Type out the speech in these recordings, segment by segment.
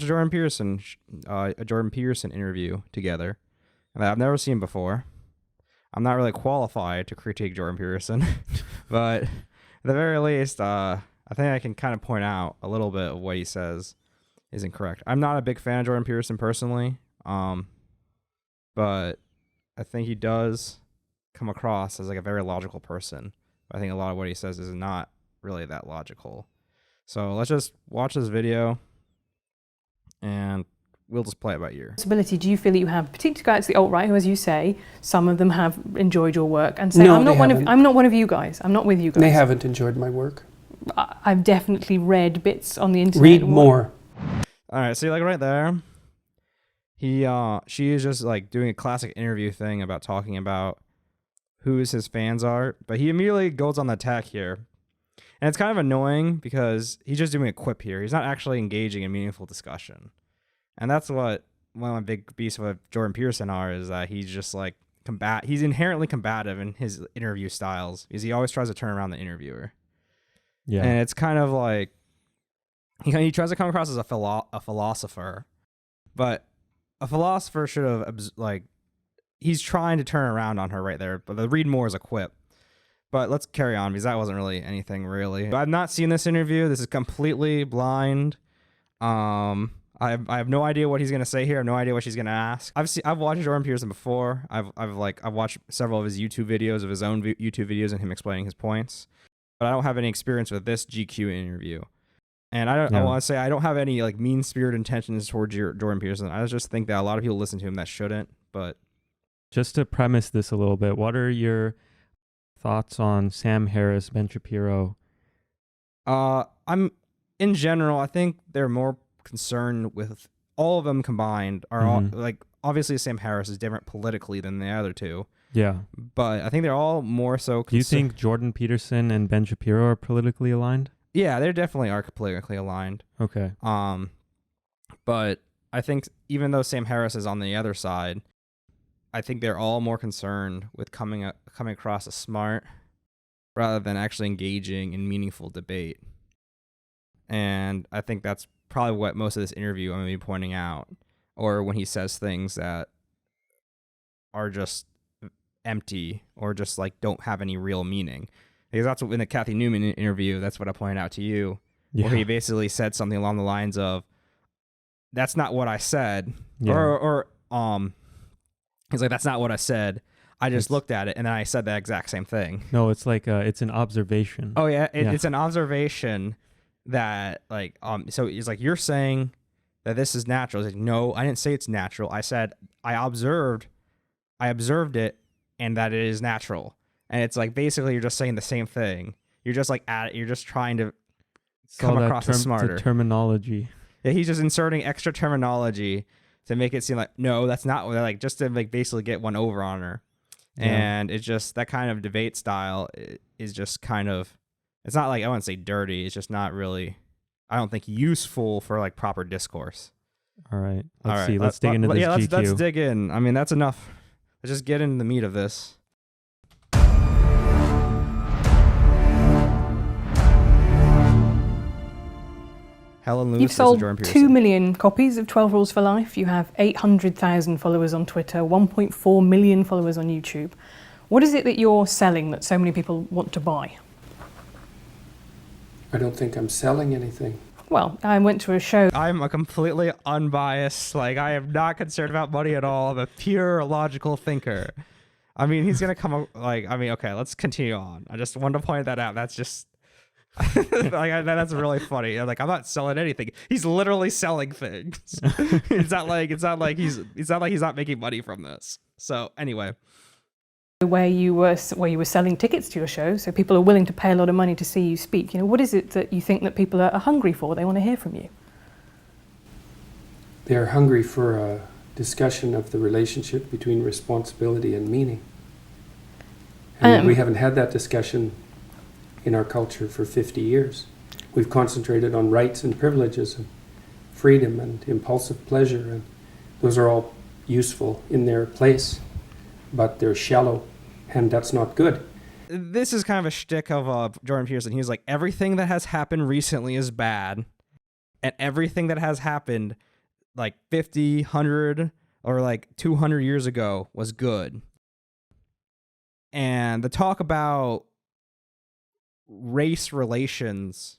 watched a Jordan Peterson interview together that I've never seen before. I'm not really qualified to critique Jordan Peterson, but at the very least, I think I can kind of point out a little bit of what he says is incorrect. I'm not a big fan of Jordan Peterson personally, but I think he does come across as like a very logical person. I think a lot of what he says is not really that logical. So let's just watch this video and we'll just play it by ear. Do you feel that you have, particularly guys, the alt-right, who, as you say, some of them have enjoyed your work and say, No, I'm not one of you guys. I'm not with you guys. They haven't enjoyed my work. I've definitely read bits on the internet. Read more. All right, see, like right there, she is just like doing a classic interview thing about talking about who his fans are, but he immediately goes on the attack here. And it's kind of annoying because he's just doing a quip here. He's not actually engaging in meaningful discussion. And that's what one of my big beefs with Jordan Peterson are, is that he's just like he's inherently combative in his interview styles because he always tries to turn around the interviewer. Yeah. And it's kind of like he tries to come across as a philosopher, but a philosopher should have he's trying to turn around on her right there, but the read more is a quip. But let's carry on because that wasn't really anything really. I've not seen this interview. This is completely blind. I have no idea what he's gonna say here. I have no idea what she's gonna ask. I've watched Jordan Peterson before. I've watched several of his YouTube videos, of his own YouTube videos, and him explaining his points. But I don't have any experience with this GQ interview. And I want to say I don't have any like mean-spirited intentions towards Jordan Peterson. I just think that a lot of people listen to him that shouldn't. But just to premise this a little bit, what are your thoughts on Sam Harris, Ben Shapiro? In general, I think they're more concerned with all of them combined are all like, obviously Sam Harris is different politically than the other two. Yeah. But I think they're all more so Do you think Jordan Peterson and Ben Shapiro are politically aligned? Yeah, they definitely are politically aligned. Okay. But I think even though Sam Harris is on the other side, I think they're all more concerned with coming across as smart rather than actually engaging in meaningful debate. And I think that's probably what most of this interview I'm going to be pointing out, or when he says things that are just empty or just like don't have any real meaning. Because that's what in the Kathy Newman interview, that's what I pointed out to you, where he basically said something along the lines of, "That's not what I said," or he's like, "That's not what I said. I just looked at it and then I said that exact same thing." No, it's like it's an observation. Oh yeah, it's an observation that like So he's like, "You're saying that this is natural." He's like, "No, I didn't say it's natural. I said I observed it, and that it is natural." And it's like basically you're just saying the same thing. You're just like you're just trying to come across as smarter. The terminology. Yeah, he's just inserting extra terminology to make it seem like, no, that's not what, like, just to like basically get one over on her. Yeah. And it's just that kind of debate style is just kind of, it's not like, I wouldn't say dirty. It's just not really, I don't think, useful for like proper discourse. All right. Let's see. Let's dig into this GQ. Let's dig in. I mean, that's enough. Let's just get into the meat of this. Helen Lewis. You've sold Jordan Peterson. 2 million copies of 12 Rules for Life. You have 800,000 followers on Twitter, 1.4 million followers on YouTube. What is it that you're selling that so many people want to buy? I don't think I'm selling anything. Well, I went to a show. I'm a completely unbiased, like, I am not concerned about money at all. I'm a pure logical thinker. I mean, he's going to come, like, I mean, okay, let's continue on. I just wanted to point that out. That's just, like, that's really funny. I'm like, I'm not selling anything. He's literally selling things. It's not like he's not making money from this. So anyway, where you were selling tickets to your show, so people are willing to pay a lot of money to see you speak. You know, what is it that you think that people are hungry for? They want to hear from you. They're hungry for a discussion of the relationship between responsibility and meaning. And we haven't had that discussion in our culture for 50 years. We've concentrated on rights and privileges and freedom and impulsive pleasure, and those are all useful in their place, but they're shallow, and that's not good. This is kind of a shtick of Jordan Peterson. He was like, everything that has happened recently is bad, and everything that has happened like 50, 100, or like 200 years ago was good. And the talk about race relations,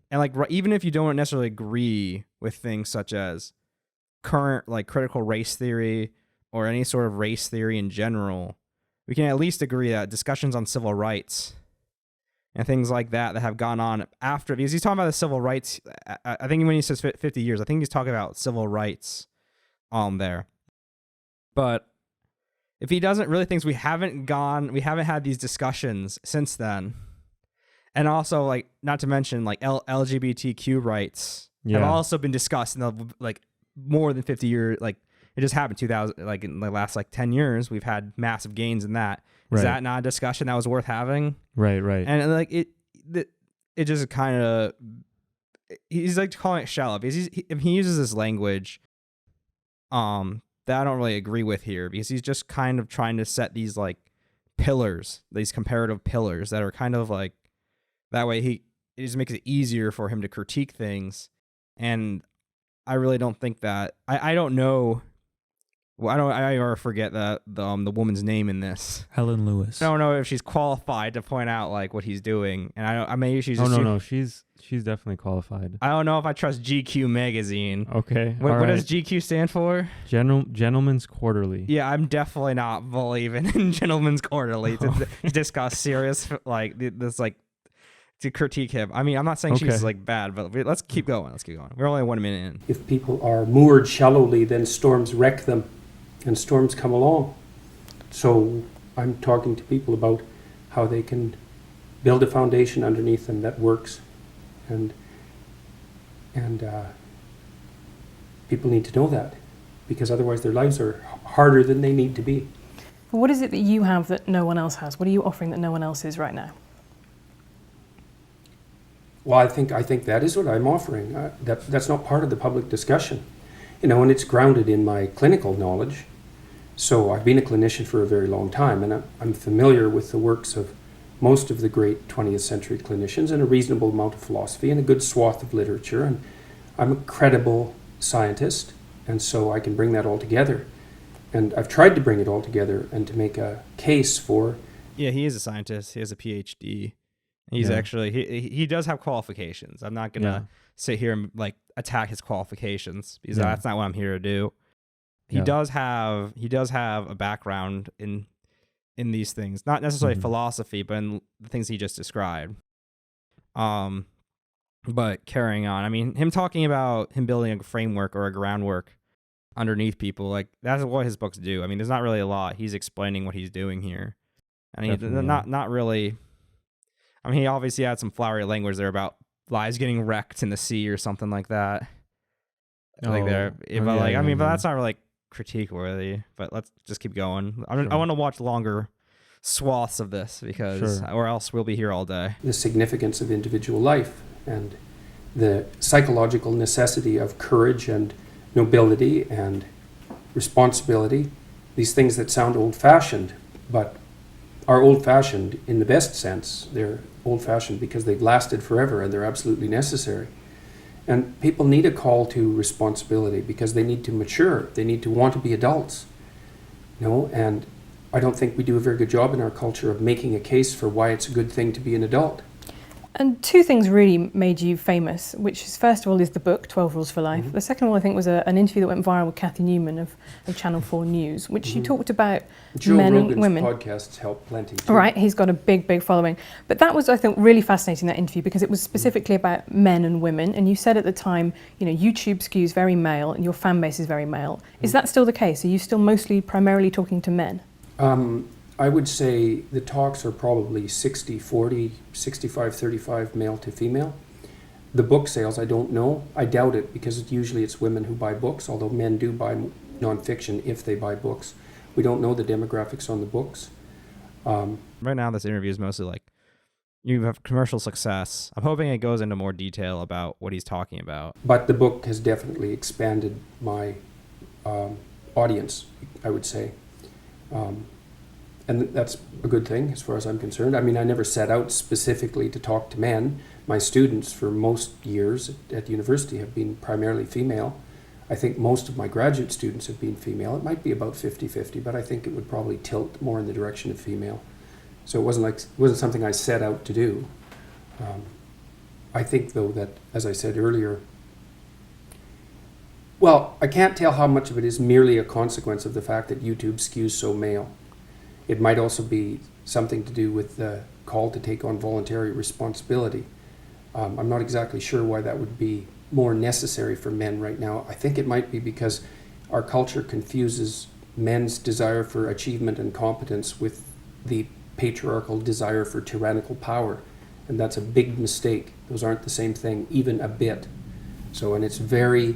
and like even if you don't necessarily agree with things such as current like critical race theory or any sort of race theory in general, we can at least agree that discussions on civil rights and things like that have gone on after, because he's talking about the civil rights. I think when he says 50 years, I think he's talking about civil rights there. But if he doesn't really think we haven't had these discussions since then, and also like not to mention like LGBTQ rights have also been discussed in the like more than 50 years. Like it just happened 2000, like in the last like 10 years, we've had massive gains in that. Is that not a discussion that was worth having? Right. And like it just kind of, he's like calling it shallow because he uses this language that I don't really agree with here, because he's just kind of trying to set these like pillars, these comparative pillars that are kind of like, that way it just makes it easier for him to critique things. And I really don't think that, I don't know. Well, I already forget the woman's name in this. Helen Lewis. I don't know if she's qualified to point out like what he's doing, and I maybe she's. Oh no, she's definitely qualified. I don't know if I trust GQ magazine. Okay. What does GQ stand for? Gentleman's Quarterly. Yeah, I'm definitely not believing in Gentleman's Quarterly to discuss serious like this like to critique him. I mean, I'm not saying she's like bad, but let's keep going. We're only 1 minute in. If people are moored shallowly, then storms wreck them. And storms come along. So I'm talking to people about how they can build a foundation underneath them that works. And people need to know that, because otherwise their lives are harder than they need to be. What is it that you have that no one else has? What are you offering that no one else is right now? Well, I think that is what I'm offering. That's not part of the public discussion, and it's grounded in my clinical knowledge. So I've been a clinician for a very long time, and I'm familiar with the works of most of the great 20th century clinicians, and a reasonable amount of philosophy and a good swath of literature. And I'm a credible scientist, and so I can bring that all together. And I've tried to bring it all together and to make a case for... Yeah, he is a scientist. He has a PhD. He's actually, he does have qualifications. I'm not going to sit here and like attack his qualifications, because that's not what I'm here to do. He does have a background in these things, not necessarily philosophy, but in the things he just described. But carrying on, I mean, him talking about him building a framework or a groundwork underneath people, like that's what his books do. I mean, there's not really a lot. He's explaining what he's doing here. I mean, not really. I mean, he obviously had some flowery language there about lives getting wrecked in the sea or something like that. But that's not really critique worthy. But let's just keep going. I want to watch longer swaths of this, because or else we'll be here all day. The significance of individual life and the psychological necessity of courage and nobility and responsibility, these things that sound old-fashioned, but are old-fashioned in the best sense. They're old-fashioned because they've lasted forever and they're absolutely necessary. And people need a call to responsibility because they need to mature. They need to want to be adults. And I don't think we do a very good job in our culture of making a case for why it's a good thing to be an adult. And two things really made you famous, which is, first of all, is the book, 12 Rules for Life. The second one, I think, was an interview that went viral with Kathy Newman of Channel 4 News, which you talked about men and women. Podcasts help plenty too. Right, he's got a big following. But that was, I think, really fascinating, that interview, because it was specifically about men and women. And you said at the time, YouTube skews very male and your fan base is very male. Is that still the case? Are you still primarily talking to men? I would say the talks are probably 60-40, 65-35 male to female. The book sales, I don't know. I doubt it, because usually it's women who buy books, although men do buy nonfiction if they buy books. We don't know the demographics on the books. Right now, this interview is mostly like, you have commercial success. I'm hoping it goes into more detail about what he's talking about. But the book has definitely expanded my audience, I would say. And that's a good thing as far as I'm concerned. I mean, I never set out specifically to talk to men, my students for most years at university have been primarily female. I think most of my graduate students have been female. It might be about 50-50, but I think it would probably tilt more in the direction of female. So it wasn't something I set out to do. I think, though, that, as I said earlier, well, I can't tell how much of it is merely a consequence of the fact that YouTube skews so male. It might also be something to do with the call to take on voluntary responsibility. I'm not exactly sure why that would be more necessary for men right now. I think it might be because our culture confuses men's desire for achievement and competence with the patriarchal desire for tyrannical power. And that's a big mistake. Those aren't the same thing, even a bit. So, and it's very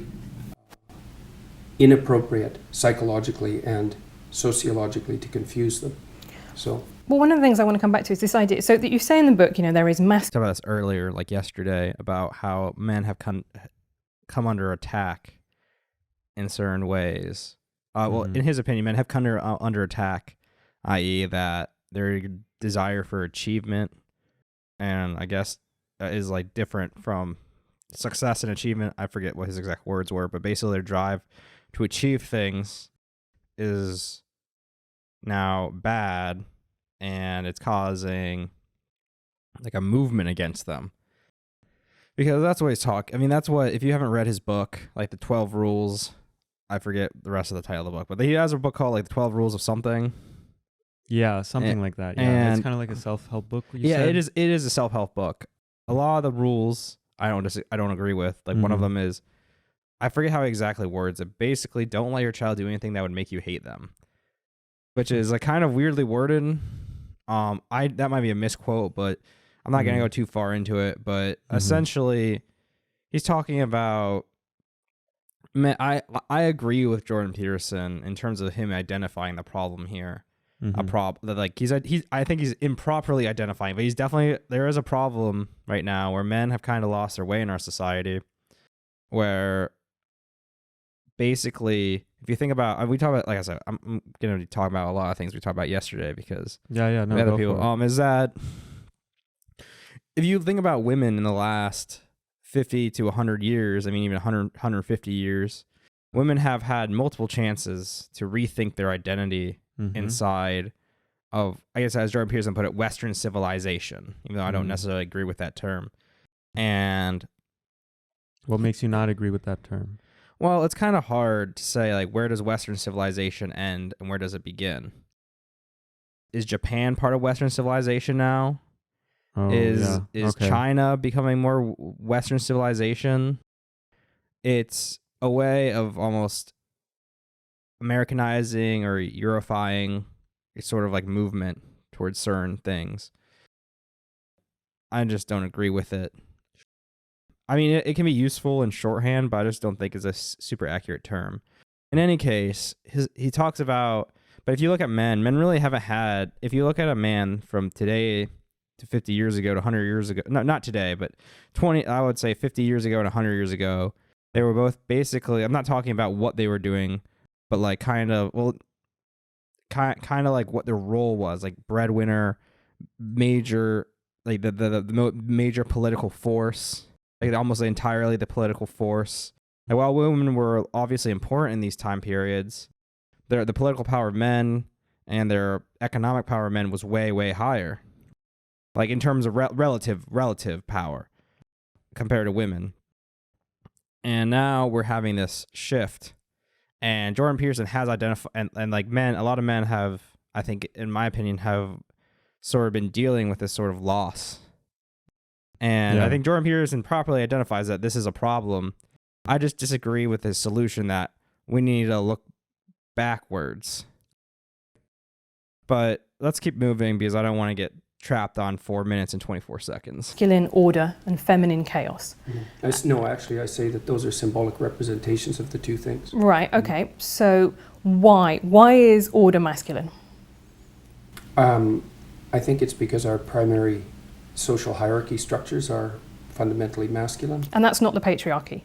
inappropriate psychologically and sociologically to confuse them. So. Well, one of the things I want to come back to is this idea. So that you say in the book, there is Talked about this earlier, like yesterday, about how men have come under attack in certain ways. Well, in his opinion, men have come under attack, i.e. that their desire for achievement, and I guess is like different from success and achievement. I forget what his exact words were, but basically their drive to achieve things is now bad, and it's causing like a movement against them. Because that's what he's talking. I mean, that's what, if you haven't read his book, like the 12 rules, I forget the rest of the title of the book, but he has a book called like the 12 rules of something. Yeah, something like that. Yeah, and it's kind of like a self-help book. Yeah, it is. It is a self-help book. A lot of the rules I don't agree with. Like one of them is, I forget how he exactly words it. Basically, don't let your child do anything that would make you hate them, which is like kind of weirdly worded. That might be a misquote, but I'm not gonna go too far into it. But essentially, he's talking about. Man, I agree with Jordan Peterson in terms of him identifying the problem here. A problem, like I think he's improperly identifying, but there is a problem right now where men have kind of lost their way in our society, where basically, if you think about, we talk about, like I said, I'm going to be talking about a lot of things we talked about yesterday because no, other people, is that if you think about women in the last 50 to 100 years, I mean, even 100, 150 years, women have had multiple chances to rethink their identity inside of, I guess, as Jordan Peterson put it, Western civilization, even though I don't necessarily agree with that term. And what makes you not agree with that term? Well, it's kind of hard to say, like, where does Western civilization end and where does it begin? Is Japan part of Western civilization now? Is China becoming more Western civilization? It's a way of almost Americanizing or Eurofying a sort of like movement towards certain things. I just don't agree with it. I mean, it can be useful in shorthand, but I just don't think it's a super accurate term. In any case, he talks about, but if you look at men really haven't had, if you look at a man from today to 50 years ago to 100 years ago, not today, but 20, I would say 50 years ago and 100 years ago, they were both basically, I'm not talking about what they were doing, but like kind of like what their role was, like breadwinner, major, like the major political force, like almost entirely the political force. And while women were obviously important in these time periods, the political power of men and their economic power of men was way, way higher, like in terms of relative power compared to women. And now we're having this shift. And Jordan Peterson has identified, and like men, a lot of men have, I think, in my opinion, have sort of been dealing with this sort of loss. And I think Jordan Peterson properly identifies that this is a problem. I just disagree with his solution that we need to look backwards. But let's keep moving because I don't want to get trapped on 4 minutes and 24 seconds. Masculine order and feminine chaos. No, actually, I say that those are symbolic representations of the two things. Right, okay. So why is order masculine? I think it's because our primary social hierarchy structures are fundamentally masculine. And that's not the patriarchy?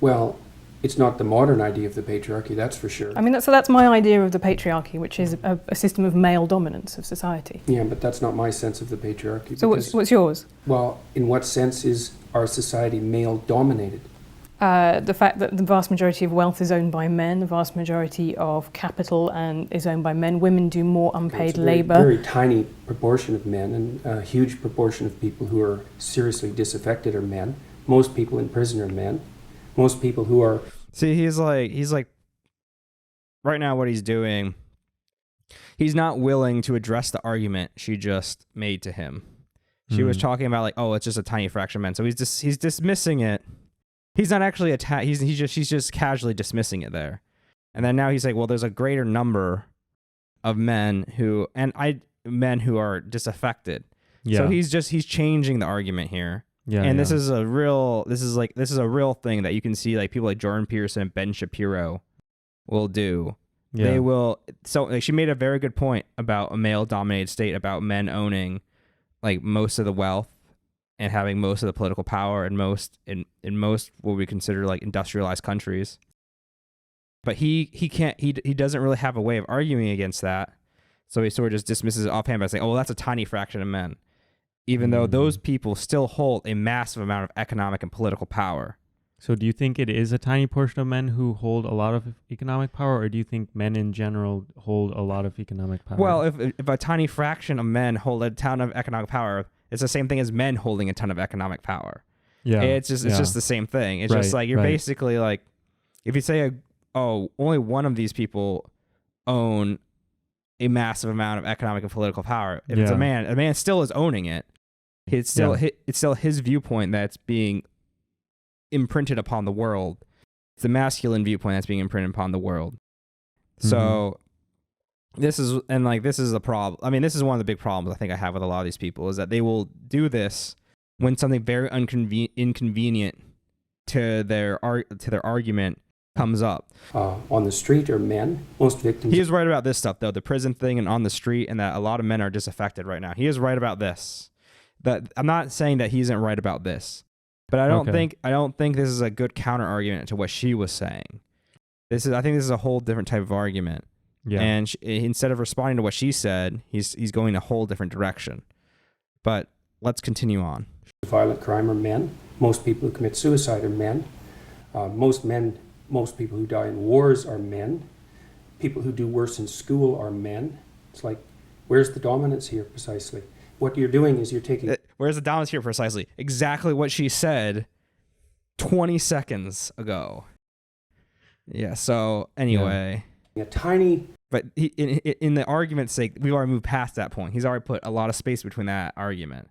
Well, It's not the modern idea of the patriarchy, that's for sure. I mean, that's my idea of the patriarchy, which is a system of male dominance of society. Yeah, but that's not my sense of the patriarchy. So what's yours? Well, in what sense is our society male-dominated? The fact that the vast majority of wealth is owned by men, the vast majority of capital is owned by men. Women do more unpaid labour. Very tiny proportion of men, and a huge proportion of people who are seriously disaffected are men. Most people in prison are men. Most people who are... See, he's like, right now what he's doing, he's not willing to address the argument she just made to him. She was talking about like, oh, it's just a tiny fraction of men. So he's dismissing it. He's not actually he's just casually dismissing it there. And then now he's like, well, there's a greater number of men who are disaffected. Yeah. So he's changing the argument here. Yeah. And this is a real thing that you can see like people like Jordan Peterson and Ben Shapiro will do. Yeah. They will. So like, she made a very good point about a male dominated state, about men owning like most of the wealth and having most of the political power in most what we consider like industrialized countries. But he doesn't really have a way of arguing against that. So he sort of just dismisses it offhand by saying, oh, well, that's a tiny fraction of men. Even though those people still hold a massive amount of economic and political power. So do you think it is a tiny portion of men who hold a lot of economic power, or do you think men in general hold a lot of economic power? Well, if a tiny fraction of men hold a ton of economic power, it's the same thing as men holding a ton of economic power. Yeah. It's just the same thing. It's just like you're basically like, if you say, only one of these people own a massive amount of economic and political power. If it's a man still is owning it. It's still his viewpoint that's being imprinted upon the world. It's the masculine viewpoint that's being imprinted upon the world. So this is the problem. I mean, this is one of the big problems I think I have with a lot of these people is that they will do this when something very inconvenient to their argument comes up. On the street are men. Most victims. He is right about this stuff though, the prison thing and on the street, and that a lot of men are disaffected right now. He is right about this. That I'm not saying that he isn't right about this, but I don't think this is a good counter argument to what she was saying. I think this is a whole different type of argument. Yeah. And instead of responding to what she said, he's going a whole different direction. But let's continue on. Violent crime are men. Most people who commit suicide are men. Most people who die in wars are men. People who do worse in school are men. It's like, where's the dominance here precisely? What you're doing is you're taking... Where's the dominance here precisely? Exactly what she said 20 seconds ago. Yeah, so anyway... A tiny... But in the argument's sake, we've already moved past that point. He's already put a lot of space between that argument.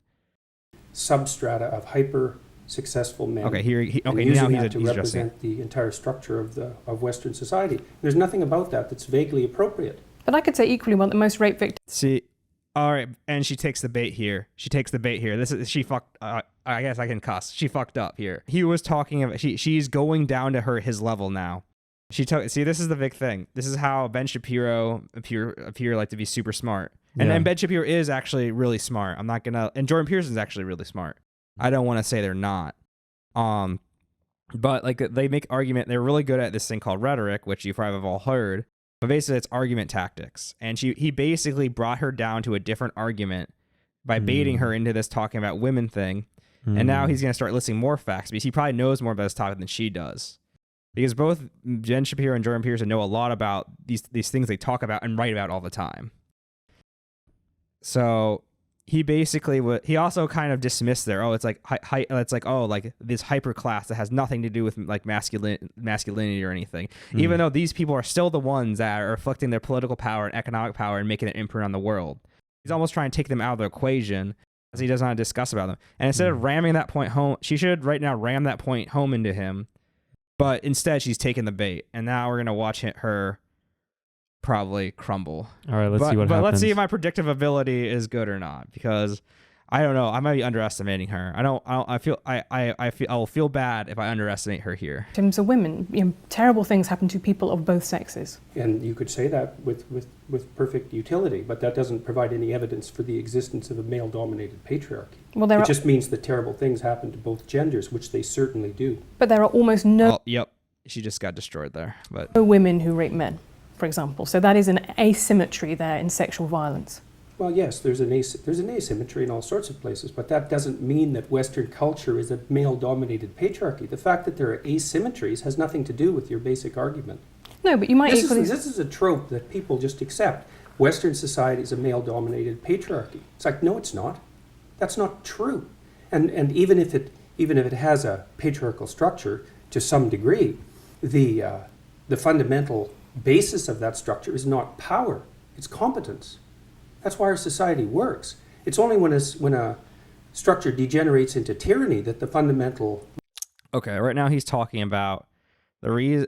Substrata of hyper-successful men. Okay, now he's to represent the entire structure of Western society. There's nothing about that that's vaguely appropriate. But I could say equally well that most rape victims... See... All right, and she takes the bait here. She fucked. I guess I can cuss. She fucked up here. He was talking about. She's going down to his level now. See, this is the big thing. This is how Ben Shapiro appear like to be super smart, and Ben Shapiro is actually really smart. I'm not gonna. And Jordan Peterson's actually really smart. I don't want to say they're not. But like they make argument. They're really good at this thing called rhetoric, which you probably have all heard. But basically, it's argument tactics. And he basically brought her down to a different argument by baiting her into this talking about women thing. And now he's going to start listing more facts because he probably knows more about this topic than she does. Because both Ben Shapiro and Jordan Peterson know a lot about these things they talk about and write about all the time. So he basically he also kind of dismissed there. It's like this hyper class that has nothing to do with like masculinity or anything. Even though these people are still the ones that are reflecting their political power and economic power and making an imprint on the world. He's almost trying to take them out of the equation as he doesn't want to discuss about them. And instead of ramming that point home, she should right now ram that point home into him. But instead, she's taking the bait, and now we're gonna watch her probably crumble. All right, let's see what happens. But let's see if my predictive ability is good or not, because I don't know. I might be underestimating her. I'll feel bad if I underestimate her here. In terms of women, terrible things happen to people of both sexes. And you could say that with perfect utility, but that doesn't provide any evidence for the existence of a male-dominated patriarchy. Well, it just means that terrible things happen to both genders, which they certainly do. But there are almost no... Yep. she just got destroyed there. But women who rape men, for example. So that is an asymmetry there in sexual violence. Well, yes, there's an asymmetry in all sorts of places, but that doesn't mean that Western culture is a male-dominated patriarchy. The fact that there are asymmetries has nothing to do with your basic argument. No, but you might This is a trope that people just accept. Western society is a male-dominated patriarchy. It's like, no, it's not. That's not true. And even if it has a patriarchal structure to some degree, the fundamental basis of that structure is not power; it's competence. That's why our society works. It's only when a structure degenerates into tyranny that the fundamental. Okay, right now he's talking about the reason.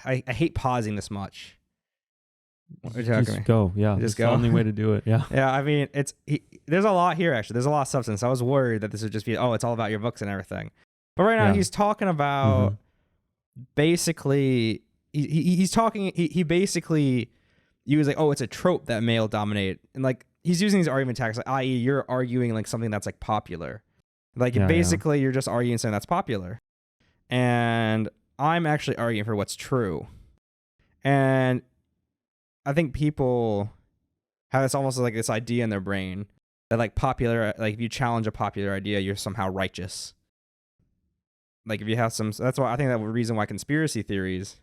I hate pausing this much. Just go, yeah. Just go. go. The only way to do it, yeah. Yeah, I mean, there's a lot here, actually. There's a lot of substance. I was worried that this would just be, it's all about your books and everything. But right now he's talking about basically, he basically, he was like, it's a trope that male dominate. And like, he's using these argument tactics, like, i.e. you're arguing like something that's like popular. Like basically you're just arguing something that's popular. And I'm actually arguing for what's true. And I think people have this almost like this idea in their brain that like if you challenge a popular idea, you're somehow righteous. Like if you have that's why I think that the reason why conspiracy theories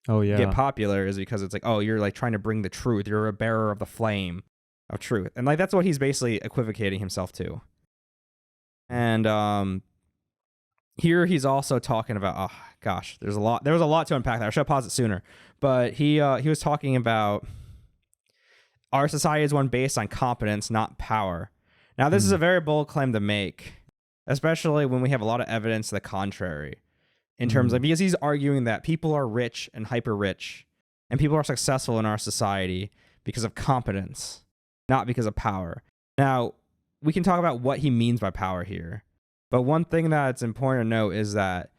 get popular is because it's like, you're like trying to bring the truth. You're a bearer of the flame of truth. And like, that's what he's basically equivocating himself to. And here he's also talking about, there was a lot to unpack there. I should have paused it sooner. But he was talking about our society is one based on competence, not power. Now, this is a very bold claim to make, especially when we have a lot of evidence to the contrary. In terms of, because he's arguing that people are rich and hyper rich, and people are successful in our society because of competence, not because of power. Now, we can talk about what he means by power here. But one thing that's important to note is that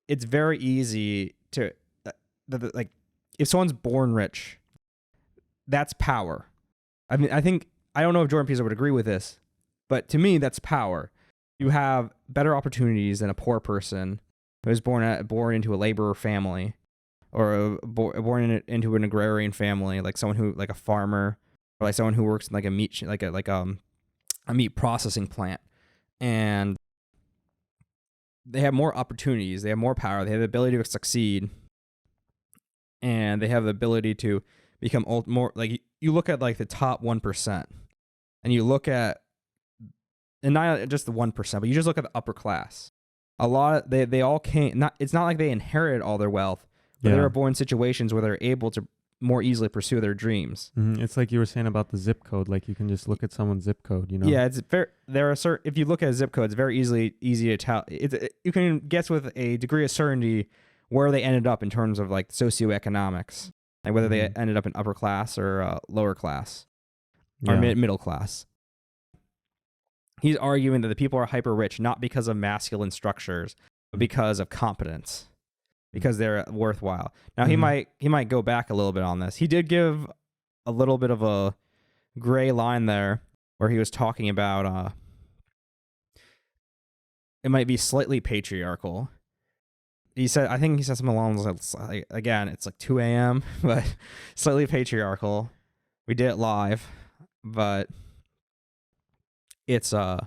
it's very easy to, like, if someone's born rich, that's power. I mean, I don't know if Jordan Peterson would agree with this, but to me, that's power. You have better opportunities than a poor person who was born into a laborer family, or born into an agrarian family, like someone who, like a farmer, or like someone who works in like a meat, a meat processing plant. And they have more opportunities, they have more power, they have the ability to succeed, and they have the ability to become more, like, you look at like the top 1%, and you look at, and not just the 1%, but you just look at the upper class. A lot of, they all came, it's not like they inherited all their wealth, but they were born in situations where they're able to more easily pursue their dreams. It's like you were saying about the zip code. Like you can just look at someone's zip code, you know? Yeah, it's fair. There are certain, if you look at a zip code, it's very easy to tell. You can guess with a degree of certainty where they ended up in terms of like socioeconomics, like whether they ended up in upper class or lower class or middle class. He's arguing that the people are hyper rich not because of masculine structures, but because of competence, because they're worthwhile. Now he might go back a little bit on this. He did give a little bit of a gray line there where he was talking about it might be slightly patriarchal. I think he said something along those lines, like, again, it's like 2 a.m., but slightly patriarchal. We did it live, but it's almost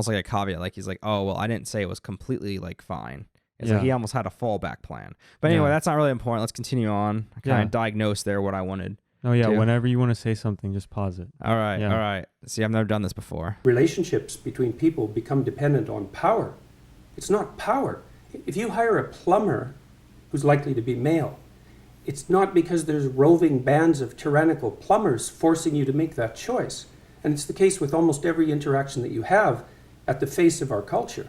like a caveat. Like he's like, I didn't say it was completely like fine. It's like he almost had a fallback plan. But anyway, that's not really important. Let's continue on. I kind of diagnosed there what I wanted. Oh yeah, whenever you want to say something, just pause it. All right. See, I've never done this before. Relationships between people become dependent on power. It's not power. If you hire a plumber who's likely to be male, it's not because there's roving bands of tyrannical plumbers forcing you to make that choice. And it's the case with almost every interaction that you have at the face of our culture.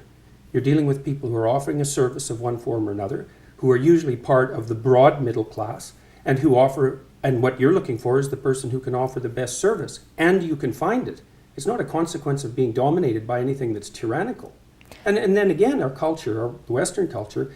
You're dealing with people who are offering a service of one form or another, who are usually part of the broad middle class, and what you're looking for is the person who can offer the best service, and you can find it. It's not a consequence of being dominated by anything that's tyrannical. And then again, our culture, the Western culture,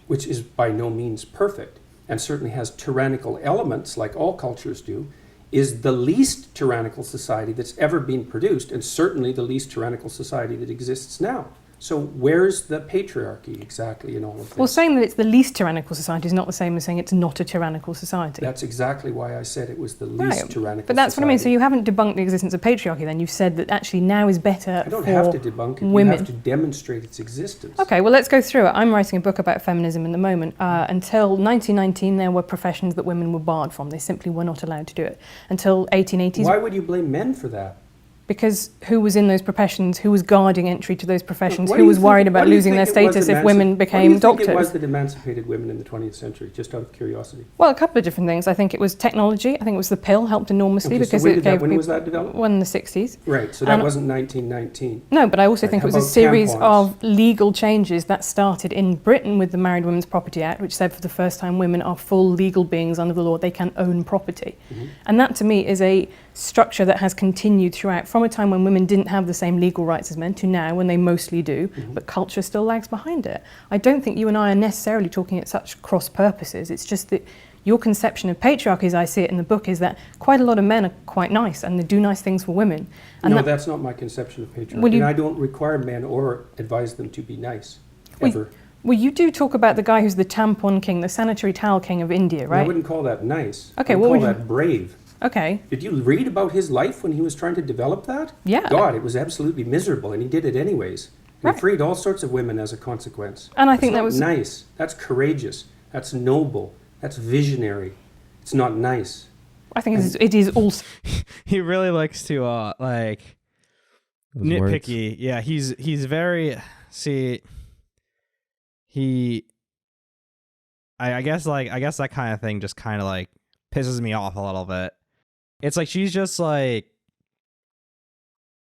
which is by no means perfect, and certainly has tyrannical elements like all cultures do, is the least tyrannical society that's ever been produced, and certainly the least tyrannical society that exists now. So where's the patriarchy exactly in all of this? Well, saying that it's the least tyrannical society is not the same as saying it's not a tyrannical society. That's exactly why I said it was the least tyrannical But that's society. what I mean. So you haven't debunked the existence of patriarchy then. You've said that actually now is better I don't for have to debunk it. women. You have to demonstrate its existence. Okay, well, let's go through it. I'm writing a book about feminism at the moment. Until 1919, there were professions that women were barred from. They simply were not allowed to do it. Until 1880s. Why would you blame men for that? Because who was in those professions, who was guarding entry to those professions, What who do you was think worried it- about what do you losing their think it was status if emanci- women became What do you think it was doctors? that emancipated women in the 20th century, just out of curiosity? Well, a couple of different things. I think it was technology. I think it was the pill helped enormously Okay, so because when it did that- gave when people was that developed? Well, in the 60s. Right, so that And- wasn't 1919. No, but I also Right, think it how was a about series tampons? of legal changes that started in Britain with the Married Women's Property Act, which said for the first time women are full legal beings under the law. They can own property. Mhm. And that to me is a structure that has continued throughout from a time when women didn't have the same legal rights as men to now when they mostly do, but culture still lags behind it. I don't think you and I are necessarily talking at such cross purposes. It's just that your conception of patriarchy, as I see it in the book, is that quite a lot of men are quite nice and they do nice things for women. And No, that- that's not my conception of patriarchy. Will you- And I don't require men or advise them to be nice, Well, ever. Well, you do talk about the guy who's the tampon king, the sanitary towel king of India, I right? wouldn't call that nice. Okay, I would what call would you- that brave. Okay, Did you read about his life when he was trying to develop that? yeah. God, it was absolutely miserable, and he did it anyways. And Right. he freed all sorts of women as a consequence. And I That's think that not was nice. That's courageous. That's noble. That's visionary. It's not nice. I think it is also He really likes to like Those words. nitpicky. Yeah, he's very he I guess that kind of thing just kind of like pisses me off a little bit. It's like she's just like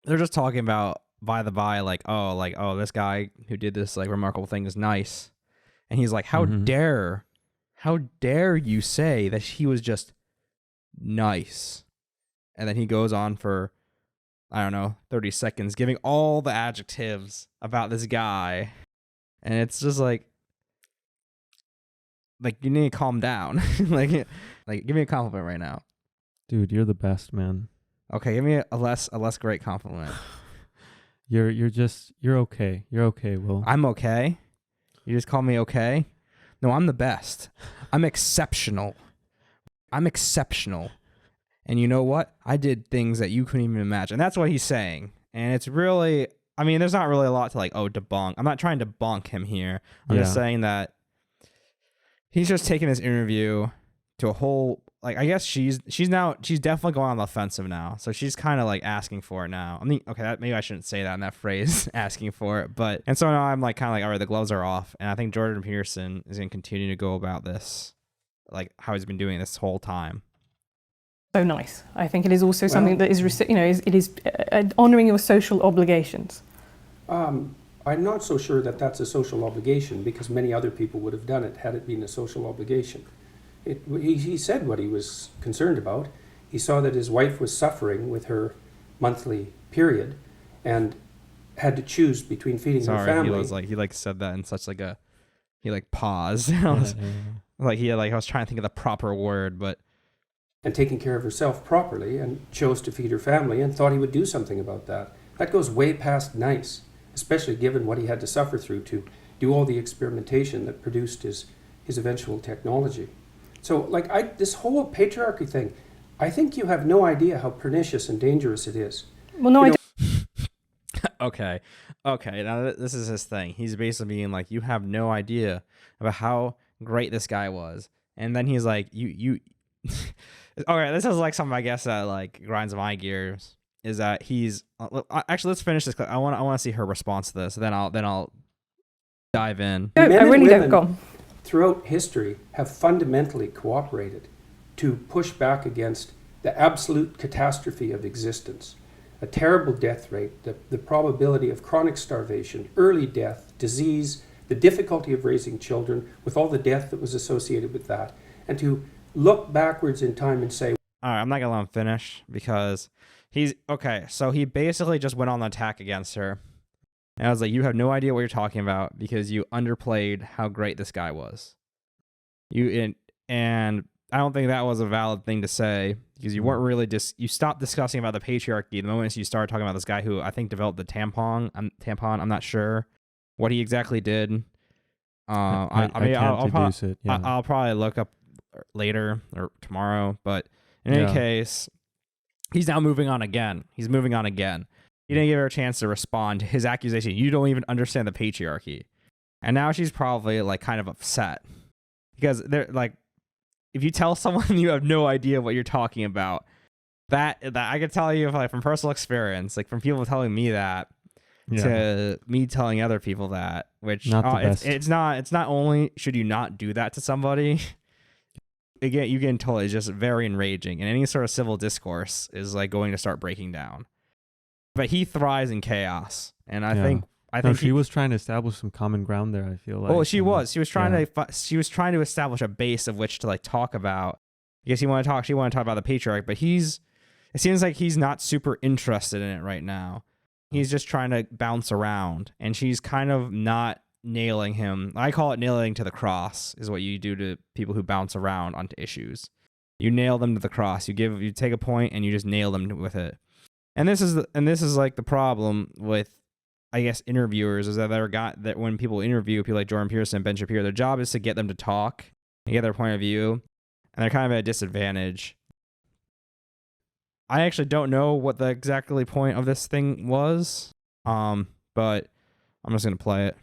they're just talking about by the by like oh this guy who did this like remarkable thing is nice. And he's like how dare you say that he was just nice. And then he goes on for I don't know 30 seconds giving all the adjectives about this guy. And it's just like you need to calm down. like give me a compliment right now. Dude, you're the best, man. Okay, give me a less great compliment. You're okay. You're okay, Will. I'm okay. You just call me okay? No, I'm the best. I'm exceptional. And you know what? I did things that you couldn't even imagine. That's what he's saying. And it's really I mean, there's not really a lot to like debunk. I'm not trying to bonk him here. I'm just saying that he's just taking this interview to a whole like I guess she's definitely going on the offensive now. So she's kind of like asking for it now. I mean, okay, maybe I shouldn't say that in that phrase, asking for it. But and so now I'm like kind of like all right, the gloves are off, and I think Jordan Peterson is going to continue to go about this, like how he's been doing this whole time. so nice. I think it is also something that is it is honouring your social obligations. I'm not so sure that that's a social obligation because many other people would have done it had it been a social obligation. He said what he was concerned about. He saw that his wife was suffering with her monthly period and had to choose between feeding her family. He said that in such like a he like paused. I was I was trying to think of the proper word, but and taking care of herself properly and chose to feed her family and thought he would do something about that. That goes way past nice, especially given what he had to suffer through to do all the experimentation that produced his eventual technology. So this whole patriarchy thing, I think you have no idea how pernicious and dangerous it is. Well, no, I don't. Okay. Now this is his thing. He's basically being like, you have no idea about how great this guy was, and then he's like, you. Okay, this is like something I guess that like grinds my gears. Is that he's actually let's finish this. I want to see her response to this. Then I'll dive in. I Men and really don't. women Go on. throughout history have fundamentally cooperated to push back against the absolute catastrophe of existence. A terrible death rate, the probability of chronic starvation, early death, disease, the difficulty of raising children with all the death that was associated with that. And to look backwards in time and say, all right, I'm not gonna let him finish because he's okay. So he basically just went on the attack against her. And I was like, you have no idea what you're talking about because you underplayed how great this guy was. And I don't think that was a valid thing to say because you weren't really you stopped discussing about the patriarchy the moment you started talking about this guy who I think developed the tampon. I'm not sure. what he exactly did. I mean, can't deduce it. Yeah. I'll probably look up later or tomorrow. But in any case, he's now moving on again. He's moving on again. He didn't give her a chance to respond to his accusation. You don't even understand the patriarchy. And now she's probably like kind of upset because they're like, if you tell someone you have no idea what you're talking about, that I can tell you like from personal experience, like from people telling me that to me telling other people that, which it's not only should you not do that to somebody, again, you get told it's just very enraging, and any sort of civil discourse is like going to start breaking down. But he thrives in chaos, and I think she was trying to establish some common ground there. I feel like. Well, she was trying to establish a base of which to like talk about. Because she wanted to talk about the patriarch, but it seems like he's not super interested in it right now. He's just trying to bounce around, and she's kind of not nailing him. I call it nailing to the cross is what you do to people who bounce around onto issues. You nail them to the cross. You take a point and you just nail them with it. And this is like the problem with, I guess, interviewers, is that when people interview people like Jordan Peterson and Ben Shapiro, their job is to get them to talk and get their point of view, and they're kind of at a disadvantage. I actually don't know what the exactly point of this thing was, but I'm just going to play it.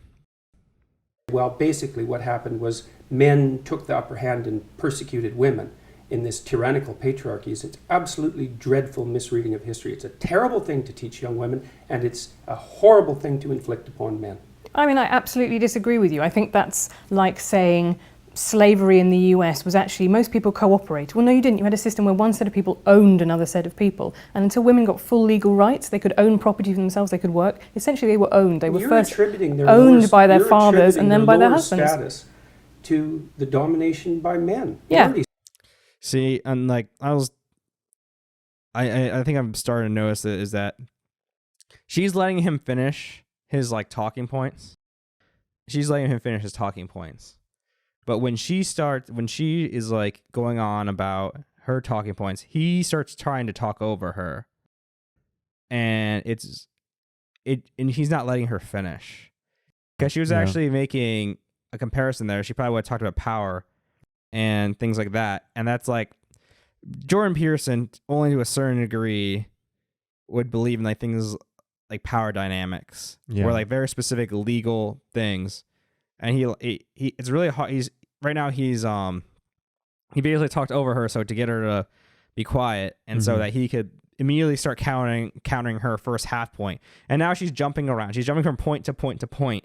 Well, basically what happened was men took the upper hand and persecuted women in this tyrannical patriarchy. It's absolutely dreadful misreading of history. It's a terrible thing to teach young women, and it's a horrible thing to inflict upon men. I mean, I absolutely disagree with you. I think that's like saying slavery in the US was actually, most people cooperated. Well, no, you didn't. You had a system where one set of people owned another set of people. And until women got full legal rights, they could own property for themselves, they could work. Essentially, they were owned. They were first owned by their fathers and then by their husbands. Status to the domination by men. Yeah. See, and like I think I'm starting to notice it is that she's letting him finish his like talking points. She's letting him finish his talking points. But when she is like going on about her talking points, he starts trying to talk over her. And he's not letting her finish. Because she was actually making a comparison there. She probably would have talked about power and things like that. And that's like Jordan Peterson, only to a certain degree, would believe in like things like power dynamics or like very specific legal things. And he it's really hard. He basically talked over her so to get her to be quiet, and so that he could immediately start countering her first half point. And now she's jumping around. She's jumping from point to point to point,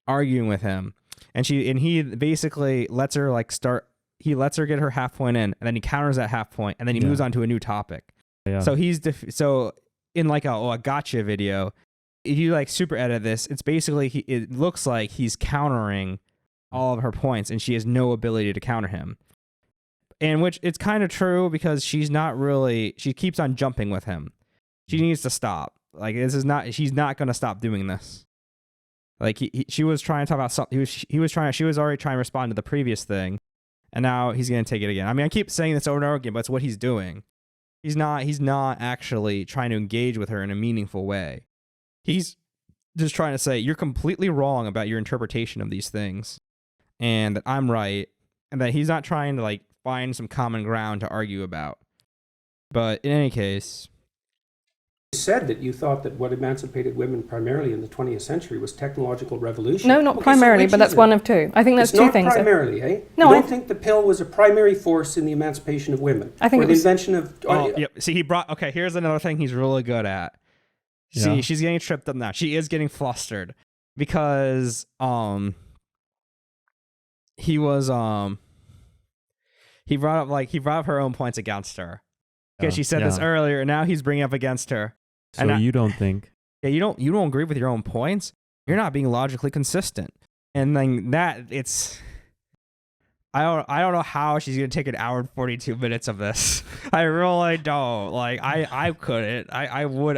arguing with him. And he basically lets her like start. He lets her get her half point in, and then he counters that half point, and then he moves on to a new topic. Yeah. So so in like a gotcha video, if you like super edit this, it's basically it looks like he's countering all of her points, and she has no ability to counter him. And which it's kind of true, because she keeps on jumping with him. She needs to stop. Like she's not going to stop doing this. Like she was trying to talk about something. She was already trying to respond to the previous thing, and now he's going to take it again. I mean, I keep saying this over and over again, but it's what he's doing. He's not actually trying to engage with her in a meaningful way. He's just trying to say, you're completely wrong about your interpretation of these things, and that I'm right, and that he's not trying to like find some common ground to argue about. But in any case, you said that you thought that what emancipated women primarily in the 20th century was technological revolution. No, not primarily, but that's one of two. I think that's two things. Not primarily, eh? No, you don't think the pill was a primary force in the emancipation of women? I think or the invention of... See, here's another thing he's really good at. See, she's getting tripped up now. She is getting flustered because he brought up her own points against her. Because she said this earlier, and now he's bringing up against her. So you don't think? Yeah, you don't agree with your own points. You're not being logically consistent. And then I don't know how she's gonna take an hour and 42 minutes of this. I really don't. Like I couldn't. I would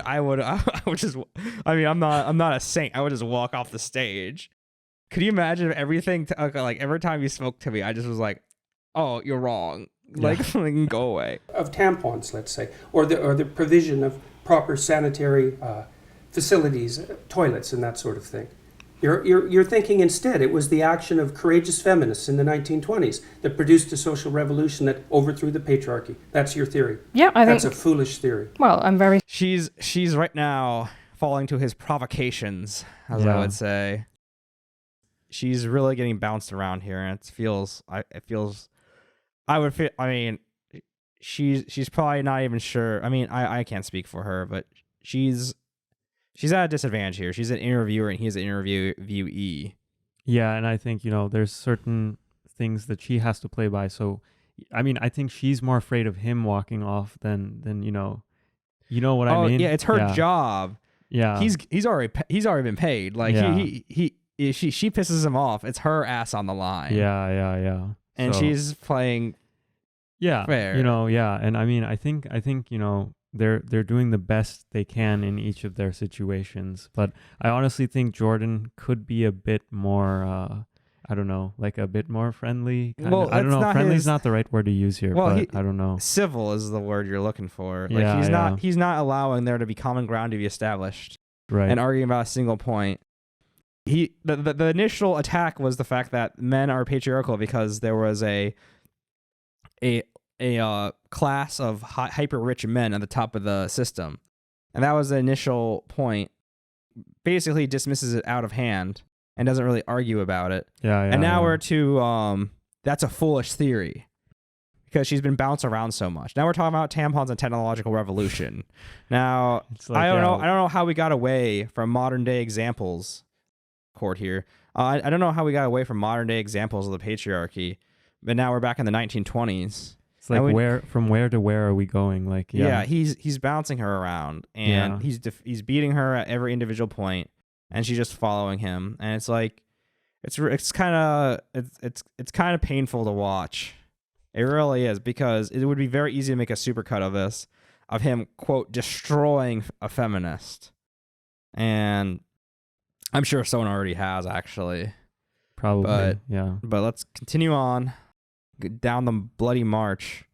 just. I mean, I'm not a saint. I would just walk off the stage. Could you imagine if everything? Like every time you spoke to me, I just was like, "Oh, you're wrong." Like go away. Of tampons, let's say, or the provision of proper sanitary facilities, toilets, and that sort of thing. You're thinking instead it was the action of courageous feminists in the 1920s that produced a social revolution that overthrew the patriarchy. That's your theory. Yeah, I think that's a foolish theory. Well, I'm very. She's right now falling to his provocations, as I would say. She's really getting bounced around here, and she's probably not even sure. I mean, I can't speak for her, but she's at a disadvantage here. She's an interviewer and he's an interviewee. Yeah, and I think, there's certain things that she has to play by. So, I mean, I think she's more afraid of him walking off than you know what I mean? Yeah, it's her job. Yeah. He's already been paid. Like she pisses him off. It's her ass on the line. Yeah. And So, she's playing fair. And I mean, I think they're doing the best they can in each of their situations, but I honestly think Jordan could be a bit more I don't know, like a bit more friendly. I don't know. Friendly is not the right word to use here, but I don't know. Civil is the word you're looking for. Yeah, like he's not allowing there to be common ground to be established. Right. And arguing about a single point. The initial attack was the fact that men are patriarchal because there was a class of hyper rich men at the top of the system, and that was the initial point. Basically dismisses it out of hand and doesn't really argue about it. And now we're to that's a foolish theory because she's been bounced around so much. Now we're talking about tampons and technological revolution. Now I don't know how we got away from modern day examples. Court here. I don't know how we got away from modern day examples of the patriarchy, but now we're back in the 1920s. It's like from where to where are we going? Like he's bouncing her around and he's beating her at every individual point, and she's just following him. And it's like it's kind of painful to watch. It really is, because it would be very easy to make a supercut of this, of him, quote, destroying a feminist, and I'm sure someone already has, actually. Probably, But let's continue on down the bloody march.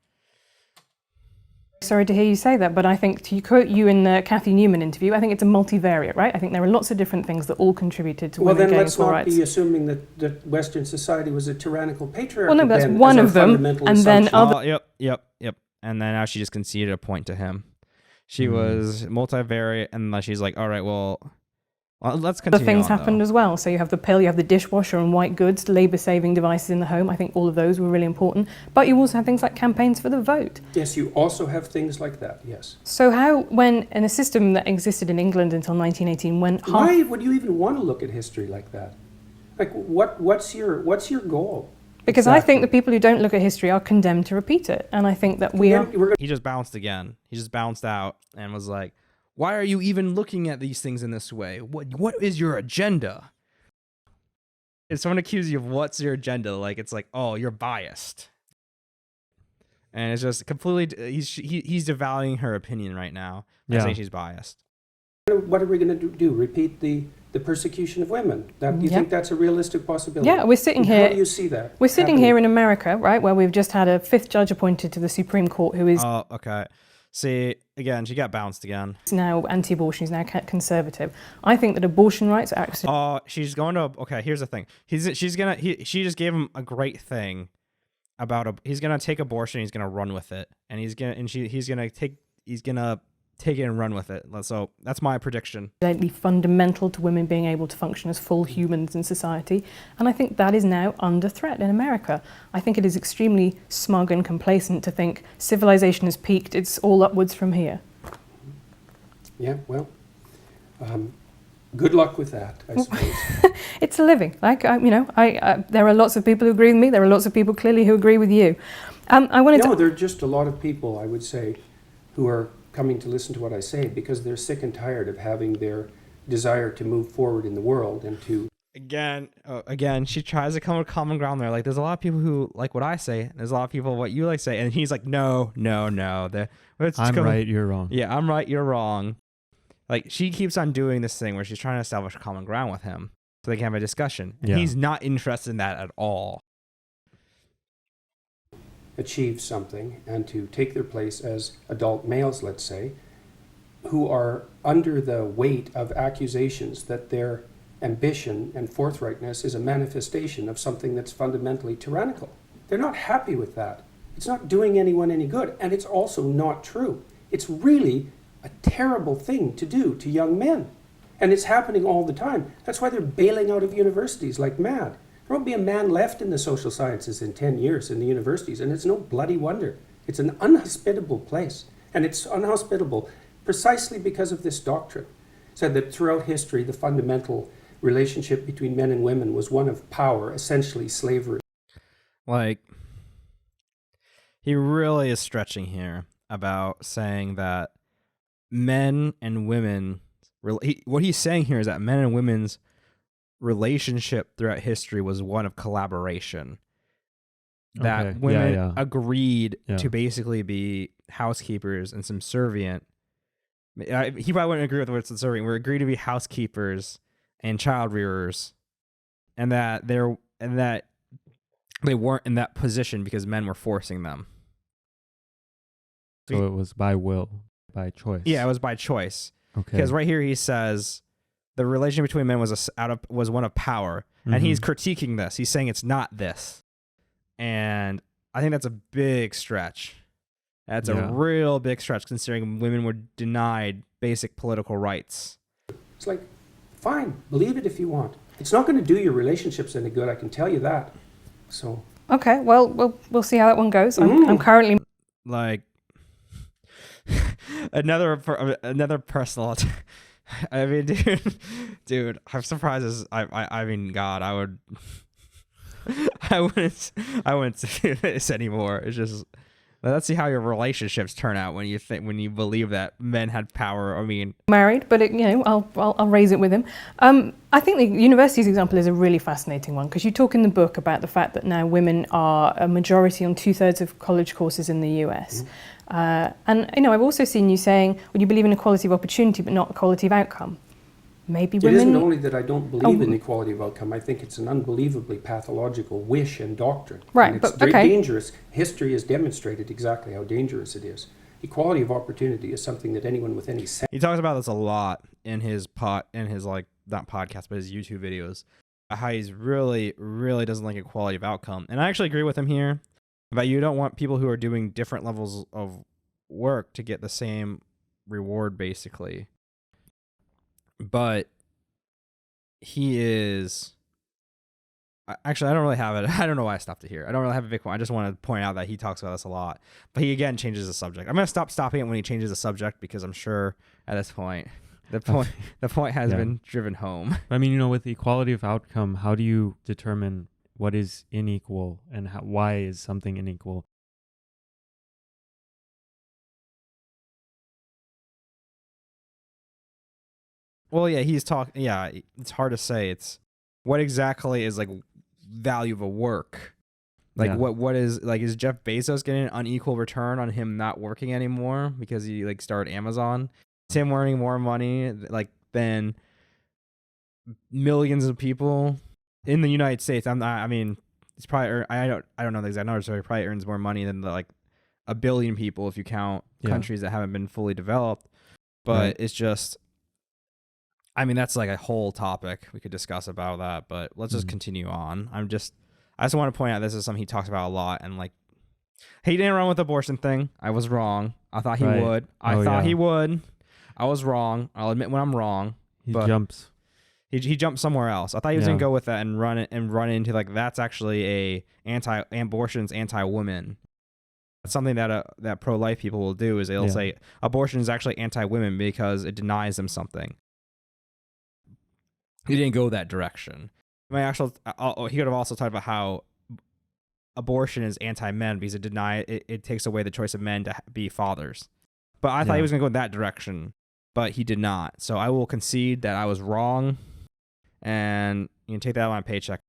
Sorry to hear you say that, but I think, to quote you in the Kathy Newman interview, I think it's a multivariate, right? I think there are lots of different things that all contributed to women gaining full rights. Well, then let's not be assuming that Western society was a tyrannical patriarchy. Well, no, that's one of them, and then other... Yep. And then now she just conceded a point to him. She was multivariate, and she's like, all right, well, let's continue. Other things happened as well. So you have the pill, you have the dishwasher and white goods, labor-saving devices in the home. I think all of those were really important. But you also have things like campaigns for the vote. Yes, you also have things like that, yes. So how, when in a system that existed in England until 1918, when why would you even want to look at history like that? Like, what's your goal? Because exactly. I think the people who don't look at history are condemned to repeat it. And I think that He just bounced again. He just bounced out and was like, why are you even looking at these things in this way? What is your agenda? If someone accuses you of what's your agenda, it's like, oh, you're biased. And it's just completely, he's devaluing her opinion right now. I think she's biased. What are we going to do? Repeat the persecution of women? Do you think that's a realistic possibility? Yeah, we're sitting here. How do you see that? We're sitting here in America, right, where we've just had a 5th judge appointed to the Supreme Court who is... Oh, okay. See, again, she got bounced again. He's now anti-abortion. He's now conservative. I think that abortion rights are actually... she's going to... Okay, here's the thing. She just gave him a great thing about... he's going to take abortion, he's going to run with it. And he's going to take it and run with it. So that's my prediction. Fundamental to women being able to function as full humans in society. And I think that is now under threat in America. I think it is extremely smug and complacent to think civilization has peaked, it's all upwards from here. Yeah, well, good luck with that, I suppose. It's a living. There are lots of people who agree with me. There are lots of people clearly who agree with you. There are just a lot of people, I would say, who are coming to listen to what I say because they're sick and tired of having their desire to move forward in the world and to... Again, she tries to come to common ground there. Like, there's a lot of people who like what I say, and there's a lot of people what you like say, and he's like, no. I'm right, you're wrong. Yeah, I'm right, you're wrong. Like, she keeps on doing this thing where she's trying to establish common ground with him so they can have a discussion. And he's not interested in that at all. Achieve something and to take their place as adult males, let's say, who are under the weight of accusations that their ambition and forthrightness is a manifestation of something that's fundamentally tyrannical. They're not happy with that. It's not doing anyone any good, and it's also not true. It's really a terrible thing to do to young men, and it's happening all the time. That's why they're bailing out of universities like mad. There won't be a man left in the social sciences in 10 years in the universities, and it's no bloody wonder. It's an unhospitable place, and it's unhospitable precisely because of this doctrine. It said that throughout history, the fundamental relationship between men and women was one of power, essentially slavery. Like, he really is stretching here about saying that men and women, what he's saying here is that men and women's relationship throughout history was one of collaboration. That women agreed to basically be housekeepers and subservient. He probably wouldn't agree with the word subservient. We agreed to be housekeepers and child rearers, and that they weren't in that position because men were forcing them. So it was by will, by choice. Yeah, it was by choice. Okay. Because right here he says the relation between men was one of power, and he's critiquing this. He's saying it's not this, and I think that's a big stretch. That's a real big stretch, considering women were denied basic political rights. It's like, fine, believe it if you want. It's not going to do your relationships any good, I can tell you that. So. Okay, well, we'll see how that one goes. I'm currently like another personal. I mean, dude, I'm surprised. I mean, God, I wouldn't do this anymore. It's just, let's see how your relationships turn out when you believe that men had power. I mean, married, but I'll raise it with him. I think the university's example is a really fascinating one, because you talk in the book about the fact that now women are a majority on 2/3 of college courses in the US. And I've also seen you saying, well, you believe in equality of opportunity, but not equality of outcome. Maybe women. It isn't only that I don't believe in equality of outcome. I think it's an unbelievably pathological wish and doctrine. Right, and it's very dangerous. History has demonstrated exactly how dangerous it is. Equality of opportunity is something that anyone with any sense. He talks about this a lot in his like, not podcast, but his YouTube videos. How he's really, really doesn't like equality of outcome, and I actually agree with him here. About you don't want people who are doing different levels of work to get the same reward, basically. But he is... Actually, I don't really have it. I don't know why I stopped it here. I don't really have a big point. I just want to point out that he talks about this a lot. But he, again, changes the subject. I'm going to stop stopping it when he changes the subject, because I'm sure at this point, the point has been driven home. I mean, with equality of outcome, how do you determine what is unequal and why is something unequal? Well, yeah, it's hard to say. It's what exactly is like value of a work. Like what is, like, is Jeff Bezos getting an unequal return on him not working anymore because he like started Amazon? Is him earning more money like than millions of people in the United States? I mean, it's probably, I don't know the exact numbers, so he probably earns more money than like a billion people if you count countries that haven't been fully developed. But it's just, I mean, that's like a whole topic we could discuss about that, but let's just continue on. I just want to point out this is something he talks about a lot, and like, he didn't run with the abortion thing. I was wrong. I thought he would. I thought he would. I was wrong. I'll admit when I'm wrong. He jumps. He jumped somewhere else. I thought he was gonna go with that and run into like, that's actually a abortion's anti-woman. Something that pro-life people will do is they'll say abortion is actually anti-women because it denies them something. He didn't go that direction. He could have also talked about how abortion is anti-men because it takes away the choice of men to be fathers. But I thought he was going to go in that direction, but he did not. So I will concede that I was wrong, and you can take that out of my paycheck.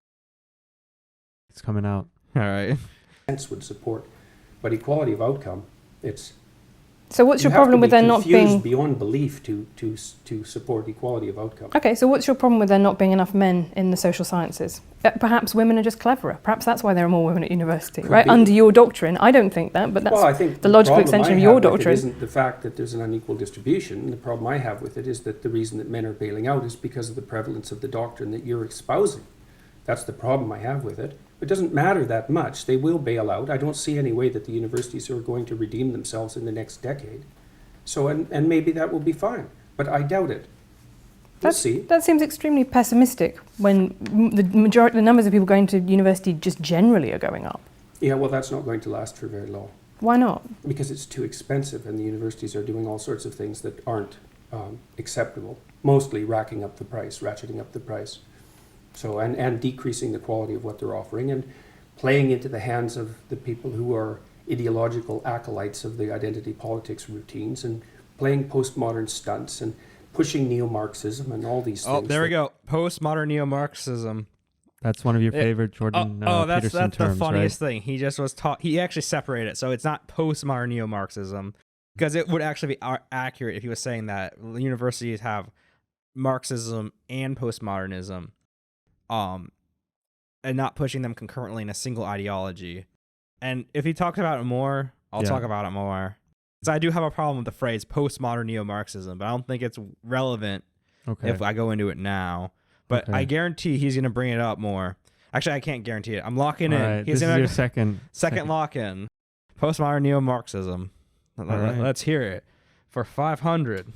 It's coming out. All right. Sense would support, but equality of outcome, it's So what's You your have to problem with be there not confused being... beyond belief to support equality of outcome. Okay, so what's your problem with there not being enough men in the social sciences? Perhaps women are just cleverer. Perhaps that's why there are more women at university, Could right? be. Under your doctrine. I don't think that, but that's Well, I think the logical problem extension I of your have with it doctrine. isn't the fact that there's an unequal distribution. The problem I have with it is that the reason that men are bailing out is because of the prevalence of the doctrine that you're espousing. That's the problem I have with it. It doesn't matter that much. They will bail out. I don't see any way that the universities are going to redeem themselves in the next decade. So, and maybe that will be fine, but I doubt it. We'll see. That seems extremely pessimistic when the numbers of people going to university just generally are going up. Yeah, well, that's not going to last for very long. Why not? Because it's too expensive, and the universities are doing all sorts of things that aren't acceptable, mostly ratcheting up the price. So, and decreasing the quality of what they're offering, and playing into the hands of the people who are ideological acolytes of the identity politics routines, and playing postmodern stunts, and pushing neo-Marxism and all these things. Oh, there we go. Postmodern neo-Marxism. That's one of your favorite Jordan that's Peterson the terms, funniest right? thing. He just was taught. He actually separated it, so it's not postmodern neo-Marxism, because it would actually be accurate if he was saying that universities have Marxism and postmodernism, and not pushing them concurrently in a single ideology. And if he talks about it more, I'll talk about it more. So I do have a problem with the phrase postmodern neo-Marxism, but I don't think it's relevant if I go into it now. But I guarantee he's going to bring it up more. Actually, I can't guarantee it. I'm locking in. Right, He's this gonna, is your second lock-in. Postmodern neo-Marxism. Right. Let's hear it. For 500.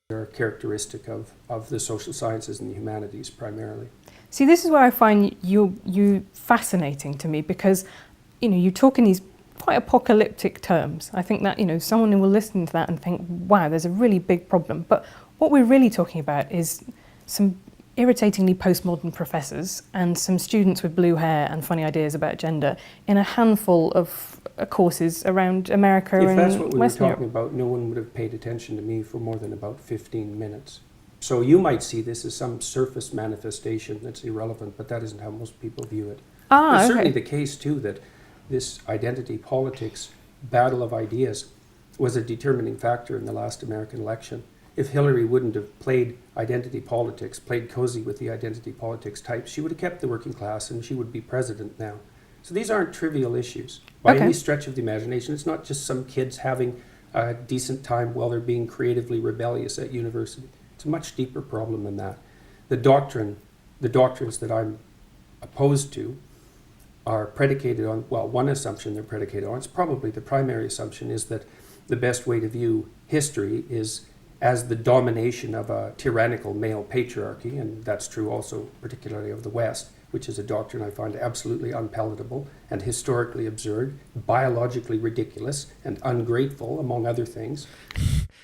They're characteristic of the social sciences and the humanities primarily. See, this is where I find you fascinating to me, because you talk in these quite apocalyptic terms. I think that someone who will listen to that and think, wow, there's a really big problem. But what we're really talking about is some irritatingly postmodern professors and some students with blue hair and funny ideas about gender in a handful of courses around America and If that's what we were Western talking about, no one would have paid attention to me for more than about 15 minutes. So you might see this as some surface manifestation that's irrelevant, but that isn't how most people view it. It's certainly the case, too, that this identity politics battle of ideas was a determining factor in the last American election. If Hillary wouldn't have played identity politics, played cozy with the identity politics types, she would have kept the working class and she would be president now. So these aren't trivial issues by any stretch of the imagination. It's not just some kids having a decent time while they're being creatively rebellious at university. It's a much deeper problem than that. The doctrines that I'm opposed to are predicated on, well, one assumption they're predicated on, it's probably the primary assumption, is that the best way to view history is as the domination of a tyrannical male patriarchy, and that's true also particularly of the West, which is a doctrine I find absolutely unpalatable and historically absurd, biologically ridiculous, and ungrateful, among other things.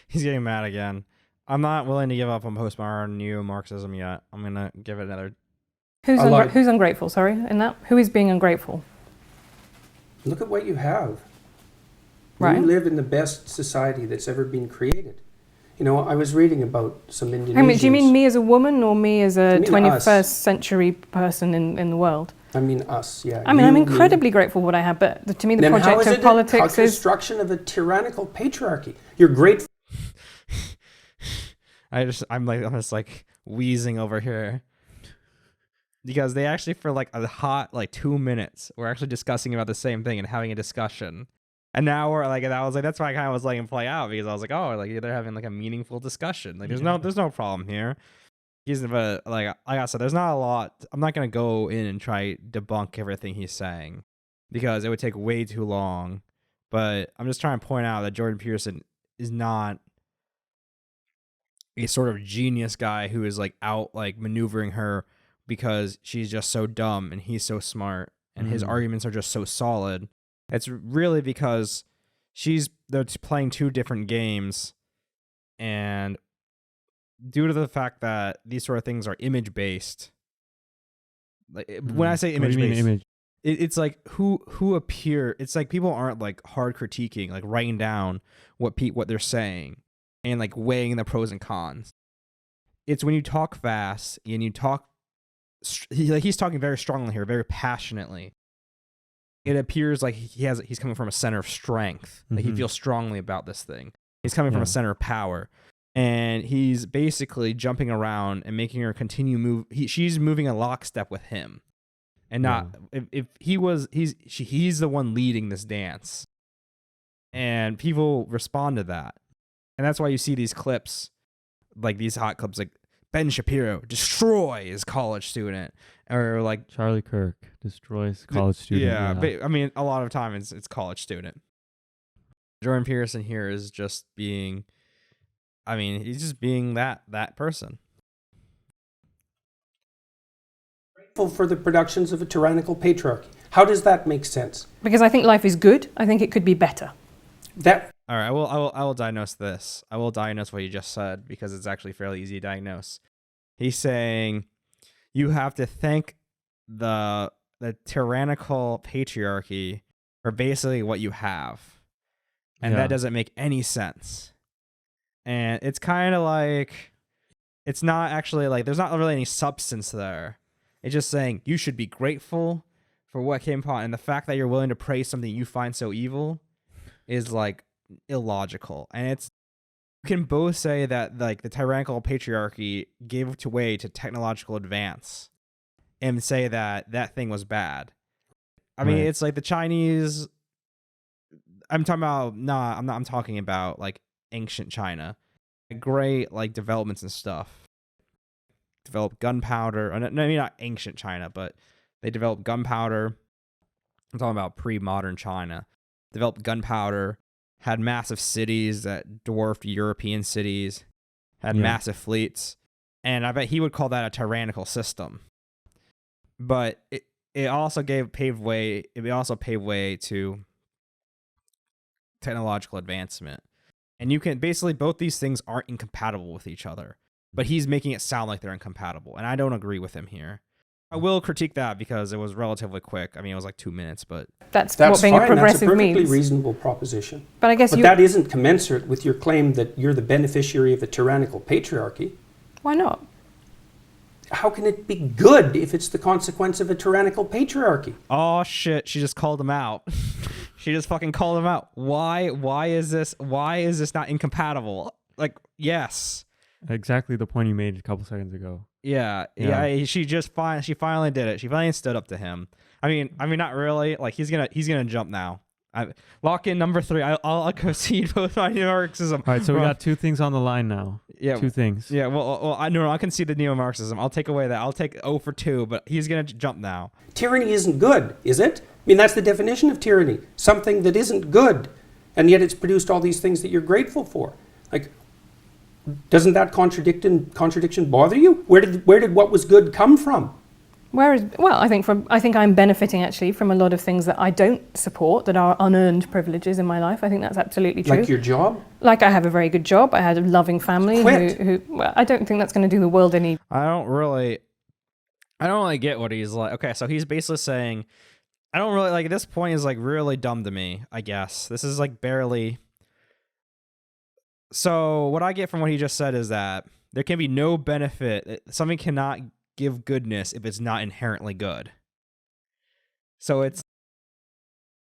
He's getting mad again. I'm not willing to give up on postmodern neo-Marxism yet. I'm going to give it another... Who's ungrateful, sorry, in that? Who is being ungrateful? Look at what you have. Right. You live in the best society that's ever been created. I was reading about some Indonesians. I mean, do you mean me as a woman or me as a 21st us. century person in the world? I mean us, yeah. I mean, I'm incredibly grateful for what I have, but to me the then project of politics is... construction of a tyrannical patriarchy. You're grateful. I'm just wheezing over here. Because they actually, for a hot 2 minutes, we're actually discussing about the same thing and having a discussion. And now we're that's why I kind of was letting him play out, because I was like, oh, they're having a meaningful discussion. There's no problem here. But like I said, there's not a lot. I'm not gonna go in and try debunk everything he's saying, because it would take way too long. But I'm just trying to point out that Jordan Peterson is not a sort of genius guy who is out maneuvering her because she's just so dumb and he's so smart and his arguments are just so solid. It's really because they're playing two different games, and due to the fact that these sort of things are image based, when I say image based, it's who appear. It's people aren't hard critiquing, writing down what they're saying and weighing the pros and cons. It's when you talk fast and you talk, he's talking very strongly here, very passionately, it appears like he's coming from a center of strength. Like he feels strongly about this thing. He's coming from a center of power, and he's basically jumping around and making her continue move. She's moving a lockstep with him, and not if he's the one leading this dance, and people respond to that, and that's why you see these clips, like these hot clips, like Ben Shapiro destroys college student, or like Charlie Kirk destroys college student. Yeah, but I mean, a lot of time it's college student. Jordan Peterson here is just being, I mean, he's just being that person. Grateful for the productions of a tyrannical patriarchy. How does that make sense? Because I think life is good. I think it could be better. That All right, I will diagnose this. I will diagnose what you just said because it's actually fairly easy to diagnose. He's saying you have to thank the tyrannical patriarchy for basically what you have. And that doesn't make any sense. And it's kind of like, it's not actually like, there's not really any substance there. It's just saying you should be grateful for what came upon. And the fact that you're willing to praise something you find so evil is like illogical. And it's, you can both say that like the tyrannical patriarchy gave way to technological advance and say that that thing was bad. I mean, it's like the Chinese, I'm talking about like ancient China. Great like developments and stuff. Developed gunpowder. Maybe not ancient China, but they developed gunpowder. I'm talking about pre-modern China. Developed gunpowder, had massive cities that dwarfed European cities, had massive fleets, and I bet he would call that a tyrannical system. But it also paved way to technological advancement. And you can basically, both these things aren't incompatible with each other, but he's making it sound like they're incompatible, and I don't agree with him here. I will critique that because it was relatively quick. I mean, it was like 2 minutes, but that's what being fine. a progressive That's a perfectly means. reasonable proposition. But I guess that isn't commensurate with your claim that you're the beneficiary of a tyrannical patriarchy. Why not? How can it be good if it's the consequence of a tyrannical patriarchy? Oh shit, she just called him out. She just fucking called him out. Why is this not incompatible? Like, yes. Exactly the point you made a couple seconds ago. Yeah. She finally did it. She finally stood up to him. I mean, not really. Like he's gonna jump now. Lock in number 3. I'll concede both my neo-Marxism. All right, so we got 2 things on the line now. Yeah, 2 things. Yeah, well, I concede the neo-Marxism. I'll take away that. I'll take 0 for 2, but he's gonna jump now. Tyranny isn't good, is it? I mean, that's the definition of tyranny. Something that isn't good, and yet it's produced all these things that you're grateful for. Like, doesn't that contradiction bother you? Where did what was good come from? I think I'm benefiting actually from a lot of things that I don't support, that are unearned privileges in my life. I think that's absolutely true. Like your job? Like I have a very good job. I had a loving family who I don't think that's going to do the world any. I don't really get what he's like. Okay, so he's basically saying, I don't really like, at this point is like really dumb to me, I guess. This is like barely. So what I get from what he just said is that there can be no benefit. Something cannot give goodness if it's not inherently good. So I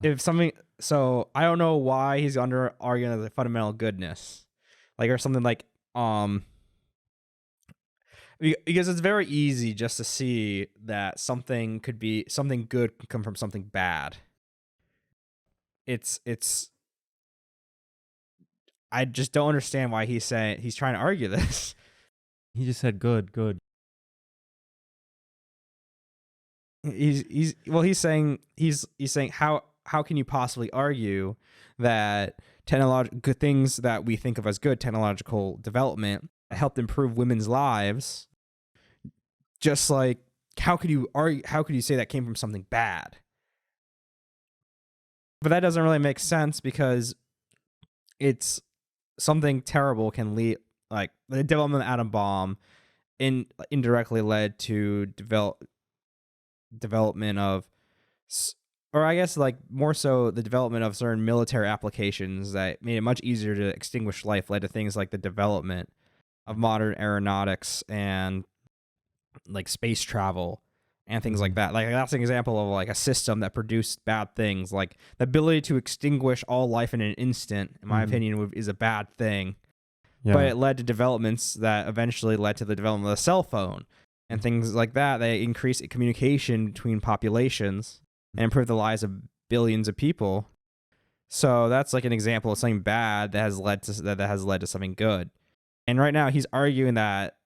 don't know why he's arguing the fundamental goodness, like, or something like, because it's very easy just to see that something good can come from something bad. I just don't understand why he's trying to argue this. He just said good. He's saying how can you possibly argue that good things that we think of as good technological development helped improve women's lives, just like how could you say that came from something bad? But that doesn't really make sense because it's something terrible can lead, like the development of the atom bomb indirectly led to development of, or I guess like more so the development of certain military applications that made it much easier to extinguish life, led to things like the development of modern aeronautics and like space travel and things like that. Like that's an example of like a system that produced bad things. Like the ability to extinguish all life in an instant, in my opinion, is a bad thing. Yeah. But it led to developments that eventually led to the development of the cell phone and things like that. They increase communication between populations and improve the lives of billions of people. So that's like an example of something bad that has led to something good. And right now he's arguing that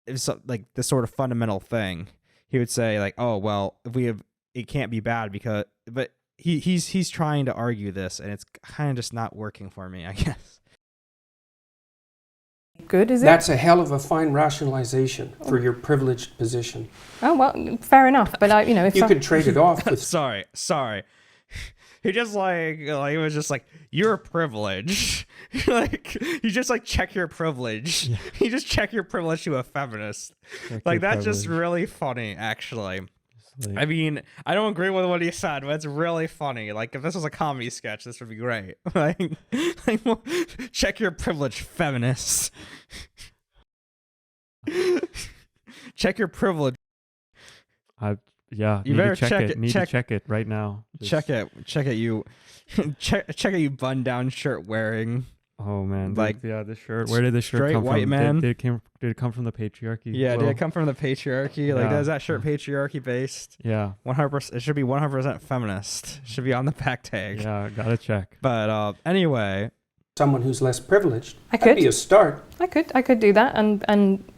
it's like this sort of fundamental thing. He would say like, oh well, if we have, it can't be bad because, but he's trying to argue this, and it's kind of just not working for me, I guess. Good, is it? That's a hell of a fine rationalization for your privileged position. Oh well, fair enough. But if You could trade it off with sorry. He just like it was just like, you're privileged. Like you just like check your privilege. Yeah. You just check your privilege to a feminist. Like that's just really funny, actually. I mean, I don't agree with what he said, but it's really funny. Like if this was a comedy sketch, this would be great. like well, check your privilege, feminists. Check your privilege. Yeah, you better check it. Need to check it right now. Check it, you. check it, you button-down shirt wearing. Oh man, like this shirt. Where did the shirt come white from? Man. Did it come from the patriarchy? Yeah, did it come from the patriarchy? Like, Yeah. is that shirt patriarchy based? Yeah, 100%. It should be 100% feminist. It should be on the back tag. Yeah, gotta check. But anyway, someone who's less privileged. I That'd could. be a start. I could do that,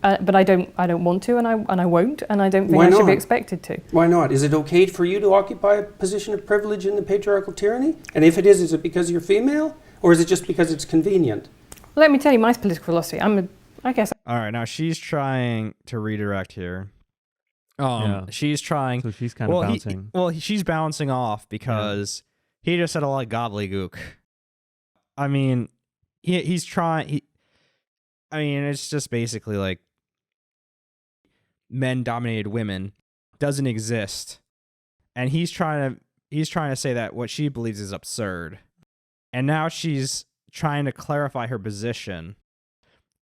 but I don't want to, and I won't, and I don't think Why I should be not? expected to. Why not? Is it okay for you to occupy a position of privilege in the patriarchal tyranny? And if it is it because you're female? Or is it just because it's convenient? Well, let me tell you my political philosophy. I guess. all right. Now she's trying to redirect here. Yeah. She's trying. So she's kind of bouncing. She's bouncing off because he just said a lot of gobbledygook. I mean, he's trying. I mean, it's just basically like men-dominated women doesn't exist, and he's trying to say that what she believes is absurd, and now she's trying to clarify her position,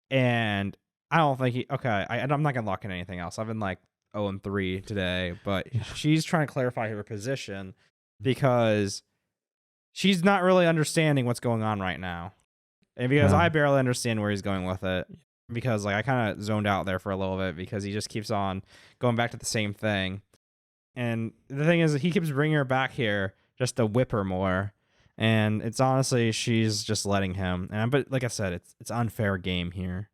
and I don't think I'm not gonna lock in anything else. I've been like 0-3 today, but she's trying to clarify her position because she's not really understanding what's going on right now. And because I barely understand where he's going with it, because like I kind of zoned out there for a little bit because he just keeps on going back to the same thing. And the thing is, he keeps bringing her back here just to whip her more. And it's honestly, she's just letting him. But like I said, it's unfair game here.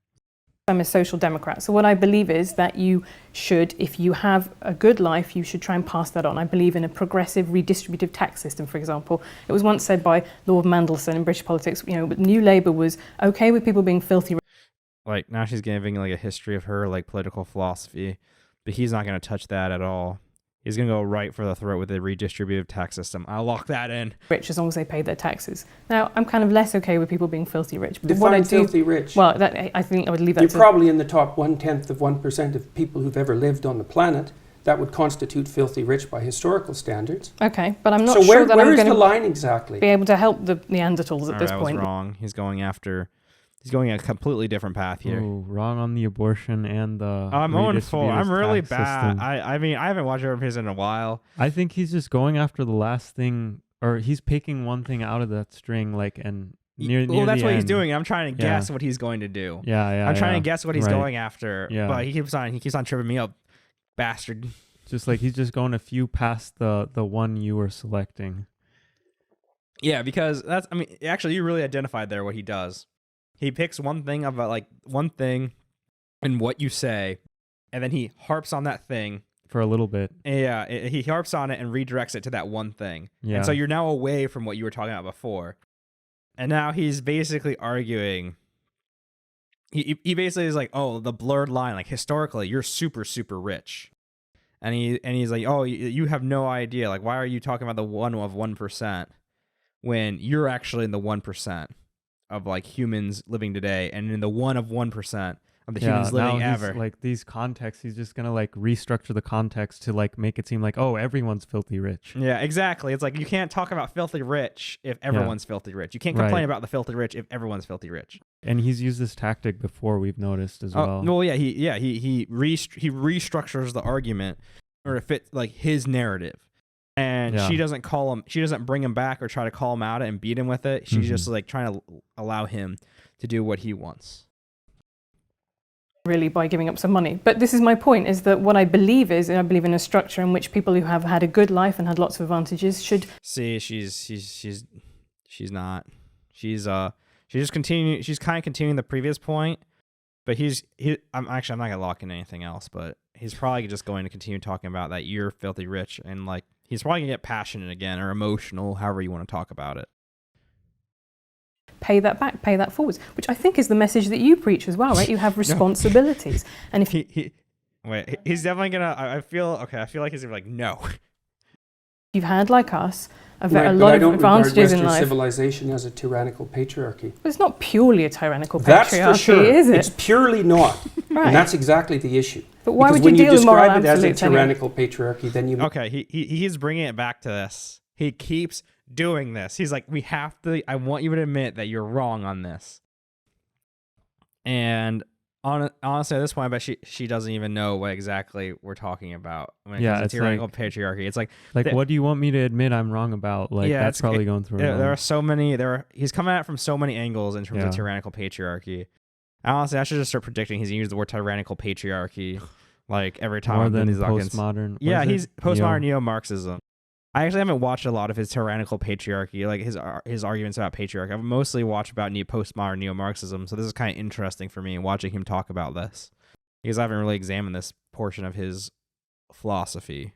I'm a social democrat. So what I believe is that you should, if you have a good life, you should try and pass that on. I believe in a progressive redistributive tax system, for example. It was once said by Lord Mandelson in British politics, New Labour was okay with people being filthy. Like now she's giving like a history of her like political philosophy, but he's not going to touch that at all. He's going to go right for the throat with the redistributive tax system. I'll lock that in. Rich as long as they pay their taxes. Now, I'm kind of less okay with people being filthy rich. But what I Define do, filthy rich. well, I think I would leave that You're to... probably in the top 1/10 of 1% of people who've ever lived on the planet. That would constitute filthy rich by historical standards. Okay, but I'm not So sure that where I'm is going the to line exactly? be able to help the Neanderthals at All this right, point. I was wrong. He's going a completely different path here. Ooh, wrong on the abortion and the. I'm 0-4. I'm really tax bad. system. I mean, I haven't watched his in a while. I think he's just going after the last thing, or he's picking one thing out of that string, like and near. Well, that's the what he's end. doing. I'm trying to guess what he's going to do. Yeah. I'm trying to guess what he's Right. going after. Yeah. But he keeps on tripping me up, bastard. Just like he's just going a few past the one you were selecting. Yeah, because actually, you really identified there what he does. He picks one thing about like one thing in what you say, and then he harps on that thing for a little bit. Yeah, he harps on it and redirects it to that one thing. Yeah. And so you're now away from what you were talking about before. And now he's basically arguing. He basically is like, oh, the blurred line, like historically, you're super, super rich. And he's like, oh, you have no idea. Like, why are you talking about the 1 of 1% when you're actually in the 1% of like humans living today, and in the 1 of 1% of the humans living now ever. like these contexts, he's just gonna like restructure the context to like make it seem like, oh, everyone's filthy rich. Yeah, exactly. It's like you can't talk about filthy rich if everyone's filthy rich. You can't complain about the filthy rich if everyone's filthy rich. And he's used this tactic before, we've noticed as well. Well, yeah, he restructures the argument or to fit like his narrative. And she doesn't bring him back or try to call him out and beat him with it. She's just like trying to allow him to do what he wants. Really, by giving up some money. But this is my point, is that what I believe in a structure in which people who have had a good life and had lots of advantages should... See, she's not. She's just continuing, she's kind of continuing the previous point, but I'm not gonna lock in anything else, but he's probably just going to continue talking about that you're filthy rich, and like he's probably gonna get passionate again or emotional, however you want to talk about it. Pay that back, pay that forwards, which I think is the message that you preach as well, right? You have responsibilities. And if he's definitely gonna, I feel like he's gonna be like, no. You've had, like us, a lot of advantages in I don't regard Western life. civilization as a tyrannical patriarchy. But it's not purely a tyrannical patriarchy, That's for sure. is it? It's purely not. Right. And that's exactly the issue. But why because would you deal with moral when you describe it as a absolutes tyrannical patriarchy, then you... Okay, he's bringing it back to this. He keeps doing this. He's like, I want you to admit that you're wrong on this. And honestly, at this point, I bet she doesn't even know what exactly we're talking about when it comes to tyrannical patriarchy. It's like what do you want me to admit I'm wrong about? Like, that's probably going through. There are so many. He's coming at it from so many angles in terms of tyrannical patriarchy. Honestly, I should just start predicting he's gonna use the word tyrannical patriarchy like every time. More than postmodern. Yeah, he's postmodern neo-Marxism. I actually haven't watched a lot of his tyrannical patriarchy, like his arguments about patriarchy. I've mostly watched about postmodern neo-Marxism, so this is kind of interesting for me watching him talk about this, because I haven't really examined this portion of his philosophy.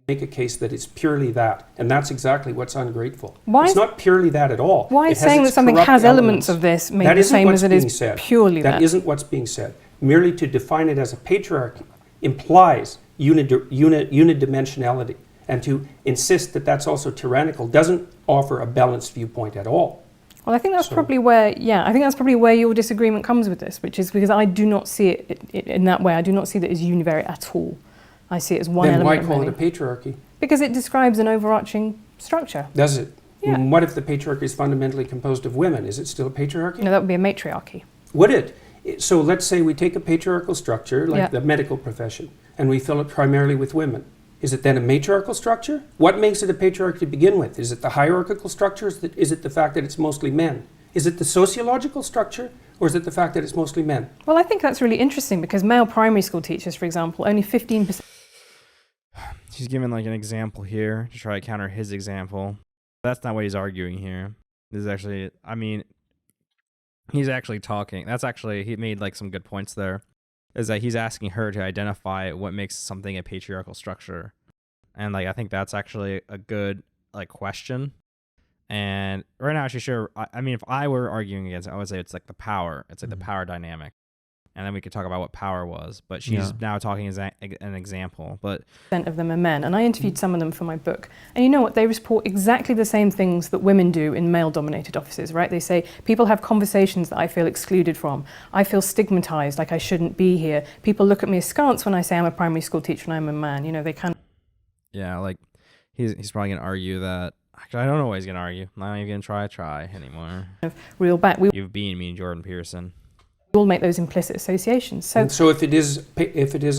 Make a case that it's purely that, and that's exactly what's ungrateful. It's not purely that at all. Why is saying that something has elements of this made the same as it is purely that? That isn't what's being said. Merely to define it as a patriarchy implies unidimensionality. And to insist that that's also tyrannical doesn't offer a balanced viewpoint at all. Well, I think that's probably where your disagreement comes with this, which is because I do not see it in that way. I do not see that as univariate at all. I see it as one element. Then why call it a patriarchy? Because it describes an overarching structure. Does it? Yeah. What if the patriarchy is fundamentally composed of women? Is it still a patriarchy? No, that would be a matriarchy. Would it? So let's say we take a patriarchal structure, like the medical profession, and we fill it primarily with women. Is it then a matriarchal structure? What makes it a patriarchy to begin with? Is it the hierarchical structure? Is it the fact that it's mostly men? Is it the sociological structure? Or is it the fact that it's mostly men? Well, I think that's really interesting because male primary school teachers, for example, only 15%. He's given like an example here to try to counter his example. That's not what he's arguing here. This is actually, he's actually talking. He made like some good points there. Is that he's asking her to identify what makes something a patriarchal structure. And like I think that's actually a good like question. And right now she's sure if I were arguing against it, I would say it's like the power. It's like the power dynamic. And then we could talk about what power was. But she's now talking as an example. But of them are men. And I interviewed some of them for my book. And you know what? They report exactly the same things that women do in male-dominated offices, right? They say, people have conversations that I feel excluded from. I feel stigmatized, like I shouldn't be here. People look at me askance when I say I'm a primary school teacher and I'm a man. You know, they kind of... Yeah, like, he's probably going to argue that... Actually, I don't know what he's going to argue. I'm not even going to try anymore. Reel back. You've been me and Jordan Peterson. We'll make those implicit associations. So if it is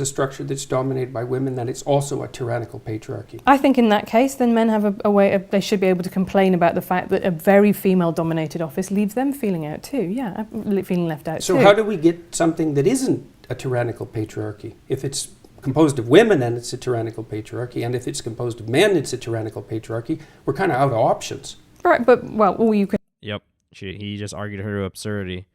a structure that's dominated by women, then it's also a tyrannical patriarchy. I think in that case, then men have a way of, they should be able to complain about the fact that a very female-dominated office leaves them feeling out too. Yeah, feeling left out too. So how do we get something that isn't a tyrannical patriarchy? If it's composed of women, then it's a tyrannical patriarchy, and if it's composed of men, it's a tyrannical patriarchy. We're kind of out of options. Right, but all you can... Yep, he just argued her to absurdity.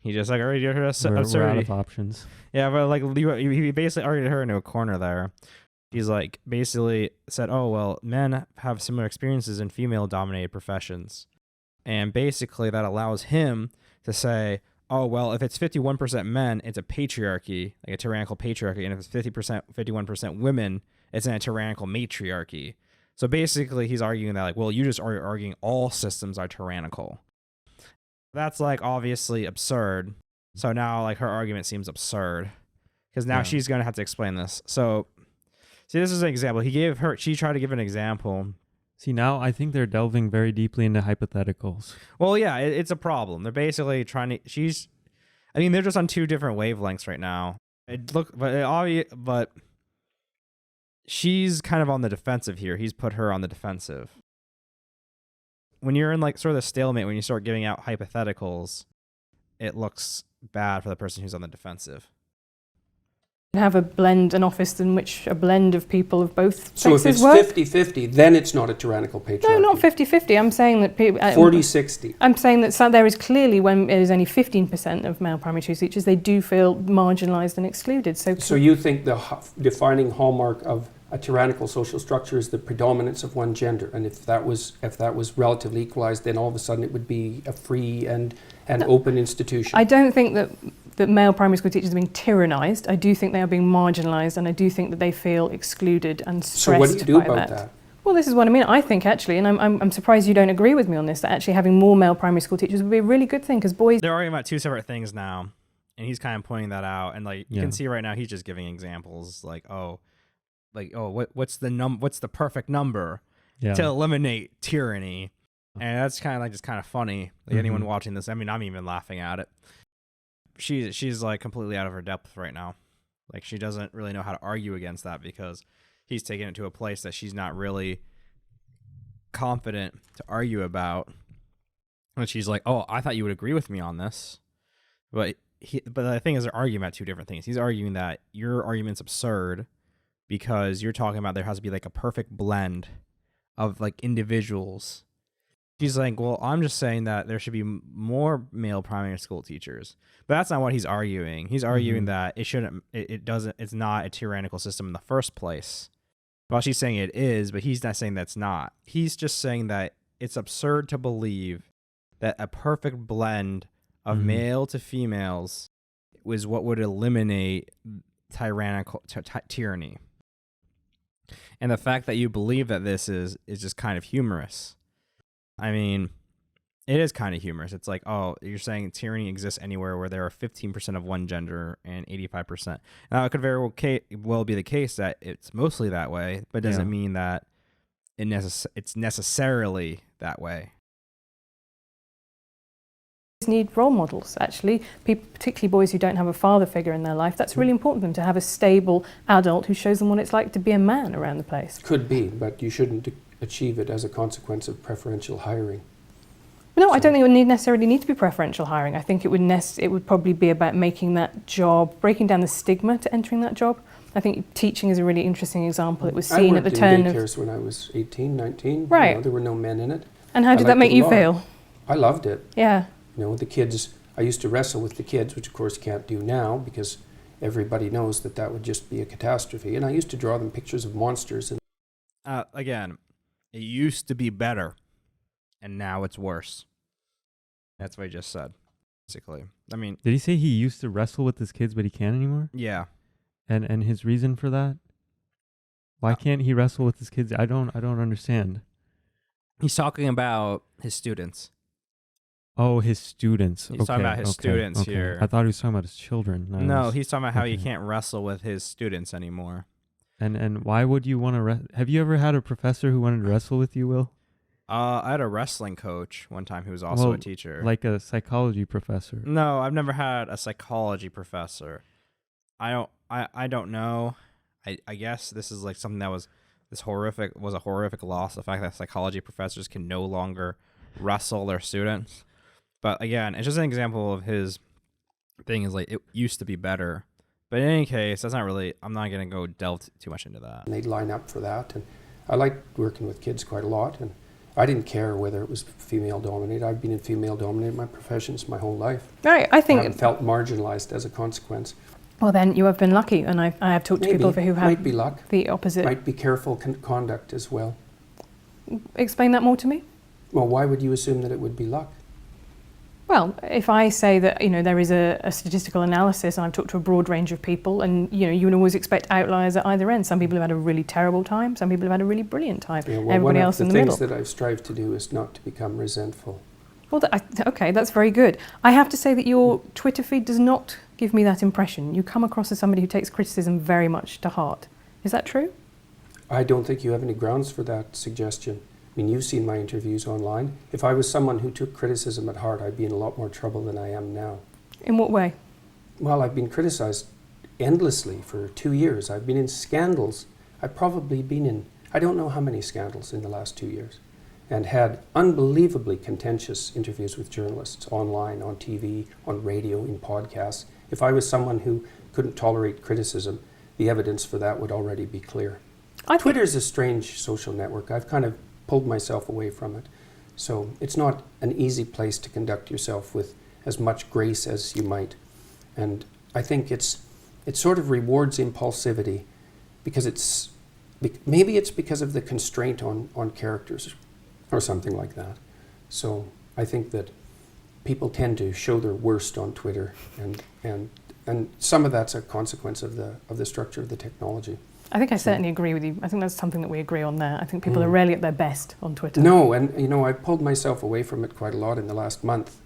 He just like already did her absurdity. We're out of options. Yeah, but like he basically argued her into a corner there. He's like basically said, "Oh well, men have similar experiences in female-dominated professions," and basically that allows him to say, "Oh well, if it's 51% men, it's a patriarchy, like a tyrannical patriarchy, and if it's 51% women, it's a tyrannical matriarchy." So basically, he's arguing that like, well, you just are arguing all systems are tyrannical. That's like obviously absurd, So now like her argument seems absurd because now Yeah. she's going to have to explain this. So see, this is an example. She tried to give an example. See, now I think they're delving very deeply into hypotheticals. Well, yeah, it's a problem. They're basically trying to, they're just on two different wavelengths right now. But she's kind of on the defensive here. He's put her on the defensive. When you're in like sort of the stalemate, when you start giving out hypotheticals, it looks bad for the person who's on the defensive. Have an office in which a blend of people of both So if sexes it's work. 50-50, then it's not a tyrannical patriarchy. No, not 50-50. I'm saying that people... 40-60. I'm saying that there is clearly, when there's only 15% of male primary school teachers, they do feel marginalised and excluded. So you think the defining hallmark of a tyrannical social structure is the predominance of one gender, and if that was relatively equalized, then all of a sudden it would be a free and open institution. I don't think that male primary school teachers are being tyrannised. I do think they are being marginalised, and I do think that they feel excluded and stressed by that. So what do you do about that? Well, this is what I mean. I think actually, and I'm surprised you don't agree with me on this, that actually having more male primary school teachers would be a really good thing, because boys... They're arguing about two separate things now, and he's kind of pointing that out. And like you Yeah. can see right now, he's just giving examples what's the perfect number Yeah. to eliminate tyranny, and that's kind of like just kind of funny. Like anyone watching this, I mean, I'm even laughing at it. She's like completely out of her depth right now. Like she doesn't really know how to argue against that because he's taking it to a place that she's not really confident to argue about. And she's like, "Oh, I thought you would agree with me on this," but the thing is, they're arguing about two different things. He's arguing that your argument's absurd because you're talking about there has to be like a perfect blend of like individuals. She's like, well, I'm just saying that there should be more male primary school teachers, but that's not what he's arguing. He's arguing that it's not a tyrannical system in the first place. Well, she's saying it is, but he's not saying that's not. He's just saying that it's absurd to believe that a perfect blend of male to females was what would eliminate tyrannical tyranny. And the fact that you believe that this is just kind of humorous. I mean, it is kind of humorous. It's like, oh, you're saying tyranny exists anywhere where there are 15% of one gender and 85%. Now, it could very well be the case that it's mostly that way, but it doesn't mean that it's necessarily that way. Need role models, actually, people, particularly boys who don't have a father figure in their life. That's really important for them to have a stable adult who shows them what it's like to be a man around the place. Could be, but you shouldn't achieve it as a consequence of preferential hiring. No, I don't think it would necessarily need to be preferential hiring. I think it would probably be about making that job, breaking down the stigma to entering that job. I think teaching is a really interesting example. It was seen at the turn of... I worked in daycares when I was 18, 19. Right. You know, there were no men in it. And how did that make you feel? I loved it. Yeah. You know, the kids, I used to wrestle with the kids, which of course you can't do now because everybody knows that would just be a catastrophe. And I used to draw them pictures of monsters. And again, it used to be better, and now it's worse. That's what he just said, basically. I mean... Did he say he used to wrestle with his kids, but he can't anymore? Yeah. And his reason for that? Why can't he wrestle with his kids? I don't understand. He's talking about his students. Oh, his students. He's talking about his students here. I thought he was talking about his children. No, he's talking about how you can't wrestle with his students anymore. And why would you want to... Have you ever had a professor who wanted to wrestle with you, Will? I had a wrestling coach one time who was also a teacher. Like a psychology professor. No, I've never had a psychology professor. I don't know. I guess this is like something that was a horrific loss. The fact that psychology professors can no longer wrestle their students. But again, it's just an example of his thing is like it used to be better. But in any case, that's not really, I'm not going to go delve too much into that. And they'd line up for that. And I liked working with kids quite a lot. And I didn't care whether it was female dominated. I've been in female dominated my professions my whole life. Right, I think... I haven't felt marginalized as a consequence. Well, then you have been lucky, and I have talked to people who have might be luck. The opposite. Might be careful conduct as well. Explain that more to me. Well, why would you assume that it would be luck? Well, if I say that, there is a statistical analysis and I've talked to a broad range of people and, you would always expect outliers at either end. Some people have had a really terrible time, some people have had a really brilliant time. Yeah, well, Everybody else in the middle. One of the things that I've strived to do is not to become resentful Well, okay, that's very good. I have to say that your Twitter feed does not give me that impression. You come across as somebody who takes criticism very much to heart. Is that true? I don't think you have any grounds for that suggestion. I mean, you've seen my interviews online. If I was someone who took criticism at heart, I'd be in a lot more trouble than I am now. In what way? Well, I've been criticized endlessly for 2 years. I've been in scandals. I've probably been in, I don't know how many scandals in the last 2 years, and had unbelievably contentious interviews with journalists online, on TV, on radio, in podcasts. If I was someone who couldn't tolerate criticism, the evidence for that would already be clear. Twitter's a strange social network. I've kind of pulled myself away from it. So it's not an easy place to conduct yourself with as much grace as you might. And I think it sort of rewards impulsivity because maybe it's because of the constraint on characters or something like that. So I think that people tend to show their worst on Twitter, and some of that's a consequence of the structure of the technology. I think I certainly agree with you. I think that's something that we agree on there. I think people are rarely at their best on Twitter. No, and I pulled myself away from it quite a lot in the last month,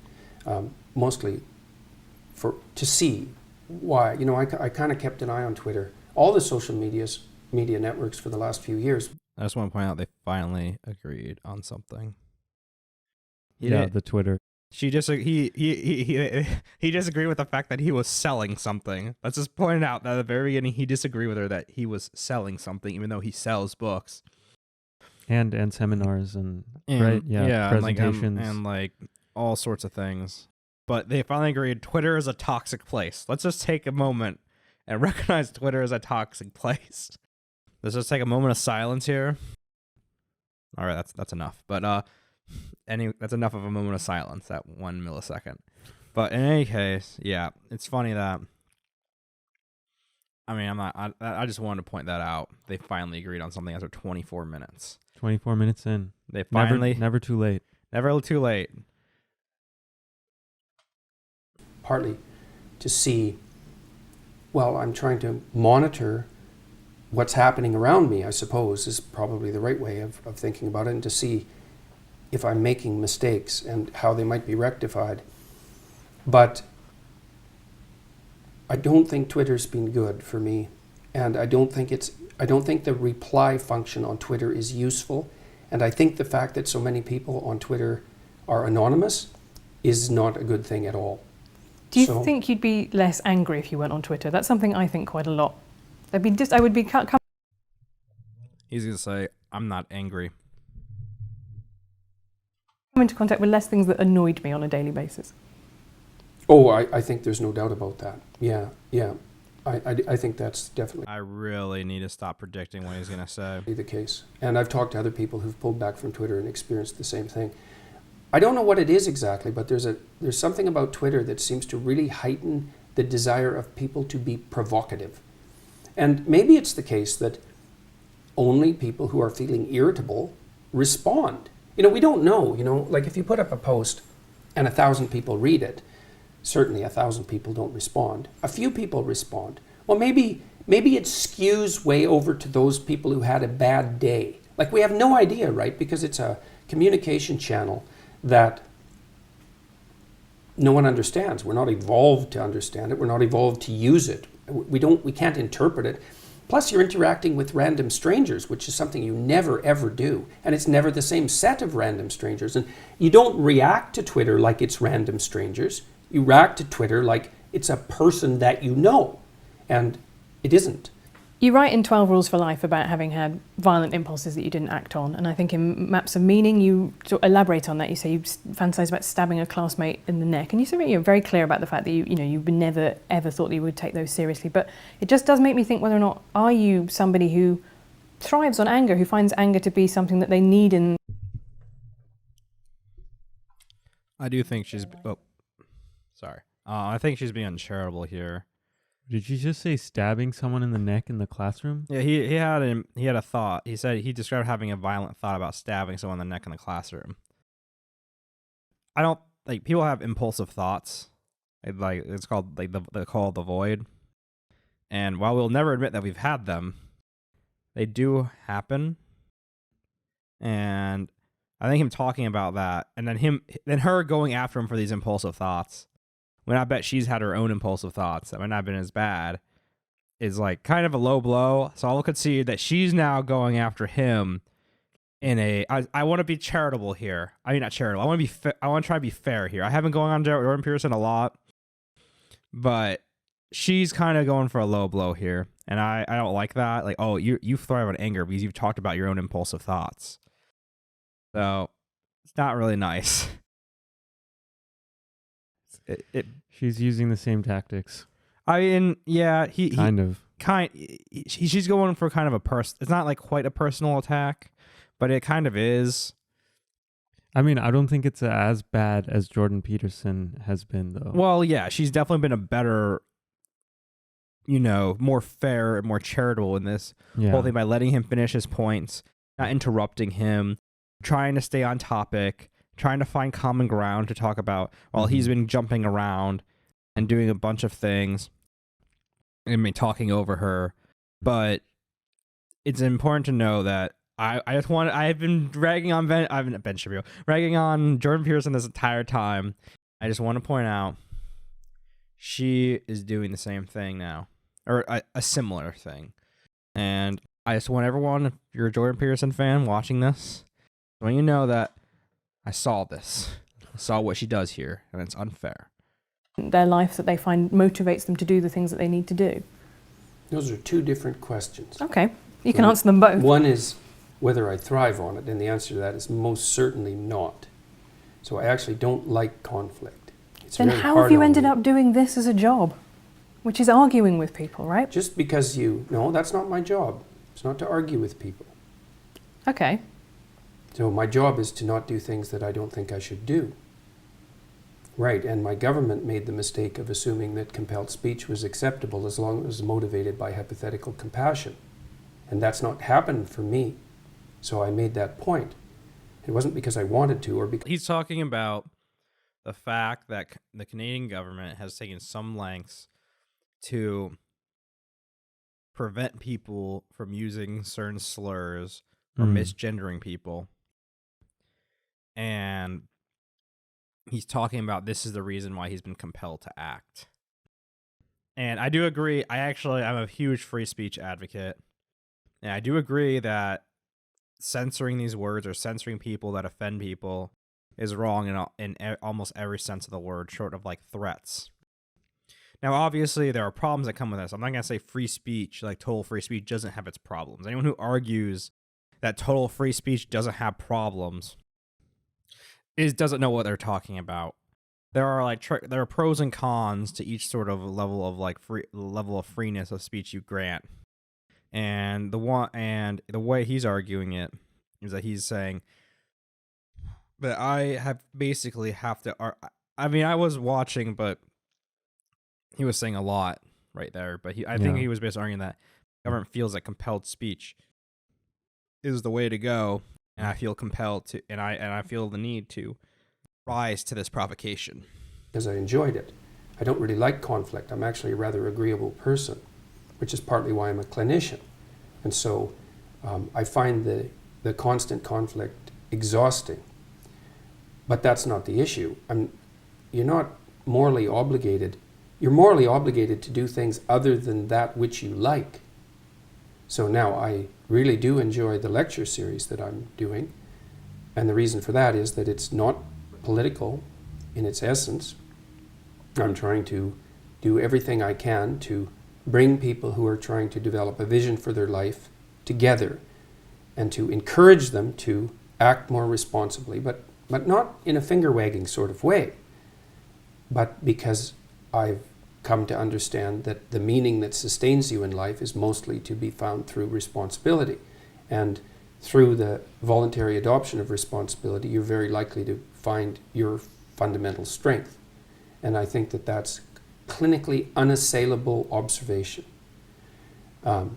mostly to see why. I kind of kept an eye on Twitter, all the social media networks for the last few years. I just want to point out they finally agreed on something. The Twitter. He disagreed with the fact that he was selling something. Let's just point out that at the very beginning he disagreed with her that he was selling something, even though he sells books and seminars and right, presentations and like all sorts of things. But they finally agreed. Twitter is a toxic place. Let's just take a moment and recognize Twitter as a toxic place. Let's just take a moment of silence here. All right, that's enough. But that's enough of a moment of silence, that 1 millisecond. But in any case, yeah, it's funny that, I mean, I just wanted to point that out. They finally agreed on something after 24 minutes. 24 minutes in. They finally... Never too late. Never too late. Partly to see, well, I'm trying to monitor what's happening around me, I suppose, is probably the right way of thinking about it, and to see if I'm making mistakes and how they might be rectified. But I don't think Twitter's been good for me, and I don't think the reply function on Twitter is useful, and I think the fact that so many people on Twitter are anonymous is not a good thing at all. Do you think you'd be less angry if you went on Twitter? That's something I think quite a lot. I would be He's going to say, I'm not angry. Come into contact with less things that annoyed me on a daily basis. Oh, I think there's no doubt about that. Yeah. I think that's definitely... I really need to stop predicting what he's going to say. ...the case. And I've talked to other people who've pulled back from Twitter and experienced the same thing. I don't know what it is exactly, but there's something about Twitter that seems to really heighten the desire of people to be provocative. And maybe it's the case that only people who are feeling irritable respond. We don't know, like if you put up a post and 1,000 people read it, certainly 1,000 people don't respond. A few people respond. Well, maybe it skews way over to those people who had a bad day. Like, we have no idea, right? Because it's a communication channel that no one understands. We're not evolved to understand it. We're not evolved to use it. We can't interpret it. Plus, you're interacting with random strangers, which is something you never, ever do. And it's never the same set of random strangers. And you don't react to Twitter like it's random strangers. You react to Twitter like it's a person that you know. And it isn't. You write in 12 Rules for Life about having had violent impulses that you didn't act on. And I think in Maps of Meaning, you sort of elaborate on that. You say you fantasize about stabbing a classmate in the neck. And you're very clear about the fact that you've never, ever thought that you would take those seriously. But it just does make me think whether or not, are you somebody who thrives on anger, who finds anger to be something that they need in... I do think she's... Oh, sorry. I think she's being uncharitable here. Did you just say stabbing someone in the neck in the classroom? Yeah, he had a thought. He said he described having a violent thought about stabbing someone in the neck in the classroom. I don't like people have impulsive thoughts. It's called the call of the void. And while we'll never admit that we've had them, they do happen. And I think him talking about that, and then her going after him for these impulsive thoughts, when I bet she's had her own impulsive thoughts that might not have been as bad, is like kind of a low blow. So I'll concede that she's now going after him in I want to be charitable here. I mean, not charitable. I want to be I want to try to be fair here. I haven't gone on Jordan Peterson a lot, but she's kind of going for a low blow here, and I don't like that. Like, oh, you thrive on anger because you've talked about your own impulsive thoughts. So it's not really nice. She's using the same tactics. I mean, yeah, she's going for kind of it's not like quite a personal attack, but it kind of is. I mean, I don't think it's as bad as Jordan Peterson has been, though. Well, yeah, she's definitely been a better, more fair and more charitable in this whole thing by letting him finish his points, not interrupting him, trying to stay on topic, trying to find common ground to talk about while he's been jumping around and doing a bunch of things. I mean, talking over her. But it's important to know that I've been ragging on Ben Shapiro, ragging on Jordan Peterson this entire time. I just want to point out she is doing the same thing now, or a similar thing. And I just want everyone, if you're a Jordan Peterson fan watching this, I want you to know that I saw this. I saw what she does here, and it's unfair. Their life that they find motivates them to do the things that they need to do. Those are two different questions. Okay, you can answer them both. One is whether I thrive on it, and the answer to that is most certainly not. So I actually don't like conflict. It's then very how hard have you on ended me. up doing this as a job, which is arguing with people, right? Just because no, that's not my job. It's not to argue with people. Okay. So my job is to not do things that I don't think I should do. Right, and my government made the mistake of assuming that compelled speech was acceptable as long as it was motivated by hypothetical compassion. And that's not happened for me. So I made that point. It wasn't because I wanted to or because... He's talking about the fact that the Canadian government has taken some lengths to prevent people from using certain slurs or misgendering people. And he's talking about this is the reason why he's been compelled to act. And I do agree. I'm a huge free speech advocate. And I do agree that censoring these words or censoring people that offend people is wrong in almost every sense of the word, short of like threats. Now, obviously, there are problems that come with this. I'm not going to say free speech, like total free speech, doesn't have its problems. Anyone who argues that total free speech doesn't have problems doesn't know what they're talking about. There are there are pros and cons to each sort of level of freeness of speech you grant. And the way he's arguing it is that he's saying that I have to. I mean, I was watching, but he was saying a lot right there. But I think he was basically arguing that government feels that compelled speech is the way to go, and I feel compelled to, and I feel the need to rise to this provocation. Because I enjoyed it. I don't really like conflict. I'm actually a rather agreeable person, which is partly why I'm a clinician. And so I find the constant conflict exhausting. But that's not the issue. You're not morally obligated. You're morally obligated to do things other than that which you like. So now I really do enjoy the lecture series that I'm doing. And the reason for that is that it's not political in its essence. I'm trying to do everything I can to bring people who are trying to develop a vision for their life together and to encourage them to act more responsibly, but not in a finger-wagging sort of way, but because I've come to understand that the meaning that sustains you in life is mostly to be found through responsibility. And through the voluntary adoption of responsibility, you're very likely to find your fundamental strength. And I think that that's clinically unassailable observation. And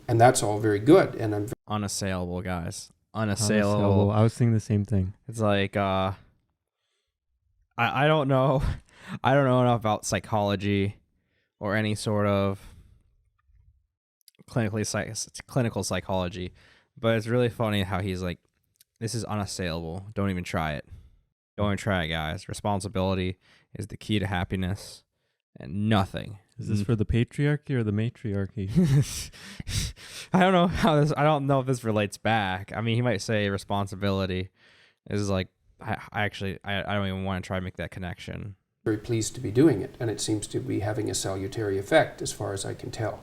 that's all very good. And I'm Unassailable, guys. Unassailable. I was thinking the same thing. It's like I don't know. I don't know enough about psychology or any sort of clinical psychology, but it's really funny how he's like, this is unassailable. Don't even try it. Don't even try it, guys. Responsibility is the key to happiness, and nothing. Is this for the patriarchy or the matriarchy? I don't know how this. I don't know if this relates back. I mean, he might say responsibility is like. I don't even want to try to make that connection. Very pleased to be doing it, and it seems to be having a salutary effect, as far as I can tell.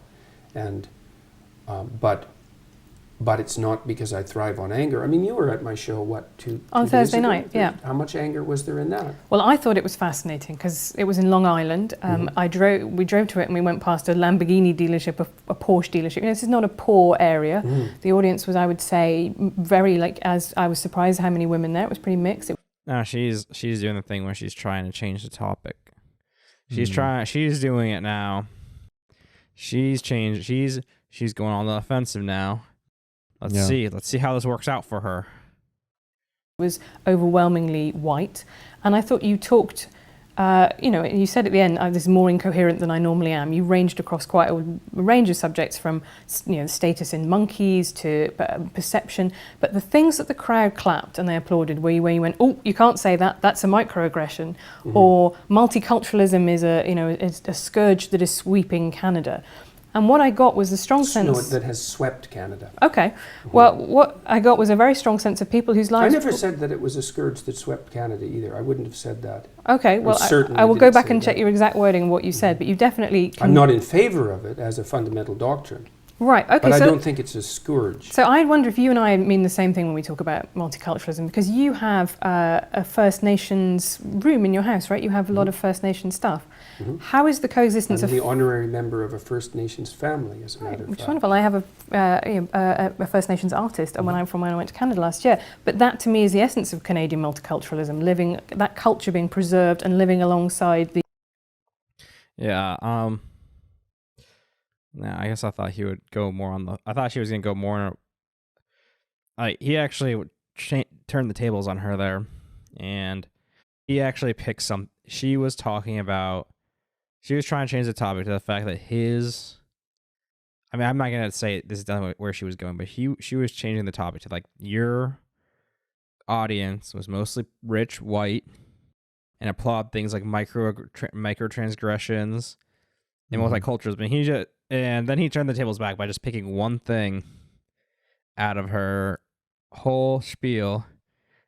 And but it's not because I thrive on anger. I mean, you were at my show, what, two On days Thursday ago? night, yeah. How much anger was there in that? Well, I thought it was fascinating because it was in Long Island. We drove to it and we went past a Lamborghini dealership, a Porsche dealership. You know, this is not a poor area. The audience was, I would say, very, like, as I was surprised how many women there. It was pretty mixed. No, she's doing the thing where she's trying to change the topic. She's doing it now. She's changed. She's going on the offensive now. Let's see how this works out for her. It was overwhelmingly white, and I thought you talked, you said at the end, this is more incoherent than I normally am. You ranged across quite a range of subjects, from status in monkeys to perception, but the things that the crowd clapped and they applauded where you went, oh, you can't say that, that's a microaggression, or multiculturalism is a scourge that is sweeping Canada. And what I got was a strong sense... No, that has swept Canada. Okay. Well, what I got was a very strong sense of people whose lives... I never said that it was a scourge that swept Canada either. I wouldn't have said that. Okay, well, I will go back and check your exact wording of what you said, but you definitely... I'm not in favor of it as a fundamental doctrine. Right, okay. But I don't think it's a scourge. So I wonder if you and I mean the same thing when we talk about multiculturalism, because you have a First Nations room in your house, right? You have a lot of First Nations stuff. How is the coexistence I'm the honorary member of a First Nations family, as a matter of fact. Which is wonderful. I have a First Nations artist when I went to Canada last year. But that, to me, is the essence of Canadian multiculturalism, living that culture being preserved and living alongside the... Yeah, I guess I thought he would go more on the... I thought she was going to go more... he actually would turn the tables on her there, and he actually picked some... She was talking about... She was trying to change the topic to the fact that his... I mean, I'm not going to say this is definitely where she was going, but she was changing the topic to, like, your audience was mostly rich, white, and applaud things like microtransgressions and multiculturalism. And then he turned the tables back by just picking one thing out of her whole spiel,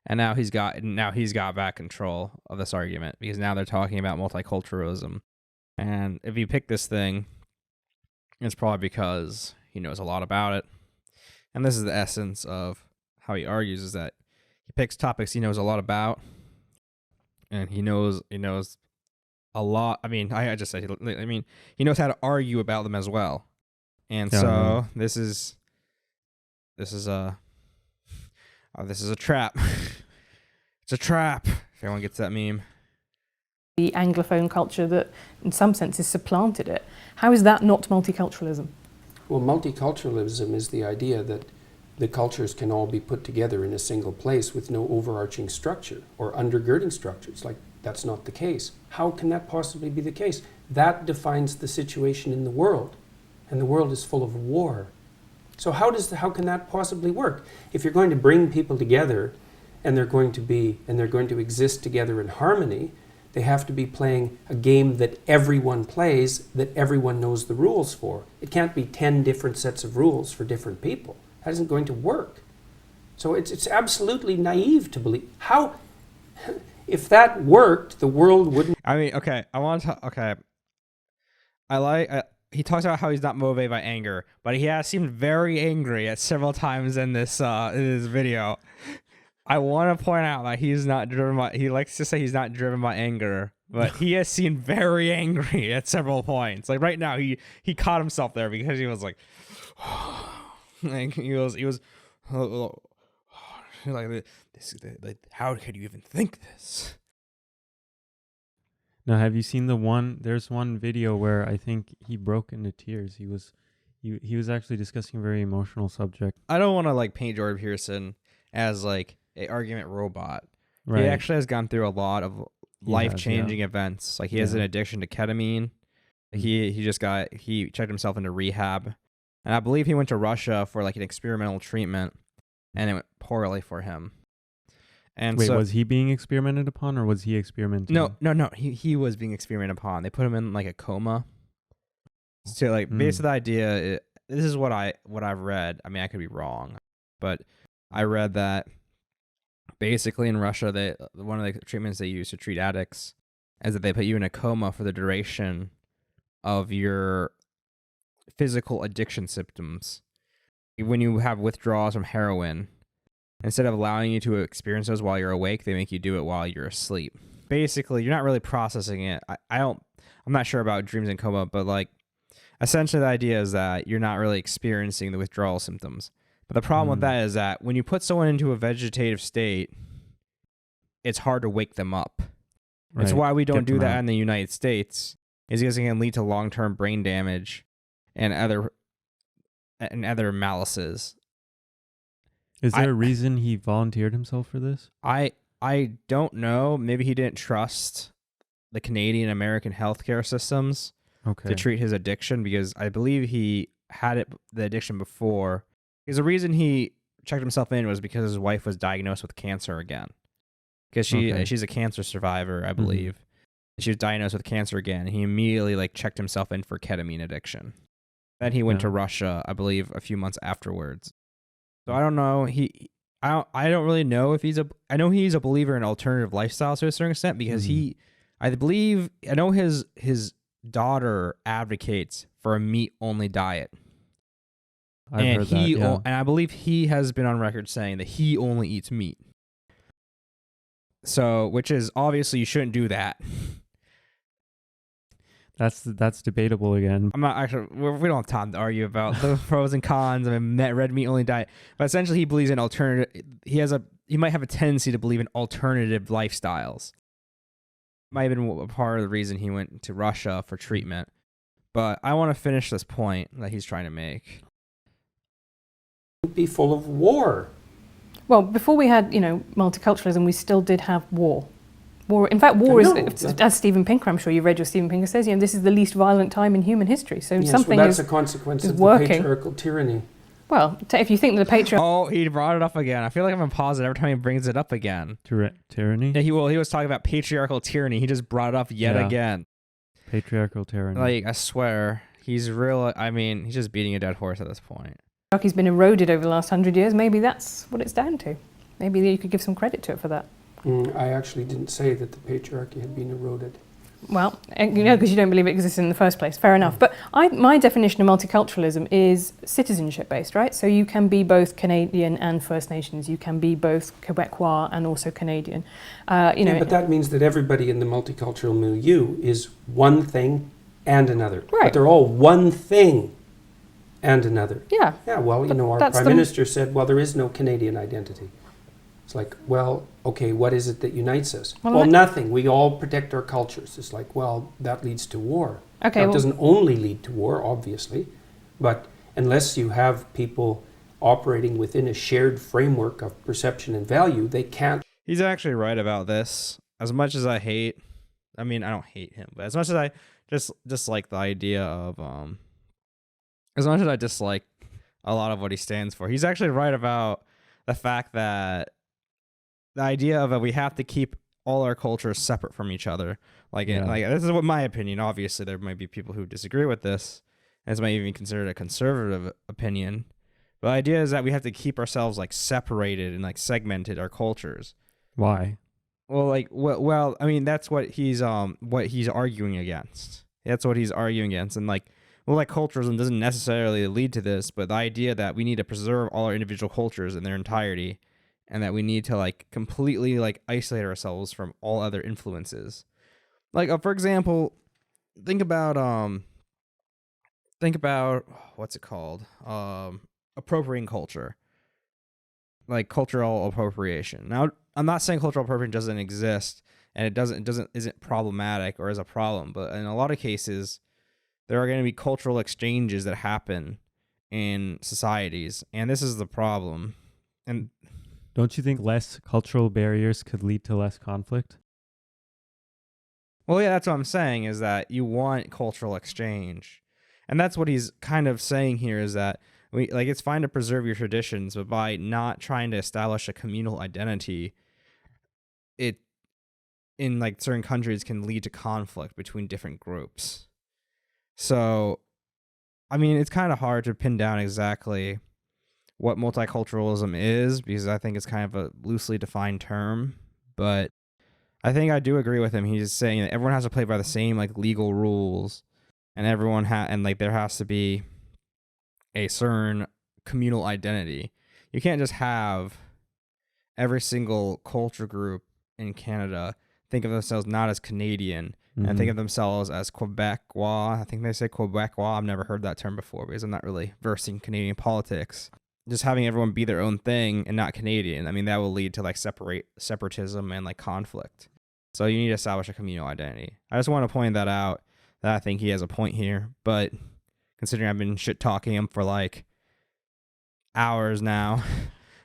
and now he's got back control of this argument, because now they're talking about multiculturalism. And if you pick this thing, it's probably because he knows a lot about it. And this is the essence of how he argues, is that he picks topics he knows a lot about, and he knows a lot. I mean, I just said, he knows how to argue about them as well. And so this is a trap. It's a trap, if anyone gets that meme. The Anglophone culture that, in some sense, has supplanted it. How is that not multiculturalism? Well, multiculturalism is the idea that the cultures can all be put together in a single place with no overarching structure or undergirding structures. Like, that's not the case. How can that possibly be the case? That defines the situation in the world, and the world is full of war. So how can that possibly work? If you're going to bring people together, and they're going to exist together in harmony, they have to be playing a game that everyone plays, that everyone knows the rules for. It can't be 10 different sets of rules for different people. That isn't going to work. So it's absolutely naive to believe. How, if that worked, the world wouldn't... I mean, okay, he talks about how he's not motivated by anger, but he has seemed very angry at several times in this video. I want to point out that he likes to say he's not driven by anger, but he has seemed very angry at several points. Like right now, he caught himself there because he was like, like he was like, how could you even think this? Now, have you seen there's one video where I think he broke into tears. He was actually discussing a very emotional subject. I don't want to like paint Jordan Peterson as like a argument robot. Right. He actually has gone through a lot of life-changing events. Like he has an addiction to ketamine. He checked himself into rehab, and I believe he went to Russia for like an experimental treatment. and it went poorly for him. And Wait, so, was he being experimented upon, or was he experimenting? No. He was being experimented upon. They put him in like a coma. So like basically the idea, this is what I've read. I mean, I could be wrong, but I read that basically in Russia, one of the treatments they use to treat addicts is that they put you in a coma for the duration of your physical addiction symptoms. When you have withdrawals from heroin, instead of allowing you to experience those while you're awake, they make you do it while you're asleep. Basically, you're not really processing it. I'm not sure about dreams in coma, but like essentially the idea is that you're not really experiencing the withdrawal symptoms. But the problem with that is that when you put someone into a vegetative state, it's hard to wake them up. Right. It's why we don't do that in the United States, is because it can lead to long-term brain damage and other malices. Is there a reason he volunteered himself for this? I don't know. Maybe he didn't trust the Canadian American healthcare systems to treat his addiction, because I believe he had the addiction before. Because the reason he checked himself in was because his wife was diagnosed with cancer again. Because she's a cancer survivor, I believe. She was diagnosed with cancer again. He immediately like checked himself in for ketamine addiction. Then he went to Russia, I believe, a few months afterwards. So I don't know. I don't really know if I know he's a believer in alternative lifestyles to a certain extent, because I know his daughter advocates for a meat-only diet. I've heard that, and I believe he has been on record saying that he only eats meat. So, which is obviously you shouldn't do that. That's debatable again. I'm not actually. We don't have time to argue about the pros and cons of a red meat only diet. But essentially, he believes in alternative. He might have a tendency to believe in alternative lifestyles. Might have been a part of the reason he went to Russia for treatment. But I want to finish this point that he's trying to make. Be full of war. Well, before we had, multiculturalism, we still did have war. In fact, war is, as Steven Pinker, I'm sure you read what Steven Pinker says, this is the least violent time in human history. So something that's a consequence of the patriarchal tyranny. Well, if you think that the patriarchal... Oh, he brought it up again. I feel like I'm going to pause it every time he brings it up again. Tyranny? Yeah, he was talking about patriarchal tyranny. He just brought it up yet again. Patriarchal tyranny. Like, I swear, he's he's just beating a dead horse at this point. He's been eroded over the last 100 years. Maybe that's what it's down to. Maybe you could give some credit to it for that. I actually didn't say that the patriarchy had been eroded. Well, because you don't believe it exists in the first place. Fair enough. But my definition of multiculturalism is citizenship-based, right? So you can be both Canadian and First Nations. You can be both Quebecois and also Canadian. But that means that everybody in the multicultural milieu is one thing and another. Right. But they're all one thing and another. Yeah. Yeah, well, our Prime Minister said, well, there is no Canadian identity. It's like, well, okay, what is it that unites us? Well, nothing. We all protect our cultures. It's like, well, that leads to war. Okay. Now, it doesn't only lead to war, obviously, but unless you have people operating within a shared framework of perception and value, they can't. He's actually right about this. As much as I don't hate him, but as much as I dislike the idea of, as much as I dislike a lot of what he stands for, he's actually right about the fact that the idea of we have to keep all our cultures separate from each other. Like this is what my opinion. Obviously, there might be people who disagree with this, and this might even be considered a conservative opinion. But the idea is that we have to keep ourselves like separated and like segmented our cultures. Why? Well, I mean, that's what he's arguing against. That's what he's arguing against, and culturalism doesn't necessarily lead to this, but the idea that we need to preserve all our individual cultures in their entirety, and that we need to completely isolate ourselves from all other influences. For example, think about what's it called? Appropriating culture. Like cultural appropriation. Now, I'm not saying cultural appropriation doesn't exist and isn't problematic or is a problem, but in a lot of cases there are going to be cultural exchanges that happen in societies, and this is the problem. And don't you think less cultural barriers could lead to less conflict? Well, yeah, that's what I'm saying, is that you want cultural exchange. And that's what he's kind of saying here, is that it's fine to preserve your traditions, but by not trying to establish a communal identity, it in like certain countries can lead to conflict between different groups. So, I mean, it's kind of hard to pin down exactly what multiculturalism is, because I think it's kind of a loosely defined term, but I think I do agree with him. He's saying that everyone has to play by the same like legal rules, and and like there has to be a certain communal identity. You can't just have every single culture group in Canada think of themselves not as Canadian and think of themselves as Quebecois. I think they say Quebecois. I've never heard that term before because I'm not really versed in Canadian politics. Just having everyone be their own thing and not Canadian, I mean, that will lead to like separatism and like conflict. So you need to establish a communal identity. I just want to point that out, that I think he has a point here, but considering I've been shit talking him for like hours now,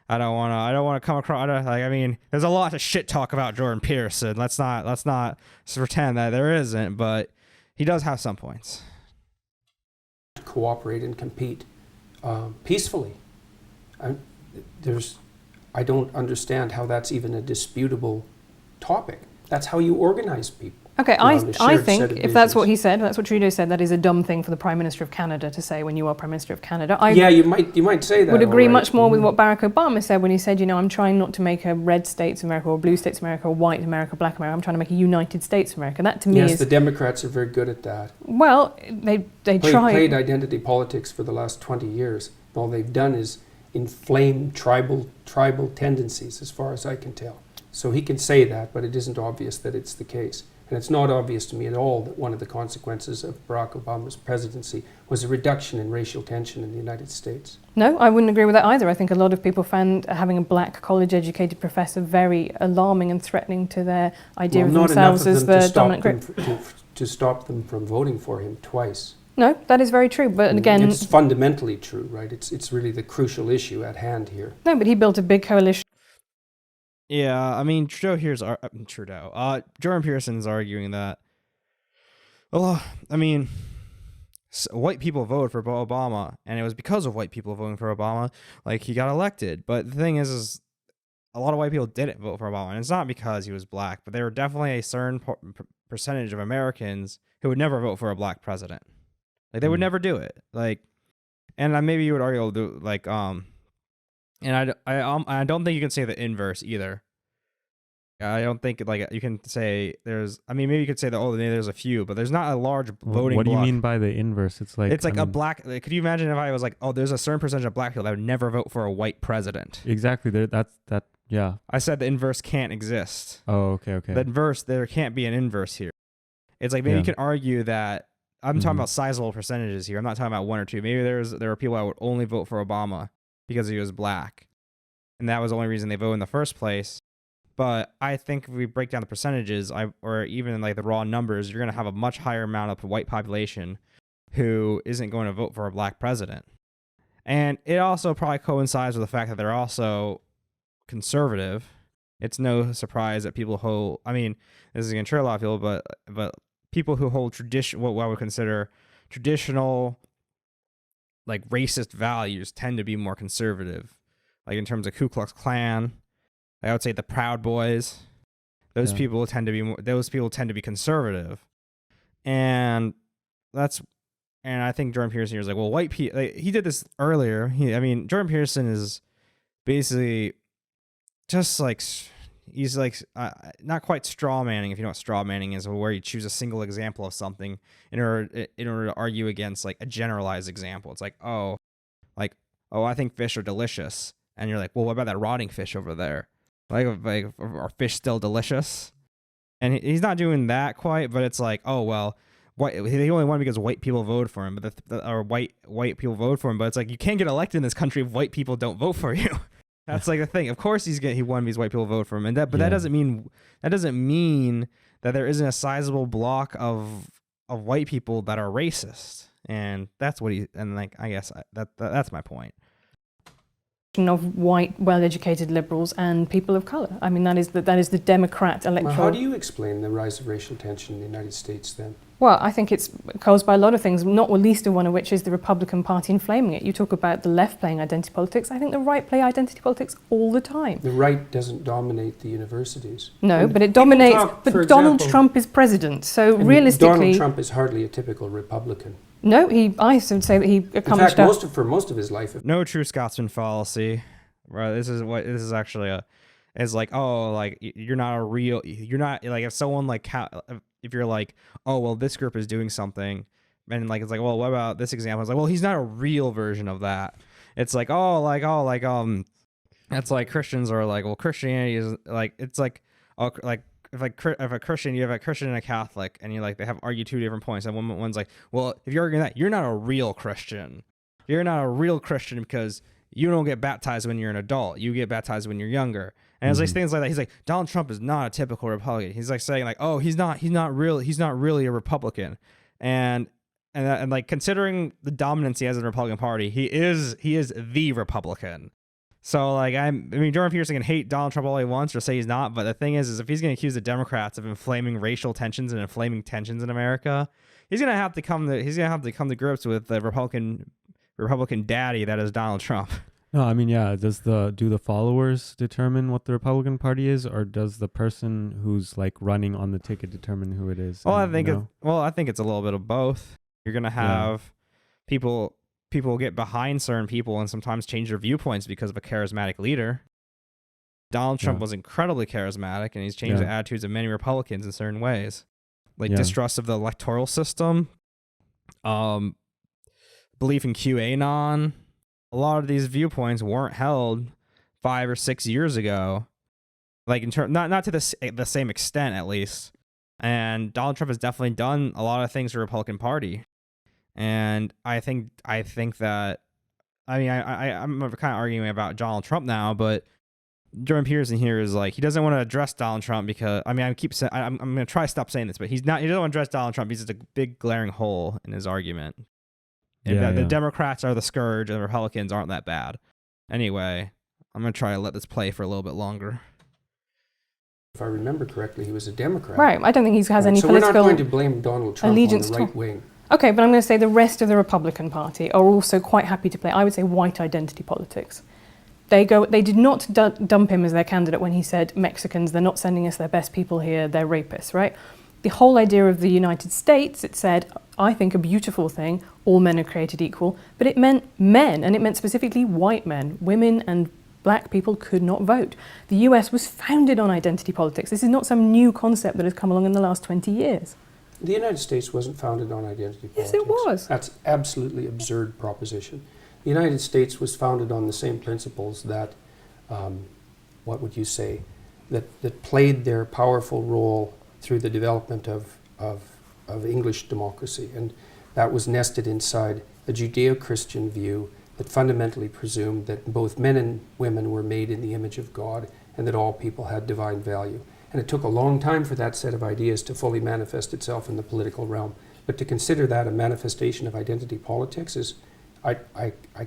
I don't want to come across like, I mean, there's a lot of shit talk about Jordan Peterson. Let's not pretend that there isn't, but he does have some points. Cooperate and compete peacefully. I don't understand how that's even a disputable topic. That's how you organize people. Okay, I think if that's what he said, that's what Trudeau said, that is a dumb thing for the Prime Minister of Canada to say when you are Prime Minister of Canada. You might say that. Would agree much more with what Barack Obama said when he said, I'm trying not to make a red states America or blue states America or white America, black America. I'm trying to make a United States America. That to me is... Yes, the Democrats are very good at that. Well, they played identity politics for the last 20 years. All they've done is inflame tribal tendencies, as far as I can tell. So he can say that, but it isn't obvious that it's the case. And it's not obvious to me at all that one of the consequences of Barack Obama's presidency was a reduction in racial tension in the United States. No, I wouldn't agree with that either. I think a lot of people found having a black college-educated professor very alarming and threatening to their idea of themselves as the dominant group. To stop them from voting for him twice. No, that is very true. But again... It's fundamentally true, right? It's really the crucial issue at hand here. No, but he built a big coalition. Yeah, I mean, Jordan Peterson's arguing that, well, I mean, white people voted for Obama, and it was because of white people voting for Obama, like, he got elected. But the thing is a lot of white people didn't vote for Obama, and it's not because he was black, but there were definitely a certain percentage of Americans who would never vote for a black president. Like, they would never do it. Like, and maybe you would argue, like, and I don't think you can say the inverse either. I don't think like you can say maybe you could say that there's a few, but there's not a large voting bloc. What do you mean by the inverse? It's like a black. Like, could you imagine if I was like, there's a certain percentage of black people that would never vote for a white president? Exactly. Yeah. I said the inverse can't exist. Oh, okay. The inverse, there can't be an inverse here. It's like maybe you can argue that. I'm talking about sizable percentages here. I'm not talking about one or two. Maybe there are people that would only vote for Obama because he was black, and that was the only reason they voted in the first place. But I think if we break down the percentages, or even like the raw numbers, you're going to have a much higher amount of white population who isn't going to vote for a black president. And it also probably coincides with the fact that they're also conservative. It's no surprise that people hold, I mean, this is going to trigger a lot of people, but people who hold what I would consider traditional, like racist values tend to be more conservative. Like in terms of Ku Klux Klan, I would say the Proud Boys. Those people tend to be conservative, and I think Jordan Peterson was like, well, white people. Like, he did this earlier. Jordan Peterson is basically just like he's like not quite straw manning, if you know what straw manning is, where you choose a single example of something in order to argue against like a generalized example. It's like, I think fish are delicious, and you're like, well, what about that rotting fish over there? Like are fish still delicious? And he's not doing that quite, but it's like, oh well, he only won because white people voted for him, or white people voted for him. But it's like, you can't get elected in this country if white people don't vote for you. That's like the thing. Of course he won because white people vote for him, that doesn't mean that there isn't a sizable block of white people that are racist, and that's what I guess that's my point. combination of white, well-educated liberals and people of colour. I mean, that is the Democrat electoral. Well, how do you explain the rise of racial tension in the United States then? Well, I think it's caused by a lot of things, not least of one of which is the Republican Party inflaming it. You talk about the left playing identity politics. I think the right play identity politics all the time. The right doesn't dominate the universities. No, And but it people dominates. talk, But for Donald example, Trump is president, so and realistically, Donald Trump is hardly a typical Republican. no. I would say that he In accomplished. fact, for most of his life, No true Scotsman fallacy. Right. This is actually it's like, oh, like you're not like, if someone like if you're like, oh, well, this group is doing something, and like it's like, well, what about this example? It's like, well, he's not a real version of that. It's like, it's like Christians are like, well, Christianity is like, it's like, oh, like if a Christian, you have a Christian and a Catholic, and you like they have argued two different points, and one's like, well, if you're arguing that, you're not a real Christian. You're not a real Christian because you don't get baptized when you're an adult. You get baptized when you're younger. And it's like things like that. He's like, Donald Trump is not a typical Republican. He's like saying like, oh, he's not really a Republican. And like, considering the dominance he has in the Republican Party, he is the Republican. So like, I mean, Jordan Peterson can hate Donald Trump all he wants or say he's not, but the thing is if he's going to accuse the Democrats of inflaming racial tensions and inflaming tensions in America, he's going to have to come to grips with the Republican daddy that is Donald Trump. No, I mean, yeah. Do the followers determine what the Republican Party is, or does the person who's like running on the ticket determine who it is? Well, I think it's a little bit of both. You're gonna have people get behind certain people and sometimes change their viewpoints because of a charismatic leader. Donald Trump was incredibly charismatic, and he's changed the attitudes of many Republicans in certain ways, like distrust of the electoral system, belief in QAnon. A lot of these viewpoints weren't held 5 or 6 years ago, like in not to the same extent at least. And Donald Trump has definitely done a lot of things for the Republican Party, and I think that, I mean, I'm kind of arguing about Donald Trump now, but Jordan Peterson here is like, he doesn't want to address Donald Trump because, I mean, I'm going to try to stop saying this, but he doesn't want to address Donald Trump. He's just a big glaring hole in his argument. The Democrats are the scourge and the Republicans aren't that bad. Anyway, I'm going to try to let this play for a little bit longer. If I remember correctly, he was a Democrat. Right. I don't think he has any so political. So we're not going to blame Donald Trump allegiance on the right wing. Okay, but I'm going to say the rest of the Republican Party are also quite happy to play, I would say, white identity politics. They did not dump him as their candidate when he said, Mexicans, they're not sending us their best people here, they're rapists, right? The whole idea of the United States, it said, I think a beautiful thing, all men are created equal, but it meant men, and it meant specifically white men. Women and black people could not vote. The US was founded on identity politics. This is not some new concept that has come along in the last 20 years. The United States wasn't founded on identity politics. Yes, it was. That's absolutely absurd proposition. The United States was founded on the same principles that, what would you say, that played their powerful role through the development of English democracy. And that was nested inside a Judeo-Christian view that fundamentally presumed that both men and women were made in the image of God and that all people had divine value. And it took a long time for that set of ideas to fully manifest itself in the political realm. But to consider that a manifestation of identity politics is, I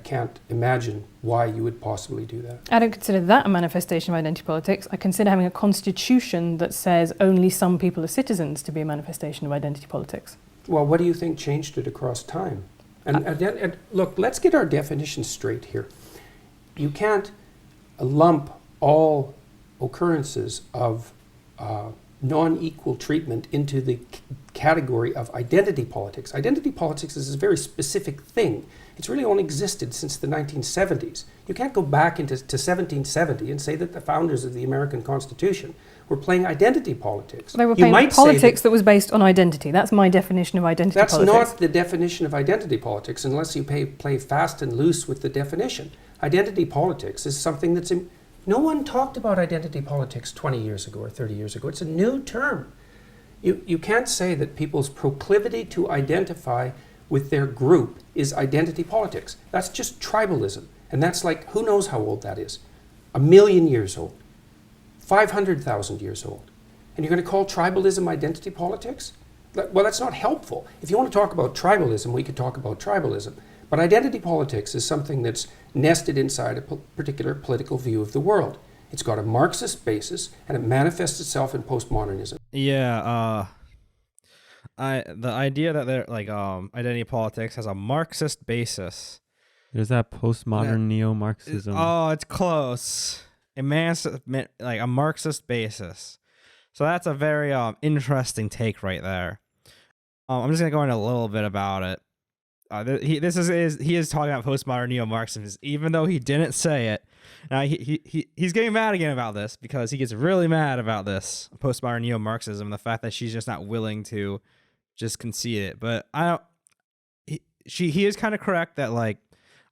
can't imagine why you would possibly do that. I don't consider that a manifestation of identity politics. I consider having a constitution that says only some people are citizens to be a manifestation of identity politics. Well, what do you think changed it across time? And look, let's get our definitions straight here. You can't lump all occurrences of non-equal treatment into the category of identity politics. Identity politics is a very specific thing. It's really only existed since the 1970s. You can't go back into 1770 and say that the founders of the American Constitution were playing identity politics. They were playing politics that was based on identity. That's my definition of identity politics. That's not the definition of identity politics unless you play fast and loose with the definition. Identity politics is something that's... No one talked about identity politics 20 years ago or 30 years ago. It's a new term. You can't say that people's proclivity to identify with their group is identity politics. That's just tribalism. And that's like, who knows how old that is? 1,000,000 years old. 500,000 years old. And you're going to call tribalism identity politics? Well, that's not helpful. If you want to talk about tribalism, we could talk about tribalism. But identity politics is something that's nested inside a particular political view of the world. It's got a Marxist basis, and it manifests itself in postmodernism. Yeah, the idea that they're like identity politics has a Marxist basis. There's that postmodern neo-Marxism. Oh, it's close. Like a Marxist basis. So that's a very interesting take right there. I'm just gonna go into a little bit about it. He is talking about postmodern neo-Marxism, even though he didn't say it. Now he's getting mad again about this because he gets really mad about this postmodern neo-Marxism, the fact that she's just not willing to just concede it. But he is kind of correct that like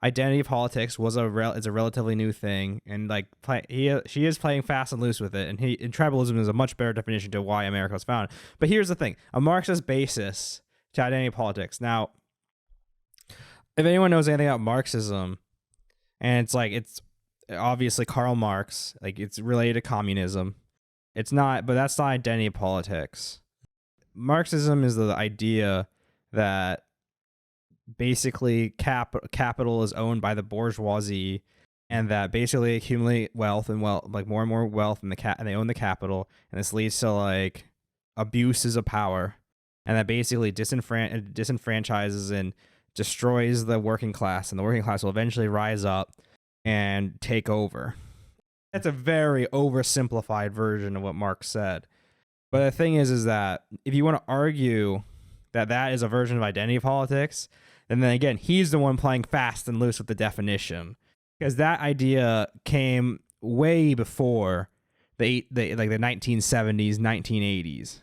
identity politics is a relatively new thing, and like she is playing fast and loose with it, and tribalism is a much better definition to why America was founded. But here's the thing: a Marxist basis to identity politics. Now, if anyone knows anything about Marxism, and it's obviously Karl Marx, like it's related to communism. It's not, but that's not identity politics. Marxism is the idea that basically capital is owned by the bourgeoisie, and that basically accumulate wealth and like more and more wealth, and they own the capital, and this leads to like abuses of power, and that basically disenfranchises and destroys the working class, and the working class will eventually rise up and take over. That's a very oversimplified version of what Marx said. But the thing is that if you want to argue that is a version of identity politics, and then again, he's the one playing fast and loose with the definition, because that idea came way before the 1970s, 1980s,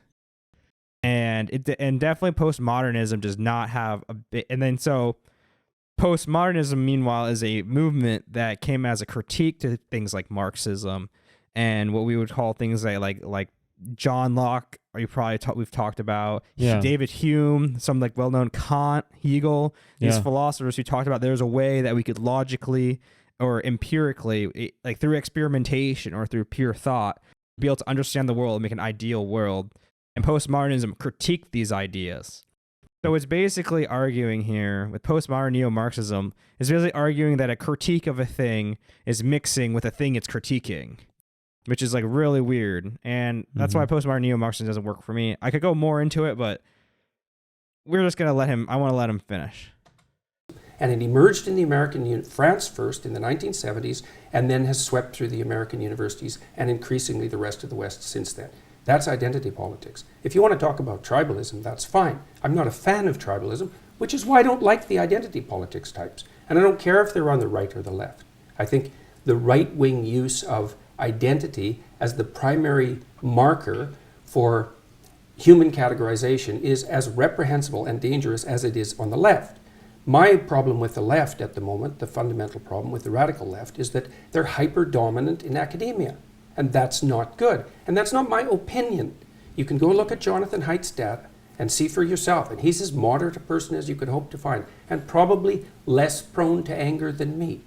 and definitely postmodernism does not have a bit. And then so postmodernism, meanwhile, is a movement that came as a critique to things like Marxism and what we would call things like John Locke, we've talked about, David Hume, some like well-known Kant, Hegel, these philosophers who talked about there's a way that we could logically or empirically, like through experimentation or through pure thought, be able to understand the world and make an ideal world. And postmodernism critiqued these ideas. So it's basically arguing here with postmodern neo-Marxism is basically arguing that a critique of a thing is mixing with a thing it's critiquing, which is like really weird. And that's why postmodern neo-Marxism doesn't work for me. I could go more into it, but we're just going to I want to let him finish. And it emerged in the American France first in the 1970s, and then has swept through the American universities and increasingly the rest of the West since then. That's identity politics. If you want to talk about tribalism, that's fine. I'm not a fan of tribalism, which is why I don't like the identity politics types. And I don't care if they're on the right or the left. I think the right-wing use of identity as the primary marker for human categorization is as reprehensible and dangerous as it is on the left. My problem with the left at the moment, the fundamental problem with the radical left, is that they're hyper-dominant in academia. And that's not good. And that's not my opinion. You can go look at Jonathan Haidt's data and see for yourself. And he's as moderate a person as you could hope to find, and probably less prone to anger than me.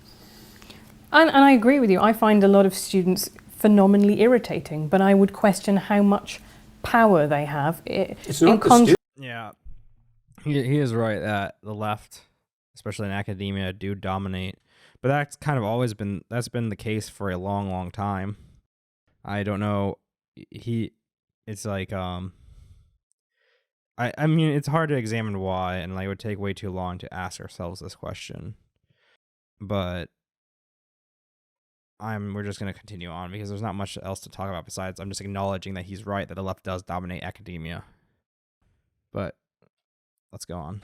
And I agree with you. I find a lot of students phenomenally irritating, but I would question how much power they have. It's not the Yeah, he is right that the left, especially in academia, do dominate. But that's kind of always been the case for a long, long time. I don't know. It's like I mean, it's hard to examine why, and like it would take way too long to ask ourselves this question. But we're just gonna continue on because there's not much else to talk about besides I'm just acknowledging that he's right that the left does dominate academia. But let's go on.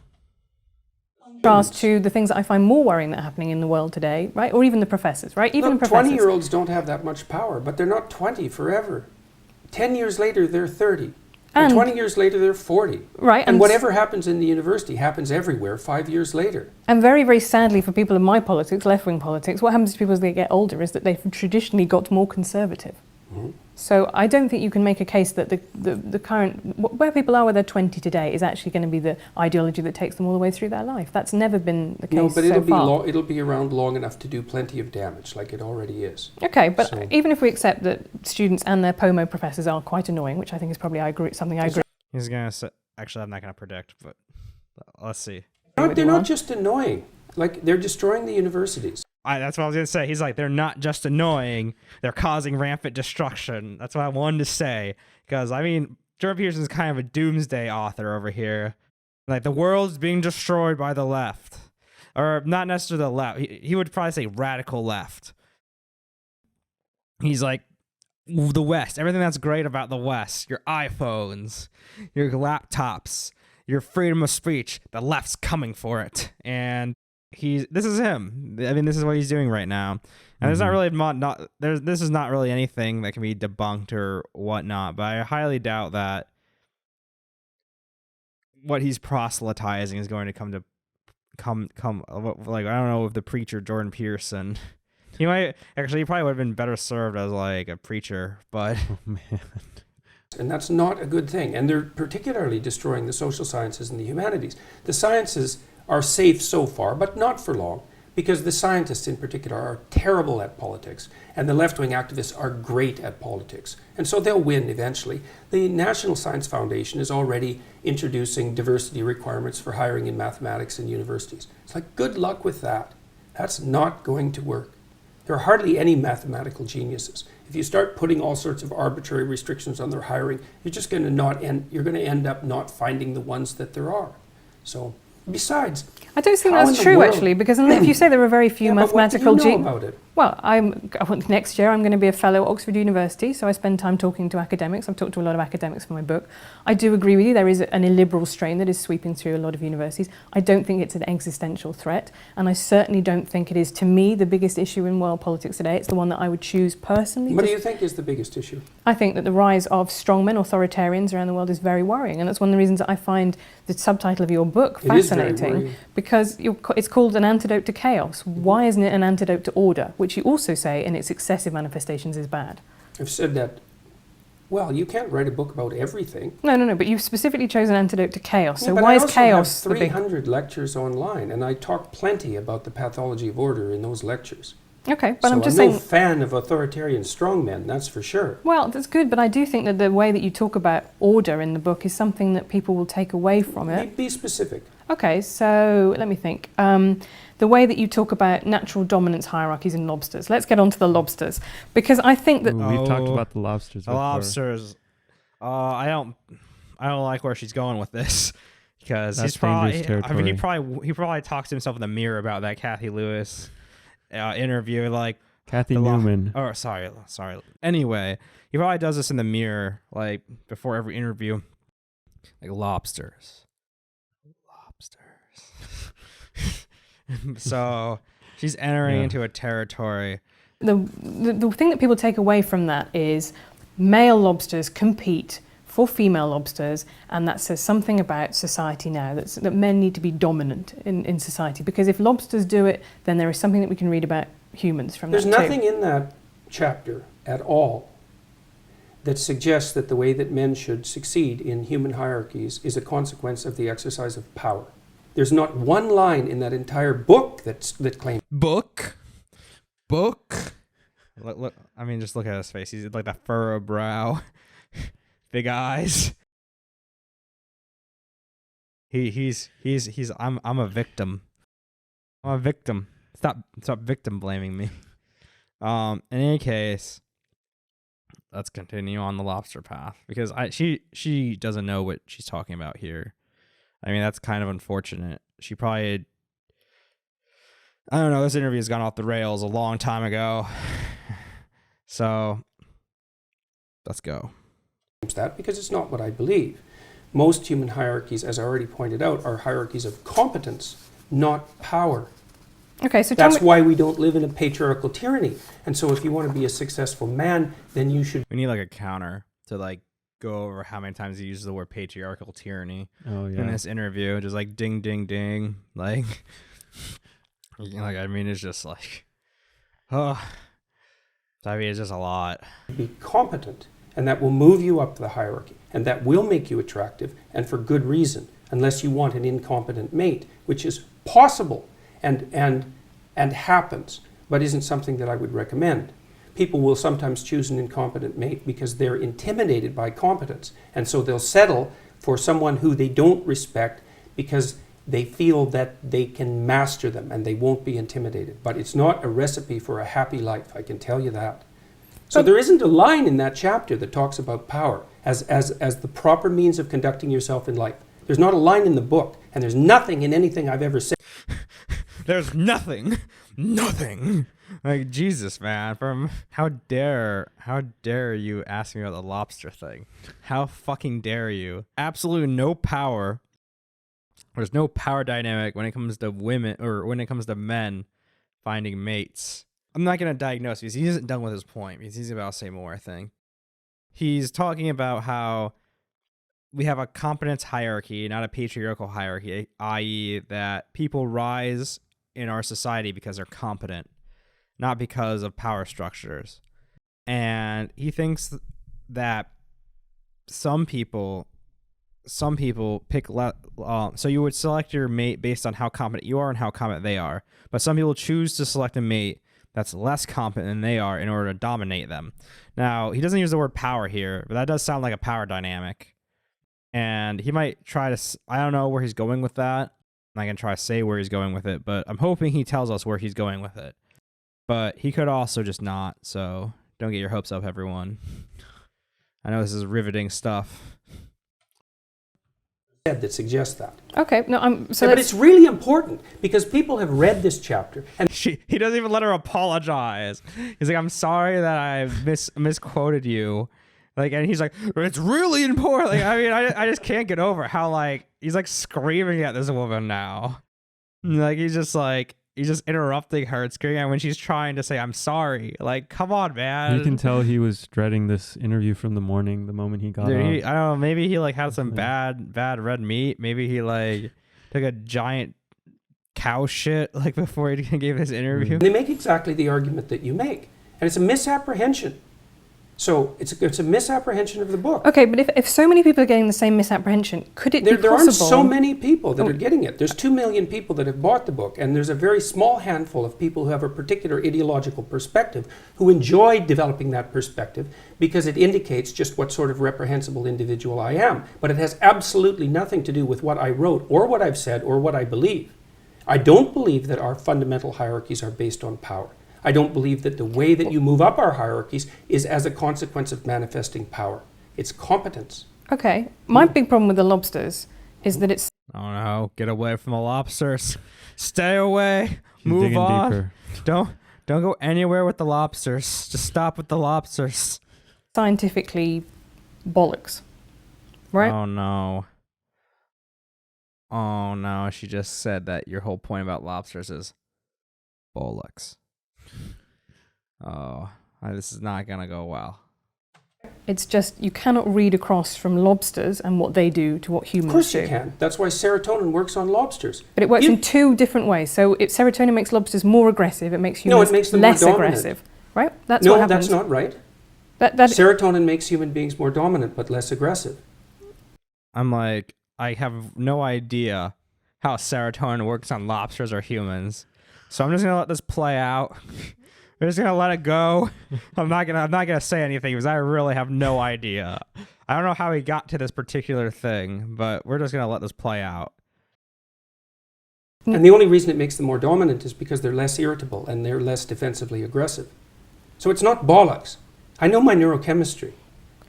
Contrast to the things that I find more worrying that are happening in the world today, right? Or even the professors, right? Even the professors. 20-year-olds don't have that much power, but they're not 20 forever. 10 years later, they're 30. And 20 years later, they're 40. Right. And whatever happens in the university happens everywhere 5 years later. And very, very sadly for people in my politics, left-wing politics, what happens to people as they get older is that they've traditionally got more conservative. Mm-hmm. So I don't think you can make a case that the current, where people are where they're 20 today is actually going to be the ideology that takes them all the way through their life. That's never been the case no, but so far. It'll be around long enough to do plenty of damage, like it already is. Okay, but even if we accept that students and their POMO professors are quite annoying, which I think is probably something I agree. He's going to say, actually, I'm not going to predict, but let's see. They're not just annoying. Like, they're destroying the universities. That's what I was going to say. He's like, they're not just annoying, they're causing rampant destruction. That's what I wanted to say. Because, I mean, Jordan Peterson's kind of a doomsday author over here. Like, the world's being destroyed by the left. Or not necessarily the left. He would probably say radical left. He's like, the West, everything that's great about the West, your iPhones, your laptops, your freedom of speech, the left's coming for it. And this is him. I mean, this is what he's doing right now. And there's not really this is not really anything that can be debunked or whatnot, but I highly doubt that what he's proselytizing is going to come like, I don't know, if the preacher Jordan Peterson. He probably would have been better served as like a preacher, but Oh, man. And that's not a good thing. And they're particularly destroying the social sciences and the humanities. The sciences are safe so far, but not for long, because the scientists in particular are terrible at politics, and the left-wing activists are great at politics. And so they'll win eventually. The National Science Foundation is already introducing diversity requirements for hiring in mathematics in universities. It's like, good luck with that. That's not going to work. There are hardly any mathematical geniuses. If you start putting all sorts of arbitrary restrictions on their hiring, you're just going to end up not finding the ones that there are. So, besides, I don't think how that's in the true, world- actually, because if you say there are very few Yeah, but mathematical what do you know about it? Well, next year I'm going to be a fellow at Oxford University, so I spend time talking to academics. I've talked to a lot of academics for my book. I do agree with you, there is an illiberal strain that is sweeping through a lot of universities. I don't think it's an existential threat, and I certainly don't think it is, to me, the biggest issue in world politics today. It's the one that I would choose personally. What do you think is the biggest issue? I think that the rise of strongmen, authoritarians around the world is very worrying, and that's one of the reasons that I find the subtitle of your book It is very fascinating, worrying. because it's called An Antidote to Chaos. Why isn't it an antidote to order, which you also say in its excessive manifestations is bad? I've said that, well, you can't write a book about everything. No, but you've specifically chosen Antidote to Chaos, so Yeah, but why I is also chaos have the big... 300 lectures online, and I talk plenty about the pathology of order in those lectures. Okay, but So I'm just no saying... fan of authoritarian strongmen, that's for sure. Well, that's good, but I do think that the way that you talk about order in the book is something that people will take away from it. Be specific. Okay, so let me think. The way that you talk about natural dominance hierarchies in lobsters. Let's get on to the lobsters, because I think that... Ooh, we've talked about the lobsters the before. lobsters. I don't like where she's going with this, because That's he's probably. dangerous I mean, territory. he probably talks to himself in the mirror about that Kathy Lewis interview, like Kathy the Newman. Oh, sorry. Anyway, he probably does this in the mirror, like before every interview, like lobsters. So she's entering into a territory. The thing that people take away from that is male lobsters compete for female lobsters, and that says something about society now, that men need to be dominant in society, because if lobsters do it, then there is something that we can read about humans from There's that too. nothing in that chapter at all that suggests that the way that men should succeed in human hierarchies is a consequence of the exercise of power. There's not one line in that entire book that claims... Book? Look, I mean, just look at his face. He's like that furrowed brow, big eyes. He's I'm a victim. I'm a victim. Stop victim blaming me. In any case, let's continue on the lobster path, because she doesn't know what she's talking about here. I mean, that's kind of unfortunate. She probably, I don't know, this interview has gone off the rails a long time ago. So, let's go. that, because it's not what I believe. Most human hierarchies, as I already pointed out, are hierarchies of competence, not power. Okay, so That's why we don't live in a patriarchal tyranny. And so if you want to be a successful man, then you should... We need like a counter to like go over how many times he uses the word patriarchal tyranny in this interview. Just like ding, ding, ding. Like, I mean, it's just like, oh, I mean, it's just a lot. Be competent, and that will move you up the hierarchy, and that will make you attractive, and for good reason, unless you want an incompetent mate, which is possible and happens, but isn't something that I would recommend. People will sometimes choose an incompetent mate because they're intimidated by competence, and so they'll settle for someone who they don't respect because they feel that they can master them and they won't be intimidated. But it's not a recipe for a happy life, I can tell you that. So there isn't a line in that chapter that talks about power as the proper means of conducting yourself in life. There's not a line in the book, and there's nothing in anything I've ever said. There's nothing. Like, Jesus, man. From how dare you ask me about the lobster thing? How fucking dare you? Absolutely no power. There's no power dynamic when it comes to women or when it comes to men finding mates. I'm not going to diagnose because he isn't done with his point because he's about to say more, I think. He's talking about how we have a competence hierarchy, not a patriarchal hierarchy, i.e. that people rise in our society because they're competent, not because of power structures. And he thinks that some people pick so you would select your mate based on how competent you are and how competent they are, but some people choose to select a mate that's less competent than they are in order to dominate them. Now, he doesn't use the word power here, but that does sound like a power dynamic. And he might try to, I don't know where he's going with that. I'm not going to try to say where he's going with it, but I'm hoping he tells us where he's going with it. But he could also just not, so don't get your hopes up, everyone. I know this is riveting stuff. That suggests that. Okay, no, but it's really important because people have read this chapter and he doesn't even let her apologize. He's like, I'm sorry that I misquoted you. Like, and he's like, it's really important. Like, I mean, I just can't get over how, like, he's like screaming at this woman now. Like, he's just interrupting her and screaming at her when she's trying to say, I'm sorry. Like, come on, man. You can tell he was dreading this interview from the morning, the moment he got up. I don't know, maybe he like had some bad red meat. Maybe he like took a giant cow shit like before he gave his interview. They make exactly the argument that you make. And it's a misapprehension. So it's a misapprehension of the book. Okay, but if so many people are getting the same misapprehension, could it be possible? There aren't so many people that are getting it. There's 2 million people that have bought the book, and there's a very small handful of people who have a particular ideological perspective who enjoy developing that perspective because it indicates just what sort of reprehensible individual I am. But it has absolutely nothing to do with what I wrote or what I've said or what I believe. I don't believe that our fundamental hierarchies are based on power. I don't believe that the way that you move up our hierarchies is as a consequence of manifesting power. It's competence. Okay. My big problem with the lobsters is that it's... Oh no, get away from the lobsters. Stay away. She's Move on. Deeper. Don't go anywhere with the lobsters. Just stop with the lobsters. scientifically bollocks. Right? Oh no. Oh no, she just said that your whole point about lobsters is bollocks. Oh, this is not going to go well. It's just you cannot read across from lobsters and what they do to what humans do. Of course you can. That's why serotonin works on lobsters. But it works in two different ways. So serotonin makes lobsters more aggressive. It makes humans less aggressive. Right? That's what happens. No, that's not right. Serotonin makes human beings more dominant but less aggressive. I'm like, I have no idea how serotonin works on lobsters or humans. So I'm just going to let this play out. We're just gonna let it go. I'm not gonna say anything because I really have no idea. I don't know how he got to this particular thing, but we're just gonna let this play out. And the only reason it makes them more dominant is because they're less irritable and they're less defensively aggressive. So it's not bollocks. I know my neurochemistry.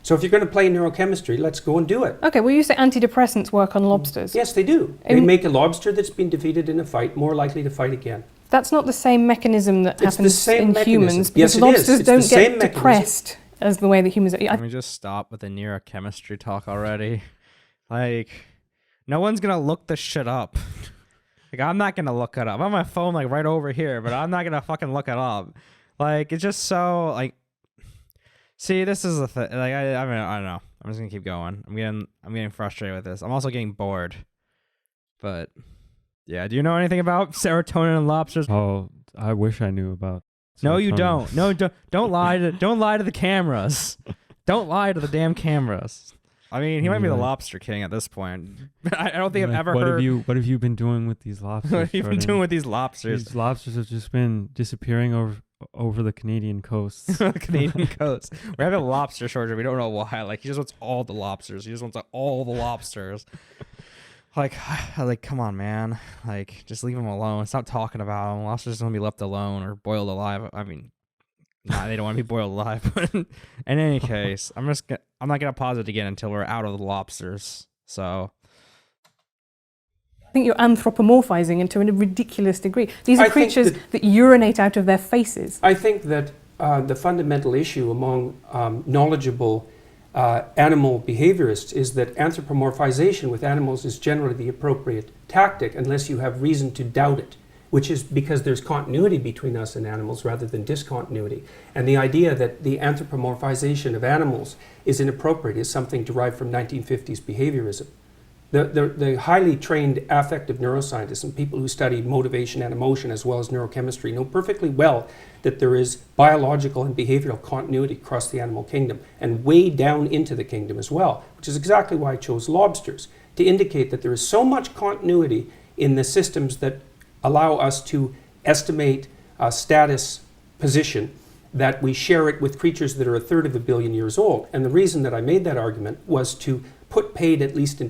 So if you're going to play neurochemistry, let's go and do it. Okay, well you say antidepressants work on lobsters. Yes, they do. They make a lobster that's been defeated in a fight more likely to fight again. That's not the same mechanism that happens in humans, because yes, lobsters don't get mechanism. depressed as the way that humans are. Can we just stop with the neurochemistry talk already? Like, no one's gonna look this shit up. Like, I'm not gonna look it up. I have my phone like right over here, but I'm not gonna fucking look it up. Like, it's just so like. See, this is the thing. Like, I mean, I don't know. I'm just gonna keep going. I'm getting frustrated with this. I'm also getting bored. But. Yeah, do you know anything about serotonin and lobsters? Oh, I wish I knew about serotonin. No, you don't. No, don't lie to the cameras. Don't lie to the damn cameras. I mean, he might be the lobster king at this point. I don't think I've ever heard. What have you been doing with these lobsters? What have you been doing with these lobsters? These lobsters have just been disappearing over the Canadian coast. Canadian coast. We're having a lobster shortage. We don't know why. Like, he just wants all the lobsters. He just wants all the lobsters. Like, come on, man. Like, just leave them alone. Stop talking about them. Lobsters just want to be left alone or boiled alive. I mean, nah, they don't want to be boiled alive. But in any case, I'm not gonna pause it again until we're out of the lobsters. So I think you're anthropomorphizing into a ridiculous degree. These are I think creatures that urinate out of their faces. I think that the fundamental issue among knowledgeable animal behaviorists is that anthropomorphization with animals is generally the appropriate tactic unless you have reason to doubt it, which is because there's continuity between us and animals rather than discontinuity. And the idea that the anthropomorphization of animals is inappropriate is something derived from 1950s behaviorism. The highly trained affective neuroscientists and people who study motivation and emotion as well as neurochemistry know perfectly well that there is biological and behavioral continuity across the animal kingdom and way down into the kingdom as well, which is exactly why I chose lobsters, to indicate that there is so much continuity in the systems that allow us to estimate status position that we share it with creatures that are a third of a billion years old. And the reason that I made that argument was to put paid at least in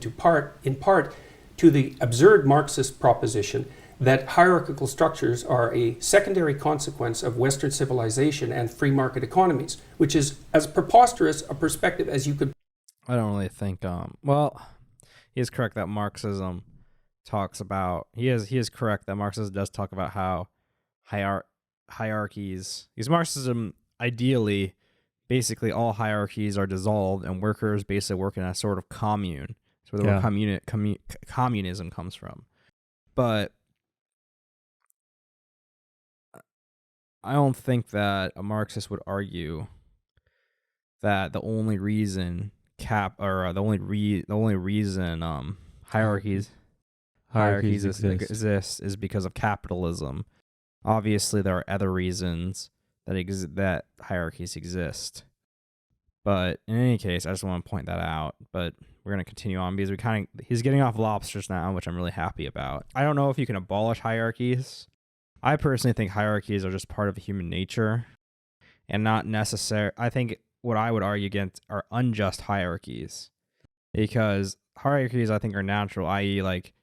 part to the absurd Marxist proposition that hierarchical structures are a secondary consequence of Western civilization and free market economies, which is as preposterous a perspective as you could. I don't really think. Well, he is correct that Marxism talks about. He is correct that Marxism does talk about how hierarchies. Because Marxism ideally. Basically, all hierarchies are dissolved, and workers basically work in a sort of commune. That's where the word communism comes from. But I don't think that a Marxist would argue that the only reason hierarchies exist is because of capitalism. Obviously, there are other reasons that hierarchies exist. But in any case, I just want to point that out. But we're going to continue on because he's getting off lobsters now, which I'm really happy about. I don't know if you can abolish hierarchies. I personally think hierarchies are just part of human nature and not necessary. I think what I would argue against are unjust hierarchies, because hierarchies I think are natural, i.e. like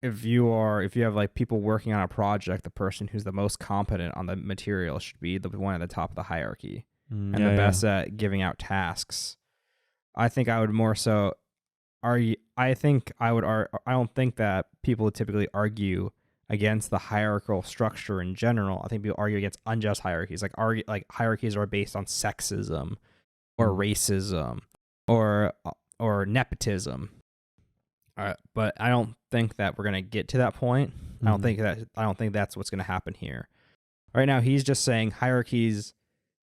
if you have like people working on a project, the person who's the most competent on the material should be the one at the top of the hierarchy and the best at giving out tasks. I think I would more so argue. I don't think that people would typically argue against the hierarchical structure in general. I think people argue against unjust hierarchies, like hierarchies are based on sexism or racism or nepotism. But I don't think that we're gonna get to that point. I don't think that's what's gonna happen here. Right now, he's just saying hierarchies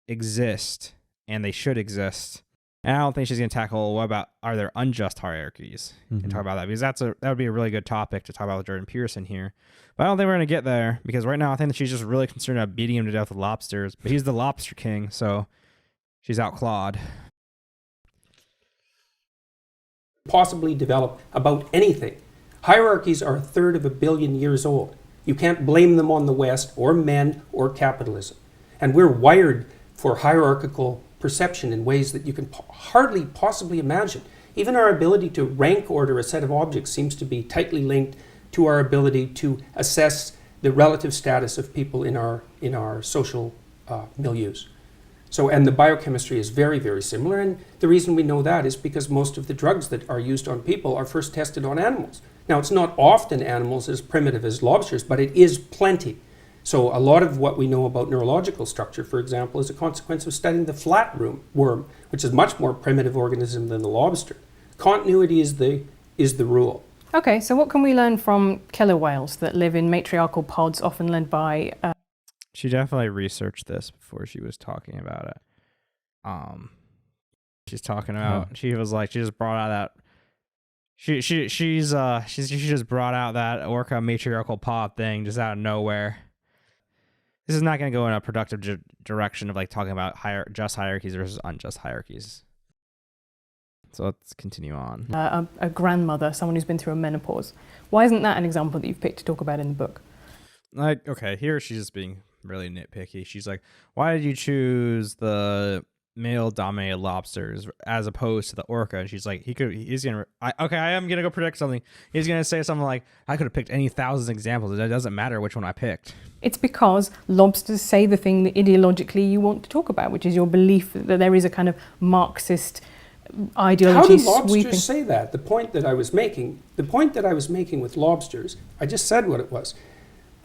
exist and they should exist. And I don't think she's gonna tackle what about are there unjust hierarchies and talk about that, because that would be a really good topic to talk about with Jordan Peterson here. But I don't think we're gonna get there because right now I think that she's just really concerned about beating him to death with lobsters. But he's the lobster king, so she's outclawed. Possibly develop about anything. Hierarchies are a third of a billion years old. You can't blame them on the West or men or capitalism. And we're wired for hierarchical perception in ways that you can hardly possibly imagine. Even our ability to rank order a set of objects seems to be tightly linked to our ability to assess the relative status of people in our social milieus. So, and the biochemistry is very, very similar, and the reason we know that is because most of the drugs that are used on people are first tested on animals. Now, it's not often animals as primitive as lobsters, but it is plenty. So a lot of what we know about neurological structure, for example, is a consequence of studying the flatworm, which is a much more primitive organism than the lobster. Continuity is the rule. Okay, so what can we learn from killer whales that live in matriarchal pods, often led by... She definitely researched this before she was talking about it. She's talking about. She was like, she just brought out that. She just brought out that orca matriarchal pod thing just out of nowhere. This is not going to go in a productive direction of like talking about just hierarchies versus unjust hierarchies. So let's continue on. A grandmother, someone who's been through a menopause. Why isn't that an example that you've picked to talk about in the book? Like, okay, here she's just being really nitpicky. She's like, why did you choose the male dominated lobsters as opposed to the orca. And she's like, I am gonna go predict something. He's gonna say something like, I could have picked any thousand examples. It doesn't matter which one I picked. It's because lobsters say the thing that ideologically you want to talk about, which is your belief that there is a kind of Marxist ideology. How do lobsters say that? The point that I was making with lobsters, I just said what it was.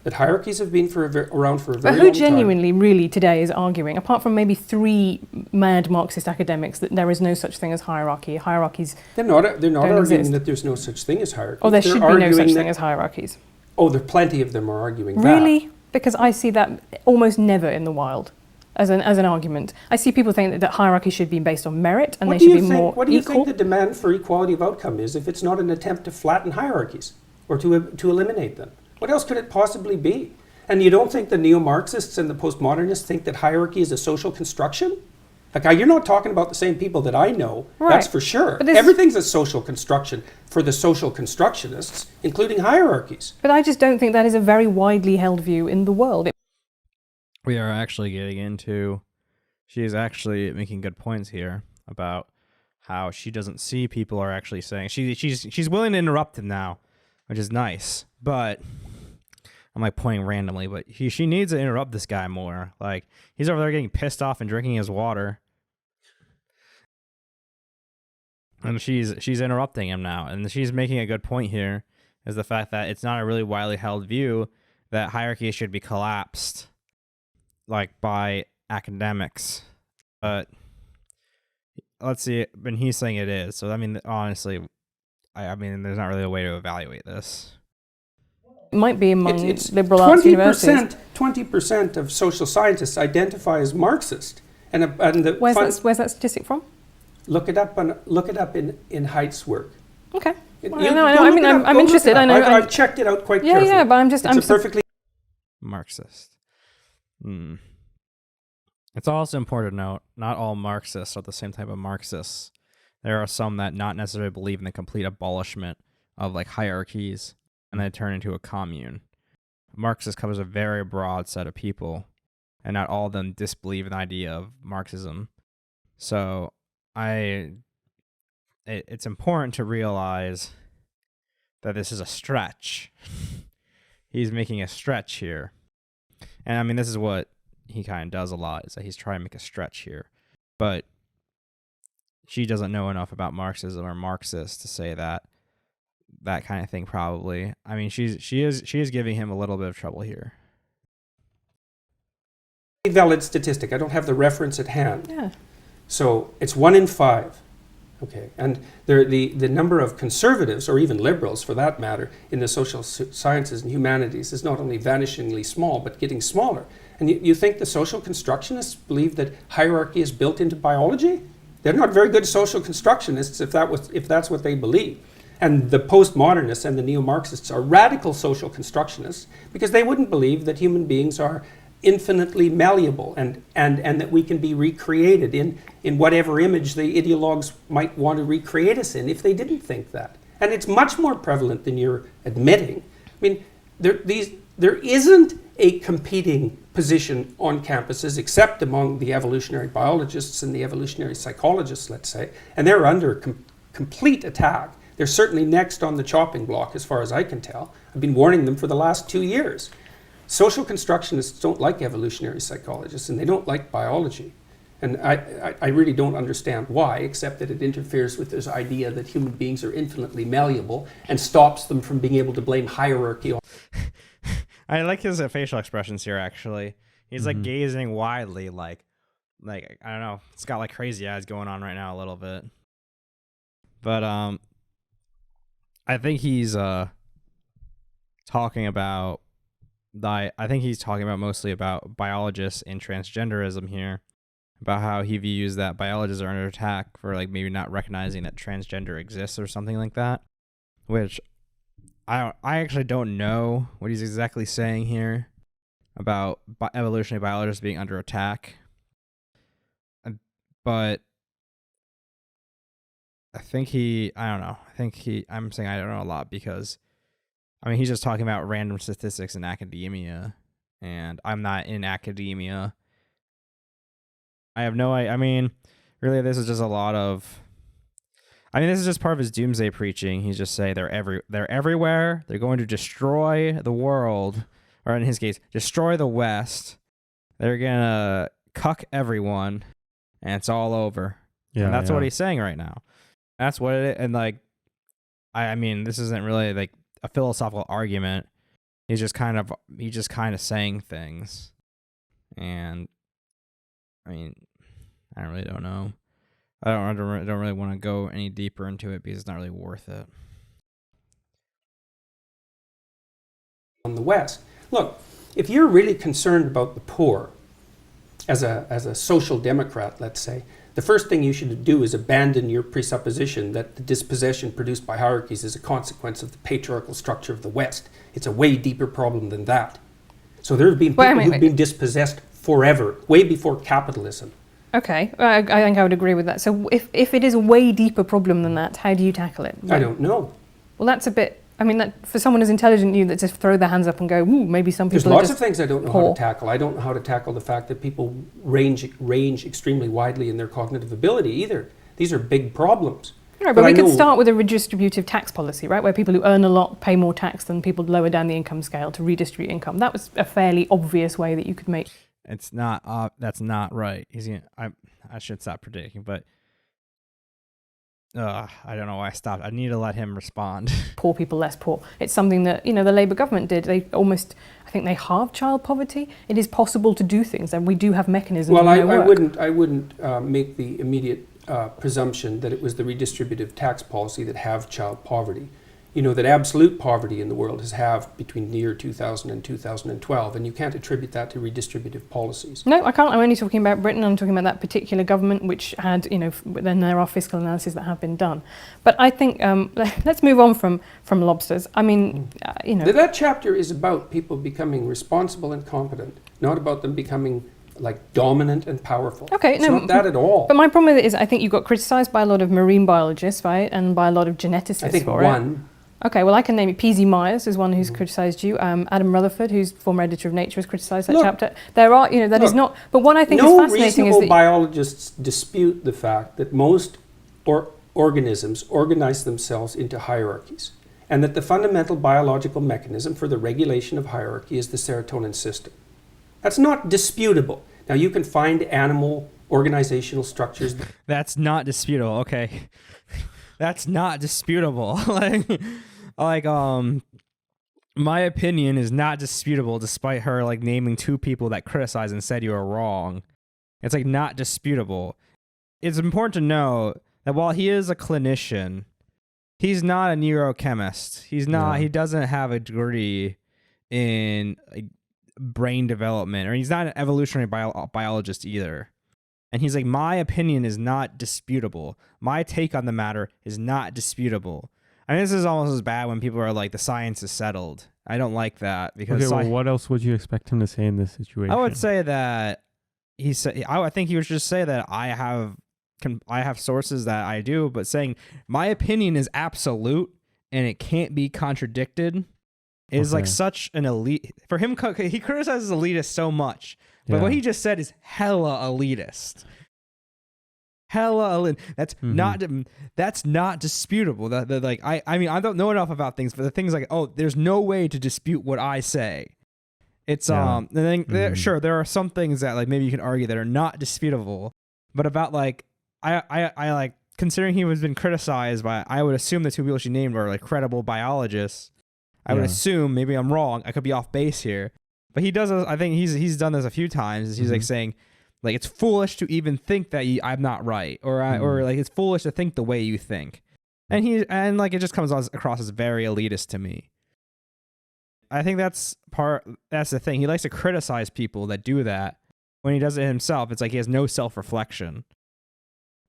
That hierarchies have been around for a very long time. But who genuinely, really, today is arguing, apart from maybe 3 mad Marxist academics, that there is no such thing as hierarchy? Hierarchies They're not arguing exist. that there's no such thing as hierarchy. Or there should be no such thing as hierarchies. Oh, there are plenty of them are arguing that. Really? Because I see that almost never in the wild as an argument. I see people saying that hierarchy should be based on merit and they should be more equal. What do you think the demand for equality of outcome is if it's not an attempt to flatten hierarchies or to eliminate them? What else could it possibly be? And you don't think the neo-Marxists and the postmodernists think that hierarchy is a social construction? Like, you're not talking about the same people that I know, right. That's for sure. Everything's a social construction for the social constructionists, including hierarchies. But I just don't think that is a very widely held view in the world. We are actually getting into, she is actually making good points here about how she doesn't see people are actually saying, she's willing to interrupt him now, which is nice, but I'm like pointing randomly, but she needs to interrupt this guy more. Like, he's over there getting pissed off and drinking his water. And she's interrupting him now. And she's making a good point here, is the fact that it's not a really widely held view that hierarchy should be collapsed, like, by academics. But let's see, and he's saying it is. So, I mean, honestly, I mean, there's not really a way to evaluate this. It might be among liberal arts universities. 20% of social scientists identify as Marxist. Where's that statistic from? Look it up in Haidt's work. Okay. I'm interested. I know. I've checked it out quite carefully. Yeah, but I'm perfectly Marxist. It's also important to note, not all Marxists are the same type of Marxists. There are some that not necessarily believe in the complete abolishment of like hierarchies and then turn into a commune. Marxist covers a very broad set of people, and not all of them disbelieve in the idea of Marxism. So it's important to realize that this is a stretch. He's making a stretch here. And I mean, this is what he kind of does a lot, is that he's trying to make a stretch here. But she doesn't know enough about Marxism or Marxists to say that kind of thing, probably. I mean, she is giving him a little bit of trouble here. Valid statistic. I don't have the reference at hand. Yeah. So it's 1 in 5. Okay, and the number of conservatives, or even liberals for that matter, in the social sciences and humanities is not only vanishingly small, but getting smaller. And you think the social constructionists believe that hierarchy is built into biology? They're not very good social constructionists if that's what they believe. And the postmodernists and the neo-Marxists are radical social constructionists because they wouldn't believe that human beings are infinitely malleable and that we can be recreated in whatever image the ideologues might want to recreate us in if they didn't think that. And it's much more prevalent than you're admitting. I mean, there isn't a competing position on campuses except among the evolutionary biologists and the evolutionary psychologists, let's say, and they're under complete attack. They're certainly next on the chopping block as far as I can tell. I've been warning them for the last 2 years. Social constructionists don't like evolutionary psychologists and they don't like biology. And I really don't understand why, except that it interferes with this idea that human beings are infinitely malleable and stops them from being able to blame hierarchy on. I like his facial expressions here, actually. He's like gazing widely, like I don't know. It's got like crazy eyes going on right now a little bit. But I think he's talking about mostly about biologists and transgenderism here, about how he views that biologists are under attack for like maybe not recognizing that transgender exists or something like that, which I actually don't know what he's exactly saying here about evolutionary biologists being under attack. But I'm saying I don't know a lot because I mean, he's just talking about random statistics in academia, and I'm not in academia. I have no idea. I mean, really, this is just a lot of. I mean, this is just part of his doomsday preaching. He's just saying they're everywhere. They're going to destroy the world, or in his case, destroy the West. They're gonna cuck everyone, and it's all over. Yeah, and that's what he's saying right now. That's what it is. And like, I mean, this isn't really like a philosophical argument. He's just kind of saying things, and I mean, I really don't know. I don't really want to go any deeper into it because it's not really worth it. On the West, look, if you're really concerned about the poor, as a social democrat, let's say, the first thing you should do is abandon your presupposition that the dispossession produced by hierarchies is a consequence of the patriarchal structure of the West. It's a way deeper problem than that. So there have been people who've been dispossessed forever, way before capitalism. Okay, I think I would agree with that. So if it is a way deeper problem than that, how do you tackle it? I don't know. Well, that's a bit, I mean, that for someone as intelligent as you that just throw their hands up and go, ooh, maybe some people There's are lots just of things I don't know how to tackle. I don't know how to tackle the fact that people range extremely widely in their cognitive ability either. These are big problems. Right, but we could start with a redistributive tax policy, right, where people who earn a lot pay more tax than people lower down the income scale to redistribute income. That was a fairly obvious way that you could make. It's not. That's not right. I should stop predicting, but I don't know why I stopped. I need to let him respond. Poor people less poor. It's something that the Labour government did. They almost, I think they halved child poverty. It is possible to do things, and we do have mechanisms. Well, I wouldn't make the immediate presumption that it was the redistributive tax policy that halved child poverty. That absolute poverty in the world has halved between the year 2000 and 2012, and you can't attribute that to redistributive policies. No, I can't. I'm only talking about Britain. I'm talking about that particular government, which had, then there are fiscal analyses that have been done. But I think, let's move on from lobsters. I mean, That chapter is about people becoming responsible and competent, not about them becoming like dominant and powerful. Okay, it's not that at all. But my problem with it is I think you got criticised by a lot of marine biologists, right, and by a lot of geneticists. I think for one. Okay, well, I can name it. P.Z. Myers is one who's criticised you. Adam Rutherford, who's former editor of Nature, has criticised that chapter. There are, that is not. But what I think is fascinating is that biologists dispute the fact that most organisms organize themselves into hierarchies, and that the fundamental biological mechanism for the regulation of hierarchy is the serotonin system. That's not disputable. Now, you can find animal organizational structures. That's not disputable. Okay. That's not disputable. My opinion is not disputable despite her naming two people that criticized and said you were wrong. It's not disputable. It's important to know that while he is a clinician, he's not a neurochemist. He's not. He doesn't have a degree in brain development, or he's not an evolutionary biologist either. And he's like, my opinion is not disputable. My take on the matter is not disputable. I mean, this is almost as bad when people are like, the science is settled. I don't like that because. Okay, well, what else would you expect him to say in this situation? I would say that he said. I think he would just say that I have sources that I do, but saying my opinion is absolute and it can't be contradicted is such an elite for him. He criticizes elitists so much. But what he just said is hella elitist. That's not disputable. I mean, I don't know enough about things, but the things there's no way to dispute what I say. It's and then sure, there are some things that maybe you can argue that are not disputable, but about I considering he has been criticized by, I would assume the two people she named were credible biologists. I would assume, maybe I'm wrong, I could be off base here. But he does. I think he's done this a few times. He's saying, it's foolish to even think that I'm not right, or it's foolish to think the way you think, and it just comes across as very elitist to me. I think that's the thing. He likes to criticize people that do that. When he does it himself, it's he has no self-reflection,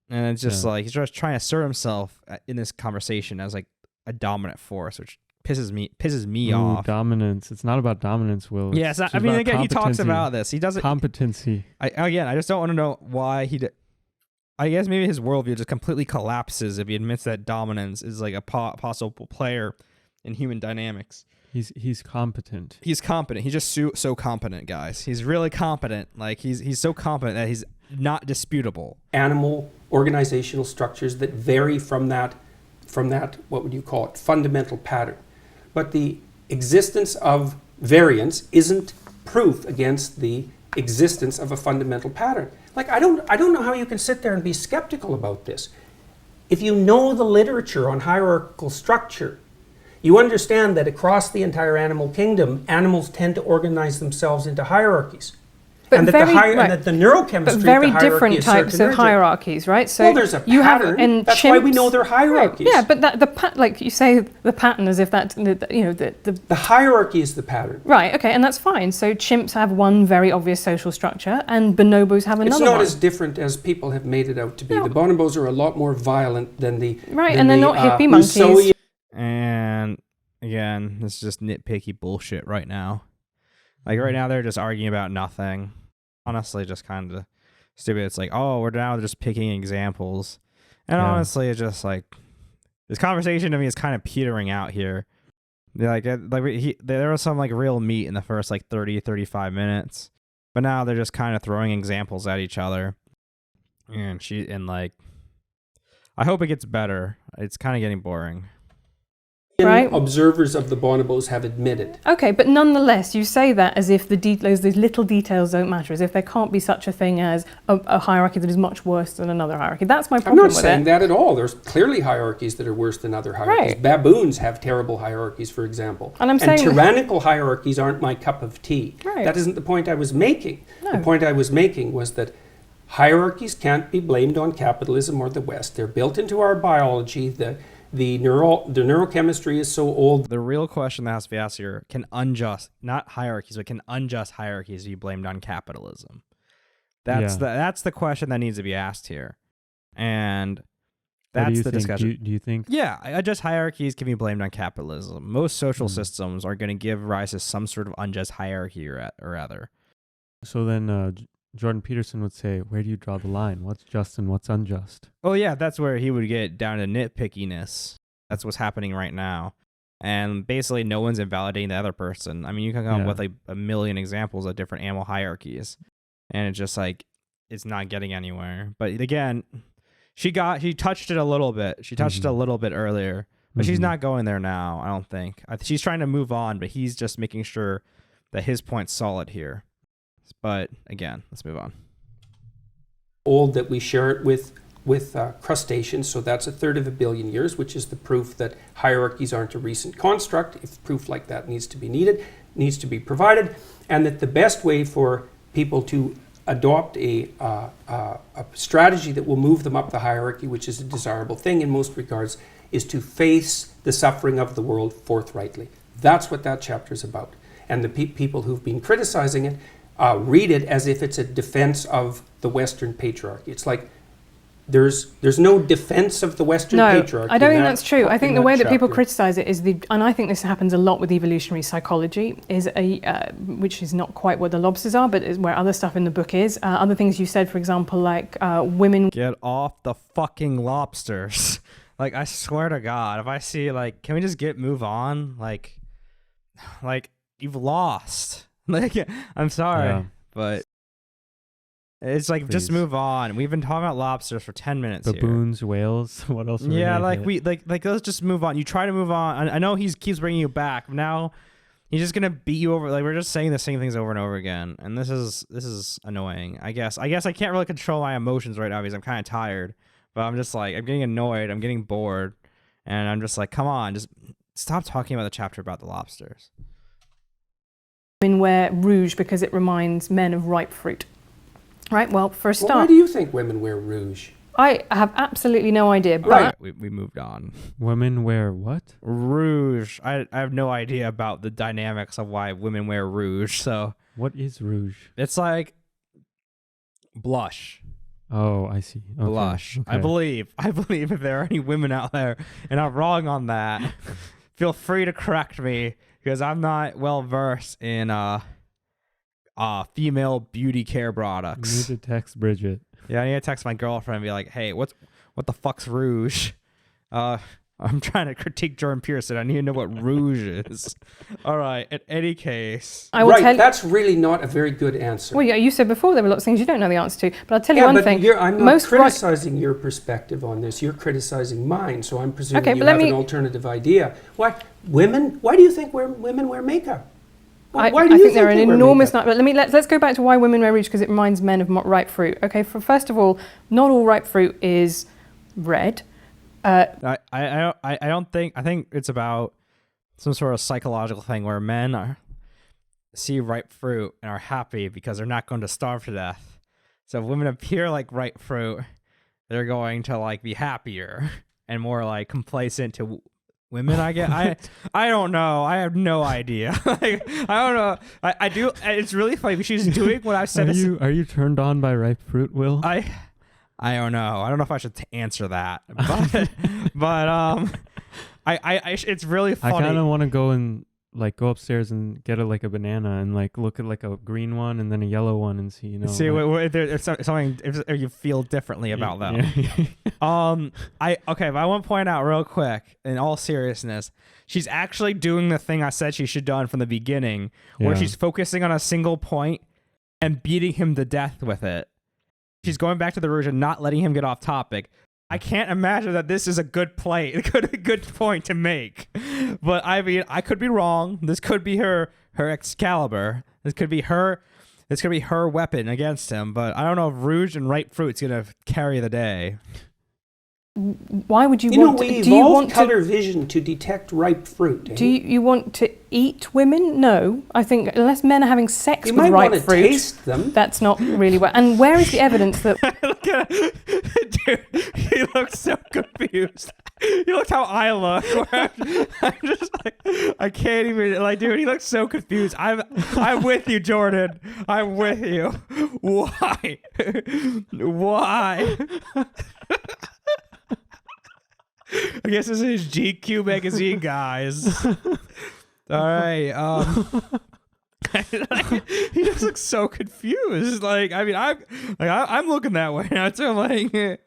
and it's just he's just trying to assert himself in this conversation as a dominant force, which pisses me off. Dominance. It's not about dominance, Will. Yes, I mean, again, he talks about this. He doesn't. Competency. I just don't want to know why I guess maybe his worldview just completely collapses if he admits that dominance is a possible player in human dynamics. He's competent. He's competent. He's just so competent, guys. He's really competent. He's so competent that not disputable. Animal organizational structures that vary from that, what would you call it, fundamental pattern. But the existence of variance isn't proof against the existence of a fundamental pattern. Like, I don't know how you can sit there and be skeptical about this. If you know the literature on hierarchical structure, you understand that across the entire animal kingdom, animals tend to organize themselves into hierarchies. But and that the neurochemistry but very of the hierarchy different is types of serotonergic. hierarchies, right? So Well, there's a you have, pattern. and That's chimps, why we know they're hierarchies. Right. Yeah, but like you say, the pattern as if that, The hierarchy is the pattern. Right, okay, and that's fine. So chimps have one very obvious social structure, and bonobos have another It's not one. as different as people have made it out to be. No. The bonobos are a lot more violent than the Right, than and they're the, not hippie Rousseauian- monkeys. And again, this is just nitpicky bullshit right now. Like right now, they're just arguing about nothing. Honestly, just kind of stupid. It's like, oh, we're now just picking examples. And honestly, it's just like, this conversation to me is kind of petering out here. There was some like real meat in the first like 30, 35 minutes. But now they're just kind of throwing examples at each other. And like, I hope it gets better. It's kind of getting boring. Right. Observers of the bonobos have admitted. Okay, but nonetheless, you say that as if those little details don't matter, as if there can't be such a thing as a hierarchy that is much worse than another hierarchy. That's my I'm problem not with saying it. that at all. There's clearly hierarchies that are worse than other hierarchies. Right. Baboons have terrible hierarchies, for example. And I'm saying tyrannical hierarchies aren't my cup of tea. Right. That isn't the point I was making. No. The point I was making was that hierarchies can't be blamed on capitalism or the West. They're built into our biology. The neurochemistry is so old. The real question that has to be asked here, can unjust hierarchies be blamed on capitalism? That's the question that needs to be asked here. And that's the discussion. Do you think? Yeah, unjust hierarchies can be blamed on capitalism. Most social systems are going to give rise to some sort of unjust hierarchy or other. So then Jordan Peterson would say, where do you draw the line? What's just and what's unjust? Oh yeah, that's where he would get down to nitpickiness. That's what's happening right now. And basically no one's invalidating the other person. I mean, you can come up with like a million examples of different animal hierarchies. And it's just like, it's not getting anywhere. But again, she touched it a little bit. She touched it a little bit earlier. But she's not going there now, I don't think. She's trying to move on, but he's just making sure that his point's solid here. But again, let's move on. Old that we share it with crustaceans, so that's 1/3 of a billion years, which is the proof that hierarchies aren't a recent construct. If proof like that needs to be provided, and that the best way for people to adopt a strategy that will move them up the hierarchy, which is a desirable thing in most regards, is to face the suffering of the world forthrightly. That's what that chapter is about. And the people who've been criticizing it read it as if it's a defense of the Western patriarchy. It's like there's no defense of the Western patriarchy. No, I don't think that's true. I think the way that people chapter. criticize it is and I think this happens a lot with evolutionary psychology, is which is not quite what the lobsters are, but is where other stuff in the book is. Other things you said, for example, like women. Get off the fucking lobsters. Like, I swear to God, if I see, like, can we just move on? Like, you've lost. Like, I'm sorry, but it's like, just move on. We've been talking about lobsters for 10 minutes Baboons, whales, what else? Yeah, like, let's just move on. You try to move on. I know he keeps bringing you back. Now he's just going to beat you over. Like, we're just saying the same things over and over again. And this is annoying, I guess. I can't really control my emotions right now because I'm kind of tired. But I'm just like, I'm getting annoyed. I'm getting bored. And I'm just like, come on, just stop talking about the chapter about the lobsters. Women wear rouge because it reminds men of ripe fruit. Right, well, for a start. Why do you think women wear rouge? I have absolutely no idea, but... Right, we moved on. Women wear what? Rouge. I have no idea about the dynamics of why women wear rouge, so... What is rouge? It's like blush. Oh, I see. Okay. Blush. Okay. I believe if there are any women out there and I'm wrong on that, feel free to correct me because I'm not well versed in female beauty care products. You need to text Bridget. Yeah, I need to text my girlfriend and be like, "Hey, what the fuck's rouge?" I'm trying to critique Jordan Peterson. I need to know what rouge is. All right. In any case, I will right, tell that's really not a very good answer. Well, yeah, you said before there were lots of things you don't know the answer to, but I'll tell you Yeah, one but thing. I'm not Most criticizing your perspective on this. You're criticizing mine, so I'm presuming Okay, you but let have me- an alternative idea. Why do you think women wear makeup? Why I do you think there are an they wear enormous makeup? number. Let's go back to why women wear rouge, because it reminds men of ripe fruit. Okay, first of all, not all ripe fruit is red. I don't think. I think it's about some sort of psychological thing where men see ripe fruit and are happy because they're not going to starve to death. So if women appear like ripe fruit, they're going to like be happier and more like complacent to women. I guess I don't know. I have no idea. Like, I don't know. I do. It's really funny. She's doing what I said. Are you turned on by ripe fruit, Will? I don't know. I don't know if I should answer that, but it's really funny. I kind of want to go and like go upstairs and get a banana and like look at like a green one and then a yellow one and see See like, if there's something if you feel differently about them. Yeah. But I want to point out real quick, in all seriousness, she's actually doing the thing I said she should have done from the beginning, where Yeah. she's focusing on a single point and beating him to death with it. She's going back to the rouge and not letting him get off topic. I can't imagine that this is a good play, a good point to make. But I mean, I could be wrong. This could be her Excalibur. This could be her weapon against him. But I don't know if rouge and ripe fruit's gonna carry the day. Why would you want we to? Do you evolved want color vision to detect ripe fruit. to? Do you want to eat women? No, I think unless men are having sex You with might ripe want to fruit, taste them. that's not really well. And where is the evidence that? Look at dude, he looks so confused. He looks how I look. I'm just like, I can't even, like, dude, he looks so confused. I'm with you, Jordan. I'm with you. Why? Why? I guess this is GQ magazine, guys. All right. He just looks so confused. Like, I mean, I'm looking that way now too. I'm like,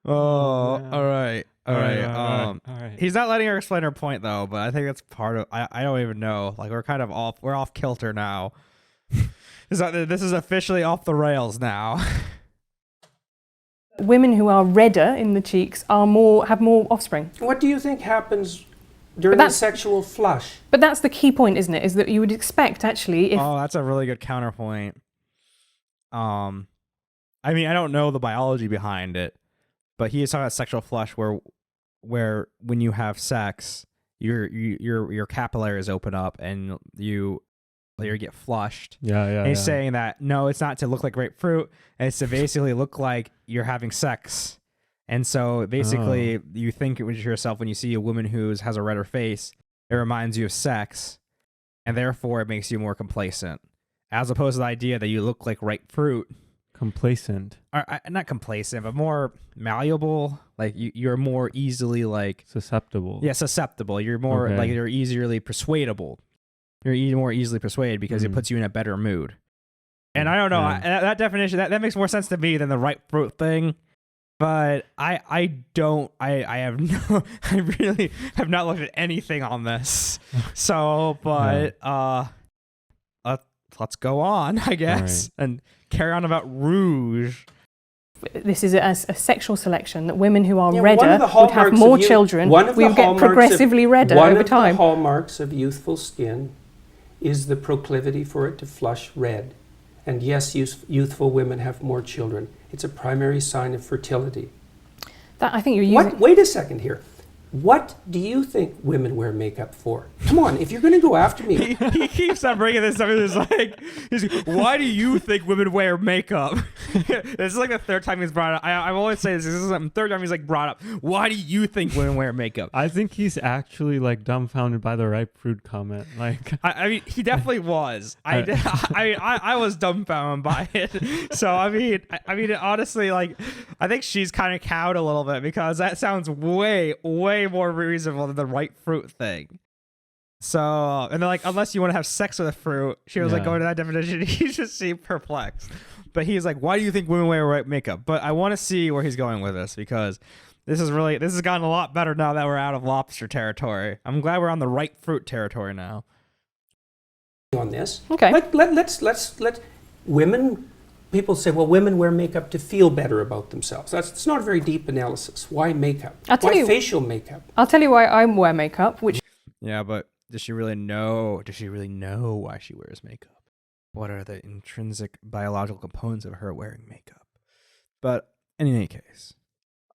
all right. All right. He's not letting her explain her point though, but I think that's part of. I don't even know. Like, we're kind of off. We're off kilter now. This is officially off the rails now. Women who are redder in the cheeks have more offspring. What do you think happens during But a sexual flush? But that's the key point, isn't it? Is that you would expect actually if That's a really good counterpoint. I mean, I don't know the biology behind it, but he is talking about sexual flush where when you have sex, your capillaries open up and you get flushed. Yeah. And he's saying that no, it's not to look like grapefruit. It's to basically look like you're having sex. And so basically you think it was yourself when you see a woman who has a redder face, it reminds you of sex, and therefore it makes you more complacent, as opposed to the idea that you look like ripe fruit. Complacent. Or, not complacent, but more malleable. Like you're more easily like Susceptible. Yeah, susceptible. You're more like you're easily persuadable. You're more easily persuaded because it puts you in a better mood. And I don't know, that definition, that makes more sense to me than the ripe fruit thing. But I really have not looked at anything on this. So, but let's go on, I guess, and carry on about rouge. this is a sexual selection that women who are One redder of the would have hallmarks more of children. one of We the would get hallmarks of- progressively redder One over of time. the hallmarks of youthful skin is the proclivity for it to flush red. And yes, youthful women have more children. It's a primary sign of fertility. That I think you're using. Wait a second here. What do you think women wear makeup for? Come on, if you're going to go after me. He keeps on bringing this up. He's like, why do you think women wear makeup? This is like the third time he's brought up. I always say this is the third time he's like brought up. Why do you think women wear makeup? I think he's actually like dumbfounded by the ripe fruit comment. Like, I mean, he definitely was. I was dumbfounded by it. So I mean, honestly, like, I think she's kind of cowed a little bit because that sounds way more reasonable than the ripe fruit thing. So, and then, like, unless you want to have sex with a fruit, she was like going to that definition. He just seemed perplexed. But he's like, why do you think women wear ripe makeup? But I want to see where he's going with this because This has gotten a lot better now that we're out of lobster territory. I'm glad we're on the right fruit territory now. On this. Okay. Let's women. People say, well, women wear makeup to feel better about themselves. It's not a very deep analysis. Why makeup? Why facial makeup? I'll tell you why I wear makeup, which... Yeah, but does she really know? Does she really know why she wears makeup? What are the intrinsic biological components of her wearing makeup? But in any case,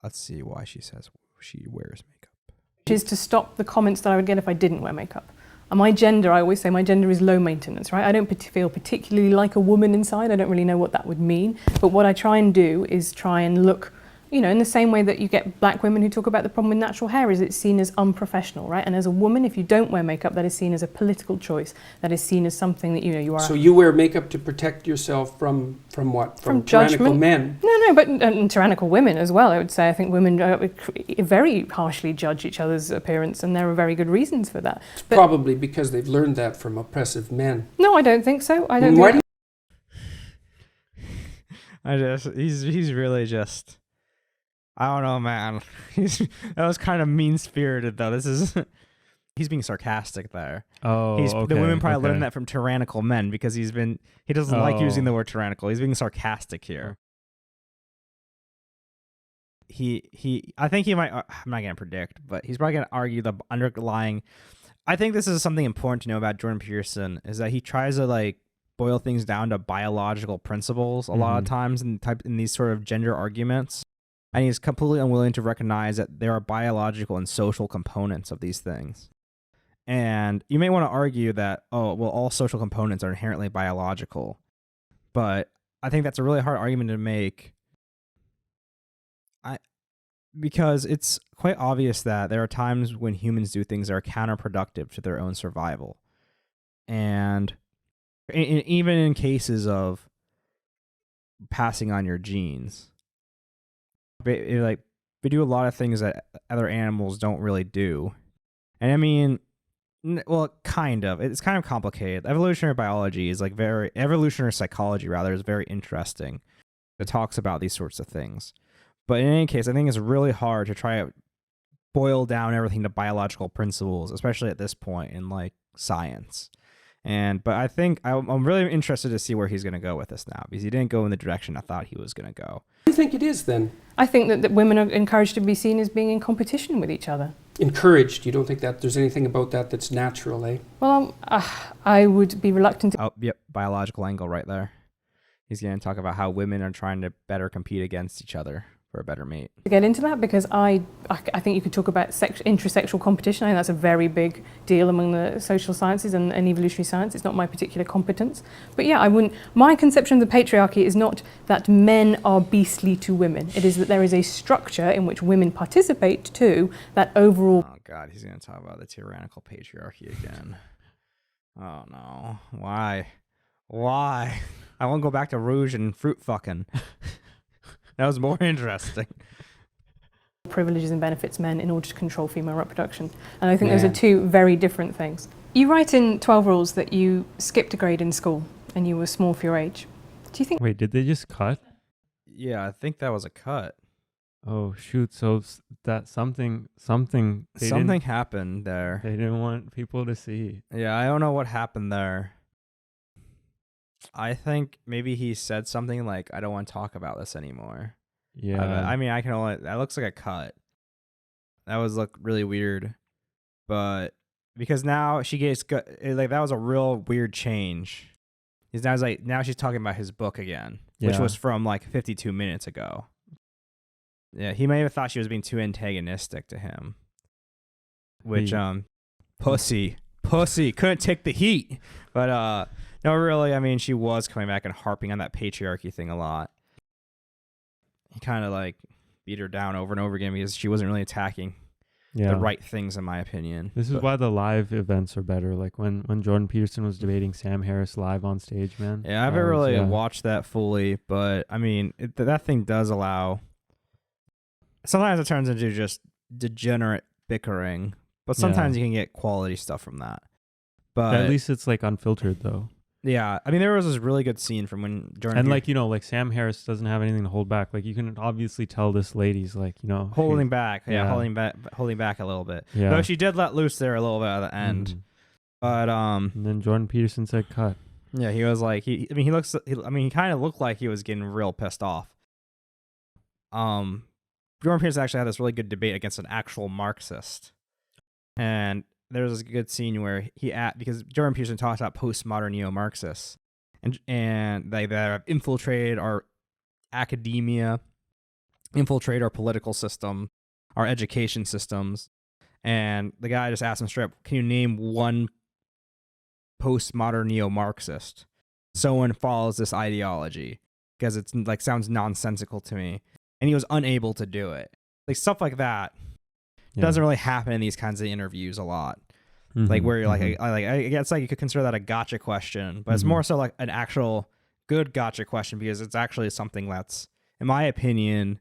let's see why she says she wears makeup. Which is to stop the comments that I would get if I didn't wear makeup. And my gender, I always say my gender is low maintenance, right? I don't feel particularly like a woman inside. I don't really know what that would mean. But what I try and do is try and look, you know, in the same way that you get black women who talk about the problem with natural hair, is it's seen as unprofessional, right? And as a woman, if you don't wear makeup, that is seen as a political choice. That is seen as something that, you know, you are... So you wear makeup to protect yourself from what? From tyrannical judgment. men? No, but tyrannical women as well, I would say. I think women very harshly judge each other's appearance, and there are very good reasons for that. It's probably because they've learned that from oppressive men. No, I don't think so. I don't Why think... He's really just... I don't know, man. That was kind of mean-spirited, though. He's being sarcastic there. Oh, The women probably learned that from tyrannical men because he doesn't like using the word tyrannical. He's being sarcastic here. I think he might, I'm not going to predict, but he's probably going to argue the underlying, I think this is something important to know about Jordan Peterson, is that he tries to like boil things down to biological principles a lot of times in these sort of gender arguments. And he's completely unwilling to recognize that there are biological and social components of these things. And you may want to argue that, oh, well, all social components are inherently biological. But I think that's a really hard argument to make. Because it's quite obvious that there are times when humans do things that are counterproductive to their own survival. And even in cases of passing on your genes, they do a lot of things that other animals don't really do. And I mean, well, kind of. It's kind of complicated. Evolutionary biology is evolutionary psychology rather is very interesting. It talks about these sorts of things. But in any case, I think it's really hard to try to boil down everything to biological principles, especially at this point in like science. But I think I'm really interested to see where he's going to go with this now, because he didn't go in the direction I thought he was going to go. What do you think it is then? I think that women are encouraged to be seen as being in competition with each other. Encouraged? You don't think that there's anything about that that's natural, eh? Well, I would be reluctant to... Oh, yep, biological angle right there. He's going to talk about how women are trying to better compete against each other for a better mate. To get into that, because I think you could talk about intrasexual competition. I think that's a very big deal among the social sciences and evolutionary science. It's not my particular competence. But yeah, my conception of the patriarchy is not that men are beastly to women. It is that there is a structure in which women participate too, that overall... Oh God, he's going to talk about the tyrannical patriarchy again. Oh no, why? I want to go back to Rouge and fruit fucking. That was more interesting. Privileges and benefits men in order to control female reproduction. And I think those are two very different things. You write in 12 Rules that you skipped a grade in school and you were small for your age. Do you think... Wait, did they just cut? Yeah, I think that was a cut. Oh, shoot. So that something happened there. They didn't want people to see. Yeah, I don't know what happened there. I think maybe he said something like, I don't want to talk about this anymore. Yeah. I mean, that looks like a cut. That was really weird. But because now she gets, that was a real weird change. Now she's talking about his book again, which was from 52 minutes ago. Yeah, he may have thought she was being too antagonistic to him. Which, pussy, couldn't take the heat. But, no, really, I mean, she was coming back and harping on that patriarchy thing a lot. He kind of beat her down over and over again because she wasn't really attacking the right things, in my opinion. This is why the live events are better. Like when Jordan Peterson was debating Sam Harris live on stage, man. Yeah, I haven't really watched that fully, but I mean, that thing does allow. Sometimes it turns into just degenerate bickering, but sometimes you can get quality stuff from that. But at least it's unfiltered, though. Yeah, I mean, there was this really good scene from when Jordan And Peterson like, you know, like Sam Harris doesn't have anything to hold back. Like you can obviously tell this lady's like, you know, holding back, yeah. holding back a little bit. Yeah. Though she did let loose there a little bit at the end. Mhm. But And then Jordan Peterson said cut. yeah, he was like he kind of looked like he was getting real pissed off. Jordan Peterson actually had this really good debate against an actual Marxist, and there's this good scene where because Jordan Peterson talks about postmodern neo-Marxists and they that have infiltrated our academia, infiltrate our political system, our education systems, and the guy just asked him straight up, "Can you name one postmodern neo-Marxist? Someone follows this ideology because it's like sounds nonsensical to me," and he was unable to do it. Like stuff like that doesn't really happen in these kinds of interviews a lot. Like where you're like, I guess like you could consider that a gotcha question, but it's more so like an actual good gotcha question because it's actually something that's, in my opinion,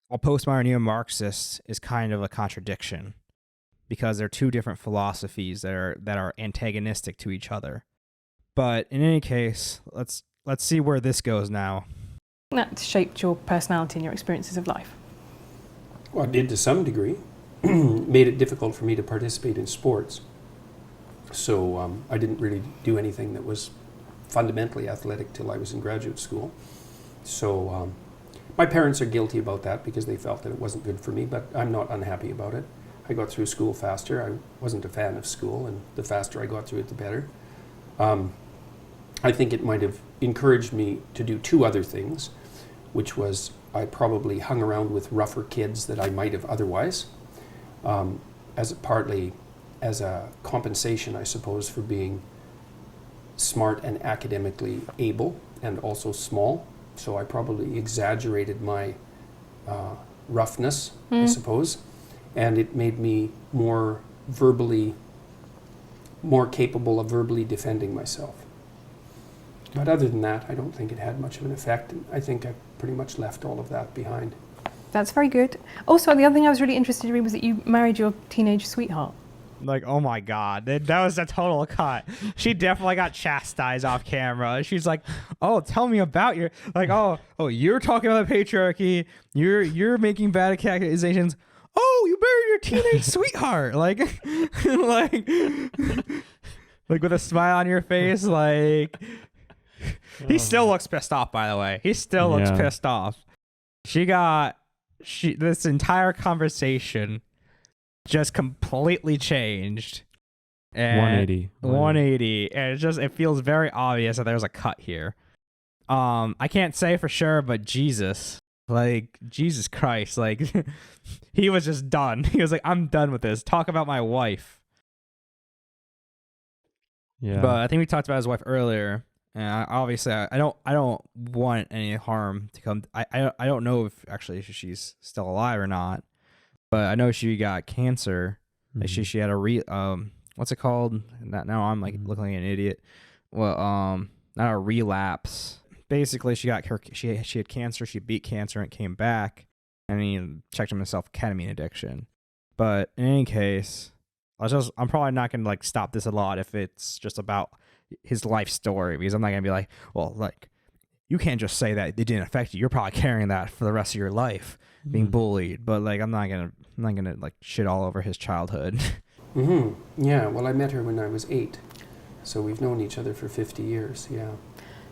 a postmodern neo-Marxist is kind of a contradiction because they're two different philosophies that are antagonistic to each other. But in any case, let's see where this goes now. That shaped your personality and your experiences of life. Well, it did to some degree. Made it difficult for me to participate in sports. So I didn't really do anything that was fundamentally athletic till I was in graduate school. So my parents are guilty about that because they felt that it wasn't good for me, but I'm not unhappy about it. I got through school faster. I wasn't a fan of school, and the faster I got through it, the better. I think it might have encouraged me to do two other things, which was I probably hung around with rougher kids that I might have otherwise. Partly as a compensation, I suppose, for being smart and academically able and also small. So I probably exaggerated my roughness, I suppose, and it made me more capable of verbally defending myself. But other than that, I don't think it had much of an effect. I think I pretty much left all of that behind. That's very good. Also, the other thing I was really interested to read was that you married your teenage sweetheart. Like, oh my God, that was a total cut. She definitely got chastised off camera. She's like, "Oh, tell me about your oh, you're talking about the patriarchy. You're making bad accusations. Oh, you married your teenage sweetheart." Like, like with a smile on your face. Like, he still looks pissed off. By the way, he still looks pissed off. This entire conversation just completely changed. And 180. And it feels very obvious that there's a cut here. I can't say for sure, but Jesus Christ, like he was just done. He was like, "I'm done with this. Talk about my wife." Yeah. But I think we talked about his wife earlier. And obviously, I don't want any harm to come. I don't know if actually she's still alive or not, but I know she got cancer. Like she had a what's it called? Now I'm like looking like an idiot. Well, not a relapse. Basically, she had cancer. She beat cancer and it came back, and he checked on himself ketamine addiction. But in any case, I'm probably not gonna like stop this a lot if it's just about his life story, because I'm not gonna be like, well, like you can't just say that it didn't affect you. You're probably carrying that for the rest of your life, being bullied. But like, I'm not gonna like shit all over his childhood. Yeah. Well, I met her when I was 8, so we've known each other for 50 years. Yeah.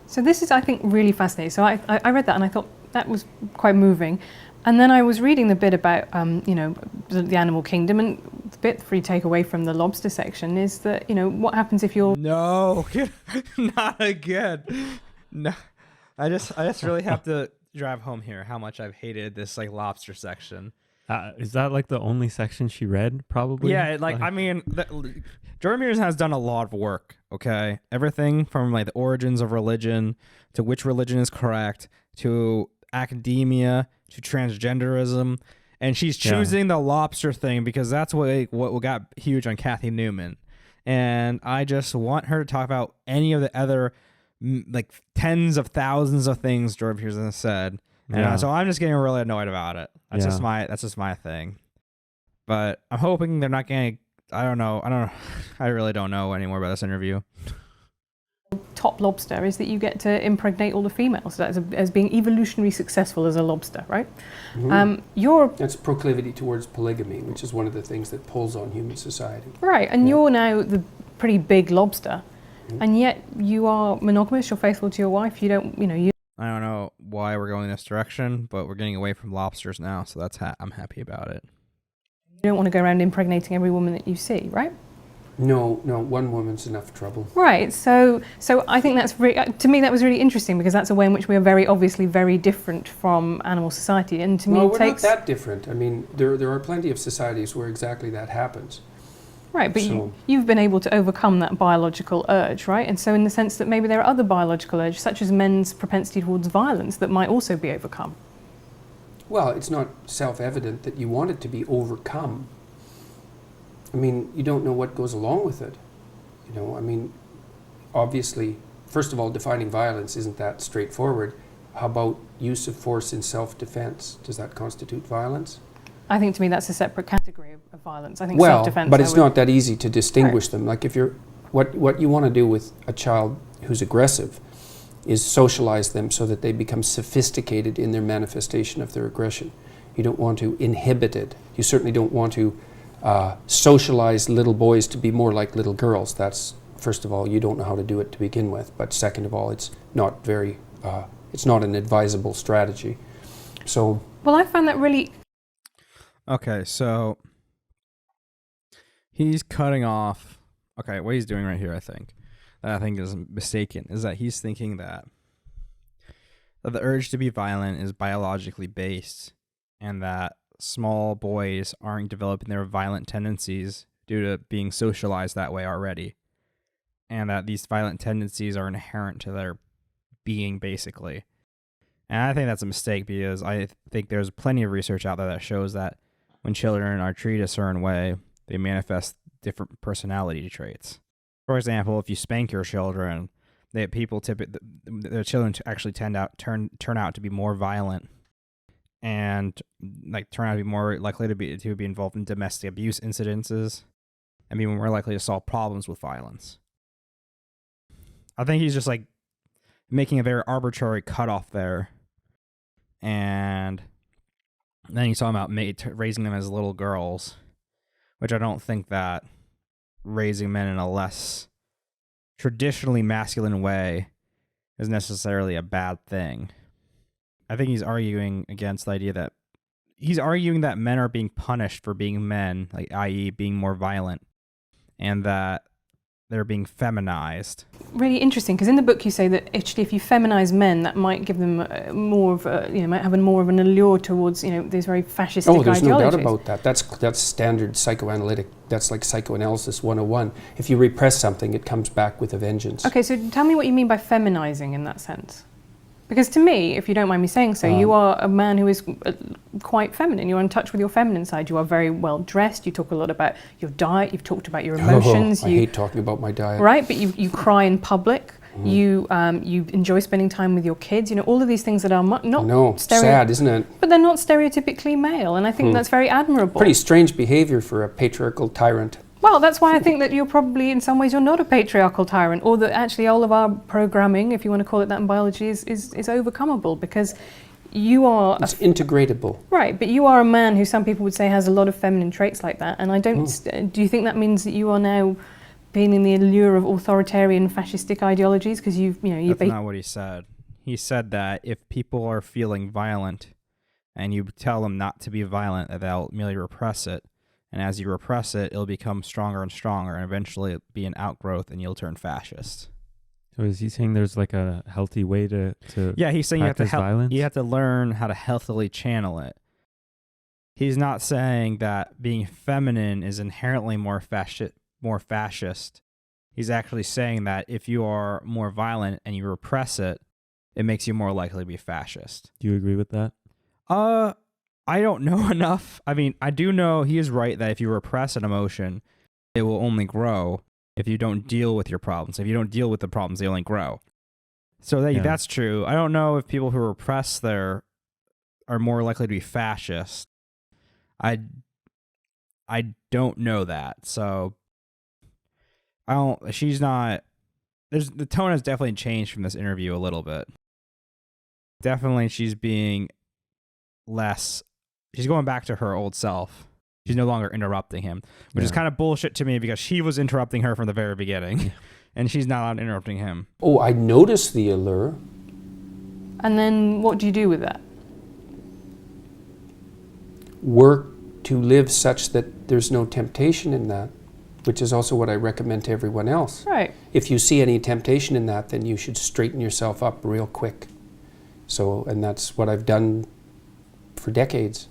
So this is, I think, really fascinating. So I read that and I thought that was quite moving. And then I was reading the bit about, the animal kingdom, and the bit for you take away from the lobster section is that, what happens if you're... No, not again. No, I just really have to drive home here how much I've hated this like lobster section. Is that like the only section she read? Probably. Yeah, I mean, Jordan Peterson has done a lot of work. Okay, everything from like the origins of religion to which religion is correct to academia to transgenderism, and she's choosing the lobster thing because that's what got huge on Kathy Newman. And I just want her to talk about any of the other like tens of thousands of things Jordan Peterson has said. And so I'm just getting really annoyed about it. That's just my thing. But I'm hoping they're not going to, I don't know. I really don't know anymore about this interview. top lobster is that you get to impregnate all the females. That's as being evolutionarily successful as a lobster, right? That's proclivity towards polygamy, which is one of the things that pulls on human society. Right, and you're now the pretty big lobster, and yet you are monogamous. You're faithful to your wife. You don't, you. I don't know why we're going this direction, but we're getting away from lobsters now, so that's I'm happy about it. You don't want to go around impregnating every woman that you see, right? No, one woman's enough trouble. Right, so I think that's to me that was really interesting, because that's a way in which we are very obviously very different from animal society, and to me we're not that different. I mean, there are plenty of societies where exactly that happens. Right, but you've been able to overcome that biological urge, right? And so in the sense that maybe there are other biological urges, such as men's propensity towards violence, that might also be overcome. Well, it's not self-evident that you want it to be overcome. I mean, you don't know what goes along with it. I mean, obviously, first of all, defining violence isn't that straightforward. How about use of force in self-defense? Does that constitute violence? I think to me that's a separate category of violence. I think well, self-defense. But it's not that easy to distinguish them. Like if you're, what you want to do with a child who's aggressive is socialize them so that they become sophisticated in their manifestation of their aggression. You don't want to inhibit it. You certainly don't want to socialize little boys to be more like little girls. That's, first of all, you don't know how to do it to begin with. But second of all, it's not an advisable strategy. So. Well, I found that really. Okay, so he's cutting off. Okay, what he's doing right here, I think is mistaken, is that he's thinking that the urge to be violent is biologically based, and that small boys aren't developing their violent tendencies due to being socialized that way already, and that these violent tendencies are inherent to their being, basically. And I think that's a mistake, because I think there's plenty of research out there that shows that when children are treated a certain way, they manifest different personality traits. For example, if you spank your children, the children actually turn out to be more violent, and turn out to be more likely to be involved in domestic abuse incidences, and be more likely to solve problems with violence. I think he's just making a very arbitrary cutoff there, and then he's talking about raising them as little girls, which I don't think that raising men in a less traditionally masculine way is necessarily a bad thing. I think he's arguing against the idea that men are being punished for being men, i.e. being more violent, and that they're being feminized. Really interesting, because in the book you say that actually if you feminize men, that might give them more of might have more of an allure towards these very fascistic ideologies. Oh, there's no doubt about that. That's standard psychoanalytic. That's like psychoanalysis 101. If you repress something, it comes back with a vengeance. Okay, so tell me what you mean by feminizing in that sense. Because to me, if you don't mind me saying so, you are a man who is quite feminine. You're in touch with your feminine side. You are very well dressed. You talk a lot about your diet. You've talked about your emotions. I hate talking about my diet. Right, but you cry in public. You enjoy spending time with your kids. All of these things that are not sad, isn't it? But they're not stereotypically male, and I think that's very admirable. Pretty strange behavior for a patriarchal tyrant. Well, that's why I think that you're probably, in some ways, you're not a patriarchal tyrant, or that actually all of our programming, if you want to call it that in biology, is overcomable, because you are... It's integratable. Right, but you are a man who some people would say has a lot of feminine traits like that, and I don't... Do you think that means that you are now being in the allure of authoritarian fascistic ideologies? Because That's not what he said. He said that if people are feeling violent, and you tell them not to be violent, that they'll merely repress it. And as you repress it, it'll become stronger and stronger, and eventually it'll be an outgrowth, and you'll turn fascist. So is he saying there's a healthy way to yeah, he's saying violence? You have to learn how to healthily channel it. He's not saying that being feminine is inherently more fascist. He's actually saying that if you are more violent and you repress it, it makes you more likely to be fascist. Do you agree with that? I don't know enough. I mean, I do know he is right that if you repress an emotion, it will only grow if you don't deal with your problems. If you don't deal with the problems, they only grow. So that's true. I don't know if people who repress are more likely to be fascist. I don't know that. So she's not the tone has definitely changed from this interview a little bit. Definitely she's being less, she's going back to her old self. She's no longer interrupting him, which is kind of bullshit to me because he was interrupting her from the very beginning and she's not out interrupting him. Oh, I noticed the allure. And then what do you do with that? Work to live such that there's no temptation in that, which is also what I recommend to everyone else. Right. If you see any temptation in that, then you should straighten yourself up real quick. So, and that's what I've done for decades.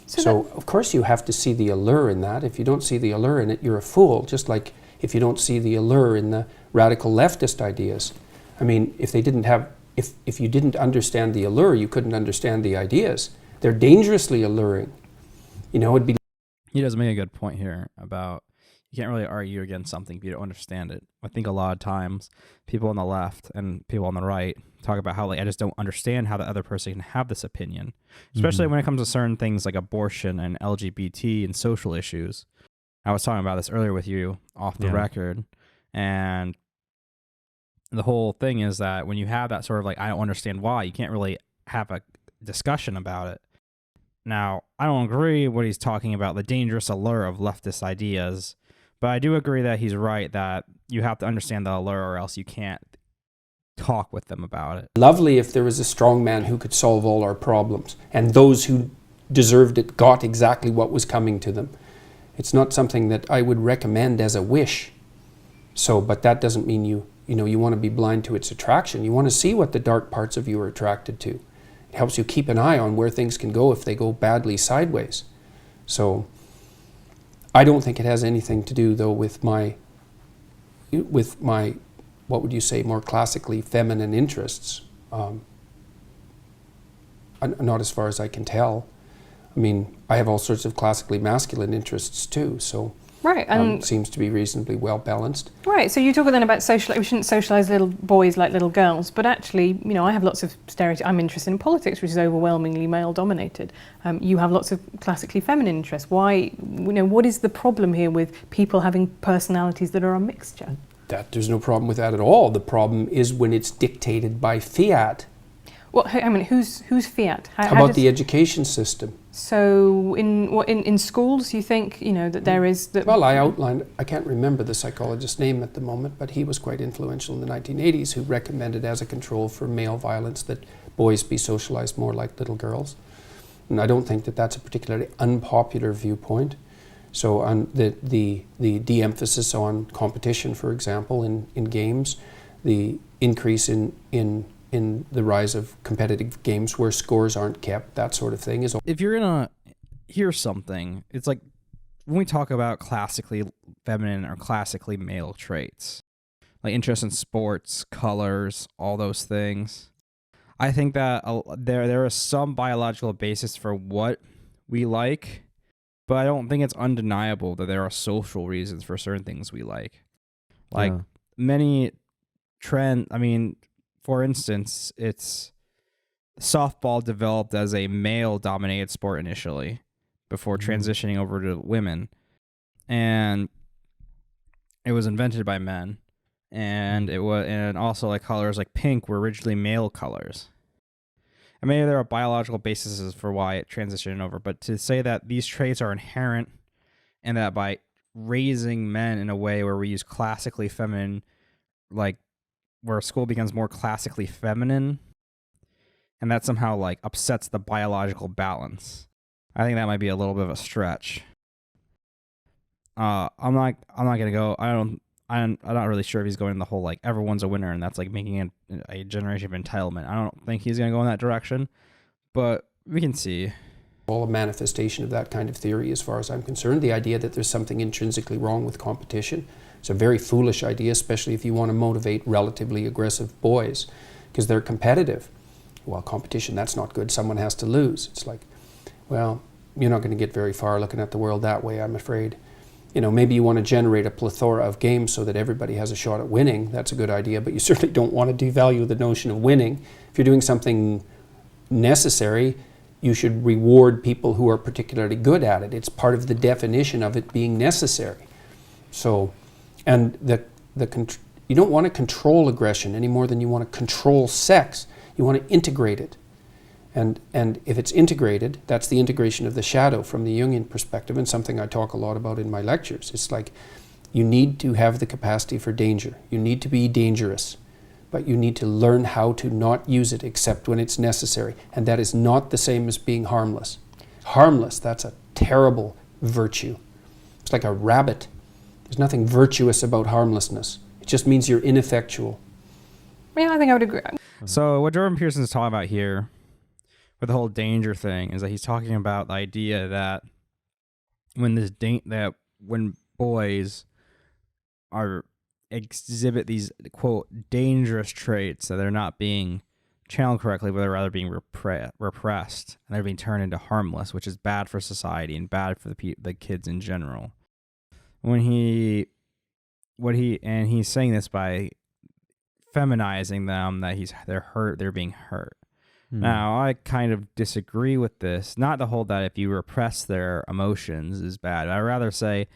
So of course you have to see the allure in that. If you don't see the allure in it, you're a fool. Just like if you don't see the allure in the radical leftist ideas. I mean, if you didn't understand the allure, you couldn't understand the ideas. They're dangerously alluring. You know, it'd be. He does make a good point here about you can't really argue against something if you don't understand it. I think a lot of times people on the left and people on the right talk about how, like, I just don't understand how the other person can have this opinion, especially when it comes to certain things like abortion and LGBT and social issues. I was talking about this earlier with you off the record, and the whole thing is that when you have that sort of like, I don't understand why, you can't really have a discussion about it. Now, I don't agree what he's talking about, the dangerous allure of leftist ideas, but I do agree that he's right that you have to understand the allure or else you can't talk with them about it. Lovely if there was a strong man who could solve all our problems, and those who deserved it got exactly what was coming to them. It's not something that I would recommend as a wish. So, but that doesn't mean you want to be blind to its attraction. You want to see what the dark parts of you are attracted to. It helps you keep an eye on where things can go if they go badly sideways. So I don't think it has anything to do, though, with my, what would you say, more classically feminine interests. Not as far as I can tell. I mean, I have all sorts of classically masculine interests too, so right, and it seems to be reasonably well balanced. Right, so you talk then about we shouldn't socialise little boys like little girls, but actually, I have lots of stereotypes. I'm interested in politics, which is overwhelmingly male-dominated. You have lots of classically feminine interests. Why, what is the problem here with people having personalities that are a mixture? There's no problem with that at all. The problem is when it's dictated by fiat. Well, I mean, who's fiat? How about the education system? So in schools, you think that there is that. Well, I outlined. I can't remember the psychologist's name at the moment, but he was quite influential in the 1980s, who recommended as a control for male violence that boys be socialized more like little girls. And I don't think that that's a particularly unpopular viewpoint. So on the de-emphasis on competition, for example, in games, the increase in the rise of competitive games where scores aren't kept, that sort of thing is. If you're gonna hear something, it's like when we talk about classically feminine or classically male traits, like interest in sports, colors, all those things. I think that there is some biological basis for what we like, but I don't think it's undeniable that there are social reasons for certain things we like. Like many for instance, it's softball developed as a male-dominated sport initially before transitioning over to women. And it was invented by men. And also like colors like pink were originally male colors. And maybe there are biological bases for why it transitioned over, but to say that these traits are inherent and that by raising men in a way where we use classically feminine, like where school becomes more classically feminine, and that somehow like upsets the biological balance. I think that might be a little bit of a stretch. I'm not gonna go. I'm not really sure if he's going the whole like everyone's a winner and that's like making a generation of entitlement. I don't think he's gonna go in that direction, but we can see. All a manifestation of that kind of theory, as far as I'm concerned. The idea that there's something intrinsically wrong with competition. It's a very foolish idea, especially if you want to motivate relatively aggressive boys, because they're competitive. Well, competition, that's not good. Someone has to lose. It's like, well, you're not going to get very far looking at the world that way, I'm afraid. Maybe you want to generate a plethora of games so that everybody has a shot at winning. That's a good idea, but you certainly don't want to devalue the notion of winning. If you're doing something necessary, you should reward people who are particularly good at it. It's part of the definition of it being necessary. So, and You don't want to control aggression any more than you want to control sex. You want to integrate it. And if it's integrated, that's the integration of the shadow from the Jungian perspective, and something I talk a lot about in my lectures. It's like you need to have the capacity for danger. You need to be dangerous, but you need to learn how to not use it except when it's necessary. And that is not the same as being harmless. Harmless, that's a terrible virtue. It's like a rabbit. There's nothing virtuous about harmlessness. It just means you're ineffectual. Yeah, I think I would agree. So what Jordan Peterson's talking about here with the whole danger thing is that he's talking about the idea that when boys are exhibit these quote dangerous traits, that they're not being channeled correctly, but they're rather being repressed, and they're being turned into harmless, which is bad for society and bad for the kids in general. He's saying this by feminizing them, that they're being hurt. Now, I kind of disagree with this. Not to hold that if you repress their emotions is bad. I'd rather say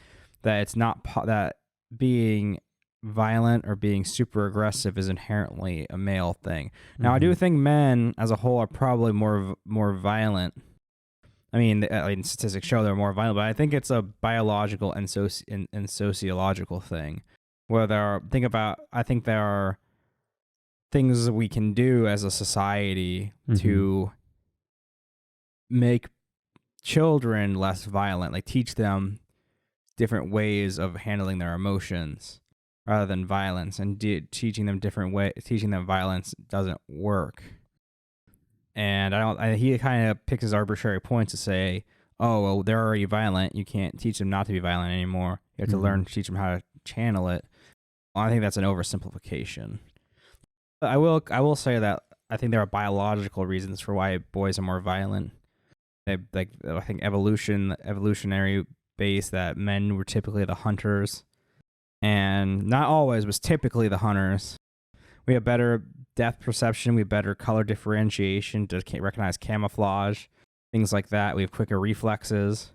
that it's not that being violent or being super aggressive is inherently a male thing. Now, I do think men as a whole are probably more violent. I mean, statistics show they're more violent, but I think it's a biological and sociological thing. I think there are things we can do as a society to make children less violent, like teach them different ways of handling their emotions rather than violence, and teaching them violence doesn't work. And he kind of picks his arbitrary points to say, oh, well, they're already violent. You can't teach them not to be violent anymore. You have to teach them how to channel it. Well, I think that's an oversimplification. I will say that I think there are biological reasons for why boys are more violent. I think evolutionary base, that men were typically the hunters, and not always, was typically the hunters. We have better depth perception. We have better color differentiation to recognize camouflage, things like that. We have quicker reflexes.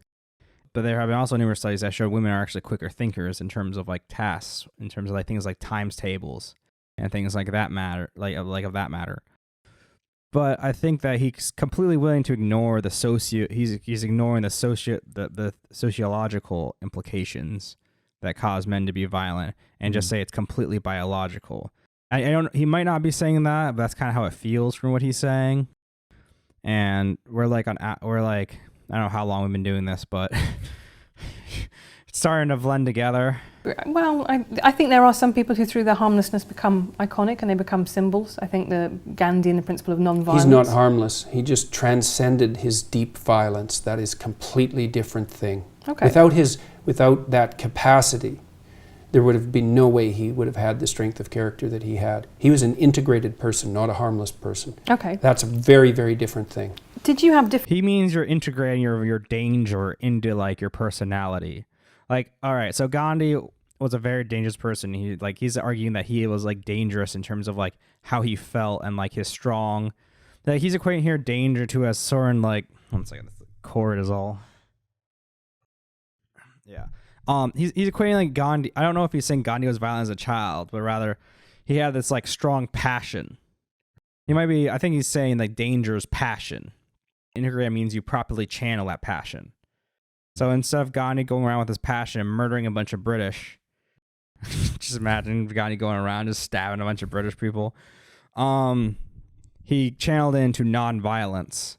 But there have been also numerous studies that show women are actually quicker thinkers in terms of like tasks, in terms of like things like times tables and things like that matter, like of that matter. But I think that he's completely willing to ignore he's ignoring the sociological implications that cause men to be violent, and just say it's completely biological. He might not be saying that, but that's kind of how it feels from what he's saying. And we're like, I don't know how long we've been doing this, but it's starting to blend together. Well, I think there are some people who, through their harmlessness, become iconic and they become symbols. I think the Gandhi and the principle of non-violence. He's not harmless. He just transcended his deep violence. That is a completely different thing. Okay. Without that capacity, there would have been no way he would have had the strength of character that he had. He was an integrated person, not a harmless person. Okay. That's a very, very different thing. Did you have He means you're integrating your danger into like your personality. Like, all right, so Gandhi was a very dangerous person. He's arguing that he was like dangerous in terms of like how he felt and like his strong. Like he's equating here danger to a certain like 1 second, the cord is all. Yeah. He's equating like Gandhi. I don't know if he's saying Gandhi was violent as a child, but rather he had this like strong passion. I think he's saying like danger is passion. Integrate means you properly channel that passion. So instead of Gandhi going around with his passion and murdering a bunch of British, just imagine Gandhi going around just stabbing a bunch of British people. He channeled it into nonviolent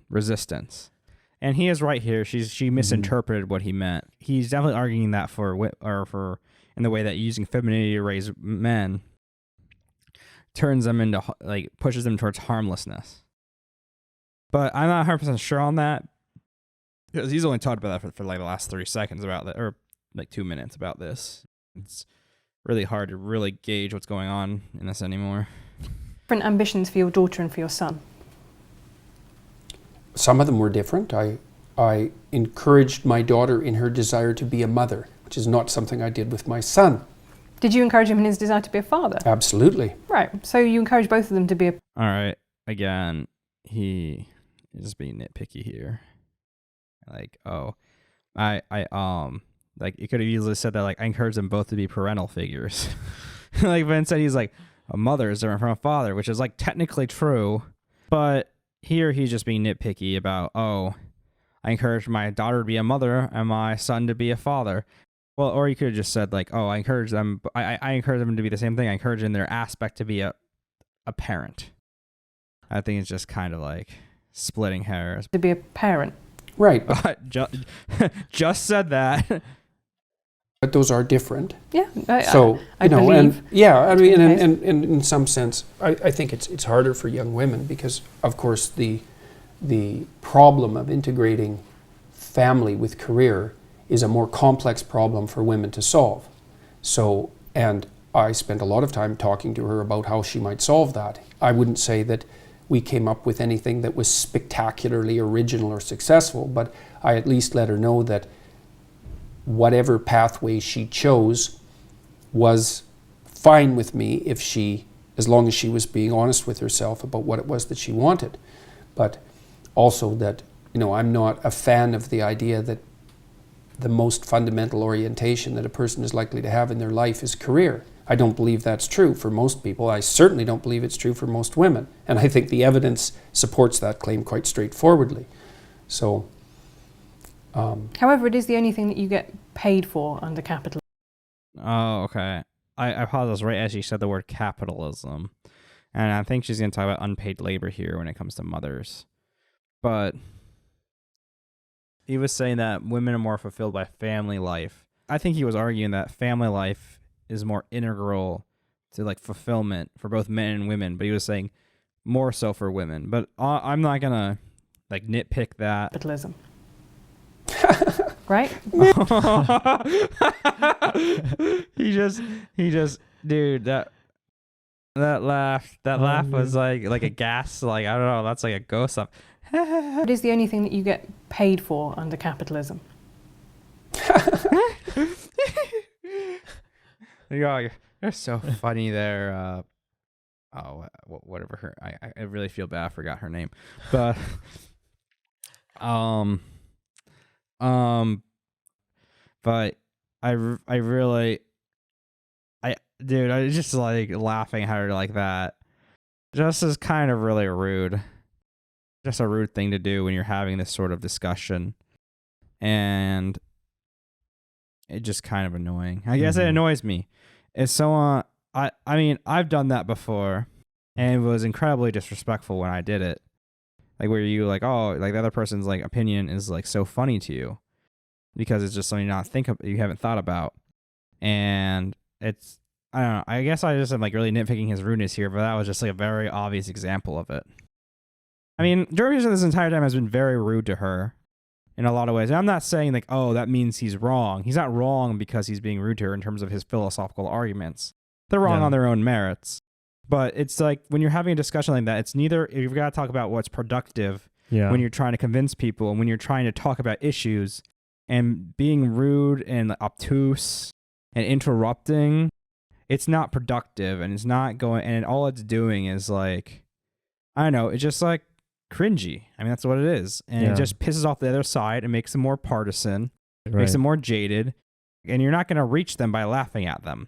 resistance. And he is right here. She misinterpreted what he meant. He's definitely arguing that for in the way that using femininity to raise men turns them into like pushes them towards harmlessness. But I'm not 100% sure on that, because he's only talked about that for like the last 30 seconds about that, or like 2 minutes about this. It's really hard to really gauge what's going on in this anymore. different ambitions for your daughter and for your son? Some of them were different. I encouraged my daughter in her desire to be a mother, which is not something I did with my son. Did you encourage him in his desire to be a father? Absolutely. Right. So you encourage both of them to be a... All right. Again, he is being nitpicky here. Like, oh, Like, you could have easily said that, like, I encourage them both to be parental figures. Like, but instead he's like, a mother is different from a father, which is, like, technically true. But here he's just being nitpicky about, oh, I encourage my daughter to be a mother and my son to be a father. Well, or you could have just said, like, oh, I encourage them. I encourage them to be the same thing. I encourage in their aspect to be a parent. I think it's just kind of like splitting hairs. To be a parent. Right. Just said that. But those are different. Yeah. I believe. And yeah, I mean, and in some sense, I think it's harder for young women because, of course, the problem of integrating family with career is a more complex problem for women to solve. So, and I spent a lot of time talking to her about how she might solve that. I wouldn't say that we came up with anything that was spectacularly original or successful, but I at least let her know that whatever pathway she chose was fine with me as long as she was being honest with herself about what it was that she wanted. But also that, I'm not a fan of the idea that the most fundamental orientation that a person is likely to have in their life is career. I don't believe that's true for most people. I certainly don't believe it's true for most women. And I think the evidence supports that claim quite straightforwardly. So, however, it is the only thing that you get paid for under capitalism. Oh, okay. I paused right as she said the word capitalism. And I think she's going to talk about unpaid labor here when it comes to mothers. But he was saying that women are more fulfilled by family life. I think he was arguing that family life is more integral to, like, fulfillment for both men and women. But he was saying more so for women. But I'm not going to, like, nitpick that. Capitalism. Right? he just, dude, that laugh was like a gas, like, I don't know, that's like a ghost laugh. It is the only thing that you get paid for under capitalism. You're so funny there. Whatever her, I really feel bad. I forgot her name, but but I just like laughing at her like that. Just is kind of really rude. Just a rude thing to do when you're having this sort of discussion. And it just kind of annoying. I guess it annoys me. It's so, I mean, I've done that before, and it was incredibly disrespectful when I did it. Like, where you like, oh, like the other person's like opinion is like so funny to you because it's just something you haven't thought about. And it's, I don't know, I guess I just am like really nitpicking his rudeness here, but that was just like a very obvious example of it. I mean, George this entire time has been very rude to her in a lot of ways. And I'm not saying like, oh, that means he's wrong. He's not wrong because he's being rude to her in terms of his philosophical arguments. They're wrong on their own merits. But it's like when you're having a discussion like that, it's neither, you've got to talk about what's productive when you're trying to convince people and when you're trying to talk about issues, and being rude and obtuse and interrupting, it's not productive, and it's not going, and all it's doing is like, I don't know, it's just like cringy. I mean, that's what it is. And it just pisses off the other side and makes them more partisan, makes them more jaded, and you're not going to reach them by laughing at them.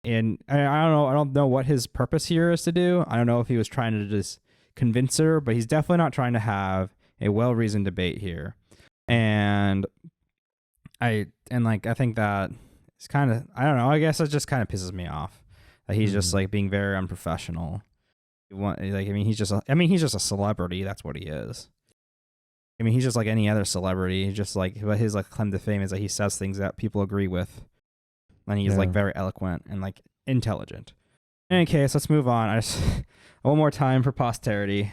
And I don't know what his purpose here is to do. I don't know if he was trying to just convince her, but he's definitely not trying to have a well-reasoned debate here. And I think that it's kind of, I don't know, I guess it just kind of pisses me off that he's just like being very unprofessional. He's just a celebrity. That's what he is. I mean, he's just like any other celebrity. He's just like, but his like claim to fame is that he says things that people agree with. And he's like very eloquent and like intelligent. In any case, let's move on. One more time for posterity.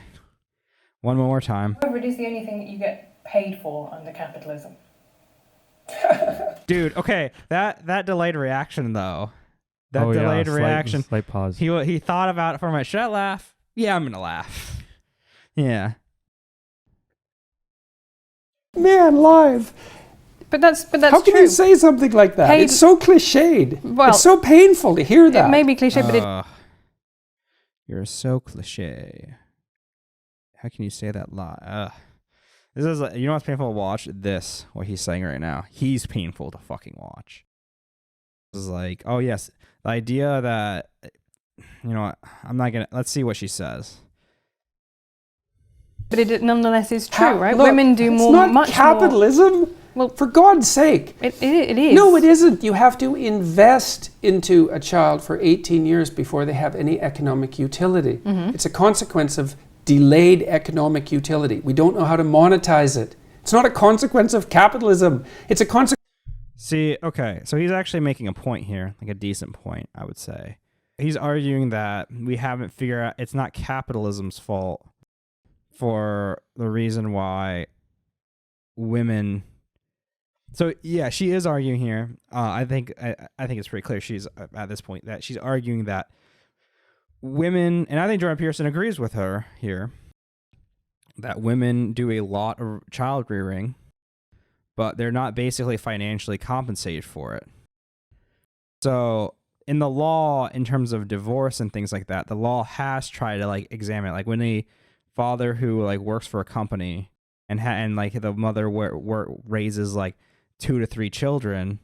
One more time. However, it is the only thing that you get paid for under capitalism. Dude, okay, that delayed reaction though. Delayed reaction. Slight pause. He thought about it for a minute. Should I laugh? Yeah, I'm gonna laugh. Yeah. Man, live. But that's How can true. you say something like that? It's so cliched. Well, it's so painful to hear that. It may be cliche, but you're so cliche. How can you say that lie? This is, you know what's painful to watch? What he's saying right now. He's painful to fucking watch. This is like, oh yes, the idea that, you know what, let's see what she says. But it nonetheless is true, right? Look, Women do it's more, not much capitalism. more. Well, For God's sake. It is. No, it isn't. You have to invest into a child for 18 years before they have any economic utility. Mm-hmm. It's a consequence of delayed economic utility. We don't know how to monetize it. It's not a consequence of capitalism. It's a consequence. See, okay, so he's actually making a point here, like a decent point, I would say. He's arguing that we haven't figured out, it's not capitalism's fault for the reason why women. So yeah, she is arguing here. I think it's pretty clear she's at this point that she's arguing that women, and I think Jordan Peterson agrees with her here, that women do a lot of child rearing, but they're not basically financially compensated for it. So in the law, in terms of divorce and things like that, the law has tried to like examine it. Like when a father who like works for a company and like the mother raises like 2 to 3 children,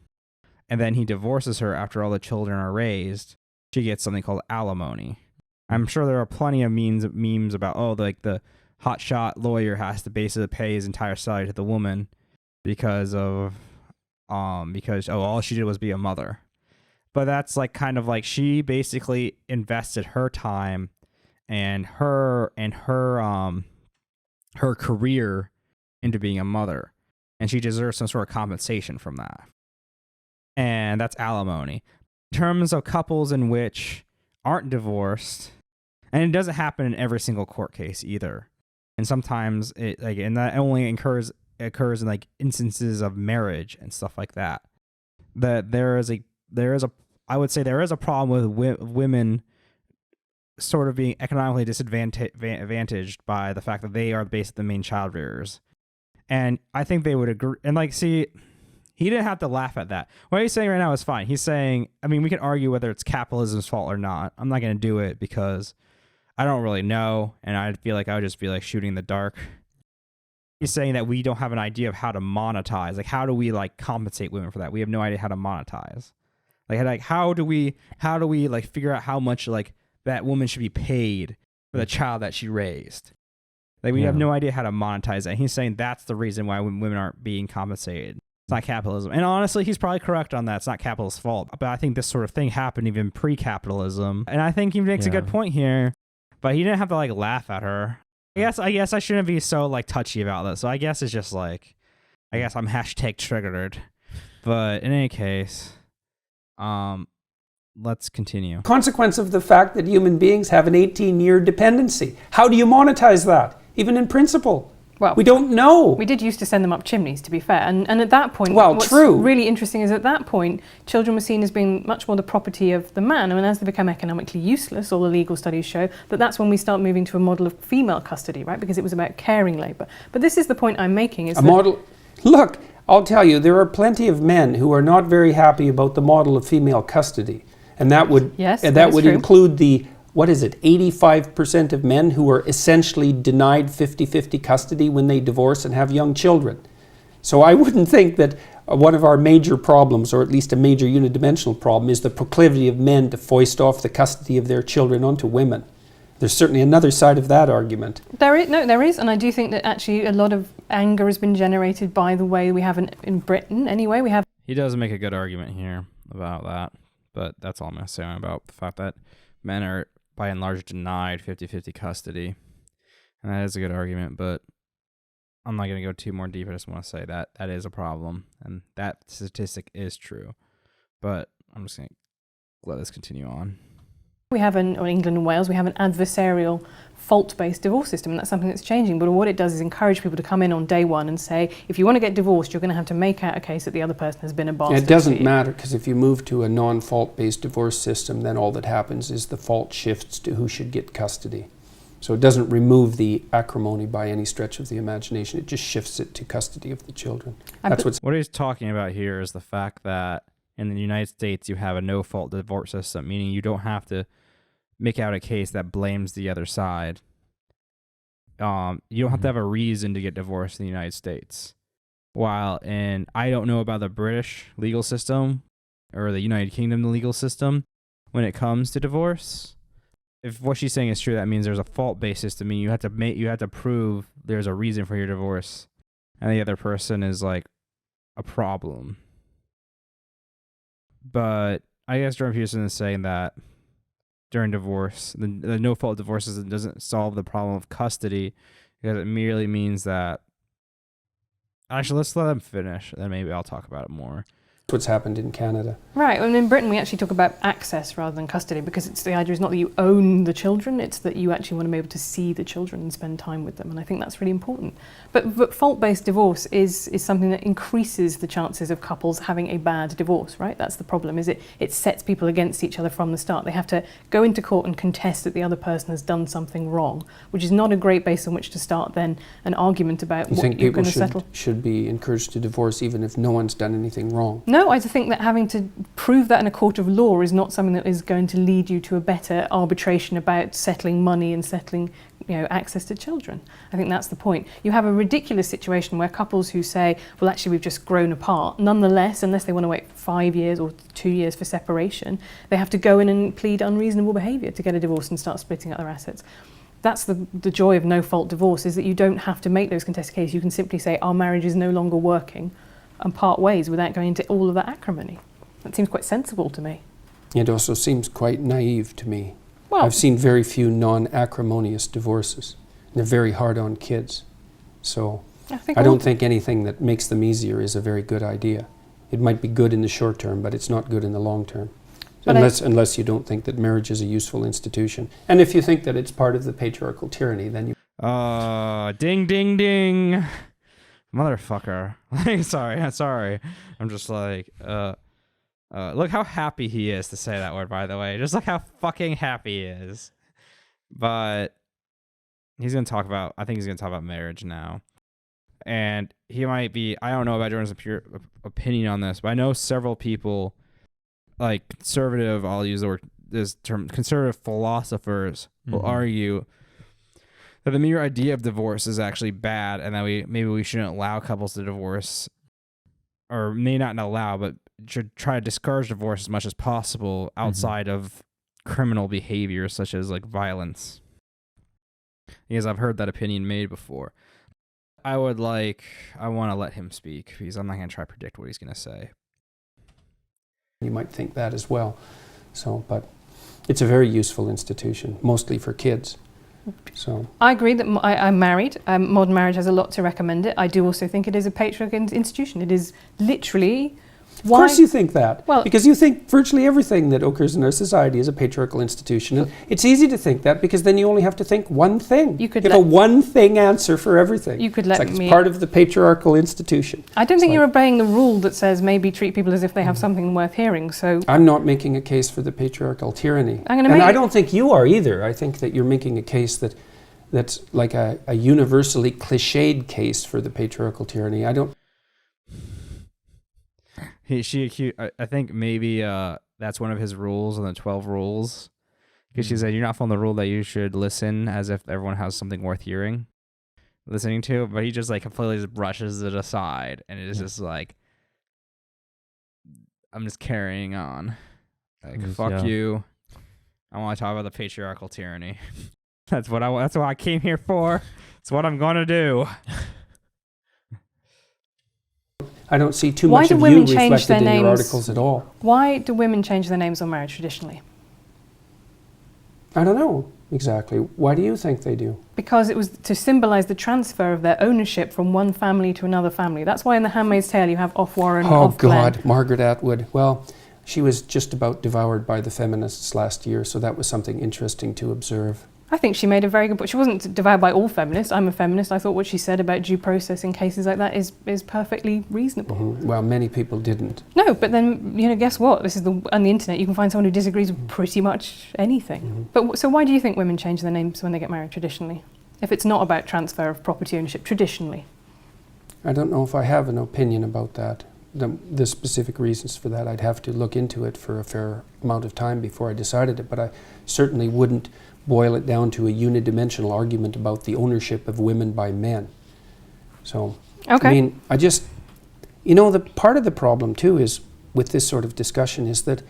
and then he divorces her after all the children are raised, she gets something called alimony. I'm sure there are plenty of memes about, oh, like the hotshot lawyer has to basically pay his entire salary to the woman because all she did was be a mother. But that's like kind of like she basically invested her time and her career into being a mother, and she deserves some sort of compensation from that. And that's alimony. In terms of couples in which aren't divorced, and it doesn't happen in every single court case either. And sometimes and that only occurs in like instances of marriage and stuff like that. That there is a problem with women sort of being economically disadvantaged by the fact that they are basically the main child rearers. And I think they would agree. And like, see, he didn't have to laugh at that. What he's saying right now is fine. He's saying, I mean, we can argue whether it's capitalism's fault or not. I'm not going to do it because I don't really know, and I feel like I would just be like shooting in the dark. He's saying that we don't have an idea of how to monetize. Like, how do we like compensate women for that? We have no idea how to monetize. Like how do we like figure out how much like that woman should be paid for the child that she raised? Like, we have no idea how to monetize that. And he's saying that's the reason why women aren't being compensated. It's not capitalism. And honestly, he's probably correct on that. It's not capitalist's fault. But I think this sort of thing happened even pre-capitalism. And I think he makes a good point here. But he didn't have to like laugh at her. I guess I shouldn't be so like touchy about this. So I guess it's just like, I guess I'm #triggered. But in any case, let's continue. Consequence of the fact that human beings have an 18-year dependency. How do you monetize that? Even in principle. Well, we don't know. We did used to send them up chimneys, to be fair. And at that point, what's really interesting is at that point, children were seen as being much more the property of the man. I mean, as they become economically useless, all the legal studies show that that's when we start moving to a model of female custody, right? Because it was about caring labour. But this is the point I'm making. Is Look, I'll tell you, there are plenty of men who are not very happy about the model of female custody. And that would, include the, 85% of men who are essentially denied 50-50 custody when they divorce and have young children. So I wouldn't think that one of our major problems, or at least a major unidimensional problem, is the proclivity of men to foist off the custody of their children onto women. There's certainly another side of that argument. There is, and I do think that actually a lot of anger has been generated by the way we have in Britain anyway. He does make a good argument here about that, but that's all I'm going to say about the fact that men are by and large denied 50-50 custody. And that is a good argument, but I'm not going to go too more deep. I just want to say that that is a problem, and that statistic is true. But I'm just going to let this continue on. We have in England and Wales, we have an adversarial fault-based divorce system, and that's something that's changing. But what it does is encourage people to come in on day one and say, if you want to get divorced, you're going to have to make out a case that the other person has been a bastard. It doesn't matter, because if you move to a non-fault-based divorce system, then all that happens is the fault shifts to who should get custody. So it doesn't remove the acrimony by any stretch of the imagination. It just shifts it to custody of the children. What he's talking about here is the fact that in the United States, you have a no-fault divorce system, meaning you don't have to make out a case that blames the other side you don't have to have a reason to get divorced in the United States. While I don't know about the British legal system or the United Kingdom legal system when it comes to divorce. If what she's saying is true, that means there's a fault basis to mean you have to prove there's a reason for your divorce, and the other person is like a problem. But I guess Jordan Peterson is saying that during divorce, the no-fault divorces doesn't solve the problem of custody, because it merely means that. Actually, let's let them finish, then maybe I'll talk about it more. What's happened in Canada. Right, and in Britain we actually talk about access rather than custody, because it's the idea is not that you own the children, it's that you actually want to be able to see the children and spend time with them, and I think that's really important. But fault-based divorce is something that increases the chances of couples having a bad divorce, right? That's the problem, is it sets people against each other from the start. They have to go into court and contest that the other person has done something wrong, which is not a great base on which to start then an argument about what you're going to settle. You think people should be encouraged to divorce even if no one's done anything wrong? No, I think that having to prove that in a court of law is not something that is going to lead you to a better arbitration about settling money and settling, access to children. I think that's the point. You have a ridiculous situation where couples who say, well, actually, we've just grown apart. Nonetheless, unless they want to wait 5 years or 2 years for separation, they have to go in and plead unreasonable behaviour to get a divorce and start splitting up their assets. That's the joy of no-fault divorce, is that you don't have to make those contested cases. You can simply say, our marriage is no longer working, and part ways without going into all of that acrimony. That seems quite sensible to me. It also seems quite naive to me. Well, I've seen very few non-acrimonious divorces. They're very hard on kids. So I don't think anything that makes them easier is a very good idea. It might be good in the short term, but it's not good in the long term. Unless you don't think that marriage is a useful institution. And if you think that it's part of the patriarchal tyranny, then you... Ding, ding, ding. Motherfucker. Sorry. I'm just like, look how happy he is to say that word, by the way. Just look how fucking happy he is. But I think he's going to talk about marriage now. And he might be, I don't know about Jordan's pure opinion on this, but I know several people, like conservative, I'll use this term, conservative philosophers will argue that the mere idea of divorce is actually bad, and that maybe we shouldn't allow couples to divorce, or may not allow, but should try to discourage divorce as much as possible outside of criminal behavior such as like violence. Because I've heard that opinion made before. I want to let him speak, because I'm not going to try to predict what he's going to say. You might think that as well. So, but it's a very useful institution, mostly for kids. So I agree that I'm married. Modern marriage has a lot to recommend it. I do also think it is a patriarchal institution. It is literally... Of course you think that. Well, because you think virtually everything that occurs in our society is a patriarchal institution. And it's easy to think that, because then you only have to think one thing. You have a one-thing answer for everything. You could let it's part of the patriarchal institution. I don't think you're obeying the rule that says maybe treat people as if they have something worth hearing. So I'm not making a case for the patriarchal tyranny. I don't think you are either. I think that you're making a case that's like a universally cliched case for the patriarchal tyranny. I don't... I think maybe that's one of his rules on the 12 rules, because she said you're not following the rule that you should listen as if everyone has something worth listening to, but he just like completely just brushes it aside, and it is just like, I'm just carrying on, like fuck you. I want to talk about the patriarchal tyranny. That's what I came here for. It's what I'm gonna do. I don't see too much of you reflected in your articles at all. Why do women change their names on marriage traditionally? I don't know exactly. Why do you think they do? Because it was to symbolize the transfer of their ownership from one family to another family. That's why in The Handmaid's Tale you have off Warren, off Glenn. God, Margaret Atwood. Well, she was just about devoured by the feminists last year, so that was something interesting to observe. I think she made a very good point. She wasn't devoured by all feminists. I'm a feminist. I thought what she said about due process in cases like that is perfectly reasonable. Well, many people didn't. No, but then, guess what? This is on the internet. You can find someone who disagrees with pretty much anything. But so why do you think women change their names when they get married traditionally? If it's not about transfer of property ownership traditionally? I don't know if I have an opinion about that. The specific reasons for that, I'd have to look into it for a fair amount of time before I decided it, but I certainly wouldn't boil it down to a unidimensional argument about the ownership of women by men. So, Okay. I mean, the part of the problem too is with this sort of discussion is that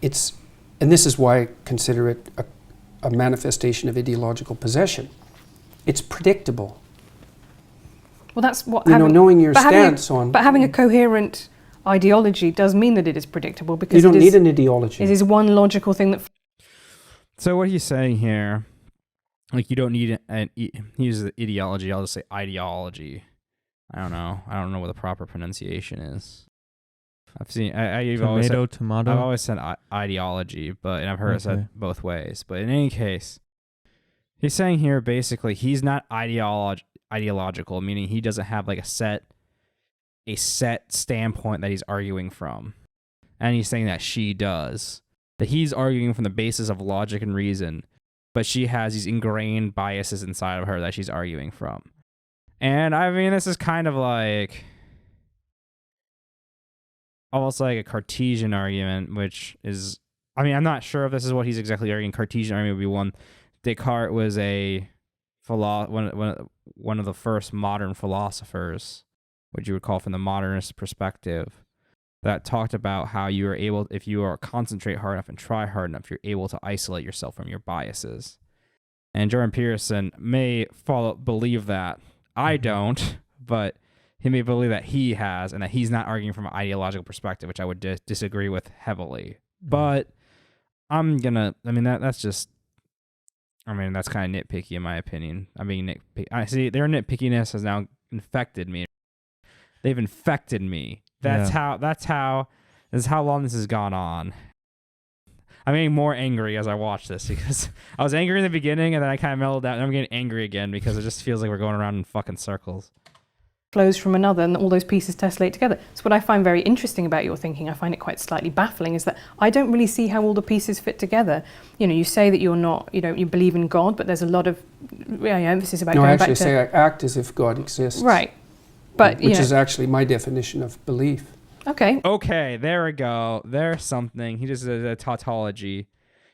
it's, and this is why I consider it a manifestation of ideological possession. It's predictable. Well, that's what knowing your but stance on. But having a coherent ideology does mean that it is predictable, because you don't need an ideology. It is one logical thing that. So what he's saying here, like, you don't need he uses the ideology. I'll just say ideology. I don't know what the proper pronunciation is. I've seen. I've always said ideology, and I've heard it said both ways. But in any case, he's saying here basically he's not ideological, meaning he doesn't have like a set standpoint that he's arguing from, and he's saying that she does. That he's arguing from the basis of logic and reason, but she has these ingrained biases inside of her that she's arguing from. And I mean, this is kind of like almost like a Cartesian argument, which is, I mean, I'm not sure if this is what he's exactly arguing. Cartesian argument would be one. Descartes was one of the first modern philosophers, what you would call from the modernist perspective, that talked about how you are able, if you are concentrate hard enough and try hard enough, you're able to isolate yourself from your biases. And Jordan Peterson may believe that. I don't, but he may believe that he has, and that he's not arguing from an ideological perspective, which I would disagree with heavily. But that's kind of nitpicky in my opinion. I'm being nitpicky. I see their nitpickiness has now infected me. They've infected me. This is how long this has gone on. I'm getting more angry as I watch this, because I was angry in the beginning and then I kind of mellowed out, and I'm getting angry again because it just feels like we're going around in fucking circles. Flows from another, and all those pieces tessellate together. So what I find very interesting about your thinking, I find it quite slightly baffling, is that I don't really see how all the pieces fit together. You say that you're not, you believe in God, but there's a lot of emphasis about going back to... No, I say I act as if God exists. Right. But, which is actually my definition of belief. Okay, there we go. There's something. He just did a tautology.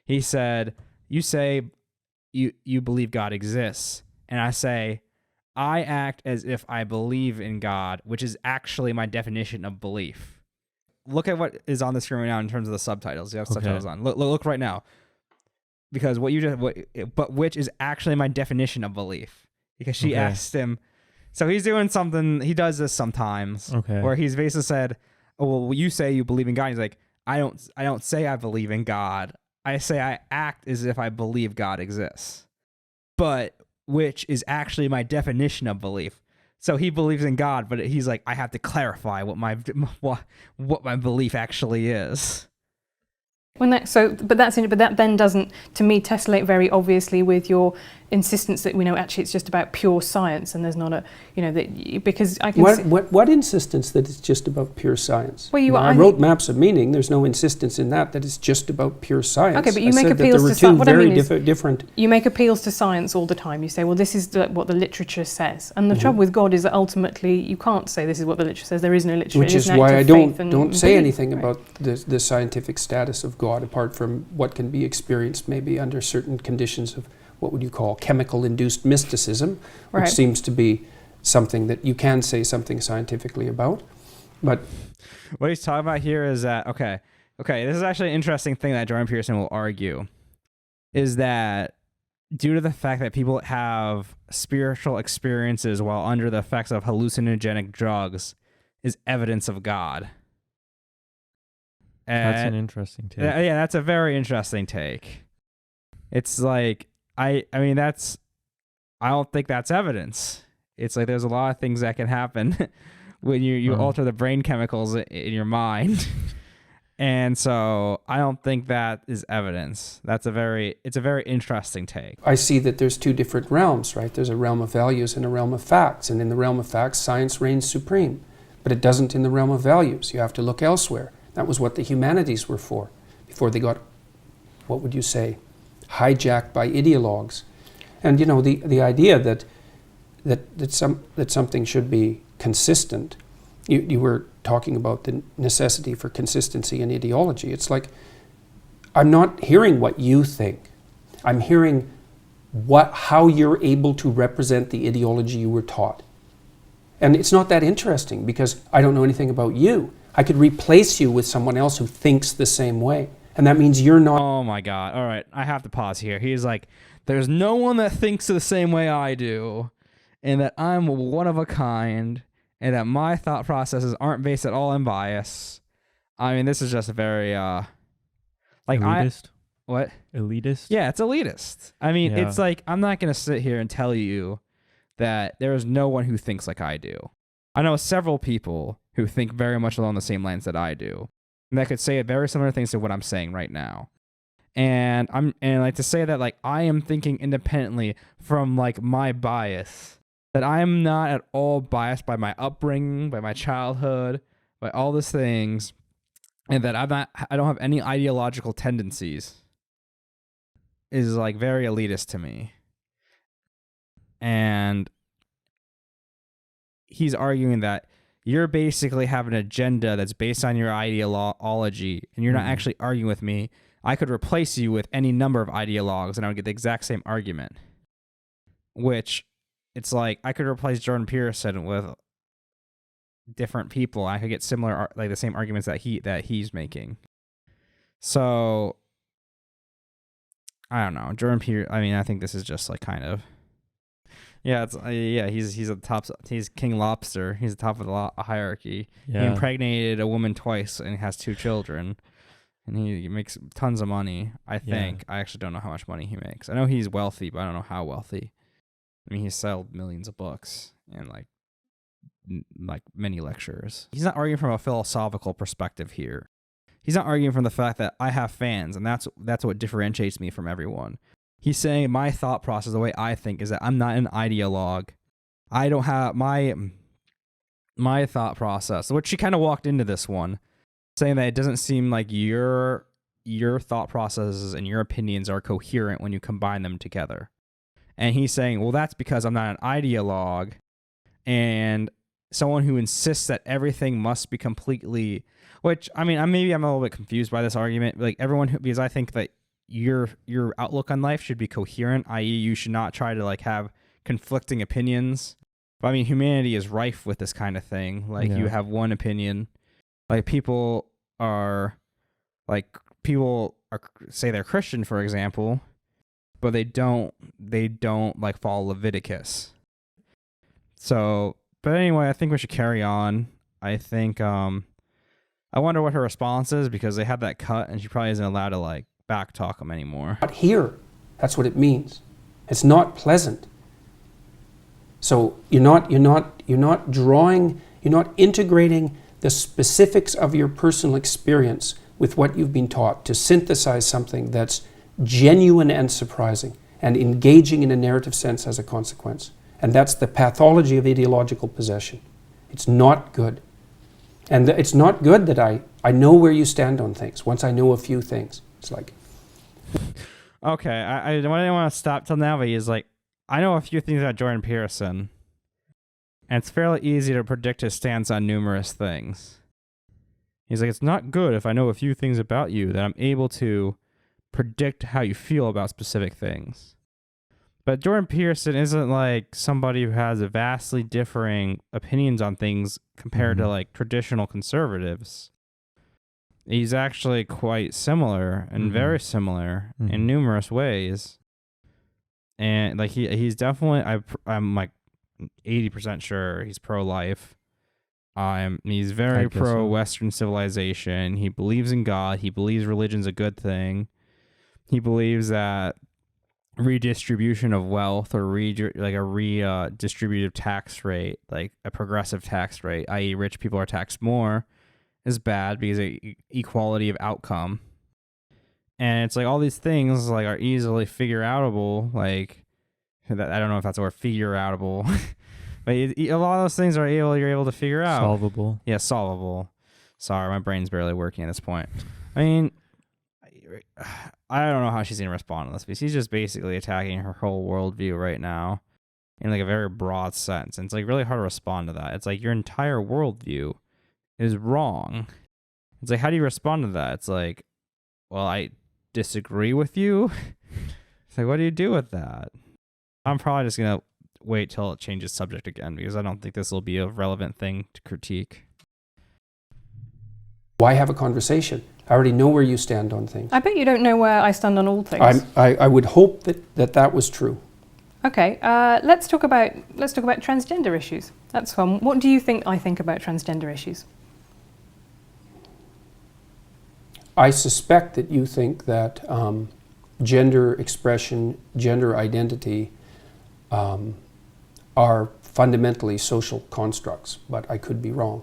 He said, you say you believe God exists, and I say, I act as if I believe in God, which is actually my definition of belief. Look at what is on the screen right now in terms of the subtitles. You have subtitles on. Look right now. Because which is actually my definition of belief. Because she asked him, so he's doing something, he does this sometimes, where he's basically said, oh, well, you say you believe in God. He's like, I don't say I believe in God. I say I act as if I believe God exists. But which is actually my definition of belief. So he believes in God, but he's like, I have to clarify what my belief actually is. But that then doesn't, to me, tessellate very obviously with your insistence that we know actually it's just about pure science, and there's not a, because I can what insistence that it's just about pure science? Well, I wrote Maps of Meaning. There's no insistence in that it's just about pure science. Okay, but you make appeals to science. What I mean is, different. You make appeals to science all the time. You say, well, this is what the literature says, and the trouble with God is that ultimately you can't say this is what the literature says. There is no literature. Which is why I don't say anything about the scientific status of God, apart from what can be experienced maybe under certain conditions of what would you call chemical-induced mysticism, which seems to be something that you can say something scientifically about. But what he's talking about here is that, okay, this is actually an interesting thing that Jordan Peterson will argue, is that due to the fact that people have spiritual experiences while under the effects of hallucinogenic drugs is evidence of God. That's an interesting take. Yeah, that's a very interesting take. It's like, I don't think that's evidence. It's like there's a lot of things that can happen when you alter the brain chemicals in your mind. And so I don't think that is evidence. It's a very interesting take. I see that there's two different realms, right? There's a realm of values and a realm of facts. And in the realm of facts, science reigns supreme. But it doesn't in the realm of values. You have to look elsewhere. That was what the humanities were for, before they got, what would you say, hijacked by ideologues. And the idea that something should be consistent. You were talking about the necessity for consistency in ideology. It's like, I'm not hearing what you think. I'm hearing how you're able to represent the ideology you were taught. And it's not that interesting because I don't know anything about you. I could replace you with someone else who thinks the same way. And that means you're not. Oh my God. All right. I have to pause here. He's like, there's no one that thinks the same way I do, and that I'm one of a kind, and that my thought processes aren't based at all on bias. I mean, this is just a very, elitist? What? Elitist? Yeah, it's elitist. I mean, it's like, I'm not going to sit here and tell you that there is no one who thinks like I do. I know several people who think very much along the same lines that I do, and that could say very similar things to what I'm saying right now. And like to say that like I am thinking independently from like my bias, that I'm not at all biased by my upbringing, by my childhood, by all these things, and that I don't have any ideological tendencies, is like very elitist to me. And he's arguing that you're basically have an agenda that's based on your ideology, and you're not actually arguing with me. I could replace you with any number of ideologues, and I would get the exact same argument. Which, it's like, I could replace Jordan Peterson with different people. I could get similar, like the same arguments that he's making. So, I don't know. Jordan Peterson, I mean, I think this is just like kind of, yeah, he's at the top. He's King Lobster. He's at the top of the hierarchy. Yeah. He impregnated a woman twice and has 2 children, and he makes tons of money. I think. I actually don't know how much money he makes. I know he's wealthy, but I don't know how wealthy. I mean, he's sold millions of books and like many lectures. He's not arguing from a philosophical perspective here. He's not arguing from the fact that I have fans, and that's what differentiates me from everyone. He's saying my thought process, the way I think, is that I'm not an ideologue. I don't have my thought process, which she kind of walked into this one, saying that it doesn't seem like your thought processes and your opinions are coherent when you combine them together. And he's saying, well, that's because I'm not an ideologue and someone who insists that everything must be completely, which, I mean, maybe I'm a little bit confused by this argument. Like because I think that your outlook on life should be coherent, i.e. you should not try to like have conflicting opinions. But I mean, humanity is rife with this kind of thing. Like you have one opinion. Like people say they're Christian, for example, but they don't like follow Leviticus. So, but anyway, I think we should carry on. I think I wonder what her response is, because they have that cut and she probably isn't allowed to like back talk them anymore. Not here. That's what it means. It's not pleasant. So you're not integrating the specifics of your personal experience with what you've been taught to synthesize something that's genuine and surprising and engaging in a narrative sense as a consequence. And that's the pathology of ideological possession. It's not good. And it's not good that I know where you stand on things once I know a few things. It's like... Okay, I didn't want to stop till now, but he's like, I know a few things about Jordan Peterson, and it's fairly easy to predict his stance on numerous things. He's like, it's not good if I know a few things about you that I'm able to predict how you feel about specific things. But Jordan Peterson isn't like somebody who has vastly differing opinions on things compared to like traditional conservatives. He's actually quite similar and very similar in numerous ways. And like he's definitely, I'm like 80% sure he's pro-life. He's very pro-Western civilization. He believes in God. He believes religion's a good thing. He believes that redistribution of wealth, or redistributive tax rate, like a progressive tax rate, i.e. rich people are taxed more, is bad because of equality of outcome. And it's like all these things like are easily figure outable. Like that, I don't know if that's the word, figure outable. But a lot of those things you're able to figure out. Solvable. Yeah, solvable. Sorry, my brain's barely working at this point. I mean, I don't know how she's going to respond to this, because he's just basically attacking her whole worldview right now in like a very broad sense. And it's like really hard to respond to that. It's like your entire worldview is wrong. It's like, how do you respond to that? It's like, well, I disagree with you. It's like, what do you do with that? I'm probably just going to wait till it changes subject again because I don't think this will be a relevant thing to critique. Why have a conversation? I already know where you stand on things. I bet you don't know where I stand on all things. I would hope that was true. Okay, let's talk about transgender issues. That's fun. What do you think I think about transgender issues? I suspect that you think that gender expression, gender identity are fundamentally social constructs, but I could be wrong.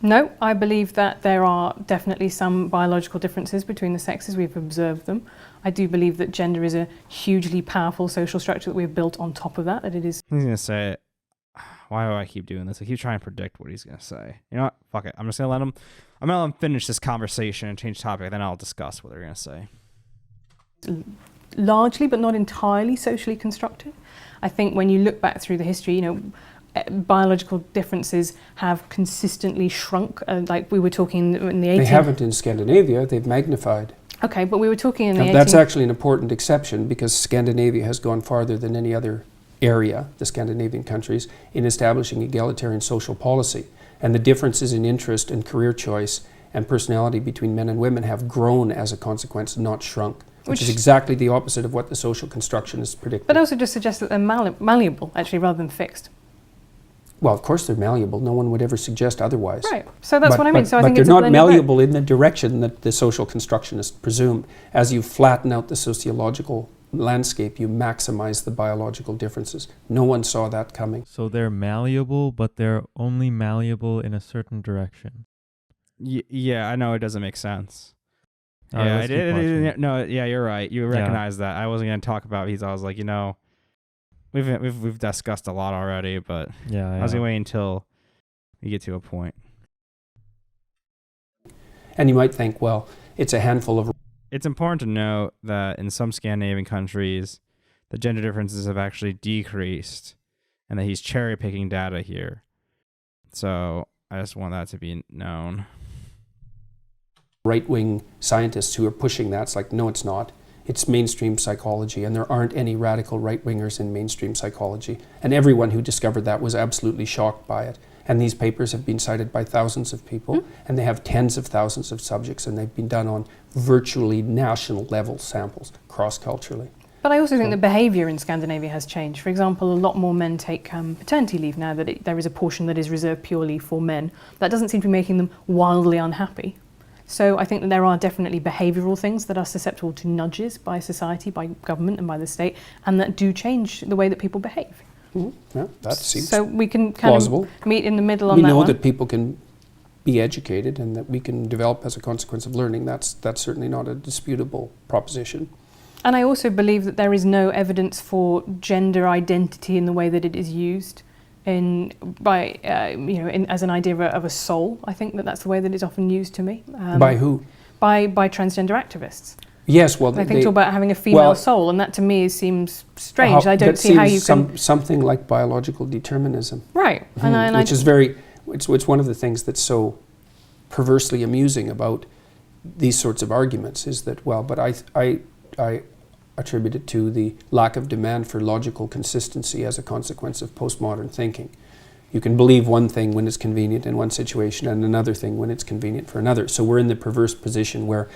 No, I believe that there are definitely some biological differences between the sexes. We've observed them. I do believe that gender is a hugely powerful social structure that we've built on top of that it is... He's going to say, why do I keep doing this? I keep trying to predict what he's going to say. You know what? Fuck it. I'm just going to let him finish this conversation and change topic, then I'll discuss what they're going to say. Largely, but not entirely socially constructed. I think when you look back through the history, you know, biological differences have consistently shrunk. Like we were talking in the 18th... They haven't in Scandinavia. They've magnified. Okay, but we were talking in the 18th... That's actually an important exception because Scandinavia has gone farther than any other area, the Scandinavian countries, in establishing egalitarian social policy. And the differences in interest and career choice and personality between men and women have grown as a consequence, not shrunk. Which is exactly the opposite of what the social construction is predicting. But also just suggests that they're malleable, actually, rather than fixed. Well, of course they're malleable. No one would ever suggest otherwise. Right. So that's what I mean. So I think they're it's not malleable in the direction that the social constructionists presume. As you flatten out the sociological landscape, you maximize the biological differences. No one saw that coming. So they're malleable, but they're only malleable in a certain direction. Yeah, I know it doesn't make sense. All right, Yeah, you're right. You recognize that. I wasn't going to talk about these. I was like, you know, we've discussed a lot already, but I was going to wait until we get to a point. And you might think, well, it's a handful of... It's important to note that in some Scandinavian countries, the gender differences have actually decreased and that he's cherry-picking data here. So I just want that to be known. Right-wing scientists who are pushing that. It's like, no, it's not. It's mainstream psychology, and there aren't any radical right-wingers in mainstream psychology. And everyone who discovered that was absolutely shocked by it. And these papers have been cited by thousands of people, and they have tens of thousands of subjects, and they've been done on virtually national level samples, cross-culturally. But I also think the behaviour in Scandinavia has changed. For example, a lot more men take paternity leave now that there is a portion that is reserved purely for men. That doesn't seem to be making them wildly unhappy. So I think that there are definitely behavioural things that are susceptible to nudges by society, by government and by the state, and that do change the way that people behave. Mm-hmm. Yeah, that seems so we can kind plausible. Of meet in the middle on that one. We know that people can be educated and that we can develop as a consequence of learning. That's certainly not a disputable proposition. And I also believe that there is no evidence for gender identity in the way that it is used as an idea of a soul. I think that that's the way that it's often used to me. By who? By transgender activists. Yes, well, I think talk about having a female soul, and that to me seems strange. I don't see how you can... Something like biological determinism. Right. Which is very... It's one of the things that's so perversely amusing about these sorts of arguments is that, well, but I attribute it to the lack of demand for logical consistency as a consequence of postmodern thinking. You can believe one thing when it's convenient in one situation and another thing when it's convenient for another. So we're in the perverse position where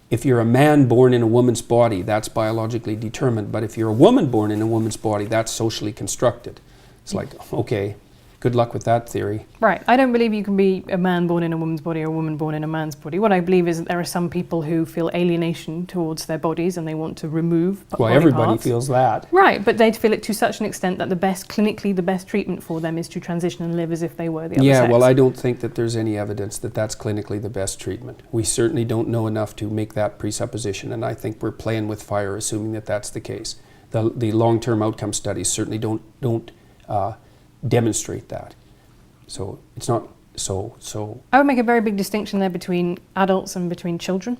if you're a man born in a woman's body, that's biologically determined. But if you're a woman born in a woman's body, that's socially constructed. It's like, okay, good luck with that theory. Right. I don't believe you can be a man born in a woman's body or a woman born in a man's body. What I believe is that there are some people who feel alienation towards their bodies and they want to remove body everybody parts. Feels that. Right, but they feel it to such an extent that clinically the best treatment for them is to transition and live as if they were the other sex. Yeah, well, I don't think that there's any evidence that that's clinically the best treatment. We certainly don't know enough to make that presupposition, and I think we're playing with fire assuming that that's the case. The long-term outcome studies certainly don't demonstrate that. So it's not so. I would make a very big distinction there between adults and between children.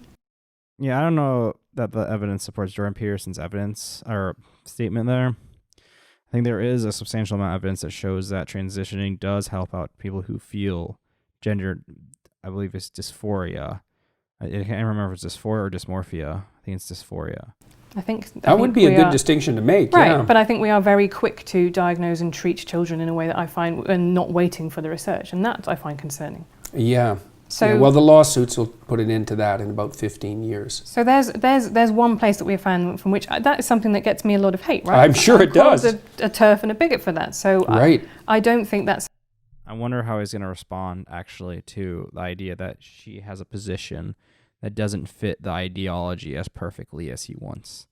Yeah, I don't know that the evidence supports Jordan Peterson's evidence or statement there. I think there is a substantial amount of evidence that shows that transitioning does help out people who feel gender, I believe it's dysphoria. I can't remember if it's dysphoria or dysmorphia. I think it's dysphoria. I think That would be a good distinction to make, right, yeah. but I think we are very quick to diagnose and treat children in a way that I find, and not waiting for the research, and that I find concerning. Yeah. So, yeah, well, the lawsuits will put an end to that in about 15 years. So there's one place that we have found from which that is something that gets me a lot of hate, right? I'm sure it does. A turf and a bigot for that. So right. I don't think that's. I wonder how he's going to respond actually to the idea that she has a position that doesn't fit the ideology as perfectly as he wants.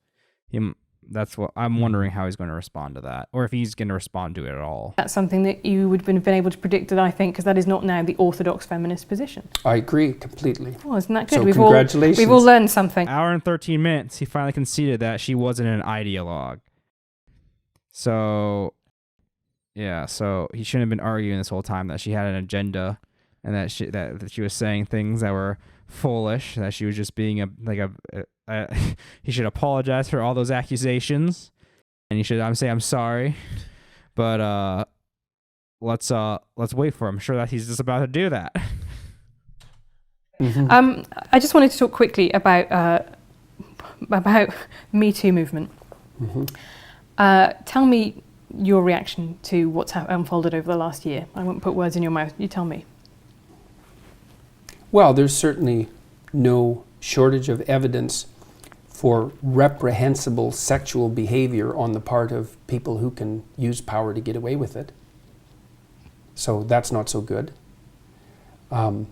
That's what I'm wondering, how he's going to respond to that, or if he's going to respond to it at all. That's something that you would have been able to predict, I think, because that is not now the orthodox feminist position. I agree completely. Oh, isn't that good? So congratulations. We've all learned something. Hour and 13 minutes, he finally conceded that she wasn't an ideologue. So, yeah, so he shouldn't have been arguing this whole time that she had an agenda, and that she was saying things that were foolish, that she was just being he should apologize for all those accusations, and he should say I'm sorry, but let's wait for him. I'm sure that he's just about to do that. Mm-hmm. I just wanted to talk quickly about Me Too movement. Mm-hmm. Tell me your reaction to what's unfolded over the last year. I won't put words in your mouth. You tell me. Well, there's certainly no shortage of evidence for reprehensible sexual behavior on the part of people who can use power to get away with it. So that's not so good. The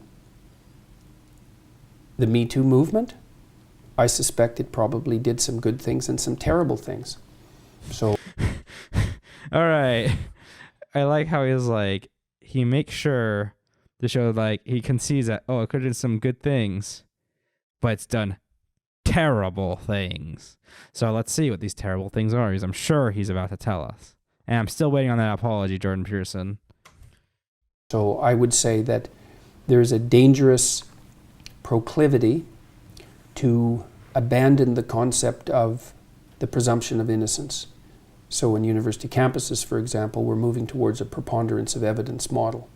Me Too movement, I suspect it probably did some good things and some terrible things. So, all right, I like how he makes sure to show he concedes that, it could have done some good things, but it's done terrible things. So let's see what these terrible things are, because I'm sure he's about to tell us. And I'm still waiting on that apology, Jordan Peterson. So I would say that there's a dangerous proclivity to abandon the concept of the presumption of innocence. So in university campuses, for example, we're moving towards a preponderance of evidence model.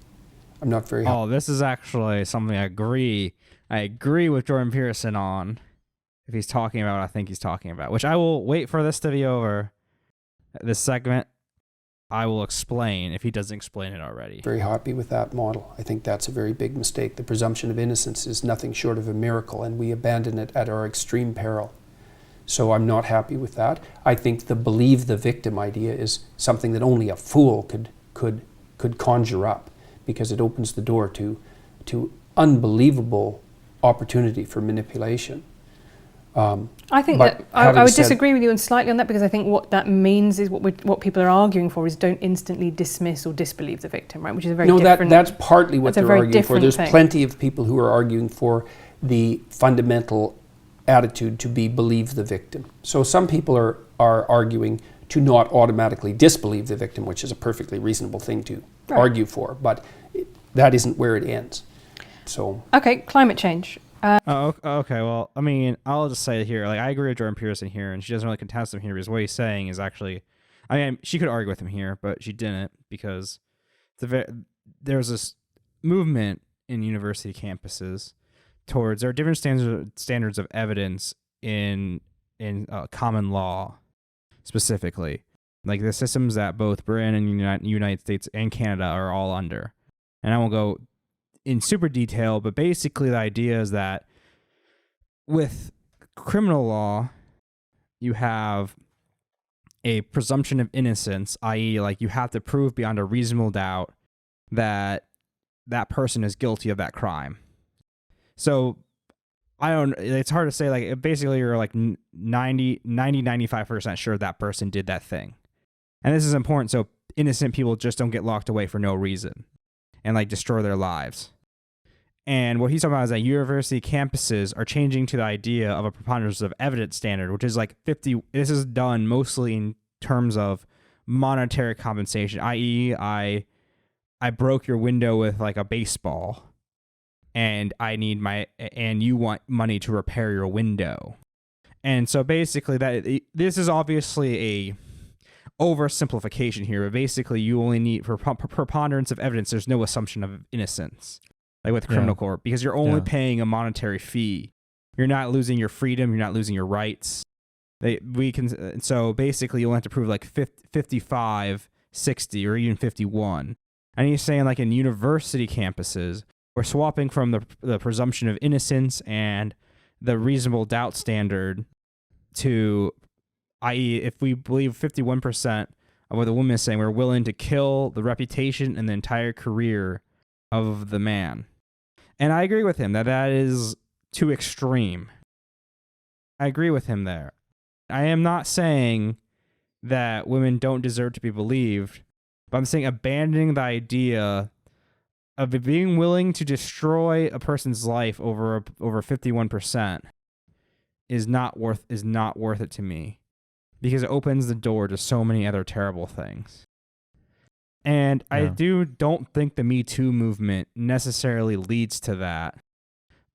I'm not very happy. Oh, this is actually something I agree with Jordan Peterson on. If he's talking about what I think he's talking about, which I will wait for this to be over, this segment, I will explain if he doesn't explain it already. Very happy with that model. I think that's a very big mistake. The presumption of innocence is nothing short of a miracle, and we abandon it at our extreme peril. So I'm not happy with that. I think the believe the victim idea is something that only a fool could conjure up, because it opens the door to unbelievable opportunity for manipulation. I think that I would disagree with you slightly on that, because I think what that means is what people are arguing for is don't instantly dismiss or disbelieve the victim, right? Which is a very different. No, that's partly what they're arguing for. There's thing. Plenty of people who are arguing for the fundamental attitude to be believe the victim. So some people are arguing to not automatically disbelieve the victim, which is a perfectly reasonable thing to argue for, but that isn't where it ends. So okay, climate change. Okay, well, I mean, I'll just say here, I agree with Jordan Peterson here, and she doesn't really contest him here, because what he's saying is actually, I mean, she could argue with him here, but she didn't, because there's this movement in university campuses towards, there are different standards of evidence in common law, specifically, like the systems that both Britain and United States and Canada are all under. And I won't go in super detail, but basically the idea is that with criminal law, you have a presumption of innocence, i.e., you have to prove beyond a reasonable doubt that that person is guilty of that crime. So it's hard to say, basically you're 95% sure that person did that thing. And this is important so innocent people just don't get locked away for no reason and destroy their lives. And what he's talking about is that university campuses are changing to the idea of a preponderance of evidence standard, which is 50. This is done mostly in terms of monetary compensation, i.e., I broke your window with a baseball, and and you want money to repair your window. And so basically this is obviously a oversimplification here, but basically you only need, for preponderance of evidence, there's no assumption of innocence. With criminal court, because you're only paying a monetary fee. You're not losing your freedom. You're not losing your rights. So basically you'll have to prove like 55, 60, or even 51. And he's saying like in university campuses, we're swapping from the presumption of innocence and the reasonable doubt standard to, i.e., if we believe 51% of what the woman is saying, we're willing to kill the reputation and the entire career of the man. And I agree with him that is too extreme. I agree with him there. I am not saying that women don't deserve to be believed, but I'm saying abandoning the idea of being willing to destroy a person's life over 51% is not worth it to me, because it opens the door to so many other terrible things. And I don't think the Me Too movement necessarily leads to that,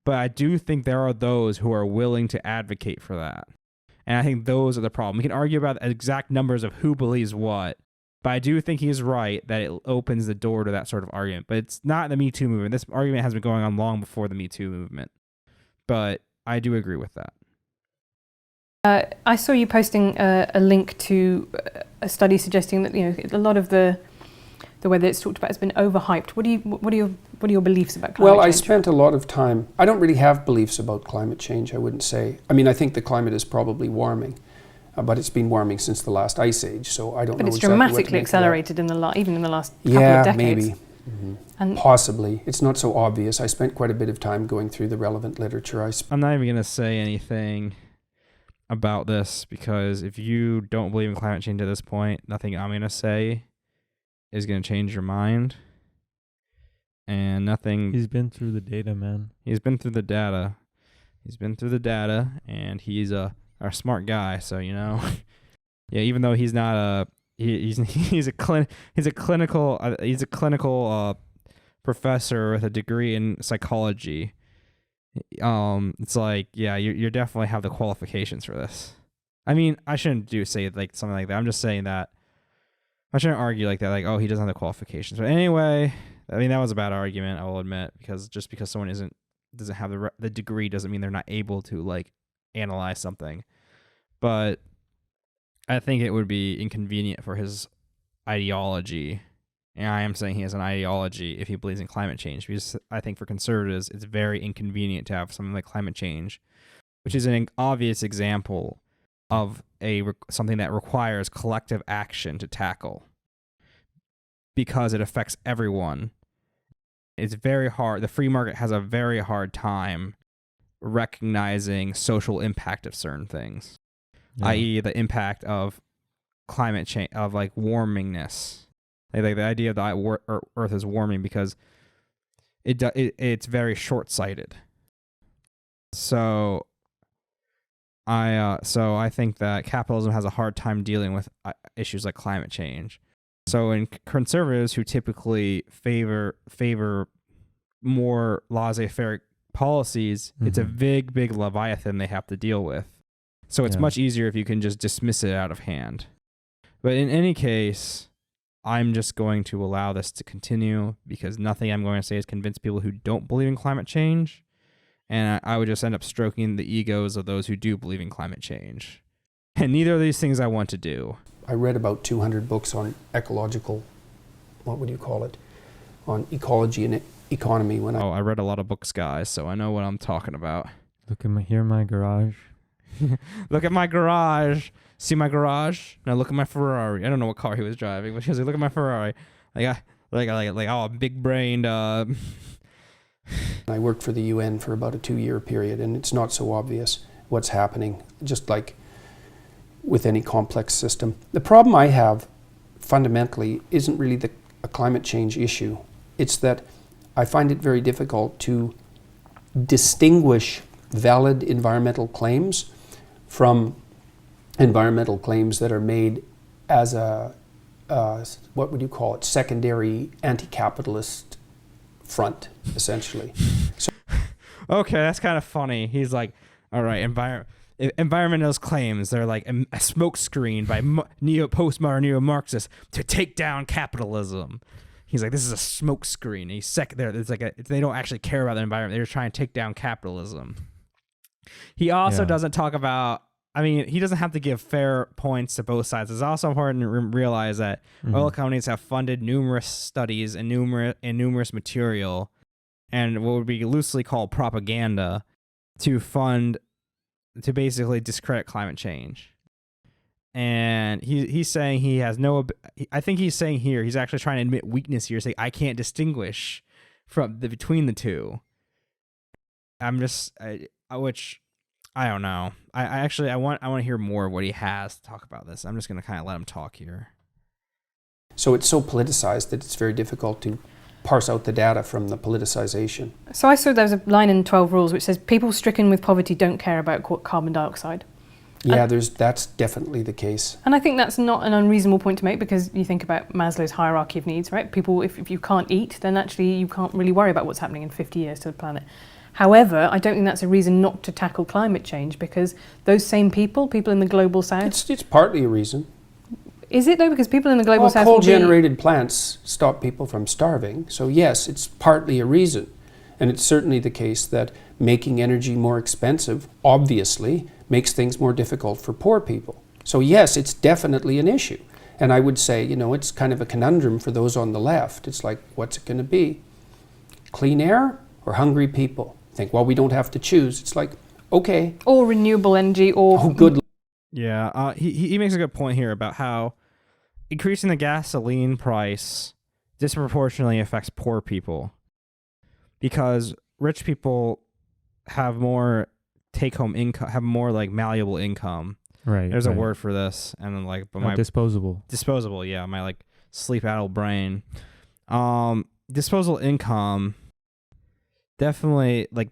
but I do think there are those who are willing to advocate for that. And I think those are the problem. We can argue about the exact numbers of who believes what, but I do think he's right that it opens the door to that sort of argument. But it's not the Me Too movement. This argument has been going on long before the Me Too movement. But I do agree with that. I saw you posting a link to a study suggesting that a lot of the way that it's talked about has been overhyped. What are your beliefs about climate change? Well, I spent a lot of time. I don't really have beliefs about climate change, I wouldn't say. I mean, I think the climate is probably warming, but it's been warming since the last ice age, so I don't know. But it's exactly dramatically accelerated even in the last couple of yeah, decades. maybe. Mm-hmm. And possibly. It's not so obvious. I spent quite a bit of time going through the relevant literature. I'm not even going to say anything about this, because if you don't believe in climate change at this point, nothing I'm going to say is going to change your mind. And nothing... He's been through the data, man. He's been through the data. And he's a smart guy, so, yeah, even though he's not a... He's a clinical professor with a degree in psychology. It's like, yeah, you definitely have the qualifications for this. I mean, I shouldn't say like something like that. I'm just saying that I shouldn't argue like that, like, oh, he doesn't have the qualifications. But anyway, I mean, that was a bad argument, I will admit, because just because someone doesn't have the degree doesn't mean they're not able to like analyze something. But I think it would be inconvenient for his ideology. And I am saying he has an ideology if he believes in climate change, because I think for conservatives, it's very inconvenient to have something like climate change, which is an obvious example of something that requires collective action to tackle, because it affects everyone. It's very hard. The free market has a very hard time recognizing social impact of certain things, i.e. the impact of climate change, of like warmingness. Like the idea that Earth is warming, because it's very short-sighted. So I think that capitalism has a hard time dealing with issues like climate change. So in conservatives who typically favor more laissez-faire policies, it's a big leviathan they have to deal with. So it's much easier if you can just dismiss it out of hand. But in any case, I'm just going to allow this to continue, because nothing I'm going to say is convince people who don't believe in climate change. And I would just end up stroking the egos of those who do believe in climate change. And neither of these things I want to do. I read about 200 books on ecological, what would you call it, on ecology and economy. I read a lot of books, guys, so I know what I'm talking about. Look at my garage. Look at my garage. See my garage? Now look at my Ferrari. I don't know what car he was driving, but he was like, look at my Ferrari. Oh, big brained. I worked for the UN for about a 2-year period, and it's not so obvious what's happening, just like with any complex system. The problem I have fundamentally isn't really a climate change issue. It's that I find it very difficult to distinguish valid environmental claims from environmental claims that are made as what would you call it, secondary anti-capitalist front, essentially. Okay, that's kind of funny. He's like, all right, environmentalist claims, they're like a smokescreen by postmodern neo-Marxists to take down capitalism. He's like, this is a smokescreen. They don't actually care about the environment. They're trying to take down capitalism. He also doesn't talk about I mean, he doesn't have to give fair points to both sides. It's also important to realize that oil companies have funded numerous studies and numerous material and what would be loosely called propaganda to basically discredit climate change. And he's saying he has no. I think he's saying here he's actually trying to admit weakness here, saying I can't distinguish between the two. Which I don't know. I want to hear more of what he has to talk about this. I'm just going to kind of let him talk here. So it's so politicized that it's very difficult to parse out the data from the politicization. So I saw there's a line in 12 Rules which says people stricken with poverty don't care about carbon dioxide. Yeah, that's definitely the case. And I think that's not an unreasonable point to make, because you think about Maslow's hierarchy of needs, right? People, if you can't eat, then actually you can't really worry about what's happening in 50 years to the planet. However, I don't think that's a reason not to tackle climate change, because those same people in the global south... It's partly a reason. Is it though? Because people in the global south... coal-generated plants stop people from starving. So yes, it's partly a reason. And it's certainly the case that making energy more expensive, obviously, makes things more difficult for poor people. So yes, it's definitely an issue. And I would say, it's kind of a conundrum for those on the left. It's like, what's it going to be? Clean air or hungry people? Think, well, we don't have to choose. It's like, okay. Or renewable energy or... good. Yeah, he makes a good point here about how increasing the gasoline price disproportionately affects poor people. Because rich people have more take-home income, have more like malleable income. Right. There's a word for this, and then but my disposable. Disposable, yeah. My like sleep-addled brain. Disposable income definitely like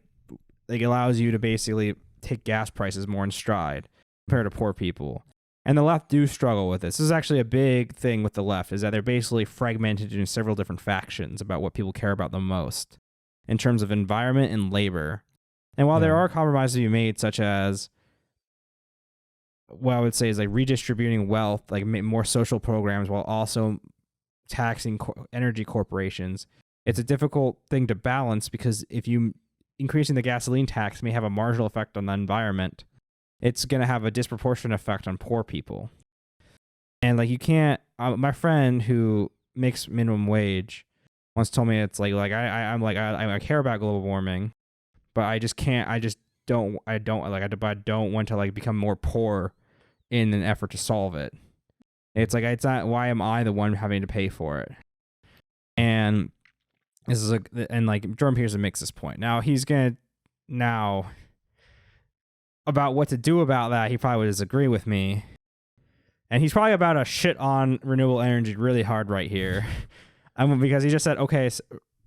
allows you to basically take gas prices more in stride compared to poor people. And the left do struggle with this. This is actually a big thing with the left, is that they're basically fragmented into several different factions about what people care about the most in terms of environment and labor. And while there are compromises to be made, such as what I would say is like redistributing wealth, like more social programs while also taxing energy corporations, it's a difficult thing to balance, because if you increasing the gasoline tax may have a marginal effect on the environment, it's going to have a disproportionate effect on poor people. And like you can't, my friend who makes minimum wage once told me it's like I care about global warming, but I don't want to like become more poor in an effort to solve it. It's like, it's not, why am I the one having to pay for it? And this is like Jordan Peterson makes this point. Now about what to do about that, he probably would disagree with me. And he's probably about to shit on renewable energy really hard right here. Because he just said, okay,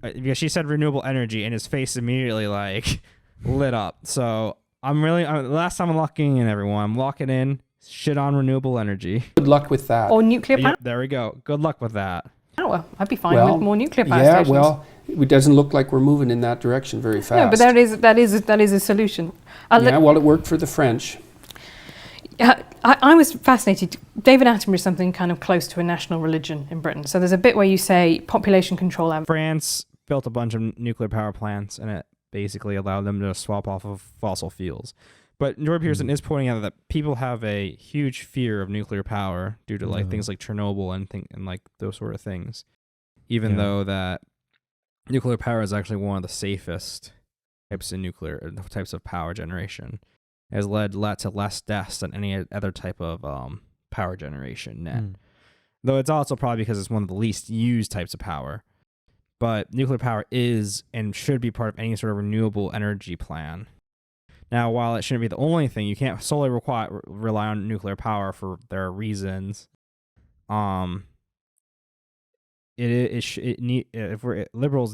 because she said renewable energy, and his face immediately like lit up. So last time I'm locking in, everyone. I'm locking in, shit on renewable energy. Good luck with that. Or nuclear power. Yep, there we go. Good luck with that. Oh, well, I'd be fine with more nuclear power stations. stations. Well, it doesn't look like we're moving in that direction very fast. No, but that is a solution. It worked for the French. I was fascinated. David Attenborough is something kind of close to a national religion in Britain. So there's a bit where you say population control. France built a bunch of nuclear power plants, and it basically allowed them to swap off of fossil fuels. But Jordan Peterson is pointing out that people have a huge fear of nuclear power due to like things like Chernobyl and like those sort of things. Even though that nuclear power is actually one of the safest types of power generation. It has led to less deaths than any other type of power generation net. Though it's also probably because it's one of the least used types of power. But nuclear power is and should be part of any sort of renewable energy plan. Now, while it shouldn't be the only thing, you can't solely rely on nuclear power for their reasons. Liberals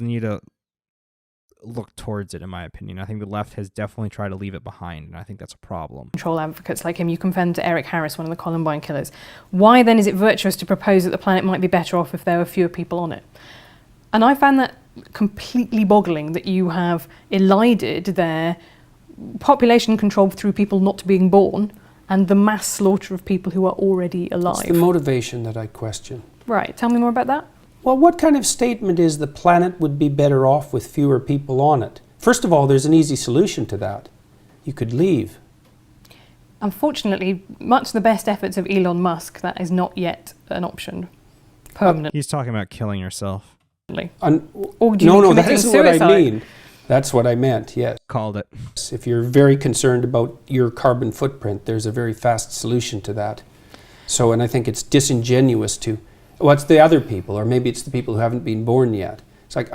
need to look towards it, in my opinion. I think the left has definitely tried to leave it behind, and I think that's a problem. Control advocates like him, you confirmed to Eric Harris, one of the Columbine killers. Why then is it virtuous to propose that the planet might be better off if there were fewer people on it? And I found that completely boggling, that you have elided their population control through people not being born and the mass slaughter of people who are already alive. It's the motivation that I question. Right, tell me more about that. Well, what kind of statement is the planet would be better off with fewer people on it? First of all, there's an easy solution to that. You could leave. Unfortunately, much the best efforts of Elon Musk, that is not yet an option permanently. He's talking about killing yourself. Or do you mean No, that committing isn't suicide? what I mean. That's what I meant, yes. Called it. If you're very concerned about your carbon footprint, there's a very fast solution to that. So, and I think it's disingenuous to, well, it's the other people, or maybe it's the people who haven't been born yet. It's like,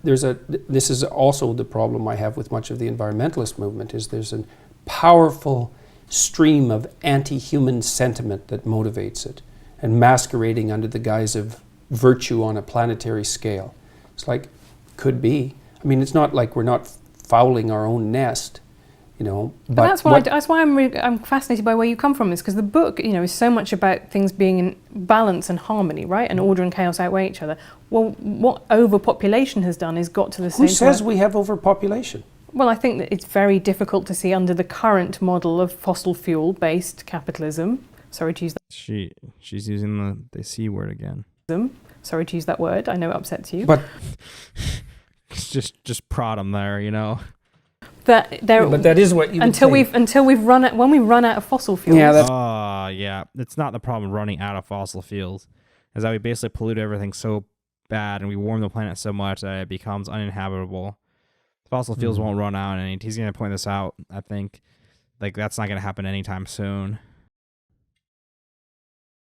this is also the problem I have with much of the environmentalist movement, is there's a powerful stream of anti-human sentiment that motivates it, and masquerading under the guise of virtue on a planetary scale. It's like, could be. I mean, it's not like we're not fouling our own nest, you know. But that's why I'm fascinated by where you come from, is because the book, you know, is so much about things being in balance and harmony, right? And order and chaos outweigh each other. Well, what overpopulation has done is got to the stage. Who says we have overpopulation? Well, I think that it's very difficult to see under the current model of fossil fuel-based capitalism. Sorry to use that. She's using the C word again. Sorry to use that word. I know it upsets you. But just prod them there, you know. But that is what you when we run out of fossil fuels. Yeah, yeah. It's not the problem running out of fossil fuels. Is that we basically pollute everything so bad and we warm the planet so much that it becomes uninhabitable. Fossil fuels won't run out, and he's going to point this out, I think. Like, that's not going to happen anytime soon.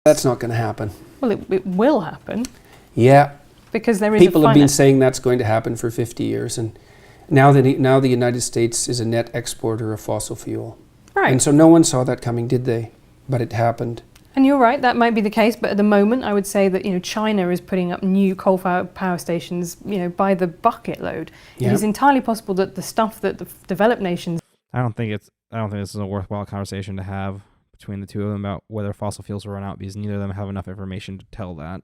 that's not going to happen. Well, it will happen. Yeah. Because there is people have been saying that's going to happen for 50 years, and now the United States is a net exporter of fossil fuel. Right. And so no one saw that coming, did they? But it happened. And you're right, that might be the case, but at the moment I would say that, you know, China is putting up new coal-fired power stations, you know, by the bucket load. Yeah. It is entirely possible that the stuff that the developed nations... I don't think this is a worthwhile conversation to have between the two of them about whether fossil fuels will run out, because neither of them have enough information to tell that.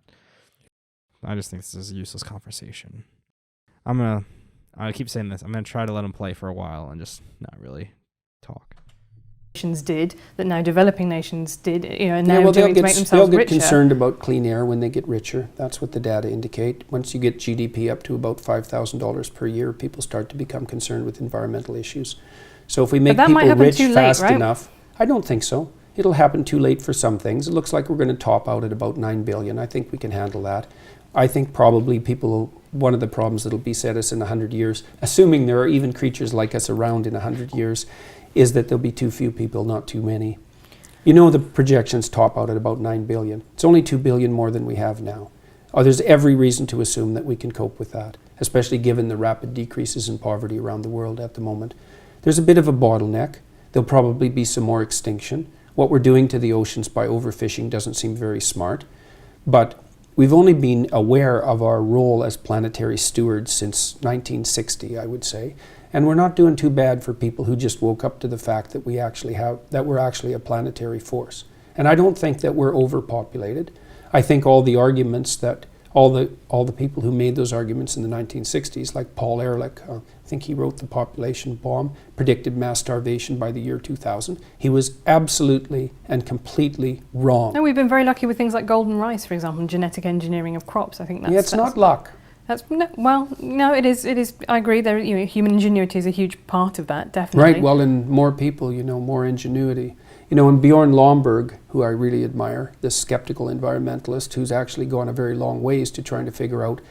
I just think this is a useless conversation. I keep saying this, I'm going to try to let them play for a while and just not really talk. Nations did, that now developing nations did, you know, and now well, doing to make themselves they'll richer. get concerned about clean air when they get richer. That's what the data indicate. Once you get GDP up to about $5,000 per year, people start to become concerned with environmental issues. So if we make people rich fast enough, I don't think so. It'll happen too late for some things. It looks like we're going to top out at about 9 billion. I think we can handle that. I think probably one of the problems that'll beset us in 100 years, assuming there are even creatures like us around in 100 years, is that there'll be too few people, not too many. You know, the projections top out at about 9 billion. It's only 2 billion more than we have now. There's every reason to assume that we can cope with that, especially given the rapid decreases in poverty around the world at the moment. There's a bit of a bottleneck. There'll probably be some more extinction. What we're doing to the oceans by overfishing doesn't seem very smart, but we've only been aware of our role as planetary stewards since 1960, I would say. And we're not doing too bad for people who just woke up to the fact that we're actually a planetary force. And I don't think that we're overpopulated. I think all the arguments that all the people who made those arguments in the 1960s, like Paul Ehrlich, I think he wrote The Population Bomb, predicted mass starvation by the year 2000. He was absolutely and completely wrong. No, we've been very lucky with things like golden rice, for example, and genetic engineering of crops. I think that's... Yeah, it's not luck. No, it is. I agree. There, you know, human ingenuity is a huge part of that, definitely. Right. Well, and more people, you know, more ingenuity. You know, and Bjorn Lomborg, who I really admire, this skeptical environmentalist who's actually gone a very long ways to trying to figure out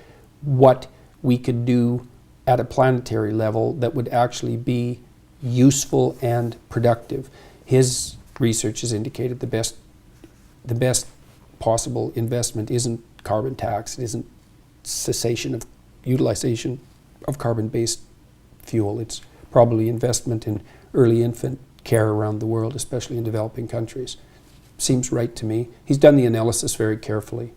what we could do at a planetary level that would actually be useful and productive. His research has indicated the best possible investment isn't carbon tax. It isn't cessation of utilization of carbon-based fuel. It's probably investment in early infant care around the world, especially in developing countries. Seems right to me. He's done the analysis very carefully.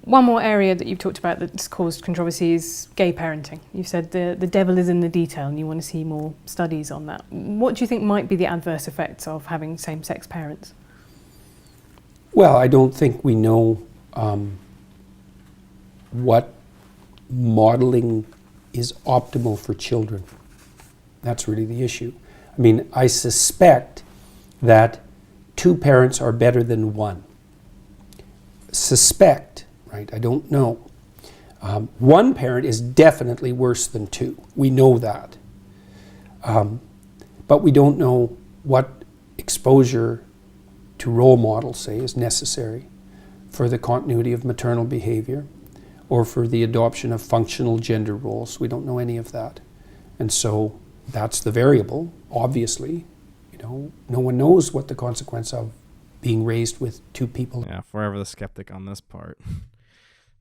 One more area that you've talked about that's caused controversy is gay parenting. You've said the devil is in the detail and you want to see more studies on that. What do you think might be the adverse effects of having same-sex parents? Well, I don't think we know what modeling is optimal for children. That's really the issue. I mean, I suspect that 2 parents are better than 1. Suspect, right? I don't know. 1 parent is definitely worse than 2. We know that. But we don't know what exposure to role models, say, is necessary for the continuity of maternal behavior or for the adoption of functional gender roles. We don't know any of that. And so that's the variable, obviously. No one knows what the consequence of being raised with two people. Yeah, forever the skeptic on this part.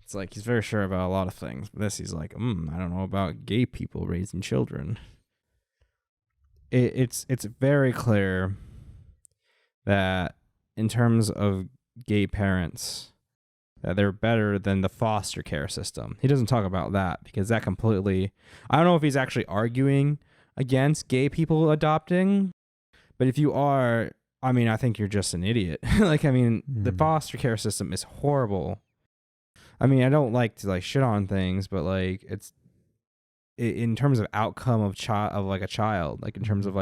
It's like he's very sure about a lot of things, but this he's like, I don't know about gay people raising children. It's very clear that in terms of gay parents, that they're better than the foster care system. He doesn't talk about that because that completely, I don't know if he's actually arguing against gay people adopting, but if you are, I think you're just an idiot. The foster care system is horrible. I don't like to shit on things, but it's in terms of outcome of a child, in terms of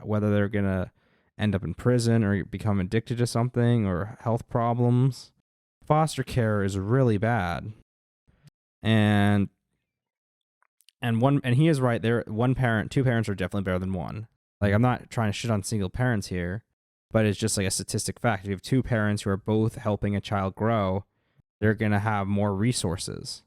whether they're gonna end up in prison or become addicted to something or health problems. Foster care is really bad. And he is right there. Two parents are definitely better than one. I'm not trying to shit on single parents here, but it's just a statistic fact. If you have two parents who are both helping a child grow, they're going to have more resources.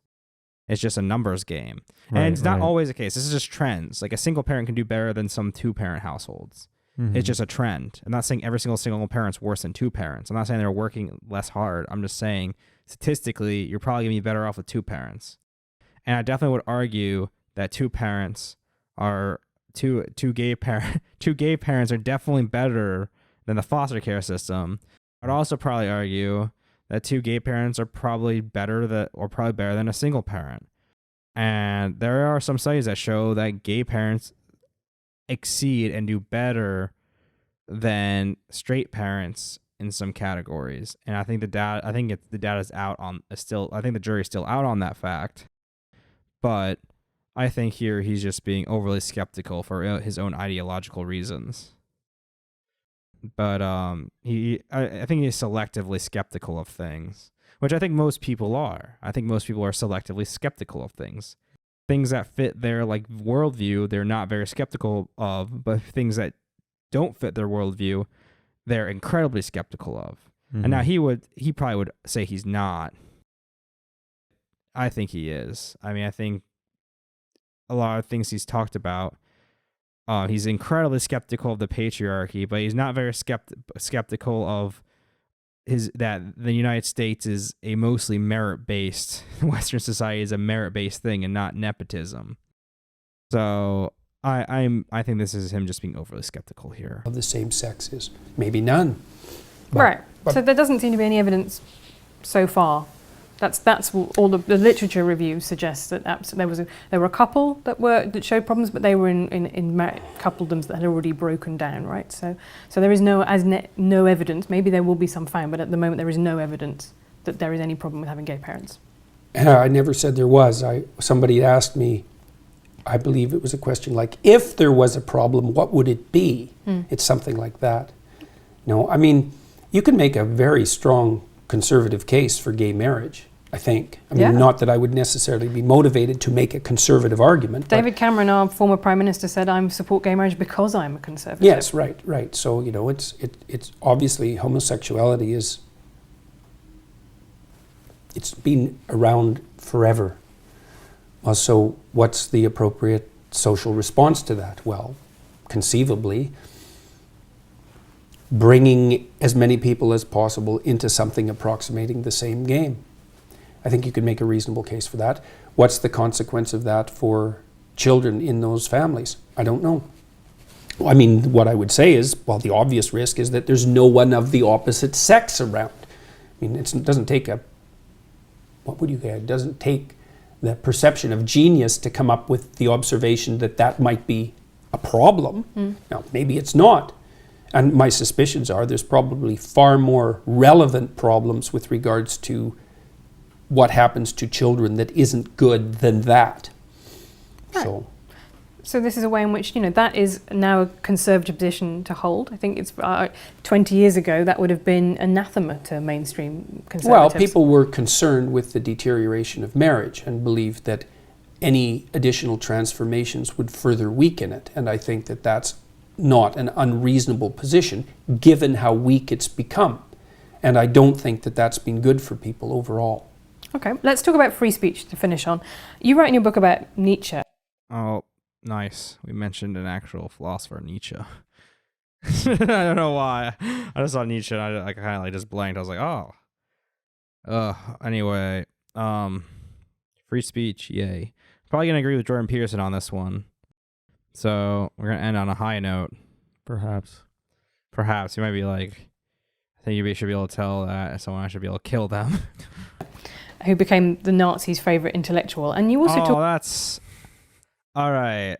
It's just a numbers game. And it's not always the case. This is just trends. A single parent can do better than some two-parent households. Mm-hmm. It's just a trend. I'm not saying every single parent's worse than two parents. I'm not saying they're working less hard. I'm just saying statistically, you're probably going to be better off with two parents. And I definitely would argue that two parents are two gay parents are definitely better than the foster care system. I'd also probably argue that two gay parents are probably better than a single parent. And there are some studies that show that gay parents exceed and do better than straight parents in some categories. And I think the data's out on I think the jury's still out on that fact. But I think here he's just being overly skeptical for his own ideological reasons. But I think he's selectively skeptical of things, which I think most people are. I think most people are selectively skeptical of things. Things that fit their worldview, they're not very skeptical of, but things that don't fit their worldview, they're incredibly skeptical of. Mm-hmm. And now he probably would say he's not. I think he is. I think a lot of things he's talked about, he's incredibly skeptical of the patriarchy, but he's not very skeptical of that the United States is a mostly merit-based, Western society is a merit-based thing and not nepotism. So I think this is him just being overly skeptical here. Of the same sexes, maybe none. But so there doesn't seem to be any evidence so far. That's all the literature review suggests that there were a couple that showed problems, but they were in coupledoms that had already broken down, right? So there is no evidence. Maybe there will be some found, but at the moment there is no evidence that there is any problem with having gay parents. I never said there was. Somebody asked me, I believe it was a question if there was a problem, what would it be? It's something like that. You can make a very strong conservative case for gay marriage. I think. Not that I would necessarily be motivated to make a conservative argument. David Cameron, our former Prime Minister, said, I support gay marriage because I'm a conservative. Yes, right. So, it's obviously homosexuality it's been around forever. So what's the appropriate social response to that? Well, conceivably, bringing as many people as possible into something approximating the same game. I think you could make a reasonable case for that. What's the consequence of that for children in those families? I don't know. What I would say is, the obvious risk is that there's no one of the opposite sex around. It doesn't take it doesn't take the perception of genius to come up with the observation that might be a problem. Now, maybe it's not. And my suspicions are there's probably far more relevant problems with regards to what happens to children that isn't good than that. Right. So this is a way in which, that is now a conservative position to hold. I think it's 20 years ago that would have been anathema to mainstream conservatives. Well, people were concerned with the deterioration of marriage and believed that any additional transformations would further weaken it. And I think that that's not an unreasonable position given how weak it's become. And I don't think that that's been good for people overall. Okay, let's talk about free speech to finish on. You write in your book about Nietzsche. Oh, nice. We mentioned an actual philosopher, Nietzsche. I don't know why. I just saw Nietzsche and I kind of like just blanked. I was like, oh. Anyway, free speech, yay. Probably going to agree with Jordan Peterson on this one. So we're going to end on a high note. Perhaps. You might be like, I think you should be able to tell that someone I should be able to kill them. Who became the Nazis' favourite intellectual. And you also that's... All right.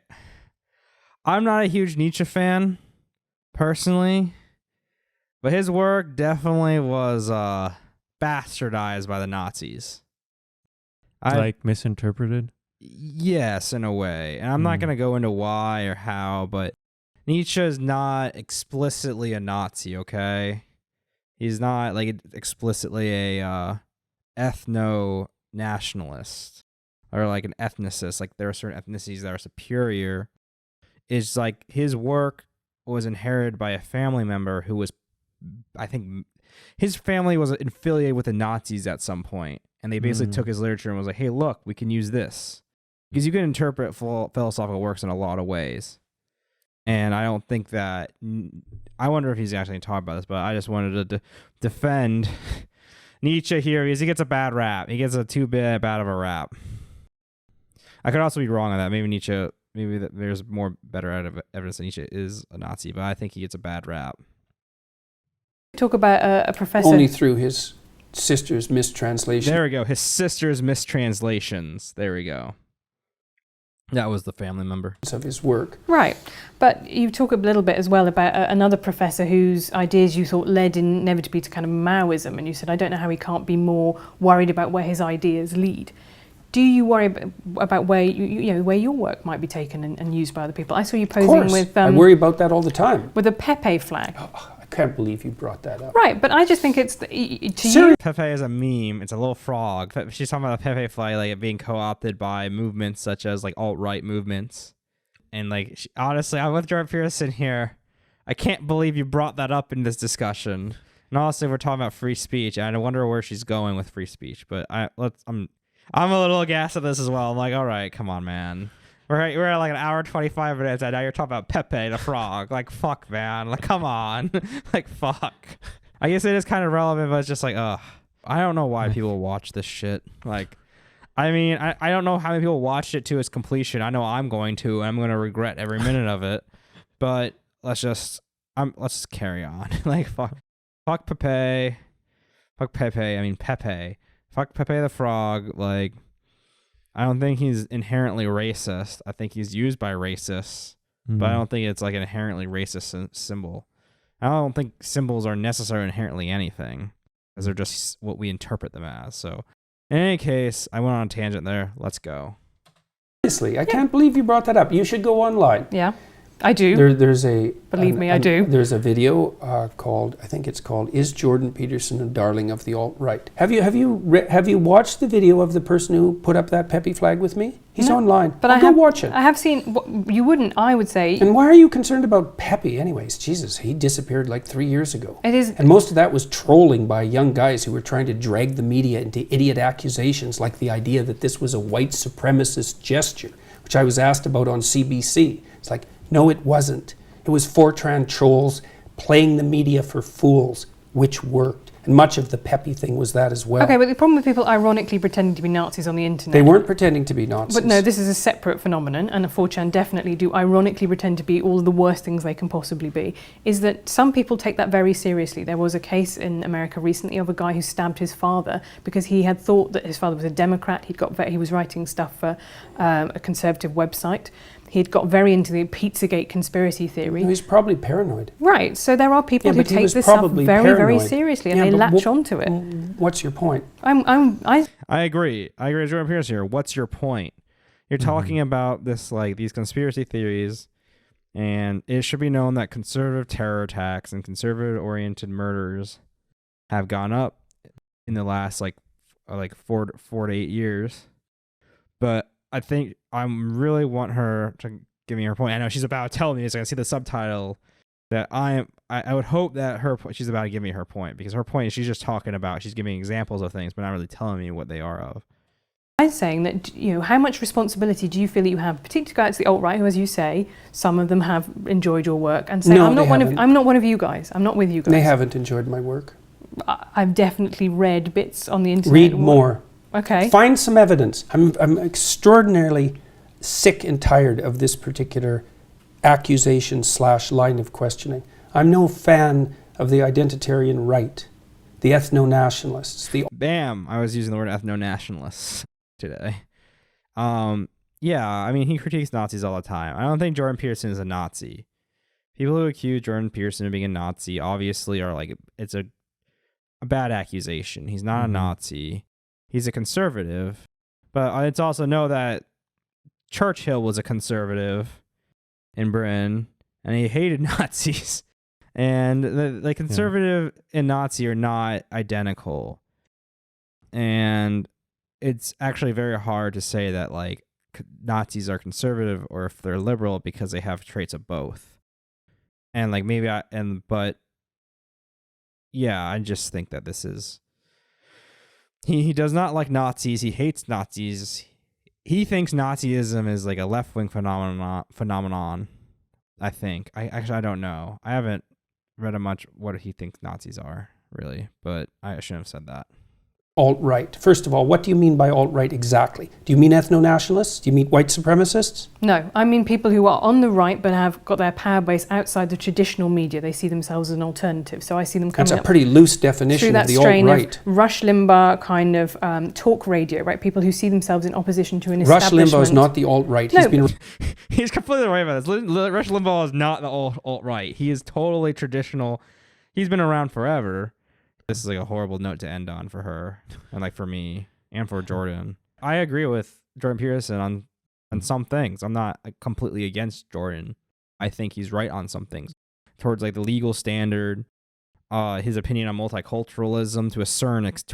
I'm not a huge Nietzsche fan, personally. But his work definitely was bastardized by the Nazis. Like misinterpreted? Yes, in a way. And I'm not going to go into why or how, but Nietzsche is not explicitly a Nazi, okay? He's not like explicitly a ethno-nationalist or like an ethnicist. Like there are certain ethnicities that are superior. It's like his work was inherited by a family member who was, I think, his family was affiliated with the Nazis at some point, and they basically took his literature and was like, hey, look, we can use this. Because you can interpret philosophical works in a lot of ways. And I don't think that... I wonder if he's actually talking about this, but I just wanted to defend Nietzsche here because he gets a bad rap. He gets a too bad of a rap. I could also be wrong on that. Maybe Nietzsche... Maybe there's more better evidence that Nietzsche is a Nazi, but I think he gets a bad rap. talk about a professor... Only through his sister's mistranslation. There we go. His sister's mistranslations. There we go. That was the family member. Of his work. Right. But you talk a little bit as well about another professor whose ideas you thought led inevitably to kind of Maoism, and you said, I don't know how he can't be more worried about where his ideas lead. Do you worry about where where your work might be taken and used by other people? I saw you posing with... I worry about that all the time. With a Pepe flag. Oh, I can't believe you brought that up. Right, but I just think it's... Pepe is a meme. It's a little frog. She's talking about the Pepe flag, like it being co-opted by movements such as like alt-right movements. And like, honestly, I'm with Jordan Peterson here. I can't believe you brought that up in this discussion. And honestly, we're talking about free speech, and I wonder where she's going with free speech. But I'm a little aghast at this as well. I'm like, all right, come on, man. We're at like an hour 25 minutes, and now you're talking about Pepe the frog. Like, fuck, man. Like, come on. Like, fuck. I guess it is kind of relevant, but it's just like, ugh. I don't know why people watch this shit. Like, I mean, I don't know how many people watched it to its completion. I know I'm going to, and I'm going to regret every minute of it. But let's just carry on. Like, fuck Pepe. Fuck Pepe. I mean, Pepe. Fuck Pepe the frog. Like, I don't think he's inherently racist. I think he's used by racists, but I don't think it's like an inherently racist symbol. I don't think symbols are necessarily inherently anything, because they're just what we interpret them as. So, in any case, I went on a tangent there. Let's go. Seriously, I can't believe you brought that up. You should go online. Yeah, I do. Believe me, I do. There's a video called, I think it's called, "Is Jordan Peterson a Darling of the Alt-Right?" Have you watched the video of the person who put up that Pepe flag with me? He's online. But go watch it. I have seen. You wouldn't, I would say. And why are you concerned about Pepe, anyways? Jesus, he disappeared like 3 years ago. It is, and most of that was trolling by young guys who were trying to drag the media into idiot accusations, like the idea that this was a white supremacist gesture, which I was asked about on CBC. It's like, no, it wasn't. It was Fortran trolls playing the media for fools, which worked. And much of the Pepe thing was that as well. Okay, but the problem with people ironically pretending to be Nazis on the internet... They weren't pretending to be Nazis. But no, this is a separate phenomenon, and 4chan definitely do ironically pretend to be all the worst things they can possibly be, is that some people take that very seriously. There was a case in America recently of a guy who stabbed his father because he had thought that his father was a Democrat. He was writing stuff for a conservative website. He'd got very into the Pizzagate conspiracy theory. He was probably paranoid. Right, so there are people who take this stuff very, very seriously, and they latch onto it. What's your point? I agree. I agree with Jordan Peterson here. What's your point? You're talking about this, like, these conspiracy theories, and it should be known that conservative terror attacks and conservative-oriented murders have gone up in the last, like 4 to 8 years. But I think I really want her to giving her point. I know she's about to tell me, so I see the subtitle that I would hope that she's about to give me her point, because her point is she's just talking about, she's giving examples of things, but not really telling me what they are of. I'm saying that, how much responsibility do you feel that you have, particularly guys the alt-right, who, as you say, some of them have enjoyed your work, and say, No, I'm not one of you guys. I'm not with you guys. They haven't enjoyed my work. I've definitely read bits on the internet. Read more. Okay. Find some evidence. I'm extraordinarily sick and tired of this particular accusation / line of questioning. I'm no fan of the identitarian right, the ethno-nationalists. Bam! I was using the word ethno-nationalists today. Yeah, I mean, he critiques Nazis all the time. I don't think Jordan Peterson is a Nazi. People who accuse Jordan Peterson of being a Nazi obviously are like, it's a bad accusation. He's not a Nazi. He's a conservative. But it's also know that Churchill was a conservative in Britain, and he hated Nazis. And the conservative and Nazi are not identical. And it's actually very hard to say that like Nazis are conservative or if they're liberal, because they have traits of both. And like but yeah, I just think that this is, he does not like Nazis. He hates Nazis. He thinks Nazism is like a left-wing phenomenon. I think. I don't know. I haven't read much what he thinks Nazis are, really, but I shouldn't have said that. Alt-right. First of all, what do you mean by alt-right exactly? Do you mean ethno-nationalists? Do you mean white supremacists? No, I mean people who are on the right but have got their power base outside the traditional media. They see themselves as an alternative. So I see them coming That's a pretty loose definition of the alt-right. Rush Limbaugh kind of talk radio, right? People who see themselves in opposition to an Rush establishment. Limbaugh is not the alt-right. No. He's completely right about this. Rush Limbaugh is not the alt-right. He is totally traditional. He's been around forever. This is like a horrible note to end on for her, and like for me, and for Jordan. I agree with Jordan Peterson on some things. I'm not completely against Jordan. I think he's right on some things. Towards like the legal standard, his opinion on multiculturalism to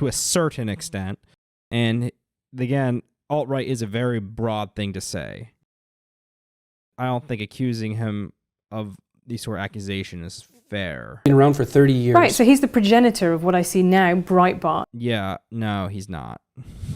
a certain extent. And again, alt-right is a very broad thing to say. I don't think accusing him of these sort of accusations is fair. Been around for 30 years. Right, so he's the progenitor of what I see now, Breitbart. Yeah, no, he's not.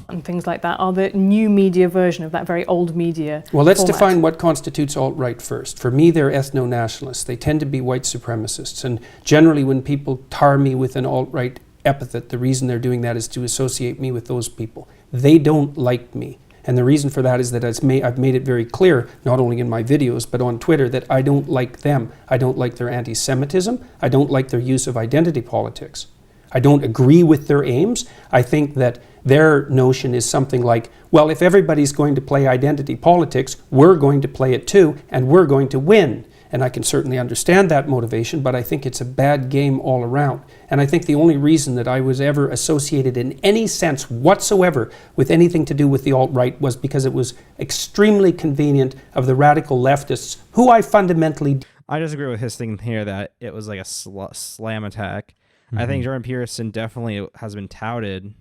And things like that are the new media version of that very old media. Well, let's format. define what constitutes alt-right first. For me, they're ethno-nationalists. They tend to be white supremacists. And generally, when people tar me with an alt-right epithet, the reason they're doing that is to associate me with those people. They don't like me. And the reason for that is that I've made it very clear, not only in my videos, but on Twitter, that I don't like them. I don't like their anti-Semitism. I don't like their use of identity politics. I don't agree with their aims. I think that their notion is something like, well, if everybody's going to play identity politics, we're going to play it too, and we're going to win. And I can certainly understand that motivation, but I think it's a bad game all around. And I think the only reason that I was ever associated in any sense whatsoever with anything to do with the alt-right was because it was extremely convenient of the radical leftists, who I fundamentally... I disagree with his thing here that it was like a slam attack. I think Jordan Peterson definitely has been touted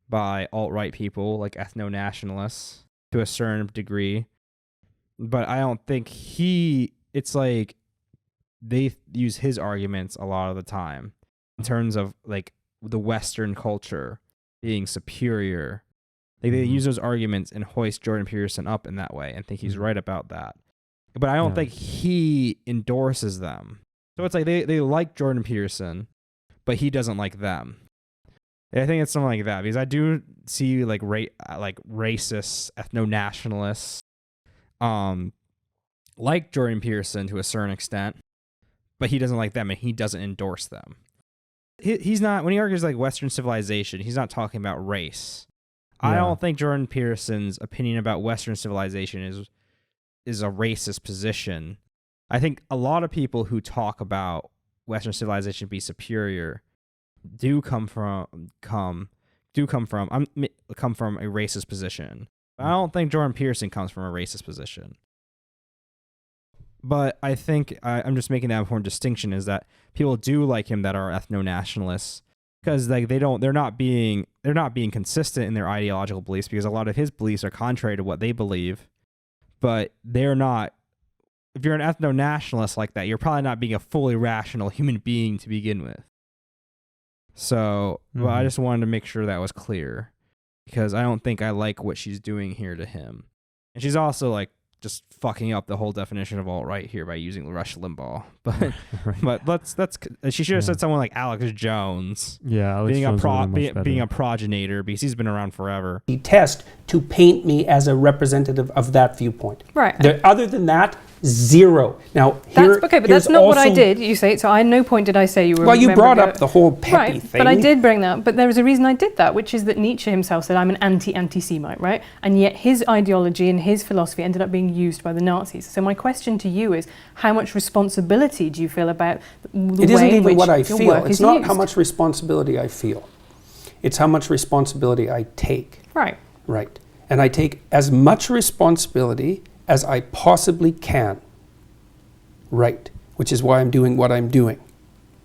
by alt-right people, like ethno-nationalists, to a certain degree. But I don't think it's like they use his arguments a lot of the time in terms of like the Western culture being superior. Like they use those arguments and hoist Jordan Peterson up in that way and think he's right about that. But I don't think he endorses them. So it's like they like Jordan Peterson, but he doesn't like them. I think it's something like that, because I do see like racist, ethno-nationalists like Jordan Peterson to a certain extent, but he doesn't like them and he doesn't endorse them. He's not, when he argues like Western civilization, he's not talking about race. Yeah. I don't think Jordan Peterson's opinion about Western civilization is a racist position. I think a lot of people who talk about Western civilization be superior come from a racist position. I don't think Jordan Peterson comes from a racist position. But I think I'm just making that important distinction, is that people do like him that are ethno-nationalists, because like they're not being consistent in their ideological beliefs, because a lot of his beliefs are contrary to what they believe. but they're not. If you're an ethno-nationalist like that, you're probably not being a fully rational human being to begin with. So, well, I just wanted to make sure that was clear, because I don't think I like what she's doing here to him. And she's also like just fucking up the whole definition of alt-right here by using Rush Limbaugh. But Right. but she should have said someone like Alex Jones. Yeah, Alex being Jones a would have been much better. being a progenitor, because he's been around forever. Test to paint me as a representative of that viewpoint. Right. Other than that, zero. Now, That's okay, but that's not what I did. You say so. At no point did I say you were. Well, you brought up the whole peppy right, thing. but I did bring that. But there was a reason I did that, which is that Nietzsche himself said, "I'm an anti-Semite," right? And yet his ideology and his philosophy ended up being used by the Nazis. So my question to you is, how much responsibility do you feel about the It way isn't in even which what I your feel. work It's is not used? how much responsibility I feel. It's how much responsibility I take. Right. Right. And I take as much responsibility as I possibly can. Right. Which is why I'm doing what I'm doing.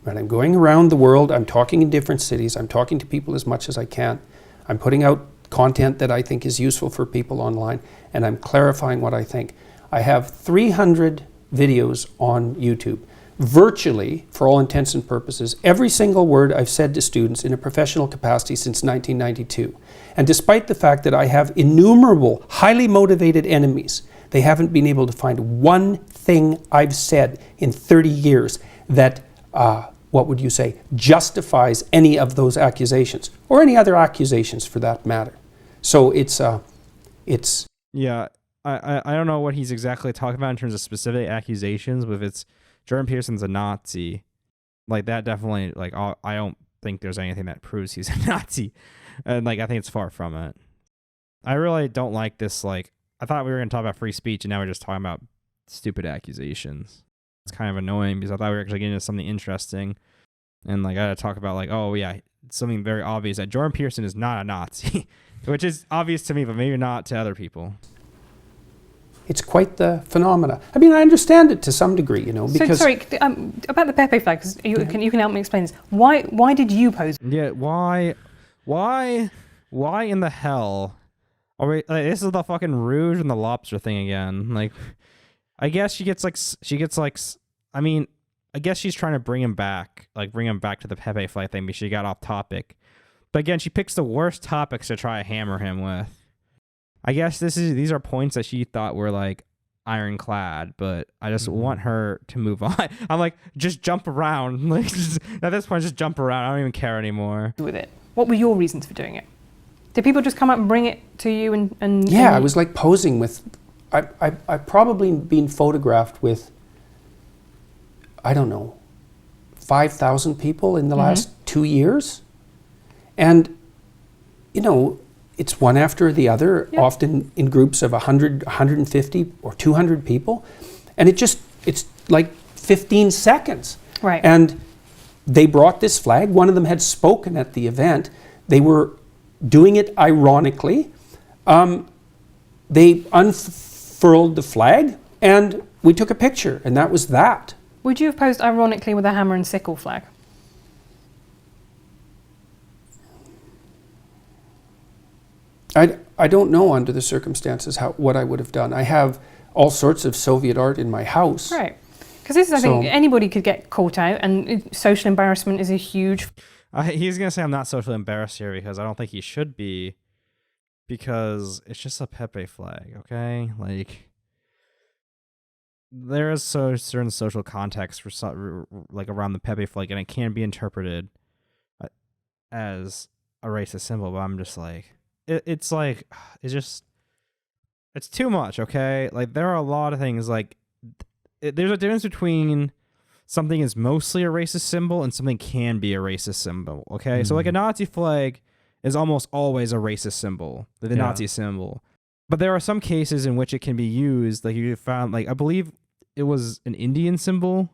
Right. I'm going around the world. I'm talking in different cities. I'm talking to people as much as I can. I'm putting out content that I think is useful for people online, and I'm clarifying what I think. I have 300 videos on YouTube. Virtually, for all intents and purposes, every single word I've said to students in a professional capacity since 1992. And despite the fact that I have innumerable, highly motivated enemies, they haven't been able to find one thing I've said in 30 years that, what would you say, justifies any of those accusations, or any other accusations for that matter. So it's Yeah, I don't know what he's exactly talking about in terms of specific accusations, but if it's Jordan Peterson's a Nazi, like that definitely, like I don't think there's anything that proves he's a Nazi, and like I think it's far from it. I really don't like this. Like I thought we were going to talk about free speech, and now we're just talking about stupid accusations. It's kind of annoying because I thought we were actually getting into something interesting, and like I got to talk about like, oh yeah, something very obvious that Jordan Peterson is not a Nazi, which is obvious to me, but maybe not to other people. It's quite the phenomena. I mean, I understand it to some degree, you know, because... So, sorry, about the Pepe flag, because you can help me explain this. Why did you pose? Yeah, why in the hell are we, like, this is the fucking Rouge and the lobster thing again. Like, I guess I mean, I guess she's trying to bring him back to the Pepe flag thing because she got off topic. But again, she picks the worst topics to try to hammer him with. I guess these are points that she thought were like ironclad, but I just want her to move on. I'm like, just jump around. Like, at this point, just jump around. I don't even care anymore. With it? What were your reasons for doing it? Did people just come up and bring it to you and Yeah, I was like posing with... I've probably been photographed with, I don't know, 5,000 people in the last 2 years. And, you know, it's one after the other, often in groups of 100, 150 or 200 people. And it's like 15 seconds. Right. And they brought this flag. One of them had spoken at the event. They were doing it ironically. They unfurled the flag and we took a picture, and that was that. Would you have posed ironically with a hammer and sickle flag? I don't know under the circumstances what I would have done. I have all sorts of Soviet art in my house. Right. Because this is, I think, anybody could get caught out, and social embarrassment is a huge... He's going to say I'm not socially embarrassed here because I don't think he should be, because it's just a Pepe flag, okay? Like, there is certain social context for like around the Pepe flag, and it can be interpreted as a racist symbol, but I'm just like... It's too much, okay? Like, there are a lot of things, like, there's a difference between something is mostly a racist symbol and something can be a racist symbol, okay? So, like, a Nazi flag is almost always a racist symbol, the Nazi symbol. But there are some cases in which it can be used, like, you found, like, I believe it was an Indian symbol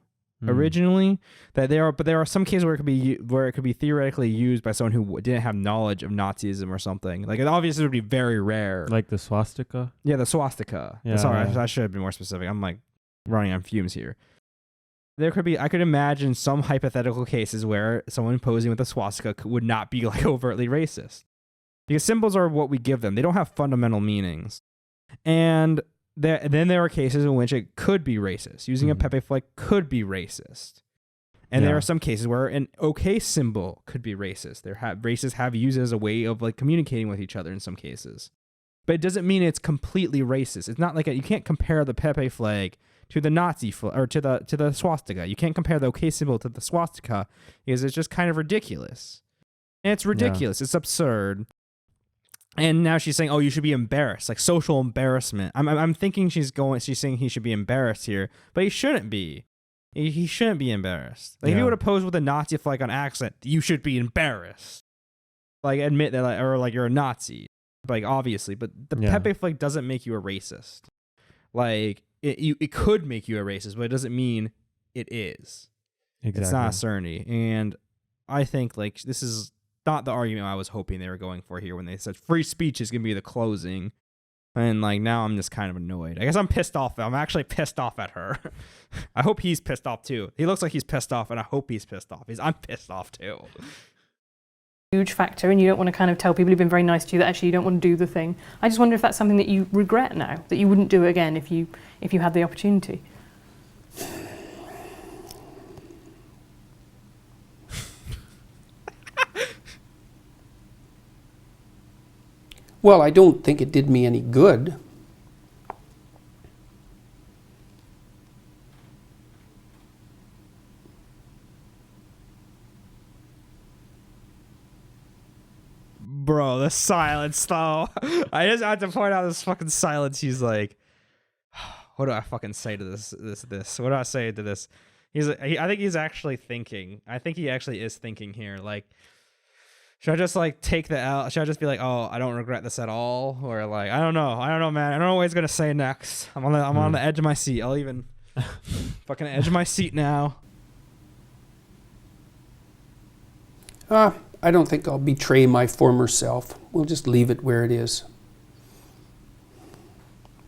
originally, but there are some cases where it could be theoretically used by someone who didn't have knowledge of Nazism or something. Like, it obviously would be very rare. Like the swastika? Yeah, the swastika. Yeah, Sorry, yeah. I should have been more specific. I'm like running on fumes here. I could imagine some hypothetical cases where someone posing with a swastika would not be like overtly racist, because symbols are what we give them. They don't have fundamental meanings. And then there are cases in which it could be racist. Using a Pepe flag could be racist. And there are some cases where an OK symbol could be racist. Racists have used it as a way of like communicating with each other in some cases. But it doesn't mean it's completely racist. It's not like you can't compare the Pepe flag to the Nazi flag or to the swastika. You can't compare the OK symbol to the swastika because it's just kind of ridiculous. And it's ridiculous. Yeah. It's absurd. And now she's saying, "Oh, you should be embarrassed," like social embarrassment. I'm thinking she's saying he should be embarrassed here, but he shouldn't be. He shouldn't be embarrassed. Like if you would have posed with a Nazi flag on accident, you should be embarrassed. Like admit that, or like you're a Nazi, like obviously. But the Pepe flag doesn't make you a racist. Like it could make you a racist, but it doesn't mean it is. Exactly. It's not a certainty. And I think like this is not the argument I was hoping they were going for here when they said free speech is gonna be the closing. And like now I'm just kind of annoyed. I guess I'm pissed off. I'm actually pissed off at her. I hope he's pissed off too. He looks like he's pissed off, and I hope he's pissed off. I'm pissed off too. Huge factor, and you don't want to kind of tell people who've been very nice to you that actually you don't want to do the thing. I just wonder if that's something that you regret now, that you wouldn't do it again if you had the opportunity. Well, I don't think it did me any good. Bro, the silence though. I just have to point out this fucking silence. He's like, what do I fucking say to this? What do I say to this? I think he's actually thinking. I think he actually is thinking here. Like, should I just like take the L? Should I just be like, oh, I don't regret this at all? Or like, I don't know, man. I don't know what he's gonna say next. I'm on the edge of my seat. I'll even fucking edge of my seat now. I don't think I'll betray my former self. We'll just leave it where it is.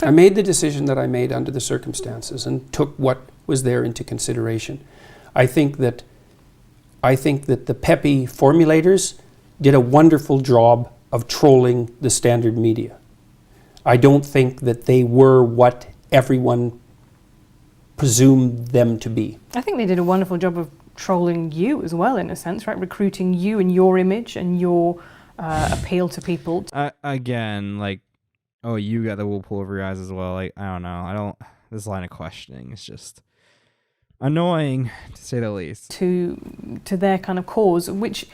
I made the decision that I made under the circumstances and took what was there into consideration. I think that the Pepe formulators did a wonderful job of trolling the standard media. I don't think that they were what everyone presumed them to be. I think they did a wonderful job of trolling you as well, in a sense, right? Recruiting you and your image and your appeal to people. Again, like, oh, you got the wool pull over your eyes as well. Like, I don't know. This line of questioning is just annoying, to say the least. To their kind of cause, which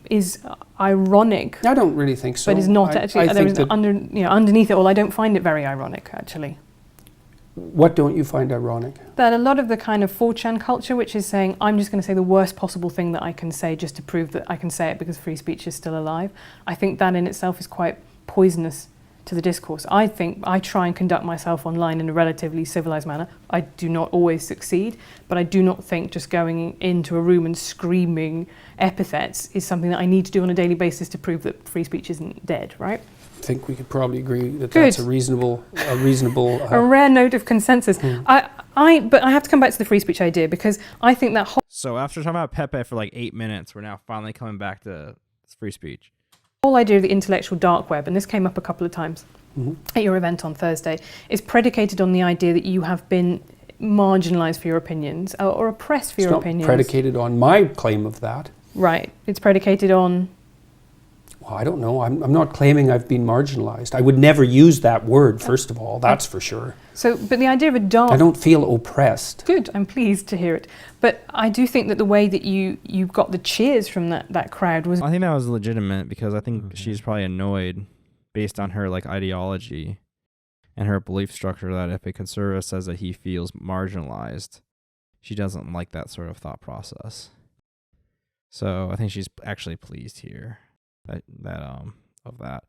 is ironic. I don't really think so. But is not actually. Underneath it all, I don't find it very ironic, actually. What don't you find ironic? That a lot of the kind of 4chan culture, which is saying, I'm just going to say the worst possible thing that I can say just to prove that I can say it because free speech is still alive. I think that in itself is quite poisonous to the discourse. I think I try and conduct myself online in a relatively civilized manner. I do not always succeed, but I do not think just going into a room and screaming epithets is something that I need to do on a daily basis to prove that free speech isn't dead, right? I think we could probably agree that that's a reasonable a rare note of consensus. But I have to come back to the free speech idea because I think that So after talking about Pepe for like 8 minutes, we're now finally coming back to free speech. Whole idea of the intellectual dark web, and this came up a couple of times at your event on Thursday, is predicated on the idea that you have been marginalized for your opinions or oppressed for your opinions. It's not predicated on my claim of that. Right. It's predicated on... Well, I don't know. I'm not claiming I've been marginalized. I would never use that word, first of all. That's for sure. So, but the idea of a dark... I don't feel oppressed. Good. I'm pleased to hear it. But I do think that the way that you got the cheers from that crowd was... I think that was legitimate because I think she's probably annoyed based on her like ideology and her belief structure that if a conservative says that he feels marginalized, she doesn't like that sort of thought process. So I think she's actually pleased here. Of that.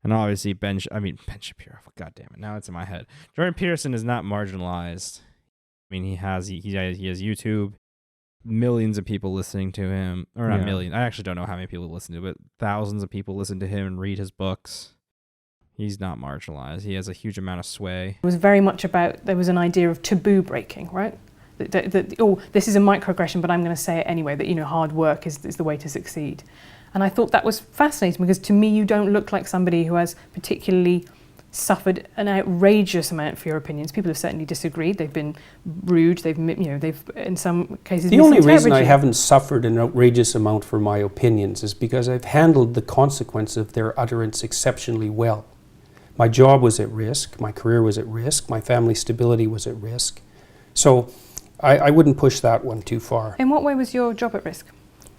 And obviously Ben Shapiro, god damn it, now it's in my head. Jordan Peterson is not marginalized. I mean, he has YouTube, millions of people listening to him, or not millions, I actually don't know how many people listen to it, but thousands of people listen to him and read his books. He's not marginalized. He has a huge amount of sway. It was very much about, there was an idea of taboo breaking, right? That this is a microaggression, but I'm going to say it anyway, that, hard work is the way to succeed. And I thought that was fascinating because to me, you don't look like somebody who has particularly suffered an outrageous amount for your opinions. People have certainly disagreed. They've been rude. They've in some cases. The only reason I haven't suffered an outrageous amount for my opinions is because I've handled the consequence of their utterance exceptionally well. My job was at risk. My career was at risk. My family stability was at risk. So I wouldn't push that one too far. In what way was your job at risk?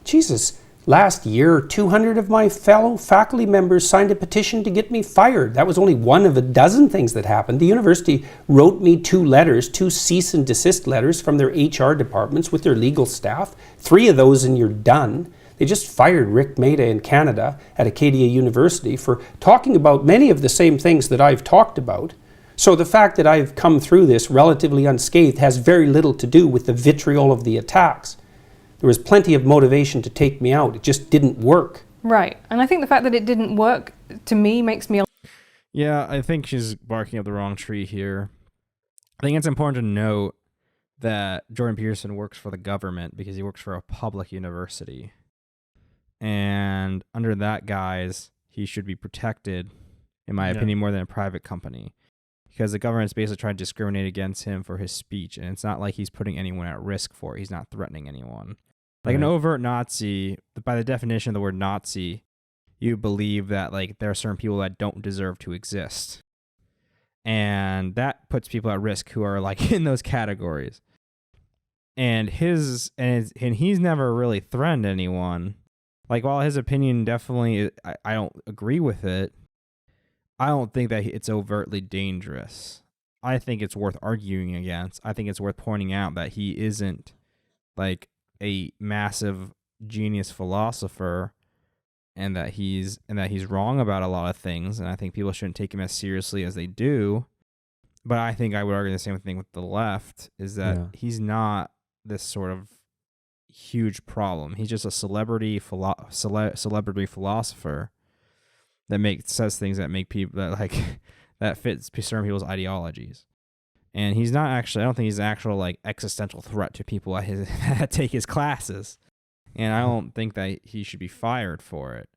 Jesus. Last year, 200 of my fellow faculty members signed a petition to get me fired. That was only one of a dozen things that happened. The university wrote me 2 letters, 2 cease and desist letters from their HR departments with their legal staff. 3 of those and you're done. They just fired Rick Maida in Canada at Acadia University for talking about many of the same things that I've talked about. So the fact that I've come through this relatively unscathed has very little to do with the vitriol of the attacks. There was plenty of motivation to take me out. It just didn't work. Right. And I think the fact that it didn't work, to me, makes me... Yeah, I think she's barking up the wrong tree here. I think it's important to note that Jordan Peterson works for the government because he works for a public university. And under that guise, he should be protected, in my opinion, more than a private company. Because the government's basically trying to discriminate against him for his speech. And it's not like he's putting anyone at risk for it. He's not threatening anyone. Like an overt Nazi, by the definition of the word Nazi, you believe that like there are certain people that don't deserve to exist. And that puts people at risk who are like in those categories. And he's never really threatened anyone. Like while his opinion definitely, I don't agree with it, I don't think that it's overtly dangerous. I think it's worth arguing against. I think it's worth pointing out that he isn't like a massive genius philosopher and that he's wrong about a lot of things, and I think people shouldn't take him as seriously as they do. But I think I would argue the same thing with the left, is that he's not this sort of huge problem. He's just a celebrity philosopher that says things that make people that fits certain people's ideologies. And he's not actually, I don't think he's an actual like existential threat to people that take his classes. And I don't think that he should be fired for it.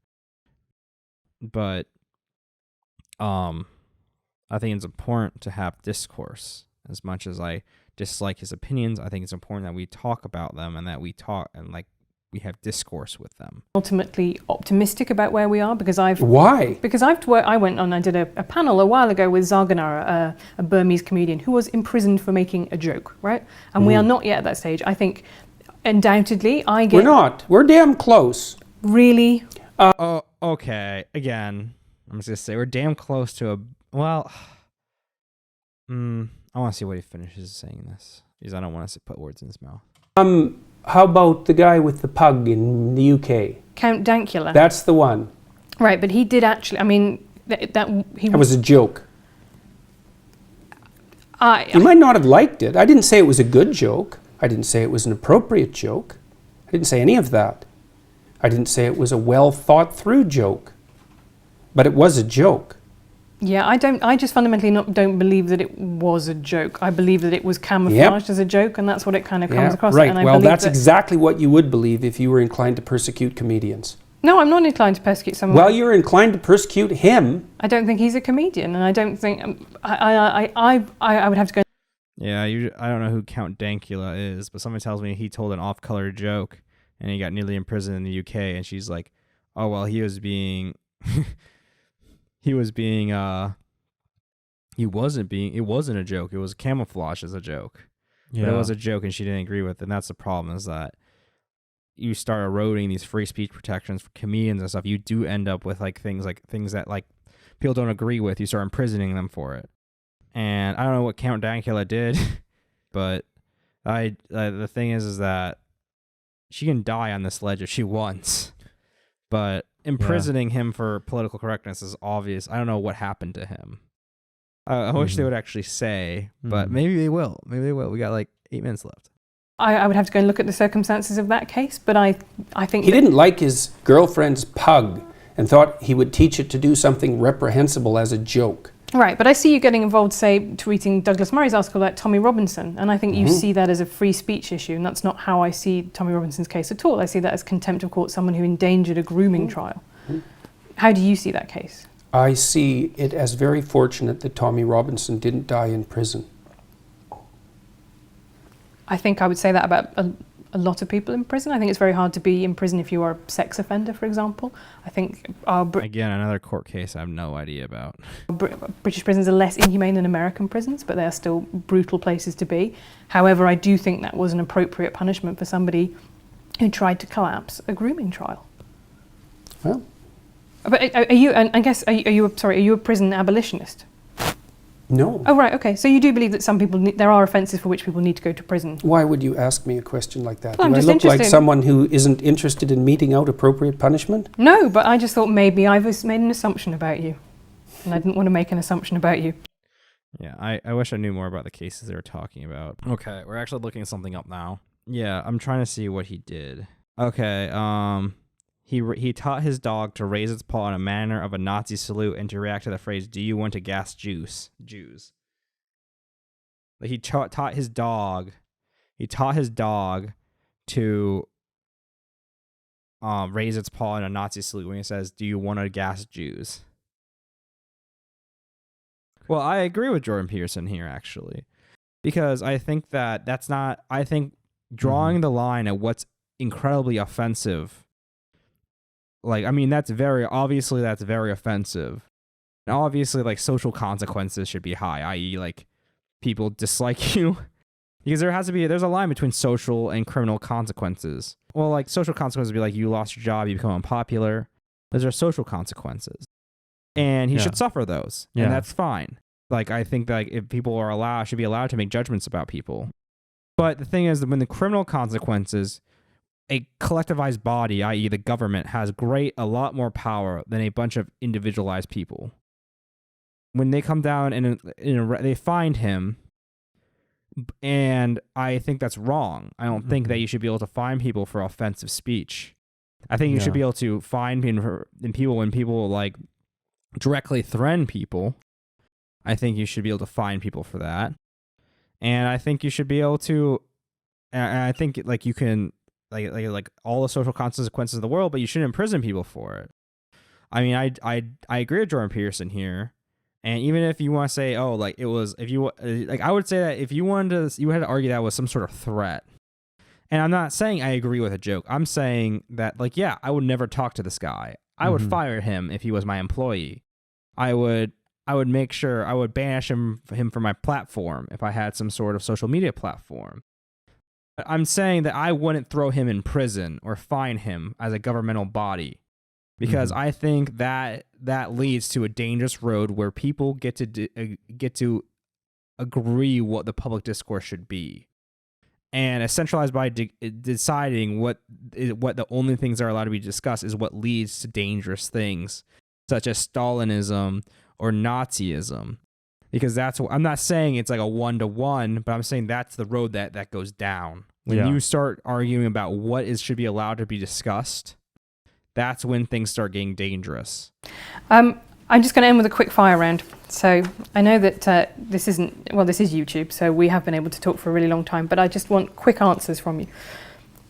But I think it's important to have discourse. As much as I dislike his opinions, I think it's important that we talk about them and that we talk and like we have discourse with them. Ultimately optimistic about where we are because Why? Because I went on, I did a panel a while ago with Zarganara, a Burmese comedian who was imprisoned for making a joke, right? And we are not yet at that stage. I think undoubtedly We're not. We're damn close. Really? Okay. Again, I'm just going to say we're damn close to I want to see what he finishes saying this because I don't want to put words in his mouth. How about the guy with the pug in the UK? Count Dankula. That's the one. Right, but he did actually, I mean, that was a joke. You might not have liked it. I didn't say it was a good joke. I didn't say it was an appropriate joke. I didn't say any of that. I didn't say it was a well thought through joke. But it was a joke. Yeah, I just fundamentally don't believe that it was a joke. I believe that it was camouflaged as a joke, and that's what it kind of comes across. Right. And Well, that's exactly what you would believe if you were inclined to persecute comedians. No, I'm not inclined to persecute someone. Well, you're inclined to persecute him. I don't think he's a comedian, and I don't think I would have to go. Yeah, I don't know who Count Dankula is, but somebody tells me he told an off-color joke, and he got nearly imprisoned in the UK, and she's like, "Oh well, he wasn't being. It wasn't a joke. It was camouflaged as a joke. Yeah. But it was a joke and she didn't agree with it. And that's the problem is that you start eroding these free speech protections for comedians and stuff. You do end up with things that like people don't agree with. You start imprisoning them for it. And I don't know what Count Dankula did, but the thing is that she can die on this ledge if she wants. But imprisoning him for political correctness is obvious. I don't know what happened to him. I wish they would actually say, but maybe they will. Maybe they will. We got 8 minutes left. I would have to go and look at the circumstances of that case, but I think... He didn't like his girlfriend's pug and thought he would teach it to do something reprehensible as a joke. Right, but I see you getting involved, say, tweeting Douglas Murray's article about Tommy Robinson, and I think you see that as a free speech issue, and that's not how I see Tommy Robinson's case at all. I see that as contempt of court, someone who endangered a grooming trial. How do you see that case? I see it as very fortunate that Tommy Robinson didn't die in prison. I think I would say that about a lot of people in prison. I think it's very hard to be in prison if you are a sex offender, for example. I think Again, another court case I have no idea about. British prisons are less inhumane than American prisons, but they are still brutal places to be. However, I do think that was an appropriate punishment for somebody who tried to collapse a grooming trial. Well, but are you? I guess are you a prison abolitionist? no. Oh right, okay. So you do believe that some people there are offences for which people need to go to prison. Why would you ask me a question like that? Well, I'm Do I just look like interested. someone who isn't interested in meting out appropriate punishment? No, but I just thought maybe I've made an assumption about you, and I didn't want to make an assumption about you. Yeah, I wish I knew more about the cases they were talking about. Okay, we're actually looking something up now. Yeah, I'm trying to see what he did. Okay, he taught his dog to raise its paw in a manner of a Nazi salute and to react to the phrase, "Do you want to gas Jews?" Like he taught his dog to raise its paw in a Nazi salute when he says, "Do you want to gas Jews?" Well, I agree with Jordan Peterson here, actually, because I think that's not. I think drawing the line at what's incredibly offensive, like, I mean, that's very offensive, and obviously, like, social consequences should be high, i.e., like, people dislike you, because there's a line between social and criminal consequences. Well, like, social consequences would be like you lost your job, you become unpopular. Those are social consequences. And he should suffer those. And that's fine. Like, I think that, like, if people should be allowed to make judgments about people. But the thing is that when the criminal consequences, a collectivized body, i.e. the government, has a lot more power than a bunch of individualized people. When they come down and they find him, and I think that's wrong. I don't think that you should be able to fine people for offensive speech. I think you should be able to fine people when people, like, directly threaten people. I think you should be able to fine people for that. And I think you should be able to, and I think, like, you can, like all the social consequences of the world, but you shouldn't imprison people for it. I mean, I agree with Jordan Peterson here. And even if you want to say, oh, like, it was, if you, like, I would say that if you wanted to, you had to argue that was some sort of threat. And I'm not saying I agree with a joke. I'm saying that, like, yeah, I would never talk to this guy. I would fire him if he was my employee. I would make sure I would banish him from my platform if I had some sort of social media platform. But I'm saying that I wouldn't throw him in prison or fine him as a governmental body, because I think that leads to a dangerous road where people get to agree what the public discourse should be, and a centralized body deciding what the only things that are allowed to be discussed is what leads to dangerous things such as Stalinism or Nazism. Because that's what I'm not saying it's like a 1-to-1, but I'm saying that's the road that goes down. When you start arguing about what should be allowed to be discussed, that's when things start getting dangerous. I'm just going to end with a quick fire round. So I know that this is YouTube, so we have been able to talk for a really long time, but I just want quick answers from you.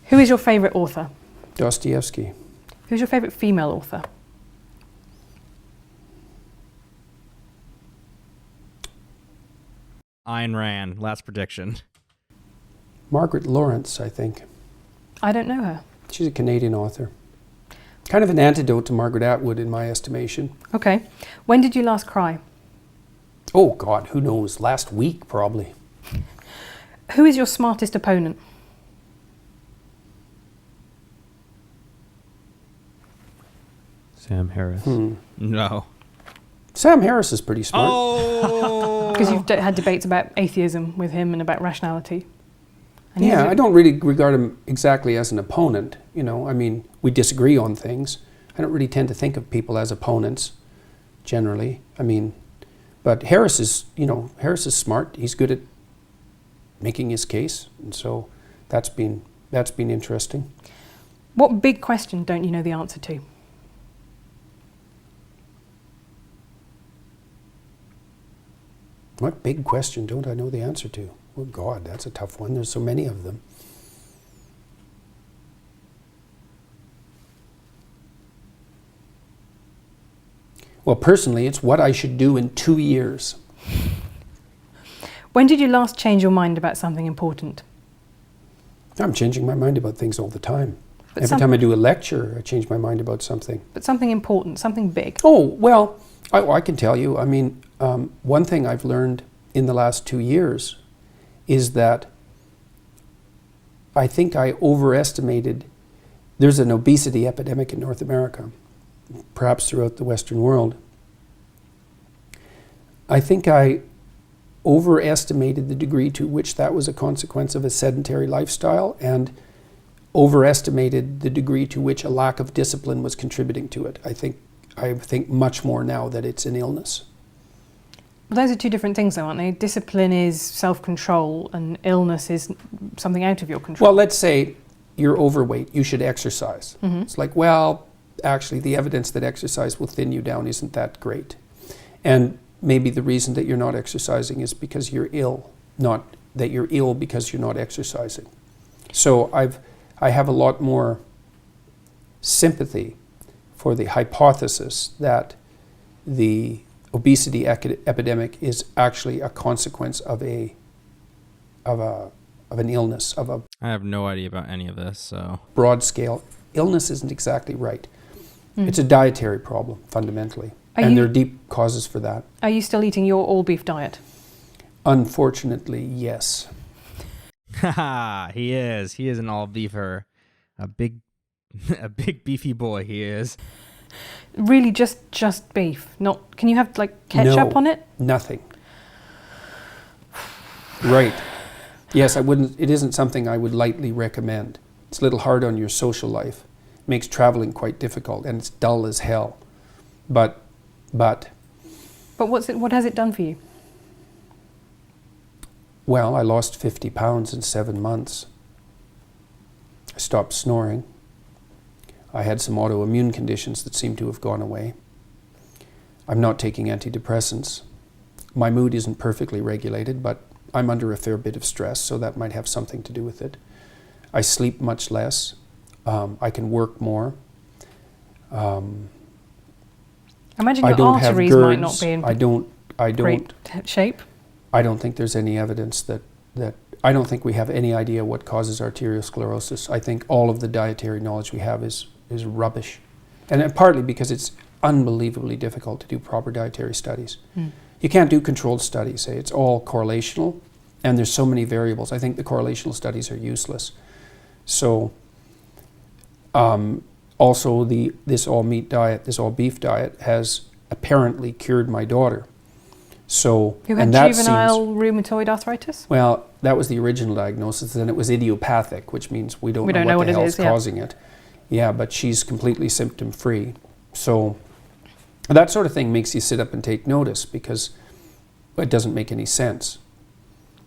Who is your favourite author? Dostoevsky. Who's your favourite female author? Ayn Rand, last prediction. Margaret Lawrence, I think. I don't know her. She's a Canadian author. Kind of an antidote to Margaret Atwood in my estimation. Okay. When did you last cry? Oh, God, who knows? Last week, probably. Who is your smartest opponent? Sam Harris. No. Sam Harris is pretty smart. Oh! Because you've had debates about atheism with him and about rationality. And Yeah, I don't really regard him exactly as an opponent. You know, I mean, we disagree on things. I don't really tend to think of people as opponents, generally. I mean, but Harris is smart. He's good at making his case, and so that's been interesting. What big question don't you know the answer to? What big question don't I know the answer to? Oh, God, that's a tough one. There's so many of them. Well, personally, it's what I should do in 2 years. When did you last change your mind about something important? I'm changing my mind about things all the time. But Every time I do a lecture, I change my mind about something. But something important, something big. Oh, well, I can tell you. I mean, one thing I've learned in the last 2 years is that I think I overestimated. There's an obesity epidemic in North America, perhaps throughout the Western world. I think I overestimated the degree to which that was a consequence of a sedentary lifestyle, and overestimated the degree to which a lack of discipline was contributing to it. I think much more now that it's an illness. Well, those are two different things, though, aren't they? Discipline is self-control, and illness is something out of your control. Well, let's say you're overweight, you should exercise. Mm-hmm. It's like, well, actually, the evidence that exercise will thin you down isn't that great. And maybe the reason that you're not exercising is because you're ill, not that you're ill because you're not exercising. So I have a lot more sympathy for the hypothesis that the obesity epidemic is actually a consequence of an illness, of a I have no idea about any of this, so. broad scale. Illness isn't exactly right. It's a dietary problem, fundamentally. And there are deep causes for that. Are you still eating your all beef diet? Unfortunately, yes. Haha, he is. He is an all beefer. A big beefy boy he is. Really, just beef. Not. Can you have like ketchup on it? Nothing. Right. Yes, I wouldn't. It isn't something I would lightly recommend. It's a little hard on your social life. It makes traveling quite difficult, and it's dull as hell. But But what has it done for you? Well, I lost 50 pounds in 7 months. I stopped snoring. I had some autoimmune conditions that seem to have gone away. I'm not taking antidepressants. My mood isn't perfectly regulated, but I'm under a fair bit of stress, so that might have something to do with it. I sleep much less. I can work more. Imagine I your don't have arteries GERDs. might not be in great shape. I don't think there's any evidence that I don't think we have any idea what causes arteriosclerosis. I think all of the dietary knowledge we have is rubbish. And partly because it's unbelievably difficult to do proper dietary studies. You can't do controlled studies. It's all correlational, and there's so many variables. I think the correlational studies are useless. So also this all meat diet, this all beef diet has apparently cured my daughter. So, Who had juvenile rheumatoid arthritis? Well, that was the original diagnosis. Then it was idiopathic, which means we don't know what the hell's causing it. Yeah, but she's completely symptom-free. So that sort of thing makes you sit up and take notice, because it doesn't make any sense.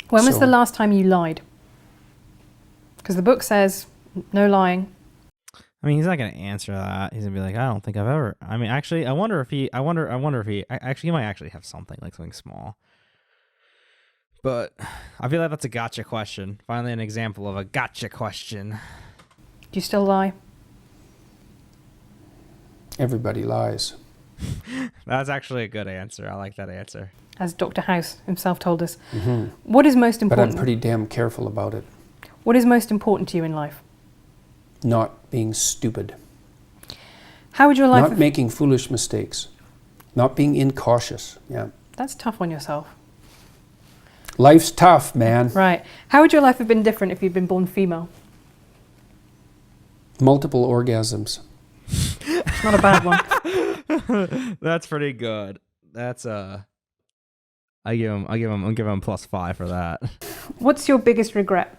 When was the last time you lied? Because the book says no lying. I mean, he's not going to answer that. He's going to be like, I don't think I've ever. I mean, actually, I wonder if he might actually have something, like something small. But I feel like that's a gotcha question. Finally, an example of a gotcha question. Do you still lie? Everybody lies. That's actually a good answer. I like that answer. As Dr. House himself told us. Mm-hmm. What is most But important? I'm pretty damn careful about it. What is most important to you in life? Not being stupid. How would your life... Not making foolish mistakes. Not being incautious. Yeah. That's tough on yourself. Life's tough, man. Right. How would your life have been different if you'd been born female? Multiple orgasms. It's not a bad one. That's pretty good. That's I'll give him +5 for that. What's your biggest regret?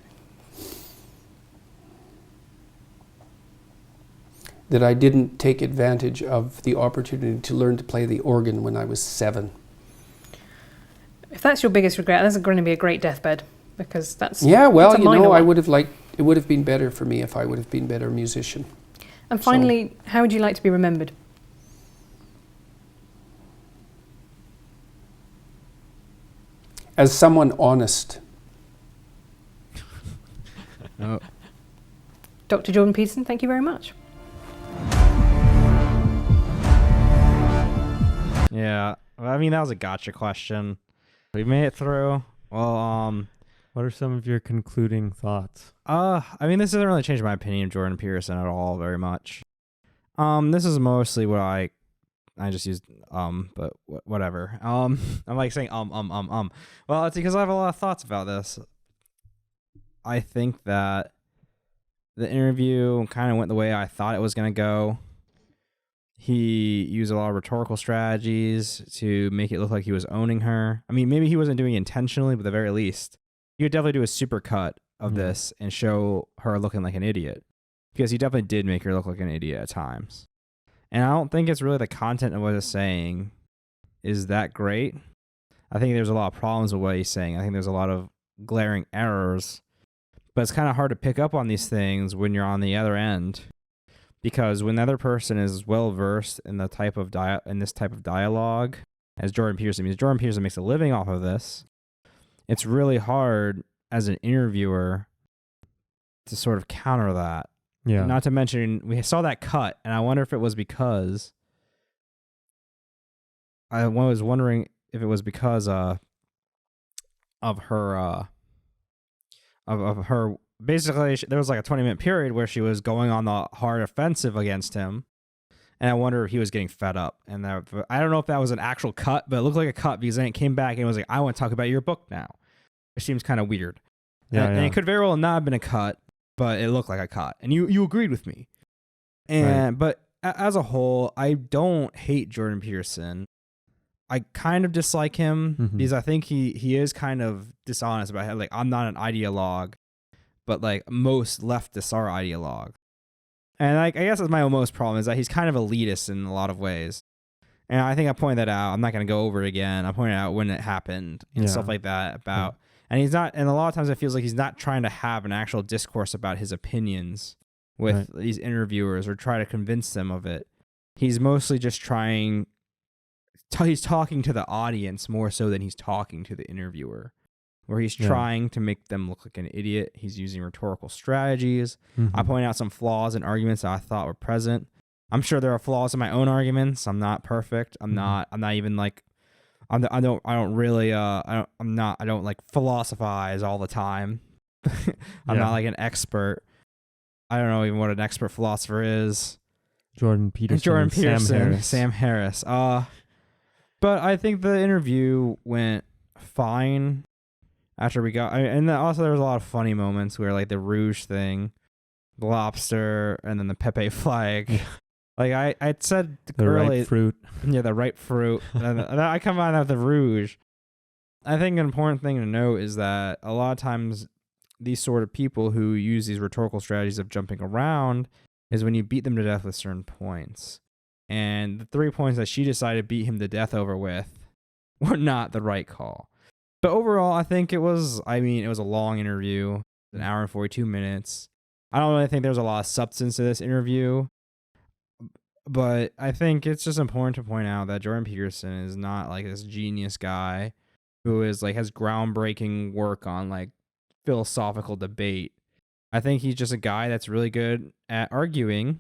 That I didn't take advantage of the opportunity to learn to play the organ when I was 7. If that's your biggest regret, that's going to be a great deathbed, because that's... Yeah, well, that's a you know, minor I one. would have liked, it would have been better for me if I would have been a better musician. And finally, how would you like to be remembered? As someone honest. Oh. Dr. Jordan Peterson, thank you very much. Yeah. Well, I mean, that was a gotcha question. We made it through. Well, What are some of your concluding thoughts? I mean, this doesn't really change my opinion of Jordan Peterson at all very much. This is mostly what I just used but whatever. I'm like saying Well, it's because I have a lot of thoughts about this. I think that the interview kind of went the way I thought it was going to go. He used a lot of rhetorical strategies to make it look like he was owning her. I mean, maybe he wasn't doing it intentionally, but at the very least, he would definitely do a super cut of this and show her looking like an idiot, because he definitely did make her look like an idiot at times. And I don't think it's really the content of what he's saying is that great. I think there's a lot of problems with what he's saying. I think there's a lot of glaring errors, but it's kind of hard to pick up on these things when you're on the other end, because when the other person is well versed in the type of this type of dialogue, as Jordan Peterson, because Jordan Peterson makes a living off of this, it's really hard as an interviewer to sort of counter that. Yeah. Not to mention, we saw that cut, and I wonder if it was because of her of her. Basically, there was like a 20-minute period where she was going on the hard offensive against him, and I wonder if he was getting fed up. And I don't know if that was an actual cut, but it looked like a cut, because then it came back and it was like, I want to talk about your book now. It seems kind of weird. And it could very well not have been a cut, but it looked like a cut. And you agreed with me. And But as a whole, I don't hate Jordan Peterson. I kind of dislike him because I think he is kind of dishonest about it. Like, I'm not an ideologue, but like most leftists are ideologue. And like, I guess that's my most problem, is that he's kind of elitist in a lot of ways. And I think I pointed that out. I'm not going to go over it again. I pointed out when it happened and stuff like that about, and he's not, and a lot of times it feels like he's not trying to have an actual discourse about his opinions with these interviewers or try to convince them of it. He's mostly just he's talking to the audience more so than he's talking to the interviewer, where he's trying to make them look like an idiot. He's using rhetorical strategies. I point out some flaws in arguments that I thought were present. I'm sure there are flaws in my own arguments. I'm not perfect. I'm not even like, I don't like philosophize all the time. I'm not like an expert. I don't know even what an expert philosopher is. Jordan Peterson, Sam Harris. But I think the interview went fine after we got, and also there was a lot of funny moments where like the Rouge thing, the lobster, and then the Pepe flag. Like I said early, ripe fruit. Yeah, the ripe fruit. And I come on with the Rouge. I think an important thing to note is that a lot of times these sort of people who use these rhetorical strategies of jumping around is when you beat them to death with certain points. And the 3 points that she decided to beat him to death over with were not the right call. But overall, I think it was a long interview, an hour and 42 minutes. I don't really think there was a lot of substance to this interview, but I think it's just important to point out that Jordan Peterson is not like this genius guy who is like has groundbreaking work on like philosophical debate. I think he's just a guy that's really good at arguing,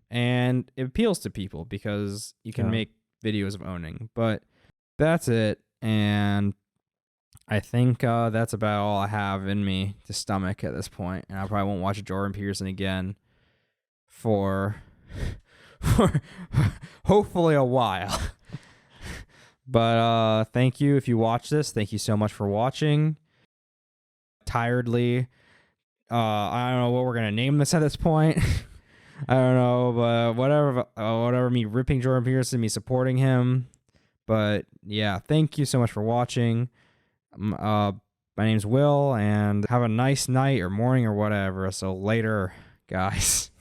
and it appeals to people because you can make videos of owning. But that's it, and I think that's about all I have in me to stomach at this point, and I probably won't watch Jordan Peterson again for hopefully a while. But thank you if you watch this. Thank you so much for watching. Tiredly. I don't know what we're gonna name this at this point. I don't know, but whatever. Me ripping Jordan Peterson, me supporting him. But yeah, thank you so much for watching. My name's Will, and have a nice night or morning or whatever. So later, guys.